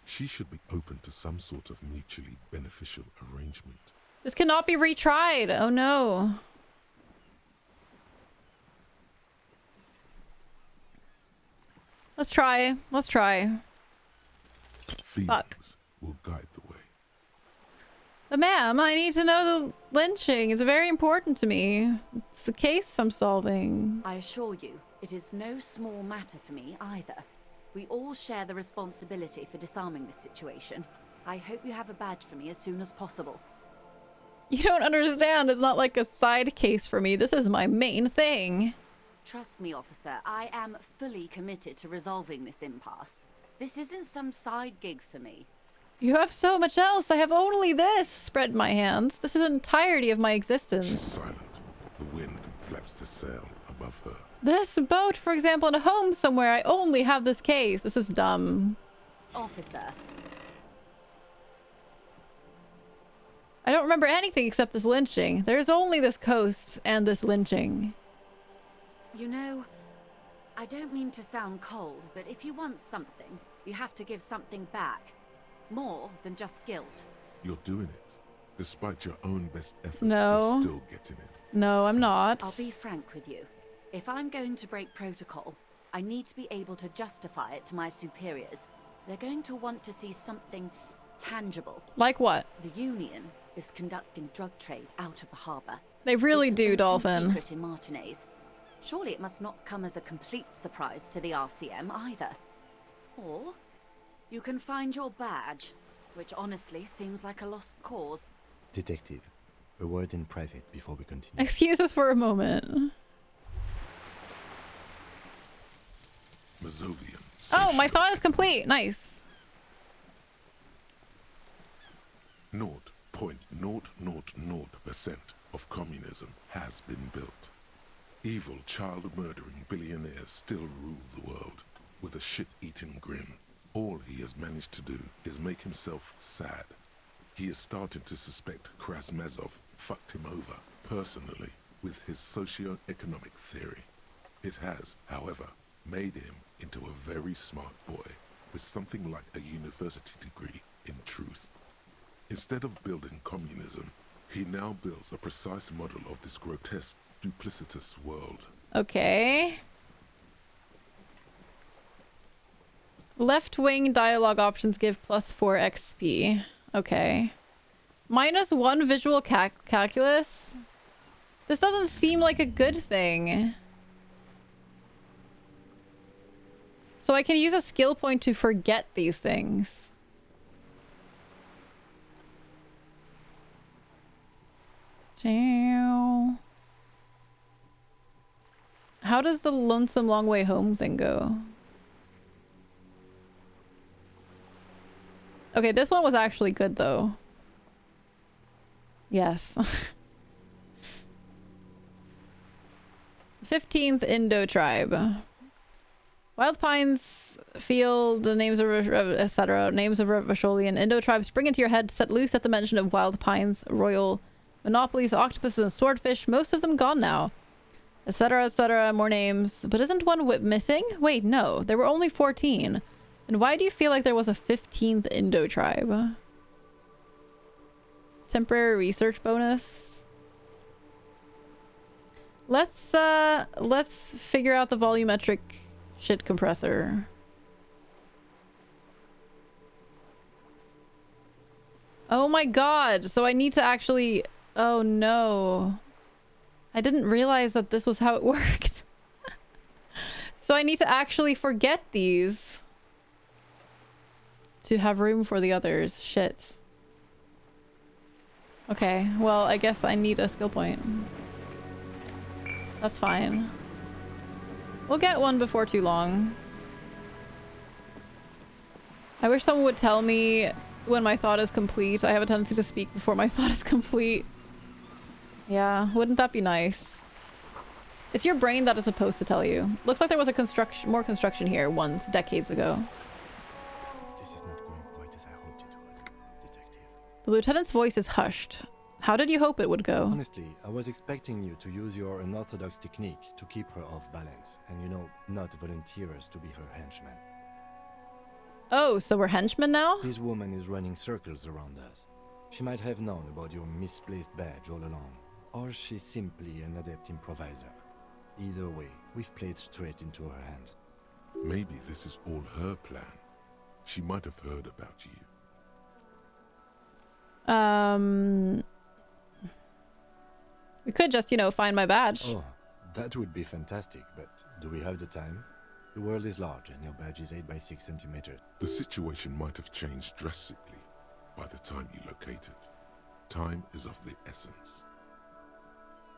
She should be open to some sort of mutually beneficial arrangement. This cannot be retried. Oh no. Let's try. Let's try. Feelings will guide the way. But ma'am, I need to know the lynching. It's very important to me. It's a case I'm solving. I assure you, it is no small matter for me either. We all share the responsibility for disarming this situation. I hope you have a badge for me as soon as possible. You don't understand. It's not like a side case for me. This is my main thing. Trust me, officer. I am fully committed to resolving this impasse. This isn't some side gig for me. You have so much else. I have only this. Spread my hands. This is the entirety of my existence. She's silent. The wind flaps the sail above her. This boat, for example, in a home somewhere. I only have this case. This is dumb. Officer. I don't remember anything except this lynching. There's only this coast and this lynching. You know, I don't mean to sound cold, but if you want something, you have to give something back. More than just guilt. You're doing it. Despite your own best efforts, No. you're still getting it. No, I'm not. I'll be frank with you. If I'm going to break protocol, I need to be able to justify it to my superiors. They're going to want to see something tangible. Like what? The Union is conducting drug trade out of the harbor. They really It's do, an open Dolphin. secret in Martinez. Surely it must not come as a complete surprise to the RCM either. Or you can find your badge, which honestly seems like a lost cause. Detective, a word in private before we continue. Excuse us for a moment. Mazovian. Oh, my thought is complete. Nice. 0.000% of communism has been built. Evil, child-murdering billionaires still rule the world with a shit-eating grin. All he has managed to do is make himself sad. He is starting to suspect Krasmazov fucked him over personally with his socio-economic theory. It has, however, made him into a very smart boy with something like a university degree in truth. Instead of building communism, he now builds a precise model of this grotesque, duplicitous world. Okay. Left-wing dialogue options give +4 XP. Okay. -1 visual calculus? This doesn't seem like a good thing. So I can use a skill point to forget these things. How does the lonesome long way home thing go? Okay, this one was actually good though. Yes. 15th Indo tribe. Wild Pines Field, the names of etc. Names of Vasholian Indo tribes spring into your head, set loose at the mention of Wild Pines, royal monopolies, octopuses, and swordfish. Most of them gone now. Etc. etc. More names. But isn't one missing? Wait, no. There were only 14. And why do you feel like there was a 15th Indo tribe? Temporary research bonus. Let's figure out the volumetric shit compressor. Oh my god, so I need to actually... Oh no. I didn't realize that this was how it worked. So I need to actually forget these to have room for the others. Shit. Okay, well, I guess I need a skill point. That's fine. We'll get one before too long. I wish someone would tell me when my thought is complete. I have a tendency to speak before my thought is complete. Yeah, wouldn't that be nice? It's your brain that is supposed to tell you. Looks like there was a more construction here once, decades ago. This is not going quite as I hoped it would, Detective. The lieutenant's voice is hushed. How did you hope it would go? Honestly, I was expecting you to use your unorthodox technique to keep her off balance, and you know, not volunteer us to be her henchman. Oh, so we're henchmen now? This woman is running circles around us. She might have known about your misplaced badge all along, or she's simply an adept improviser. Either way, we've played straight into her hands. Maybe this is all her plan. She might have heard about you. We could just, you know, find my badge. Oh, that would be fantastic, but do we have the time? The world is large and your badge is 8 by 6 centimeters. The situation might have changed drastically by the time you locate it. Time is of the essence.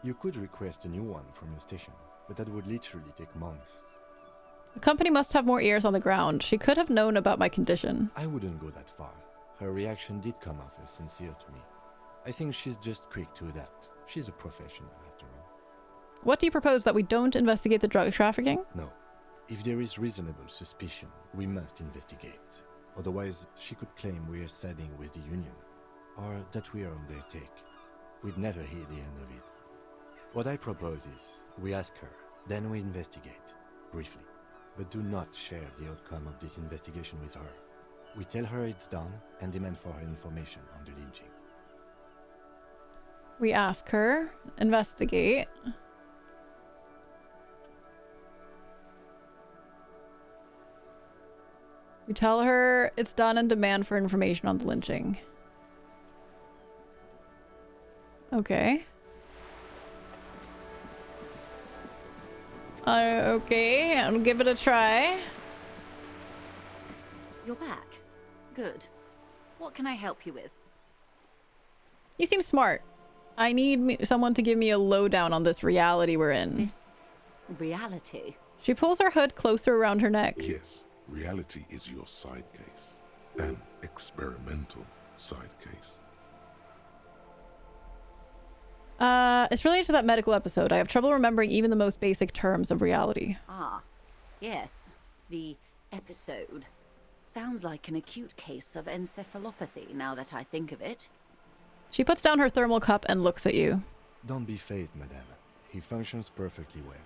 You could request a new one from your station, but that would literally take months. The company must have more ears on the ground. She could have known about my condition. I wouldn't go that far. Her reaction did come off as sincere to me. I think she's just quick to adapt. She's a professional, after all. What do you propose, that we don't investigate the drug trafficking? No. If there is reasonable suspicion, we must investigate. Otherwise, she could claim we're siding with the Union, or that we are on their take. We'd never hear the end of it. What I propose is, we ask her, then we investigate, briefly. But do not share the outcome of this investigation with her. We tell her it's done, and demand for her information on the lynching. We ask her, investigate. We tell her it's done and demand for information on the lynching. Okay. Okay, I'll give it a try. You're back. Good. What can I help you with? You seem smart. I need someone to give me a lowdown on this reality we're in. This reality? She pulls her hood closer around her neck. Yes, reality is your side case. An experimental side case. It's related to that medical episode. I have trouble remembering even the most basic terms of reality. Ah, yes. The episode. Sounds like an acute case of encephalopathy, now that I think of it. She puts down her thermal cup and looks at you. Don't be phased, madame. He functions perfectly well.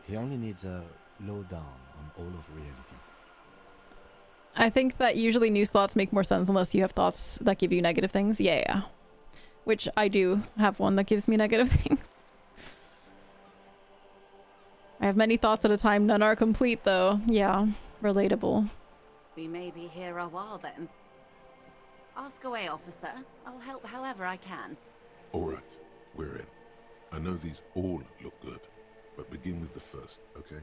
He only needs a lowdown on all of reality. I think that usually new slots make more sense unless you have thoughts that give you negative things. Yeah. Which I do have one that gives me negative things. I have many thoughts at a time. None are complete, though. Yeah. Relatable. We may be here a while then. Ask away, officer. I'll help however I can. All right, we're in. I know these all look good, but begin with the first, okay?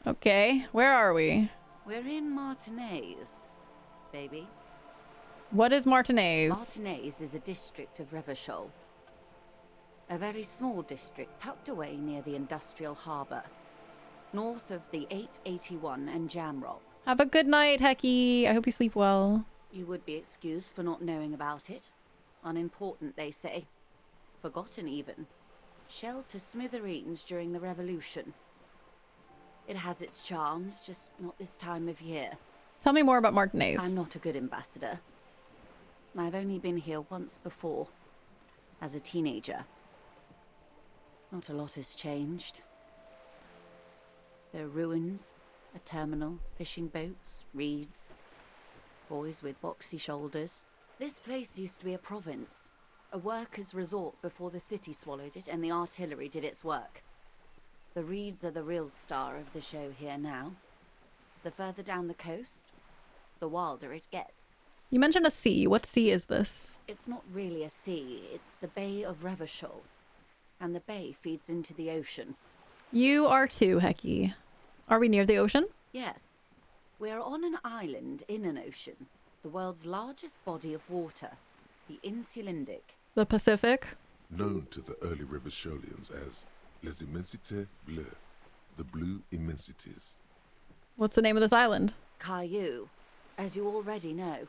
Okay. Where are we? We're in Martinez, baby. What is Martinez? Martinez is a district of Revachol. A very small district tucked away near the industrial harbour, north of the 881 and Jamrock. Have a good night, Hecky. I hope you sleep well. You would be excused for not knowing about it. Unimportant, they say. Forgotten, even. Shelled to smithereens during the Revolution. It has its charms, just not this time of year. Tell me more about Martinez. I'm not a good ambassador. I've only been here once before, as a teenager. Not a lot has changed. There are ruins, a terminal, fishing boats, reeds, boys with boxy shoulders. This place used to be a province, a workers' resort before the city swallowed it and the artillery did its work. The reeds are the real star of the show here now. The further down the coast, the wilder it gets. You mentioned a sea. What sea is this? It's not really a sea, it's the Bay of Revachol. And the bay feeds into the ocean. You are too, Hecky. Are we near the ocean? Yes. We're on an island in an ocean. The world's largest body of water. The Insulindic. The Pacific? Known to the early Revacholians as Les Immensités Bleues, the Blue Immensities. What's the name of this island? Caillou, as you already know.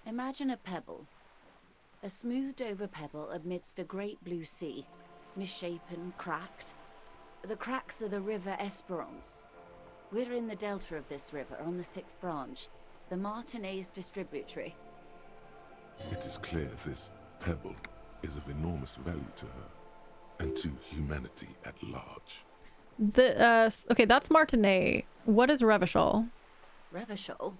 Imagine a pebble. A smoothed over pebble amidst a great blue sea, misshapen, cracked. The cracks are the river Esperance. We're in the delta of this river on the 6th branch, the Martinez distributary. It is clear this pebble is of enormous value to her, and to humanity at large. Okay, that's Martinez. What is Revachol? Revachol?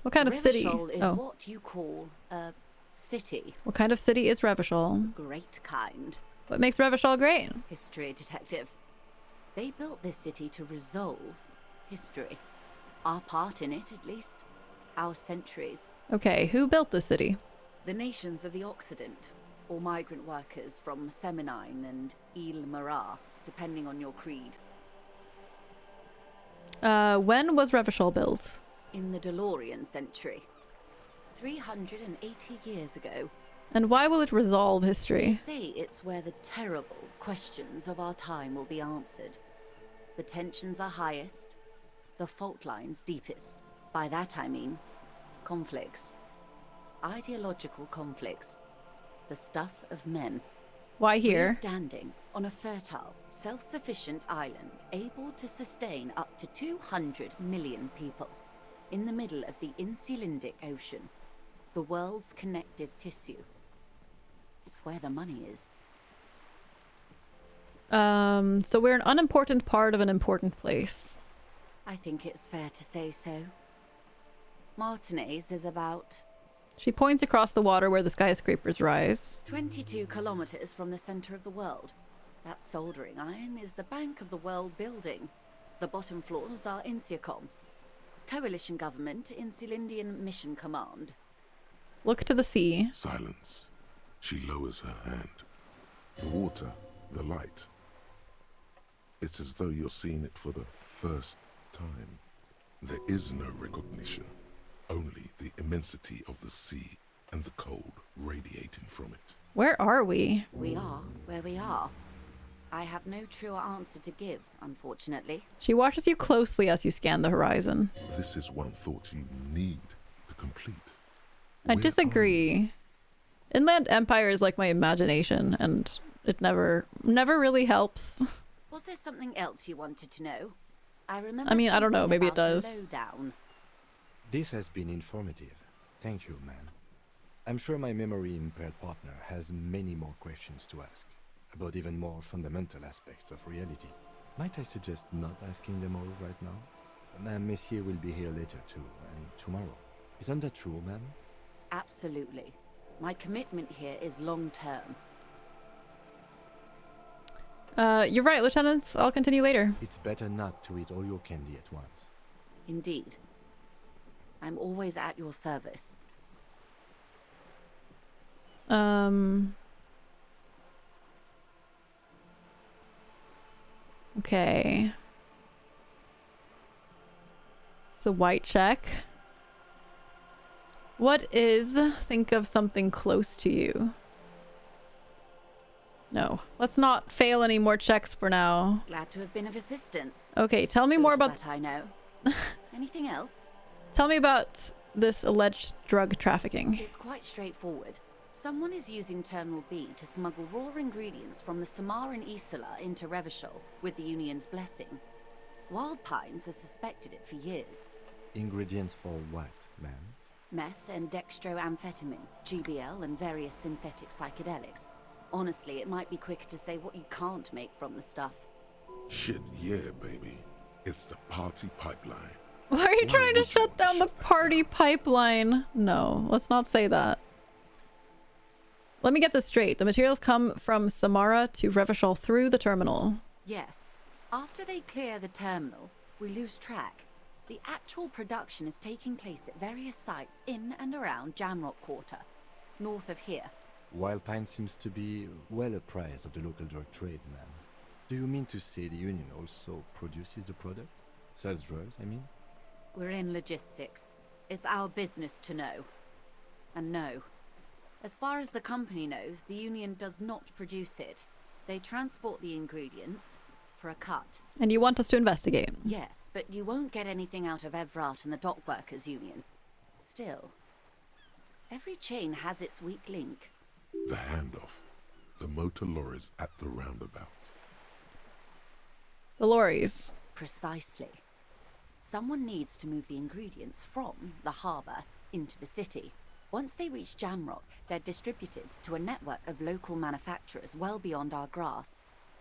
What kind of city? Revachol is what you call a city. What kind of city is Revachol? Great kind. What makes Revachol great? History detective. They built this city to resolve history. Our part in it, at least. Our centuries. Okay, who built the city? The nations of the Occident, or migrant workers from Seminine and Ile-Marat, depending on your creed. When was Revachol built? In the DeLorean century. 380 years ago. And why will it resolve They history? say it's where the terrible questions of our time will be answered. The tensions are highest, the fault lines deepest. By that I mean conflicts. Ideological conflicts. The stuff of men. Why here? We're standing on a fertile, self-sufficient island able to sustain up to 200 million people in the middle of the Insulindic Ocean, the world's connective tissue. It's where the money is. So we're an unimportant part of an important place. I think it's fair to say so. Martinez is about She points across the water where the skyscrapers rise. 22 kilometers from the center of the world. That soldering iron is the bank of the world building. The bottom floors are Insiacom. Coalition government, Insulindian Mission Command. Look to the sea. Silence. She lowers her hand. The water, the light. It's as though you're seeing it for the first time. There is no recognition, only the immensity of the sea and the cold radiating from it. Where are we? We are where we are. I have no truer answer to give, unfortunately. She watches you closely as you scan the horizon. This is one thought you need to complete. I disagree. Inland Empire is like my imagination, and it never really helps. Was there something else you wanted to know? I I don't know, maybe it does. Lowdown. This has been informative. Thank you, man. I'm sure my memory-impaired partner has many more questions to ask, about even more fundamental aspects of reality. Might I suggest not asking them all right now? Ma'am, Messier will be here later too, and tomorrow. Isn't that true, ma'am? Absolutely. My commitment here is long-term. You're right, Lieutenant. I'll continue later. It's better not to eat all your candy at once. Indeed. I'm always at your service. Okay. So white check. What is think of something close to you? No. Let's not fail any more checks for now. Glad to have been of assistance. Okay, tell me more about that I know. Anything else? Tell me about this alleged drug trafficking. It's quite straightforward. Someone is using Terminal B to smuggle raw ingredients from the Samaran Isola into Revachol with the Union's blessing. Wild Pines has suspected it for years. Ingredients for what, ma'am? Meth and dextroamphetamine, GBL and various synthetic psychedelics. Honestly, it might be quicker to say what you can't make from the stuff. Shit, yeah, baby. It's the party pipeline. Why are you trying to shut down the party pipeline? No, let's not say that. Let me get this straight. The materials come from Samara to Revachol through the terminal. Yes. After they clear the terminal, we lose track. The actual production is taking place at various sites in and around Jamrock Quarter, north of here. Wild Pine seems to be well apprised of the local drug trade, ma'am. Do you mean to say the Union also produces the product? Sells drugs, I mean? We're in logistics. It's our business to know. And no. As far as the company knows, the Union does not produce it. They transport the ingredients for a cut. And you want us to investigate? Yes, but you won't get anything out of Evrat and the Dock Workers Union. Still, Every chain has its weak link. The handoff. The motor lorries at the roundabout. The lorries. Precisely. Someone needs to move the ingredients from the harbour into the city. Once they reach Jamrock, they're distributed to a network of local manufacturers well beyond our grasp.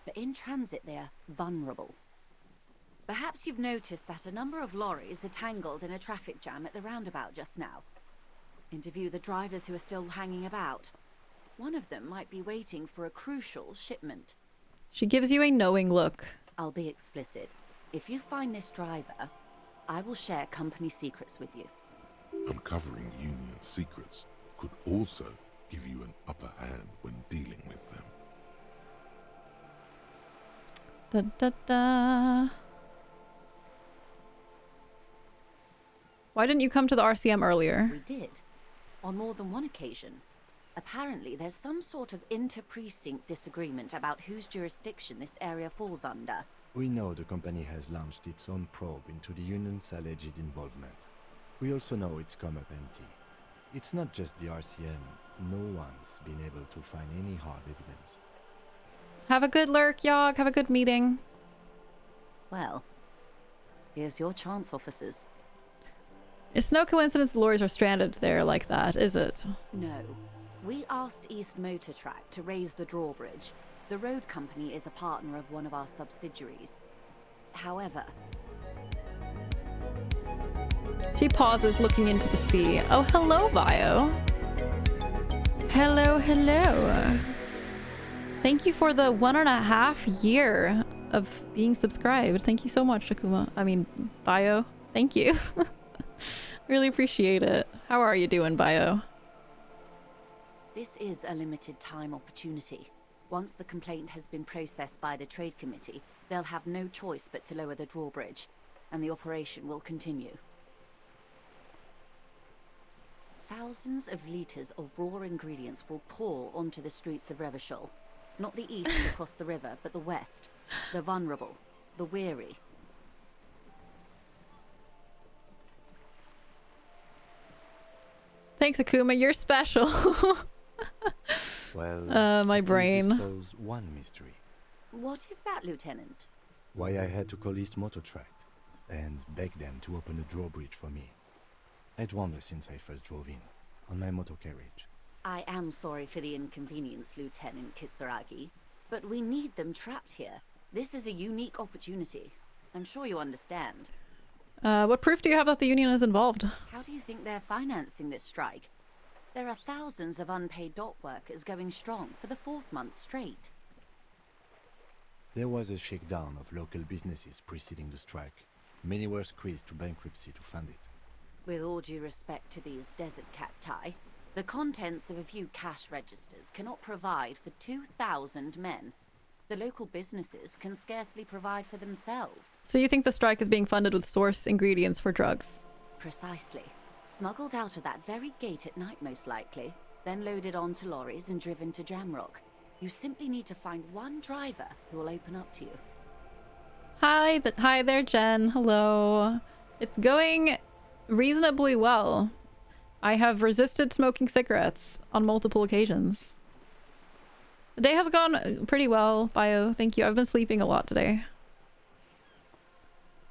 But in transit, they're vulnerable. Perhaps you've noticed that a number of lorries are tangled in a traffic jam at the roundabout just now. Interview the drivers who are still hanging about. One of them might be waiting for a crucial shipment. She gives you a knowing look. I'll be explicit. If you find this driver, I will share company secrets with you. Uncovering Union secrets could also give you an upper hand when dealing with them. Da, da, da. Why didn't you come to the RCM earlier? We did. On more than one occasion. Apparently, there's some sort of inter-precinct disagreement about whose jurisdiction this area falls under. We know the company has launched its own probe into the Union's alleged involvement. We also know it's come up empty. It's not just the RCM. No one's been able to find any hard evidence. Have a good lurk, Yogg. Have a good meeting. Well, here's your chance, officers. It's no coincidence the lorries are stranded there like that, is it? No. We asked East Motor Track to raise the drawbridge. The road company is a partner of one of our subsidiaries. However... She pauses, looking into the sea. Oh, hello, Bio. Hello, hello. Thank you for the 1.5 year of being subscribed. Thank you so much, Akuma. I mean, Bio. Thank you. Really appreciate it. How are you doing, Bio? This is a limited time opportunity. Once the complaint has been processed by the Trade Committee, they'll have no choice but to lower the drawbridge, and the operation will continue. Thousands of litres of raw ingredients will pour onto the streets of Revachol. Not the east and across the river, but the west. The vulnerable, the weary. Thanks, Akuma. You're special. Well, my brain. This solves one mystery. What is that, Lieutenant? Why I had to call East Motor Track and beg them to open a drawbridge for me. I'd wondered since I first drove in, on my motor carriage. I am sorry for the inconvenience, Lieutenant Kisaragi, but we need them trapped here. This is a unique opportunity. I'm sure you understand. What proof do you have that the Union is involved? How do you think they're financing this strike? There are thousands of unpaid dock workers going strong for the 4th month straight. There was a shakedown of local businesses preceding the strike. Many were squeezed to bankruptcy to fund it. With all due respect to these desert cacti, the contents of a few cash registers cannot provide for 2,000 men. The local businesses can scarcely provide for themselves. So you think the strike is being funded with source ingredients for drugs? Precisely. Smuggled out of that very gate at night, most likely, then loaded onto lorries and driven to Jamrock. You simply need to find one driver who will open up to you. Hi there, Jen. Hello. It's going reasonably well. I have resisted smoking cigarettes on multiple occasions. The day has gone pretty well, Bio. Thank you. I've been sleeping a lot today.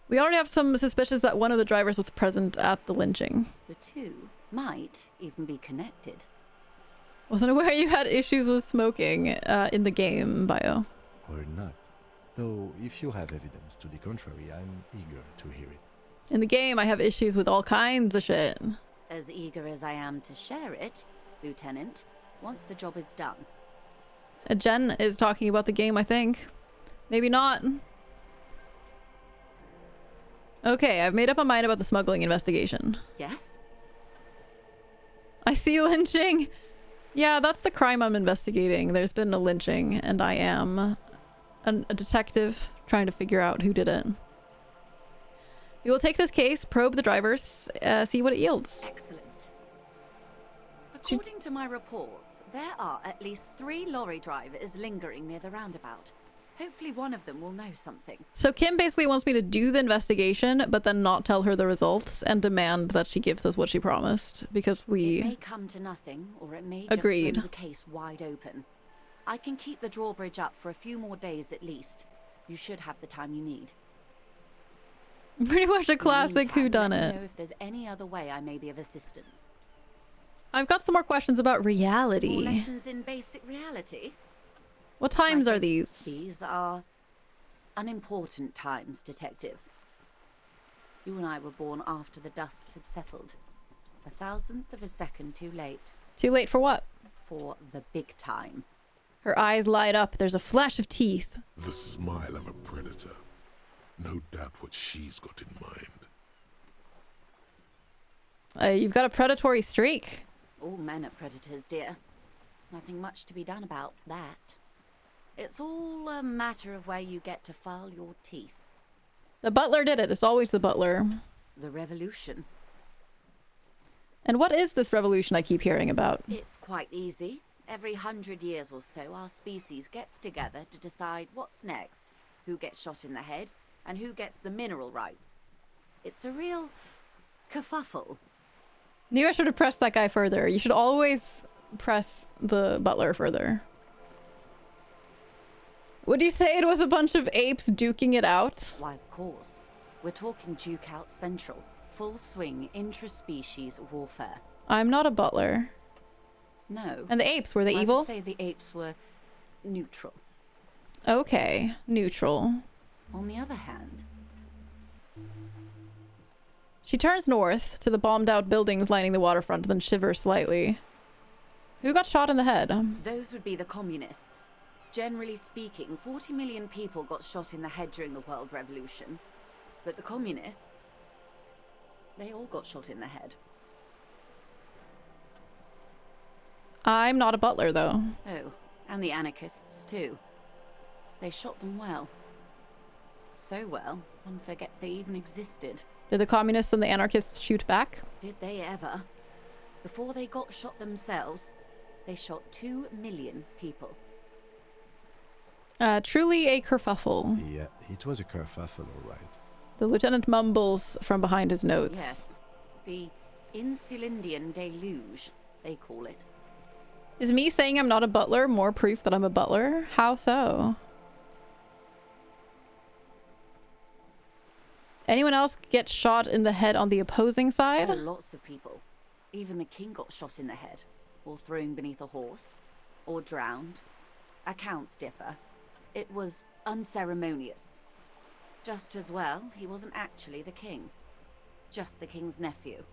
We already have some suspicions that one of the drivers was present at the lynching. The two might even be connected. Wasn't aware you had issues with smoking in the game, Bio. Or not. Though, if you have evidence to the contrary, I'm eager to hear it. In the game, I have issues with all kinds of shit. As eager as I am to share it, Lieutenant, once the job is done. Jen is talking about the game, I think. Maybe not. Okay, I've made up my mind about the smuggling investigation. Yes? I see lynching. Yeah, that's the crime I'm investigating. There's been a lynching, and I am a detective trying to figure out who did it. We will take this case, probe the drivers, see what it yields. Excellent. According to my reports, there are at least 3 lorry drivers lingering near the roundabout. Hopefully one of them will know something. So Kim basically wants me to do the investigation, but then not tell her the results and demand that she gives us what she promised, because It may we come to nothing, or it may agreed. just blow the case wide open. I can keep the drawbridge up for a few more days at least. You should have the time you need. Pretty much a classic Let me whodunit. know if there's any other way I may be of assistance. I've got some more questions about More reality. lessons in basic reality? What times are these? These are unimportant times, Detective. You and I were born after the dust had settled. 1,000th of a second too late. Too late for what? For the big time. Her eyes light up. There's a flash of teeth. The smile of a predator. No doubt what she's got in mind. You've got a predatory streak. All men are predators, dear. Nothing much to be done about that. It's all a matter of where you get to file your teeth. The butler did it. It's always the butler. The revolution. And what is this revolution I keep hearing about? It's quite easy. Every 100 years or so, our species gets together to decide what's next, who gets shot in the head, and who gets the mineral rights. It's a real kerfuffle. Knew I should have pressed that guy further. You should always press the butler further. Would you say it was a bunch of apes duking it out? Why, of course. We're talking Duke Out Central. Full swing intraspecies warfare. I'm not a butler. No. And the apes, were they I evil? would say the apes were neutral. Okay, neutral. On the other hand, she turns north to the bombed out buildings lining the waterfront, then shivers slightly. Who got shot in the head? those would be the communists. Generally speaking, 40 million people got shot in the head during the World Revolution. But the communists, they all got shot in the head. I'm not a butler, though. Oh, and the anarchists too. They shot them well. So well, one forgets they even existed. Did the communists and the anarchists shoot back? Did they ever? Before they got shot themselves, they shot 2 million people. Truly a kerfuffle. Yeah, it was a kerfuffle, all right. The lieutenant mumbles from behind his notes. Yes, the Insulindian deluge, they call it. Is me saying I'm not a butler more proof that I'm a butler? How so? Anyone else get shot in the head on the opposing side? Oh, lots of people. Even the king got shot in the head, or thrown beneath a horse, or drowned. Accounts differ. It was unceremonious. Just as well, he wasn't actually the king. Just the king's nephew.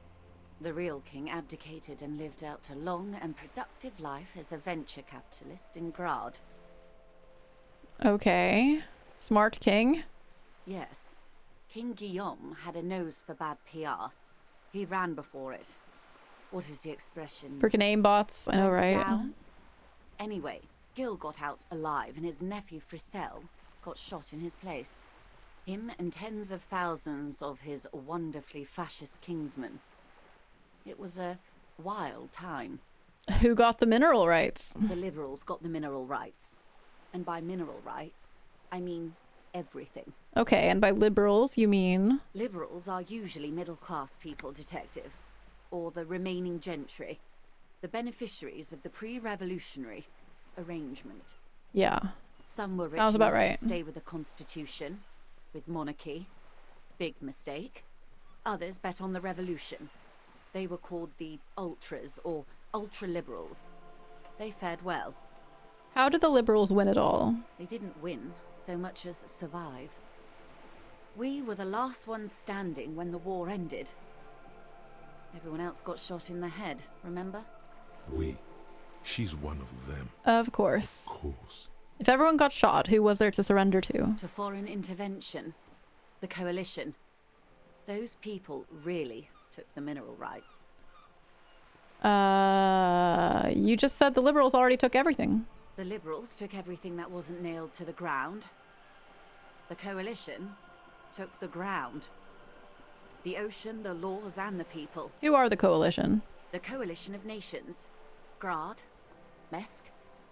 The real king abdicated and lived out a long and productive life as a venture capitalist in Grad. Okay. Smart king. Yes. King Guillaume had a nose for bad PR. He ran before it. What is the expression? Freaking aimbots. I know, right? Down? Anyway, Gil got out alive and his nephew Frisell got shot in his place. Him and tens of thousands of his wonderfully fascist kingsmen. It was a wild time. Who got the mineral rights? The liberals got the mineral rights. And by mineral rights, I mean everything. Okay, and by liberals, you mean? Liberals are usually middle-class people, Detective. Or the remaining gentry. The beneficiaries of the pre-revolutionary arrangement. Yeah. Some were rich Sounds about enough right. to stay with the constitution, with monarchy. Big mistake. Others bet on the revolution. They were called the ultras, or ultra-liberals. They fared well. How did the liberals win it all? They didn't win so much as survive. We were the last ones standing when the war ended. Everyone else got shot in the head, remember? We. She's one of them. Of course. Of course. If everyone got shot, who was there to surrender to? To foreign intervention. The coalition. Those people really took the mineral rights. You just said the liberals already took everything. The liberals took everything that wasn't nailed to the ground. The coalition took the ground. The ocean, the laws, and the people. Who are the coalition? The coalition of nations. Grad, Mesk,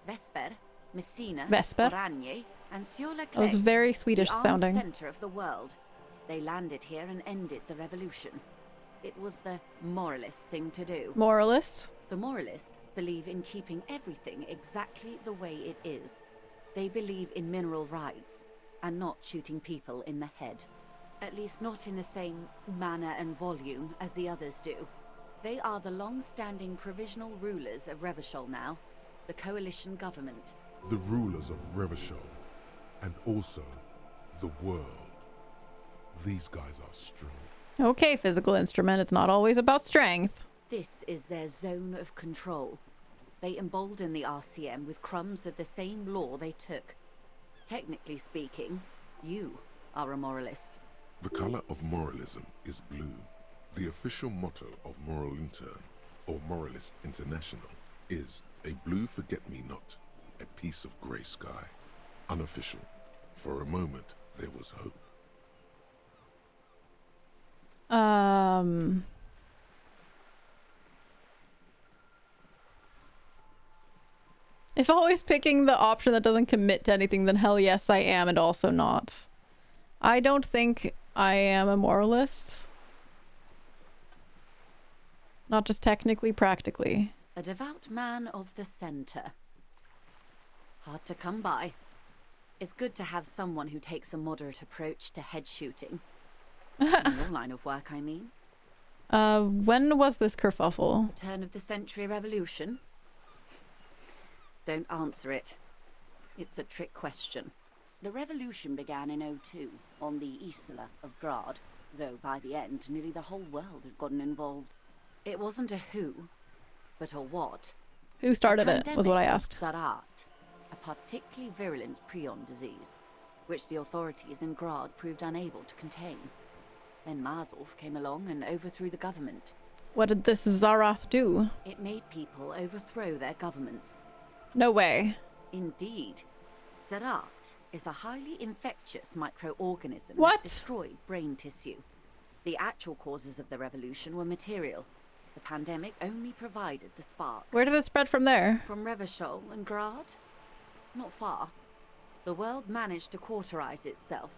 Vesper, Messina, Vesper. Oranje, and Sur-le-Clay. That was very Swedish the armed sounding. center of the world. They landed here and ended the revolution. It was the moralist thing to do. Moralist? The moralists believe in keeping everything exactly the way it is. They believe in mineral rights and not shooting people in the head. At least not in the same manner and volume as the others do. They are the long-standing provisional rulers of Revachol now, the coalition government. The rulers of Revachol, and also the world. These guys are strong. Okay, physical instrument. It's not always about strength. This is their zone of control. They embolden the RCM with crumbs of the same law they took. Technically speaking, you are a moralist. The color of moralism is blue. The official motto of Moral Intern, or Moralist International, is a blue forget-me-not, a piece of grey sky. Unofficial. For a moment, there was hope. If always picking the option that doesn't commit to anything, then hell yes I am, and also not. I don't think I am a moralist. Not just technically, practically. A devout man of the center. Hard to come by. It's good to have someone who takes a moderate approach to head shooting. In your line of work, I mean. When was this kerfuffle? The turn of the century revolution? Don't answer it. It's a trick question. The revolution began in '02 on the Isla of Grad, though by the end, nearly the whole world had gotten involved. It wasn't a who, but a what. Who started it, was what I asked. Zarat, a particularly virulent prion disease, which the authorities in Grad proved unable to contain. Then Mazov came along and overthrew the government. What did this Zarath do? It made people overthrow their governments. No way. Indeed. Zarat is a highly infectious microorganism What? that destroyed brain tissue. The actual causes of the revolution were material. The pandemic only provided the spark. Where did it spread from there? From Revachol and Grad? Not far. The world managed to cauterize itself.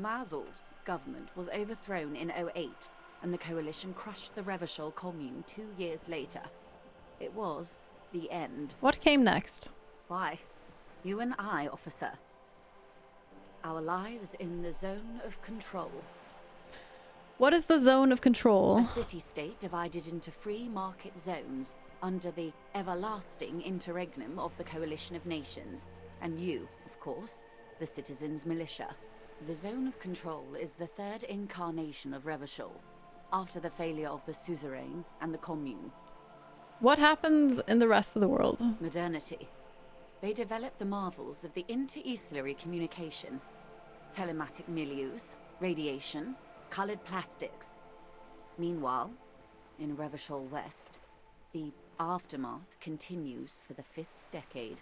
Mazov's government was overthrown in '08, and the coalition crushed the Revachol commune 2 years later. It was the end. What came next? Why? You and I, officer. Our lives in the zone of control. What is the zone of control? A city-state divided into free market zones under the everlasting interregnum of the Coalition of Nations. And you, of course, the citizens' militia. The zone of control is the third incarnation of Revachol, after the failure of the suzerain and the commune. What happens in the rest of the world? Modernity. They developed the marvels of the inter-eastlery communication, telematic milieus, radiation, colored plastics. Meanwhile, in Revachol West, the aftermath continues for the 5th decade.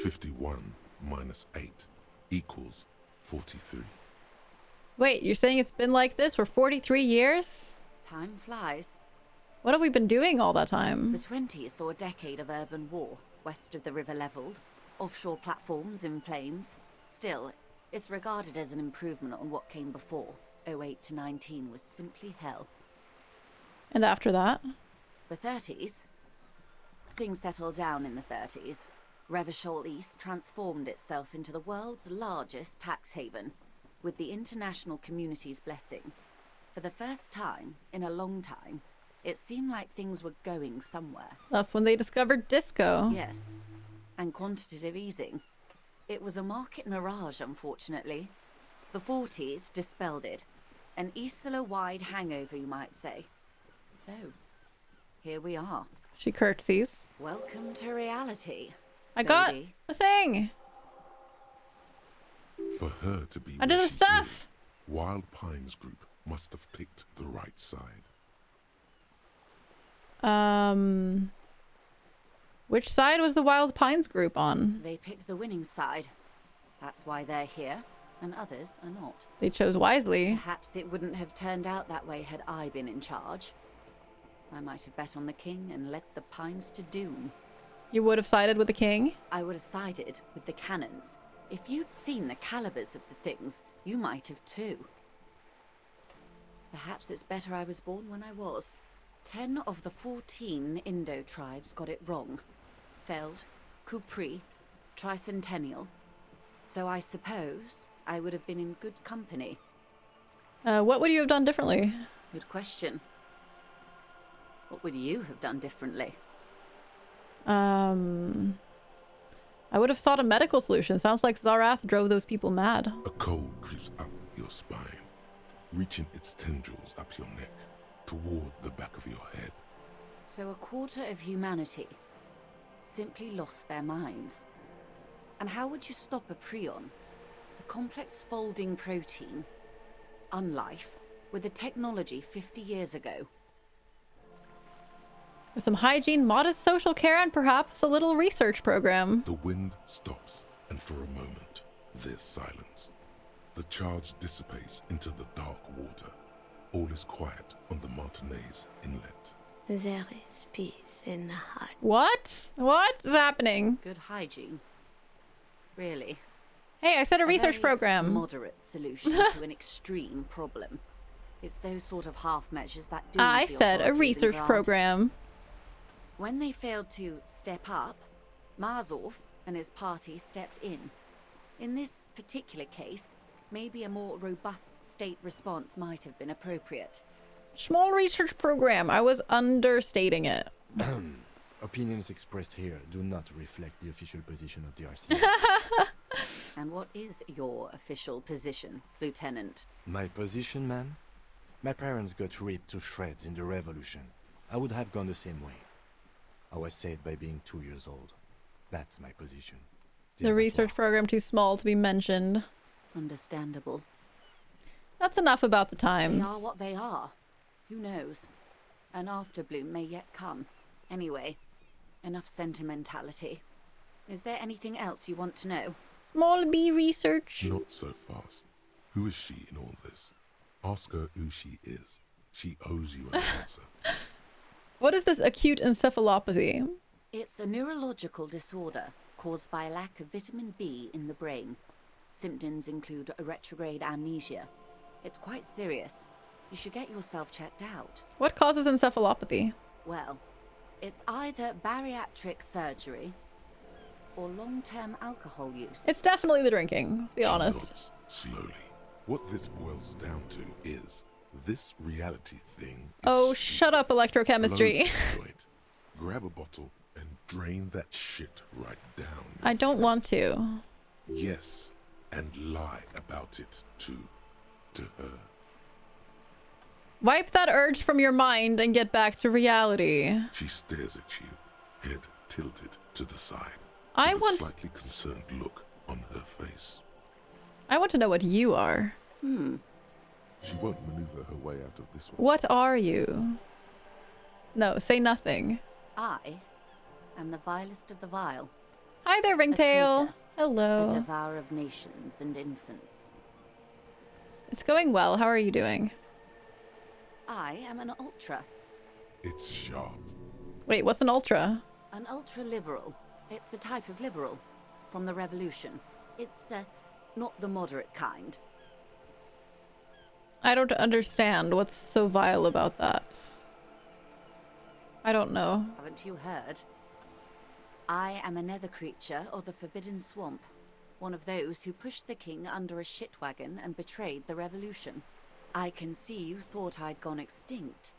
51 minus 8 equals 43. Wait, you're saying it's been like this for 43 years? Time flies. What have we been doing all that time? The 20s saw a decade of urban war, west of the river leveled, offshore platforms in flames. Still, it's regarded as an improvement on what came before. '08 to '19 was simply hell. And after that? The 30s? Things settled down in the 30s. Revachol East transformed itself into the world's largest tax haven, with the international community's blessing. For the first time in a long time, it seemed like things were going somewhere. That's when they discovered disco. Yes, and quantitative easing. It was a market mirage, unfortunately. The 40s dispelled it. An Isla-wide hangover, you might say. So, here we are. She curtsies. Welcome to reality. I got Baby. the thing. For her to be I did where the she stuff. is, Wild Pines Group must have picked the right side. Which side was the Wild Pines group on? They picked the winning side. That's why they're here, and others are not. They chose wisely. Perhaps it wouldn't have turned out that way had I been in charge. I might have bet on the king and led the Pines to doom. You would have sided with the king? I would have sided with the cannons. If you'd seen the calibers of the things, you might have too. Perhaps it's better I was born when I was. 10 of the 14 Indo tribes got it wrong. Feld, Kupri, Tricentennial. So I suppose I would have been in good company. What would you have done differently? Good question. What would you have done differently? I would have sought a medical solution. Sounds like Zarath drove those people mad. A cold creeps up your spine, reaching its tendrils up your neck, toward the back of your head. So a quarter of humanity simply lost their minds. And how would you stop a prion, a complex folding protein, unlife, with a technology 50 years ago? With some hygiene, modest social care, and perhaps a little research program. The wind stops, and for a moment, there's silence. The charge dissipates into the dark water. All is quiet on the Martinez inlet. There is peace in the heart. What? What is happening? Good hygiene. Really? Hey, I said a research very program. Moderate solution to an extreme problem. It's those sort of half measures that do. I said a research program. When they failed to step up, Marzov and his party stepped in. In this particular case, maybe a more robust state response might have been appropriate. Small research program. I was understating it. Opinions expressed here do not reflect the official position of the RC. And what is your official position, Lieutenant? My position, ma'am? My parents got ripped to shreds in the revolution. I would have gone the same way. I was saved by being 2 years old. That's my position. The research program too small to be mentioned. Understandable. That's enough about the times. They are what they are. Who knows? An afterbloom may yet come. Anyway, enough sentimentality. Is there anything else you want to know? Small B research. Not so fast. Who is she in all this? Ask her who she is. She owes you an answer. What is this acute encephalopathy? It's a neurological disorder caused by a lack of vitamin B in the brain. Symptoms include a retrograde amnesia. It's quite serious. You should get yourself checked out. What causes encephalopathy? Well, it's either bariatric surgery or long-term alcohol use. It's definitely the drinking, let's be honest. Nods slowly. What this boils down to is this reality thing. Oh, shut up, electrochemistry. Grab a bottle and drain that shit right down. I don't want to. Yes, and lie about it too, to her. Wipe that urge from your mind and get back to reality. She stares at you, head tilted to the side. I with want a slightly concerned look on her face. I want to know what you are. She won't maneuver her way out of this one. What are you? No, say nothing. I am the vilest of the vile. Hi there, Ringtail. A Hello. devourer of nations and infants. It's going well. How are you doing? I am an ultra. It's sharp. Wait, what's an ultra? An ultra-liberal. It's a type of liberal from the revolution. It's not the moderate kind. I don't understand. What's so vile about that? I don't know. Haven't you heard? I am a nether creature of the Forbidden Swamp. One of those who pushed the king under a shit wagon and betrayed the revolution. I can see you thought I'd gone extinct.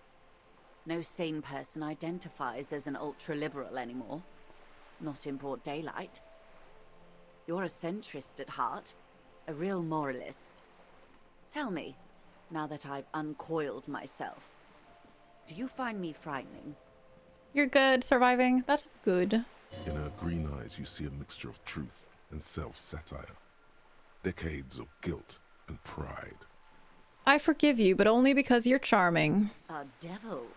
No sane person identifies as an ultra-liberal anymore. Not in broad daylight. You're a centrist at heart. A real moralist. Tell me, now that I've uncoiled myself, do you find me frightening? You're good, surviving. That is good. In her green eyes, you see a mixture of truth and self-satire. Decades of guilt and pride. I forgive you, but only because you're charming. A devil,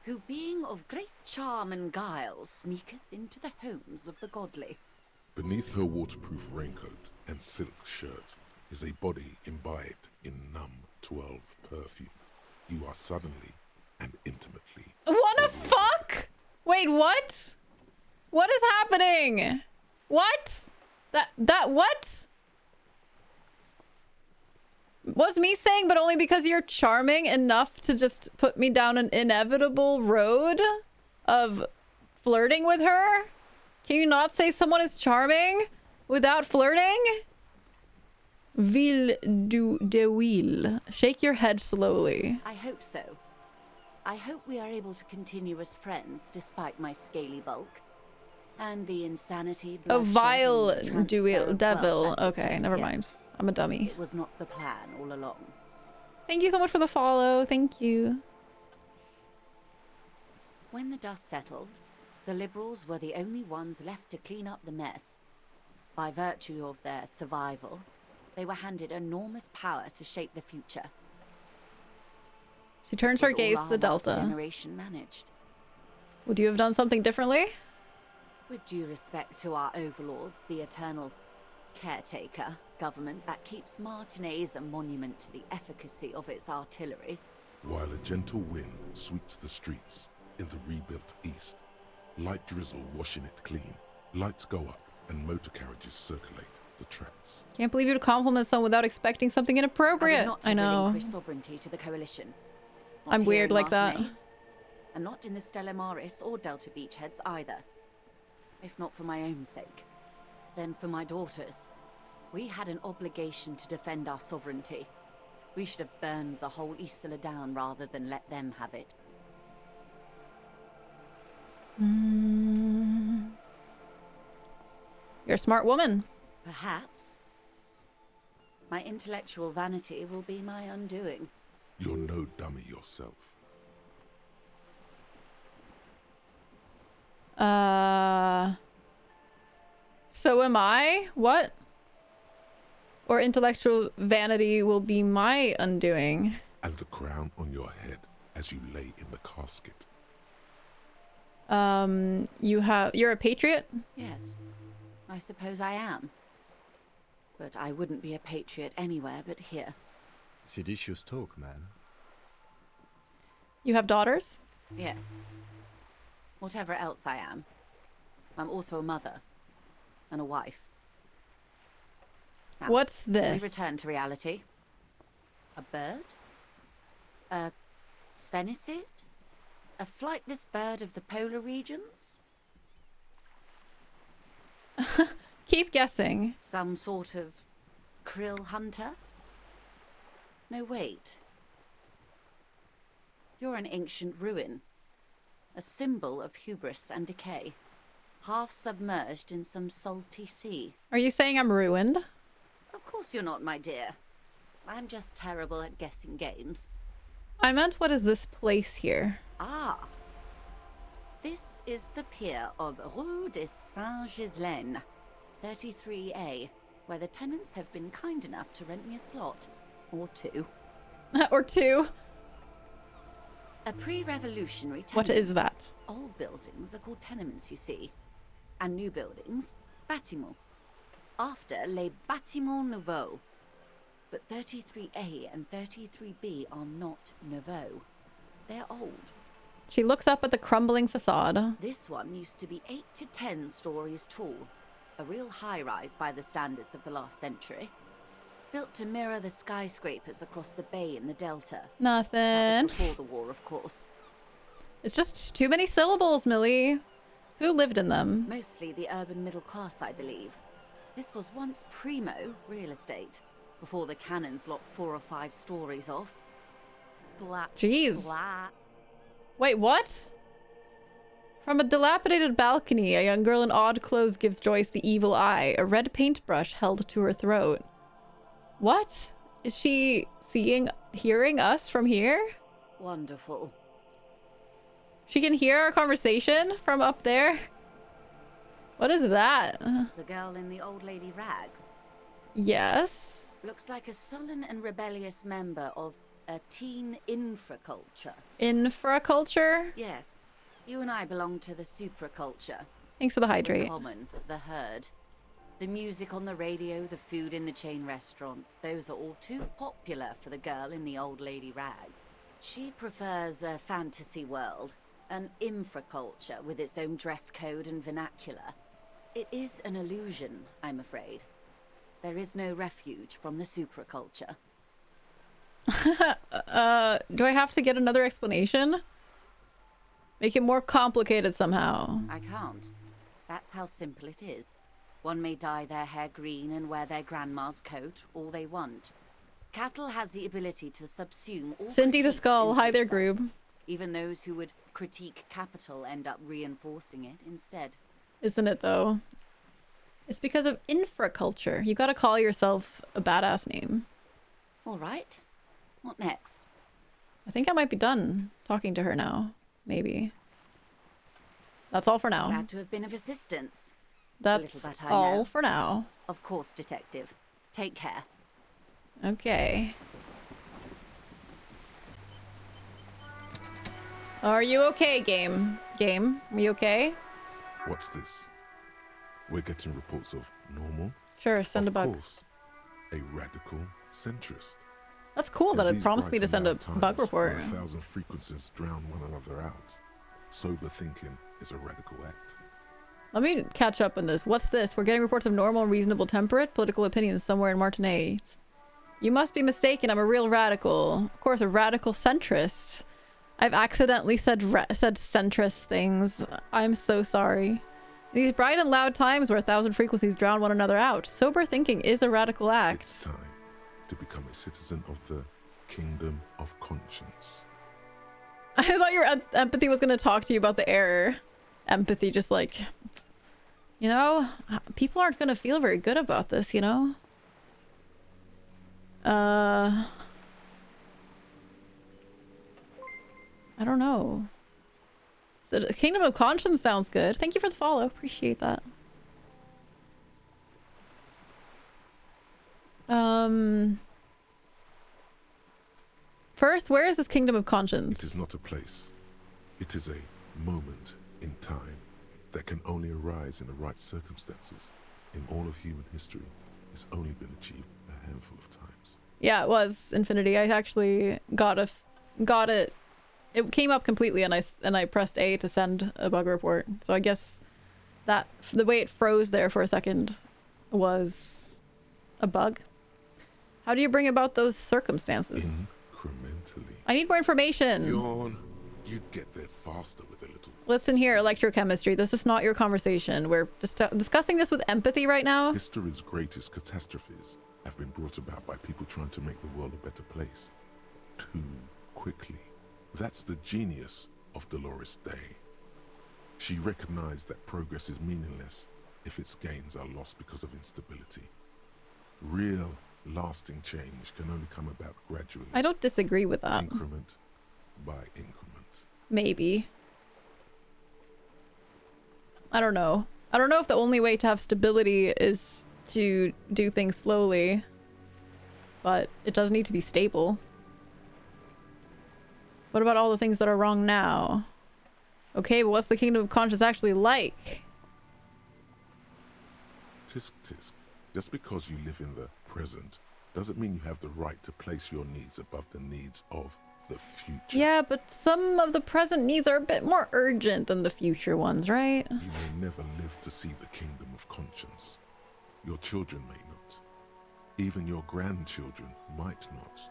who being of great charm and guile, sneaketh into the homes of the godly. Beneath her waterproof raincoat and silk shirt is a body imbibed in numb 12 perfume. You are suddenly and intimately... What the fuck? Wait, what? What is happening? What? That what? Was me saying, but only because you're charming enough to just put me down an inevitable road of flirting with her? Can you not say someone is charming without flirting? Ville du de Ville. Shake your head slowly. I hope so. I hope we are able to continue as friends despite my scaly bulk. And the insanity, A bloodshed, vile and transfer of devil. wealth that took Okay, place never here. mind. I'm a dummy. It was not the plan all along. Thank you so much for the follow. Thank you. When the dust settled, the Liberals were the only ones left to clean up the mess. By virtue of their survival, they were handed enormous power to shape the future. She turns This her was gaze all to the our last Delta. generation managed. Would you have done something differently? With due respect to our overlords, the eternal caretaker government that keeps Martinaise a monument to the efficacy of its artillery. While a gentle wind sweeps the streets in the rebuilt east, light drizzle washing it clean, lights go up and motor carriages circulate the tracks. Can't believe you'd compliment someone without expecting something inappropriate. I know. Relinquish sovereignty to the coalition. Not I'm here weird in like that. Martinaise, and not in the Stella Maris or Delta Beachheads either. If not for my own sake, then for my daughters. We had an obligation to defend our sovereignty. We should have burned the whole Isla down rather than let them have it. You're a smart woman. Perhaps. My intellectual vanity will be my undoing. You're no dummy yourself. So am I? What? Or intellectual vanity will be my undoing. And the crown on your head as you lay in the casket. You're a patriot? Yes, I suppose I am. But I wouldn't be a patriot anywhere but here. Seditious talk, man. You have daughters? Yes. Whatever else I am, I'm also a mother and a wife. Now, What's We this? return to reality. A bird? A Svenicid? A flightless bird of the polar regions? Keep guessing. Some sort of krill hunter? No, wait. You're an ancient ruin. A symbol of hubris and decay. Half submerged in some salty sea. Are you saying I'm ruined? Of course you're not, my dear. I'm just terrible at guessing games. I meant, what is this place here? Ah. This is the pier of Rue de Saint-Ghislaine, 33A, where the tenants have been kind enough to rent me a slot. Or two. Or two. A pre-revolutionary tenement. What is that? Old buildings are called tenements, you see. And new buildings, bâtiments. After, les bâtiments nouveaux. But 33A and 33B are not nouveaux. They're old. She looks up at the crumbling facade. This one used to be 8 to 10 stories tall. A real high-rise by the standards of the last century. Built to mirror the skyscrapers across the bay in the Delta. Nothing. That was before the war, of course. It's just too many syllables, Millie. Who lived in them? Mostly the urban middle class, I believe. This was once primo real estate, before the cannons lopped 4 or 5 stories off. Splat. Jeez. Splat. Wait, what? From a dilapidated balcony, a young girl in odd clothes gives Joyce the evil eye, a red paintbrush held to her throat. What? Is she hearing us from here? Wonderful. She can hear our conversation from up there? What is that? The girl in the old lady rags. Yes. Looks like a sullen and rebellious member of a teen infraculture. Infraculture? Yes. You and I belong to the supraculture. Thanks for the The hydrate. common, the herd. The music on the radio, the food in the chain restaurant, those are all too popular for the girl in the old lady rags. She prefers a fantasy world, An infraculture with its own dress code and vernacular. It is an illusion, I'm afraid. There is no refuge from the supraculture. Do I have to get another explanation? Make it more complicated somehow. I can't. That's how simple it is. One may dye their hair green and wear their grandma's coat all they want. Capital has the ability to subsume all Cindy the critiques Skull, into hi there, itself. Groob. Even those who would critique capital end up reinforcing it instead. Isn't it though? It's because of infraculture. You gotta call yourself a badass name. All right. What next? I think I might be done talking to her now. Maybe. That's all for now. Glad to have been of assistance. That's The little that I all know. for now. Of course, detective. Take care. Okay. Are you okay, game? Game? Are you okay? What's this? We're getting reports of normal. Sure, send a Of bug. course, a radical centrist. That's cool that In it these promised me to bright send and a loud times, bug where report. 1,000 frequencies drown one another out. Sober thinking is a radical act. Let me catch up on this. What's this? We're getting reports of normal and reasonable temperate political opinions somewhere in Martinaise. You must be mistaken. I'm a real radical. Of course, a radical centrist. I've accidentally said centrist things. I'm so sorry. These bright and loud times where 1,000 frequencies drown one another out. Sober thinking is a radical act. It's time to become a citizen of the kingdom of conscience. I thought your empathy was going to talk to you about the error. Empathy, just like, you know, people aren't going to feel very good about this, you know? I don't know. So the Kingdom of Conscience sounds good. Thank you for the follow. Appreciate that. First, where is this Kingdom of Conscience? It is not a place. It is a moment in time that can only arise in the right circumstances. In all of human history, it's only been achieved a handful of times. Yeah, it was Infinity. I actually got it. It came up completely, and I pressed A to send a bug report. So I guess that the way it froze there for a second was a bug. How do you bring about those circumstances? Incrementally. I need more information. Yawn. You'd get there faster with a little. Listen here, electrochemistry. This is not your conversation. We're just discussing this with empathy right now. History's greatest catastrophes have been brought about by people trying to make the world a better place. Too quickly. That's the genius of Dolores Day. She recognized that progress is meaningless if its gains are lost because of instability. Real, lasting change can only come about gradually. I don't disagree with that. Increment by increment. Maybe. I don't know. I don't know if the only way to have stability is to do things slowly, but it does need to be stable. What about all the things that are wrong now? Okay, but what's the Kingdom of Conscience actually like? Tisk tisk. Just because you live in the present doesn't mean you have the right to place your needs above the needs of the future. Yeah, but some of the present needs are a bit more urgent than the future ones, right? You may never live to see the kingdom of conscience. Your children may not. Even your grandchildren might not.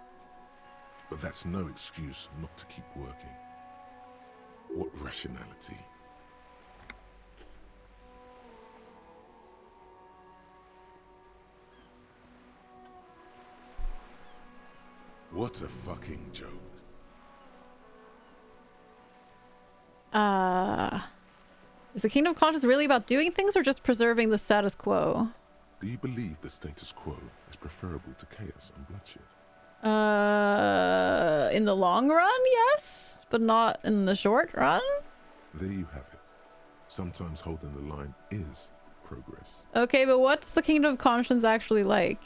But that's no excuse not to keep working. What rationality? What a fucking joke. Is the Kingdom of Conscience really about doing things or just preserving the status quo? Do you believe the status quo is preferable to chaos and bloodshed? In the long run, yes, but not in the short run. There you have it. Sometimes holding the line is progress. Okay, but what's the Kingdom of Conscience actually like?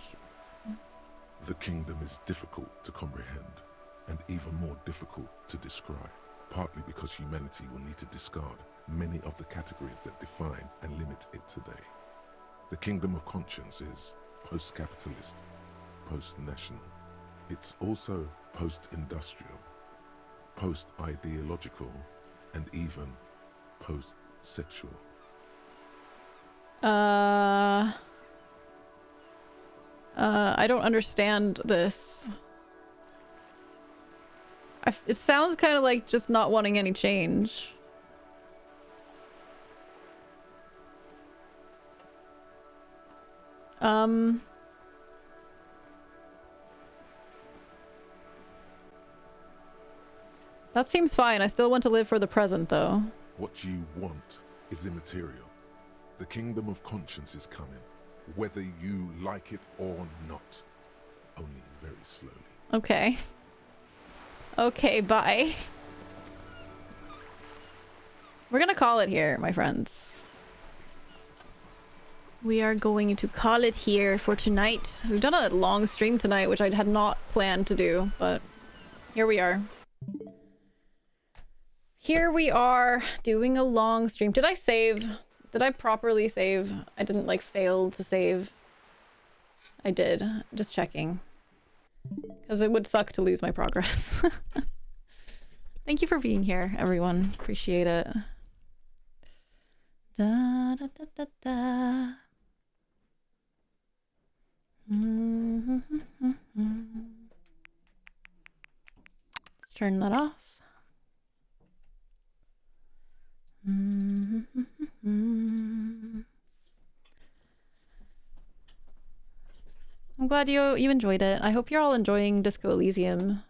The kingdom is difficult to comprehend and even more difficult to describe, partly because humanity will need to discard many of the categories that define and limit it today. The kingdom of conscience is post-capitalist, post-national. It's also post-industrial, post-ideological, and even post-sexual. I don't understand this. It sounds kind of like just not wanting any change. That seems fine. I still want to live for the present, though. What you want is immaterial. The kingdom of conscience is coming, whether you like it or not. Only very slowly. Okay. Okay, bye. We're gonna call it here, my friends. We are going to call it here for tonight. We've done a long stream tonight, which I had not planned to do, but here we are. Here we are doing a long stream. Did I save? Did I properly save? I didn't like fail to save. I did. Just checking. Because it would suck to lose my progress. Thank you for being here, everyone. Appreciate it. Da, da, da, da, da. Let's turn that off. I'm glad you enjoyed it. I hope you're all enjoying Disco Elysium.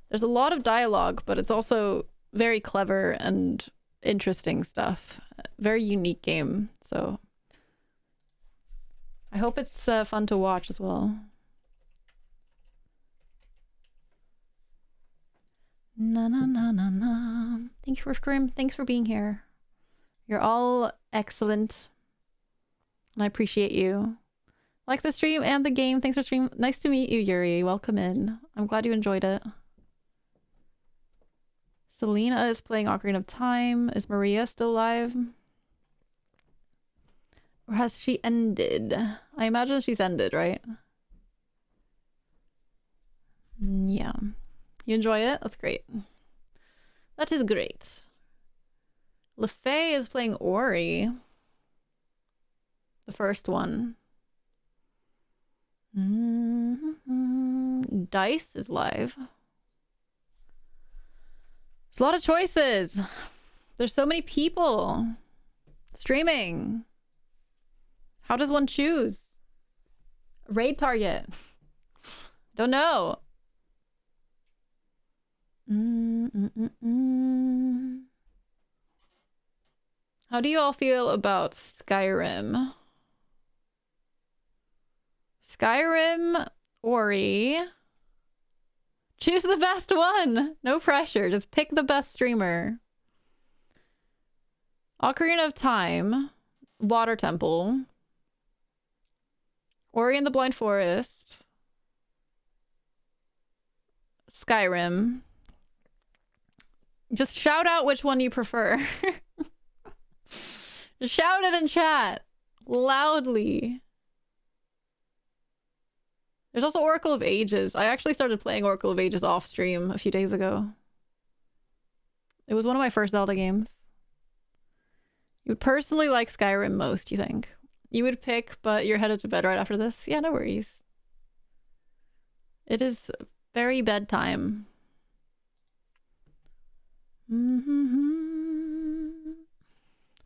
There's a lot of dialogue, but it's also very clever and interesting stuff. Very unique game, so I hope it's fun to watch as well. Na na na na na. Thank you for stream. Thanks for being here. You're all excellent, and I appreciate you. Like the stream and the game. Thanks for stream. Nice to meet you, Yuri. Welcome in. I'm glad you enjoyed it. Selena is playing Ocarina of Time. Is Maria still alive? Or has she ended? I imagine she's ended, right? Yeah. You enjoy it? That's great. That is great. LeFay is playing Ori. The first one. Dice is live. There's a lot of choices. There's so many people streaming. How does one choose? Raid target. Don't know. How do you all feel about Skyrim? Skyrim, Ori. Choose the best one. No pressure. Just pick the best streamer. Ocarina of Time, Water Temple, Ori and the Blind Forest, Skyrim. Just shout out which one you prefer. Shout it in chat loudly. There's also Oracle of Ages. I actually started playing Oracle of Ages off stream a few days ago. It was one of my first Zelda games. You would personally like Skyrim most, you think? You would pick, but you're headed to bed right after this? Yeah, no worries. It is very bedtime.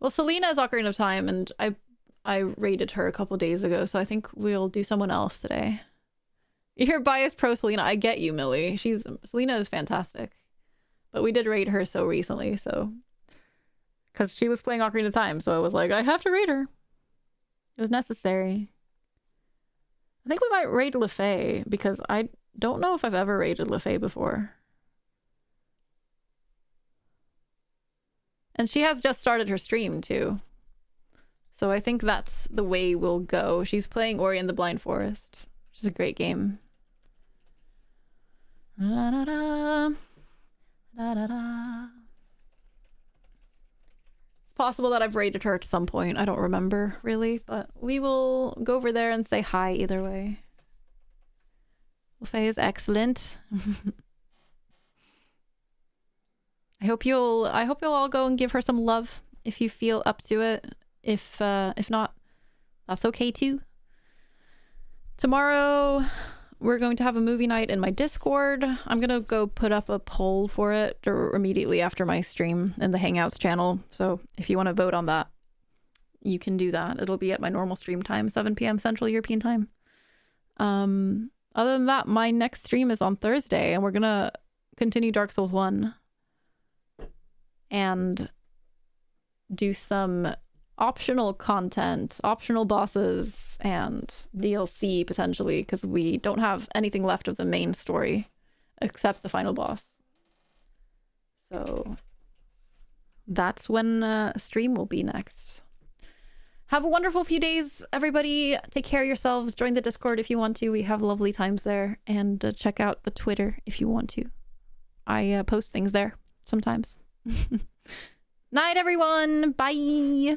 Well, Selena is Ocarina of Time, and I rated her a couple days ago, so I think we'll do someone else today. You're biased pro Selena. I get you, Millie. Selena is fantastic. But we did rate her so recently, so... Because she was playing Ocarina of Time, so I was like, I have to rate her. It was necessary. I think we might rate LeFay, because I don't know if I've ever rated LeFay before. And she has just started her stream, too. So I think that's the way we'll go. She's playing Ori and the Blind Forest, which is a great game. Da, da, da. Da, da, da. It's possible that I've rated her at some point. I don't remember, really. But we will go over there and say hi either way. LeFay is excellent. I hope you'll all go and give her some love if you feel up to it. If not, that's okay too. Tomorrow we're going to have a movie night in my Discord. I'm gonna go put up a poll for it immediately after my stream in the Hangouts channel. So if you want to vote on that, you can do that. It'll be at my normal stream time, 7 p.m. Central European time. Other than that, my next stream is on Thursday, and we're gonna continue Dark Souls 1 and do some optional content, optional bosses, and DLC potentially, because we don't have anything left of the main story except the final boss. So that's when stream will be next. Have a wonderful few days, everybody. Take care of yourselves. Join the Discord if you want to. We have lovely times there. And check out the Twitter if you want to. I post things there sometimes. Night, everyone. Bye.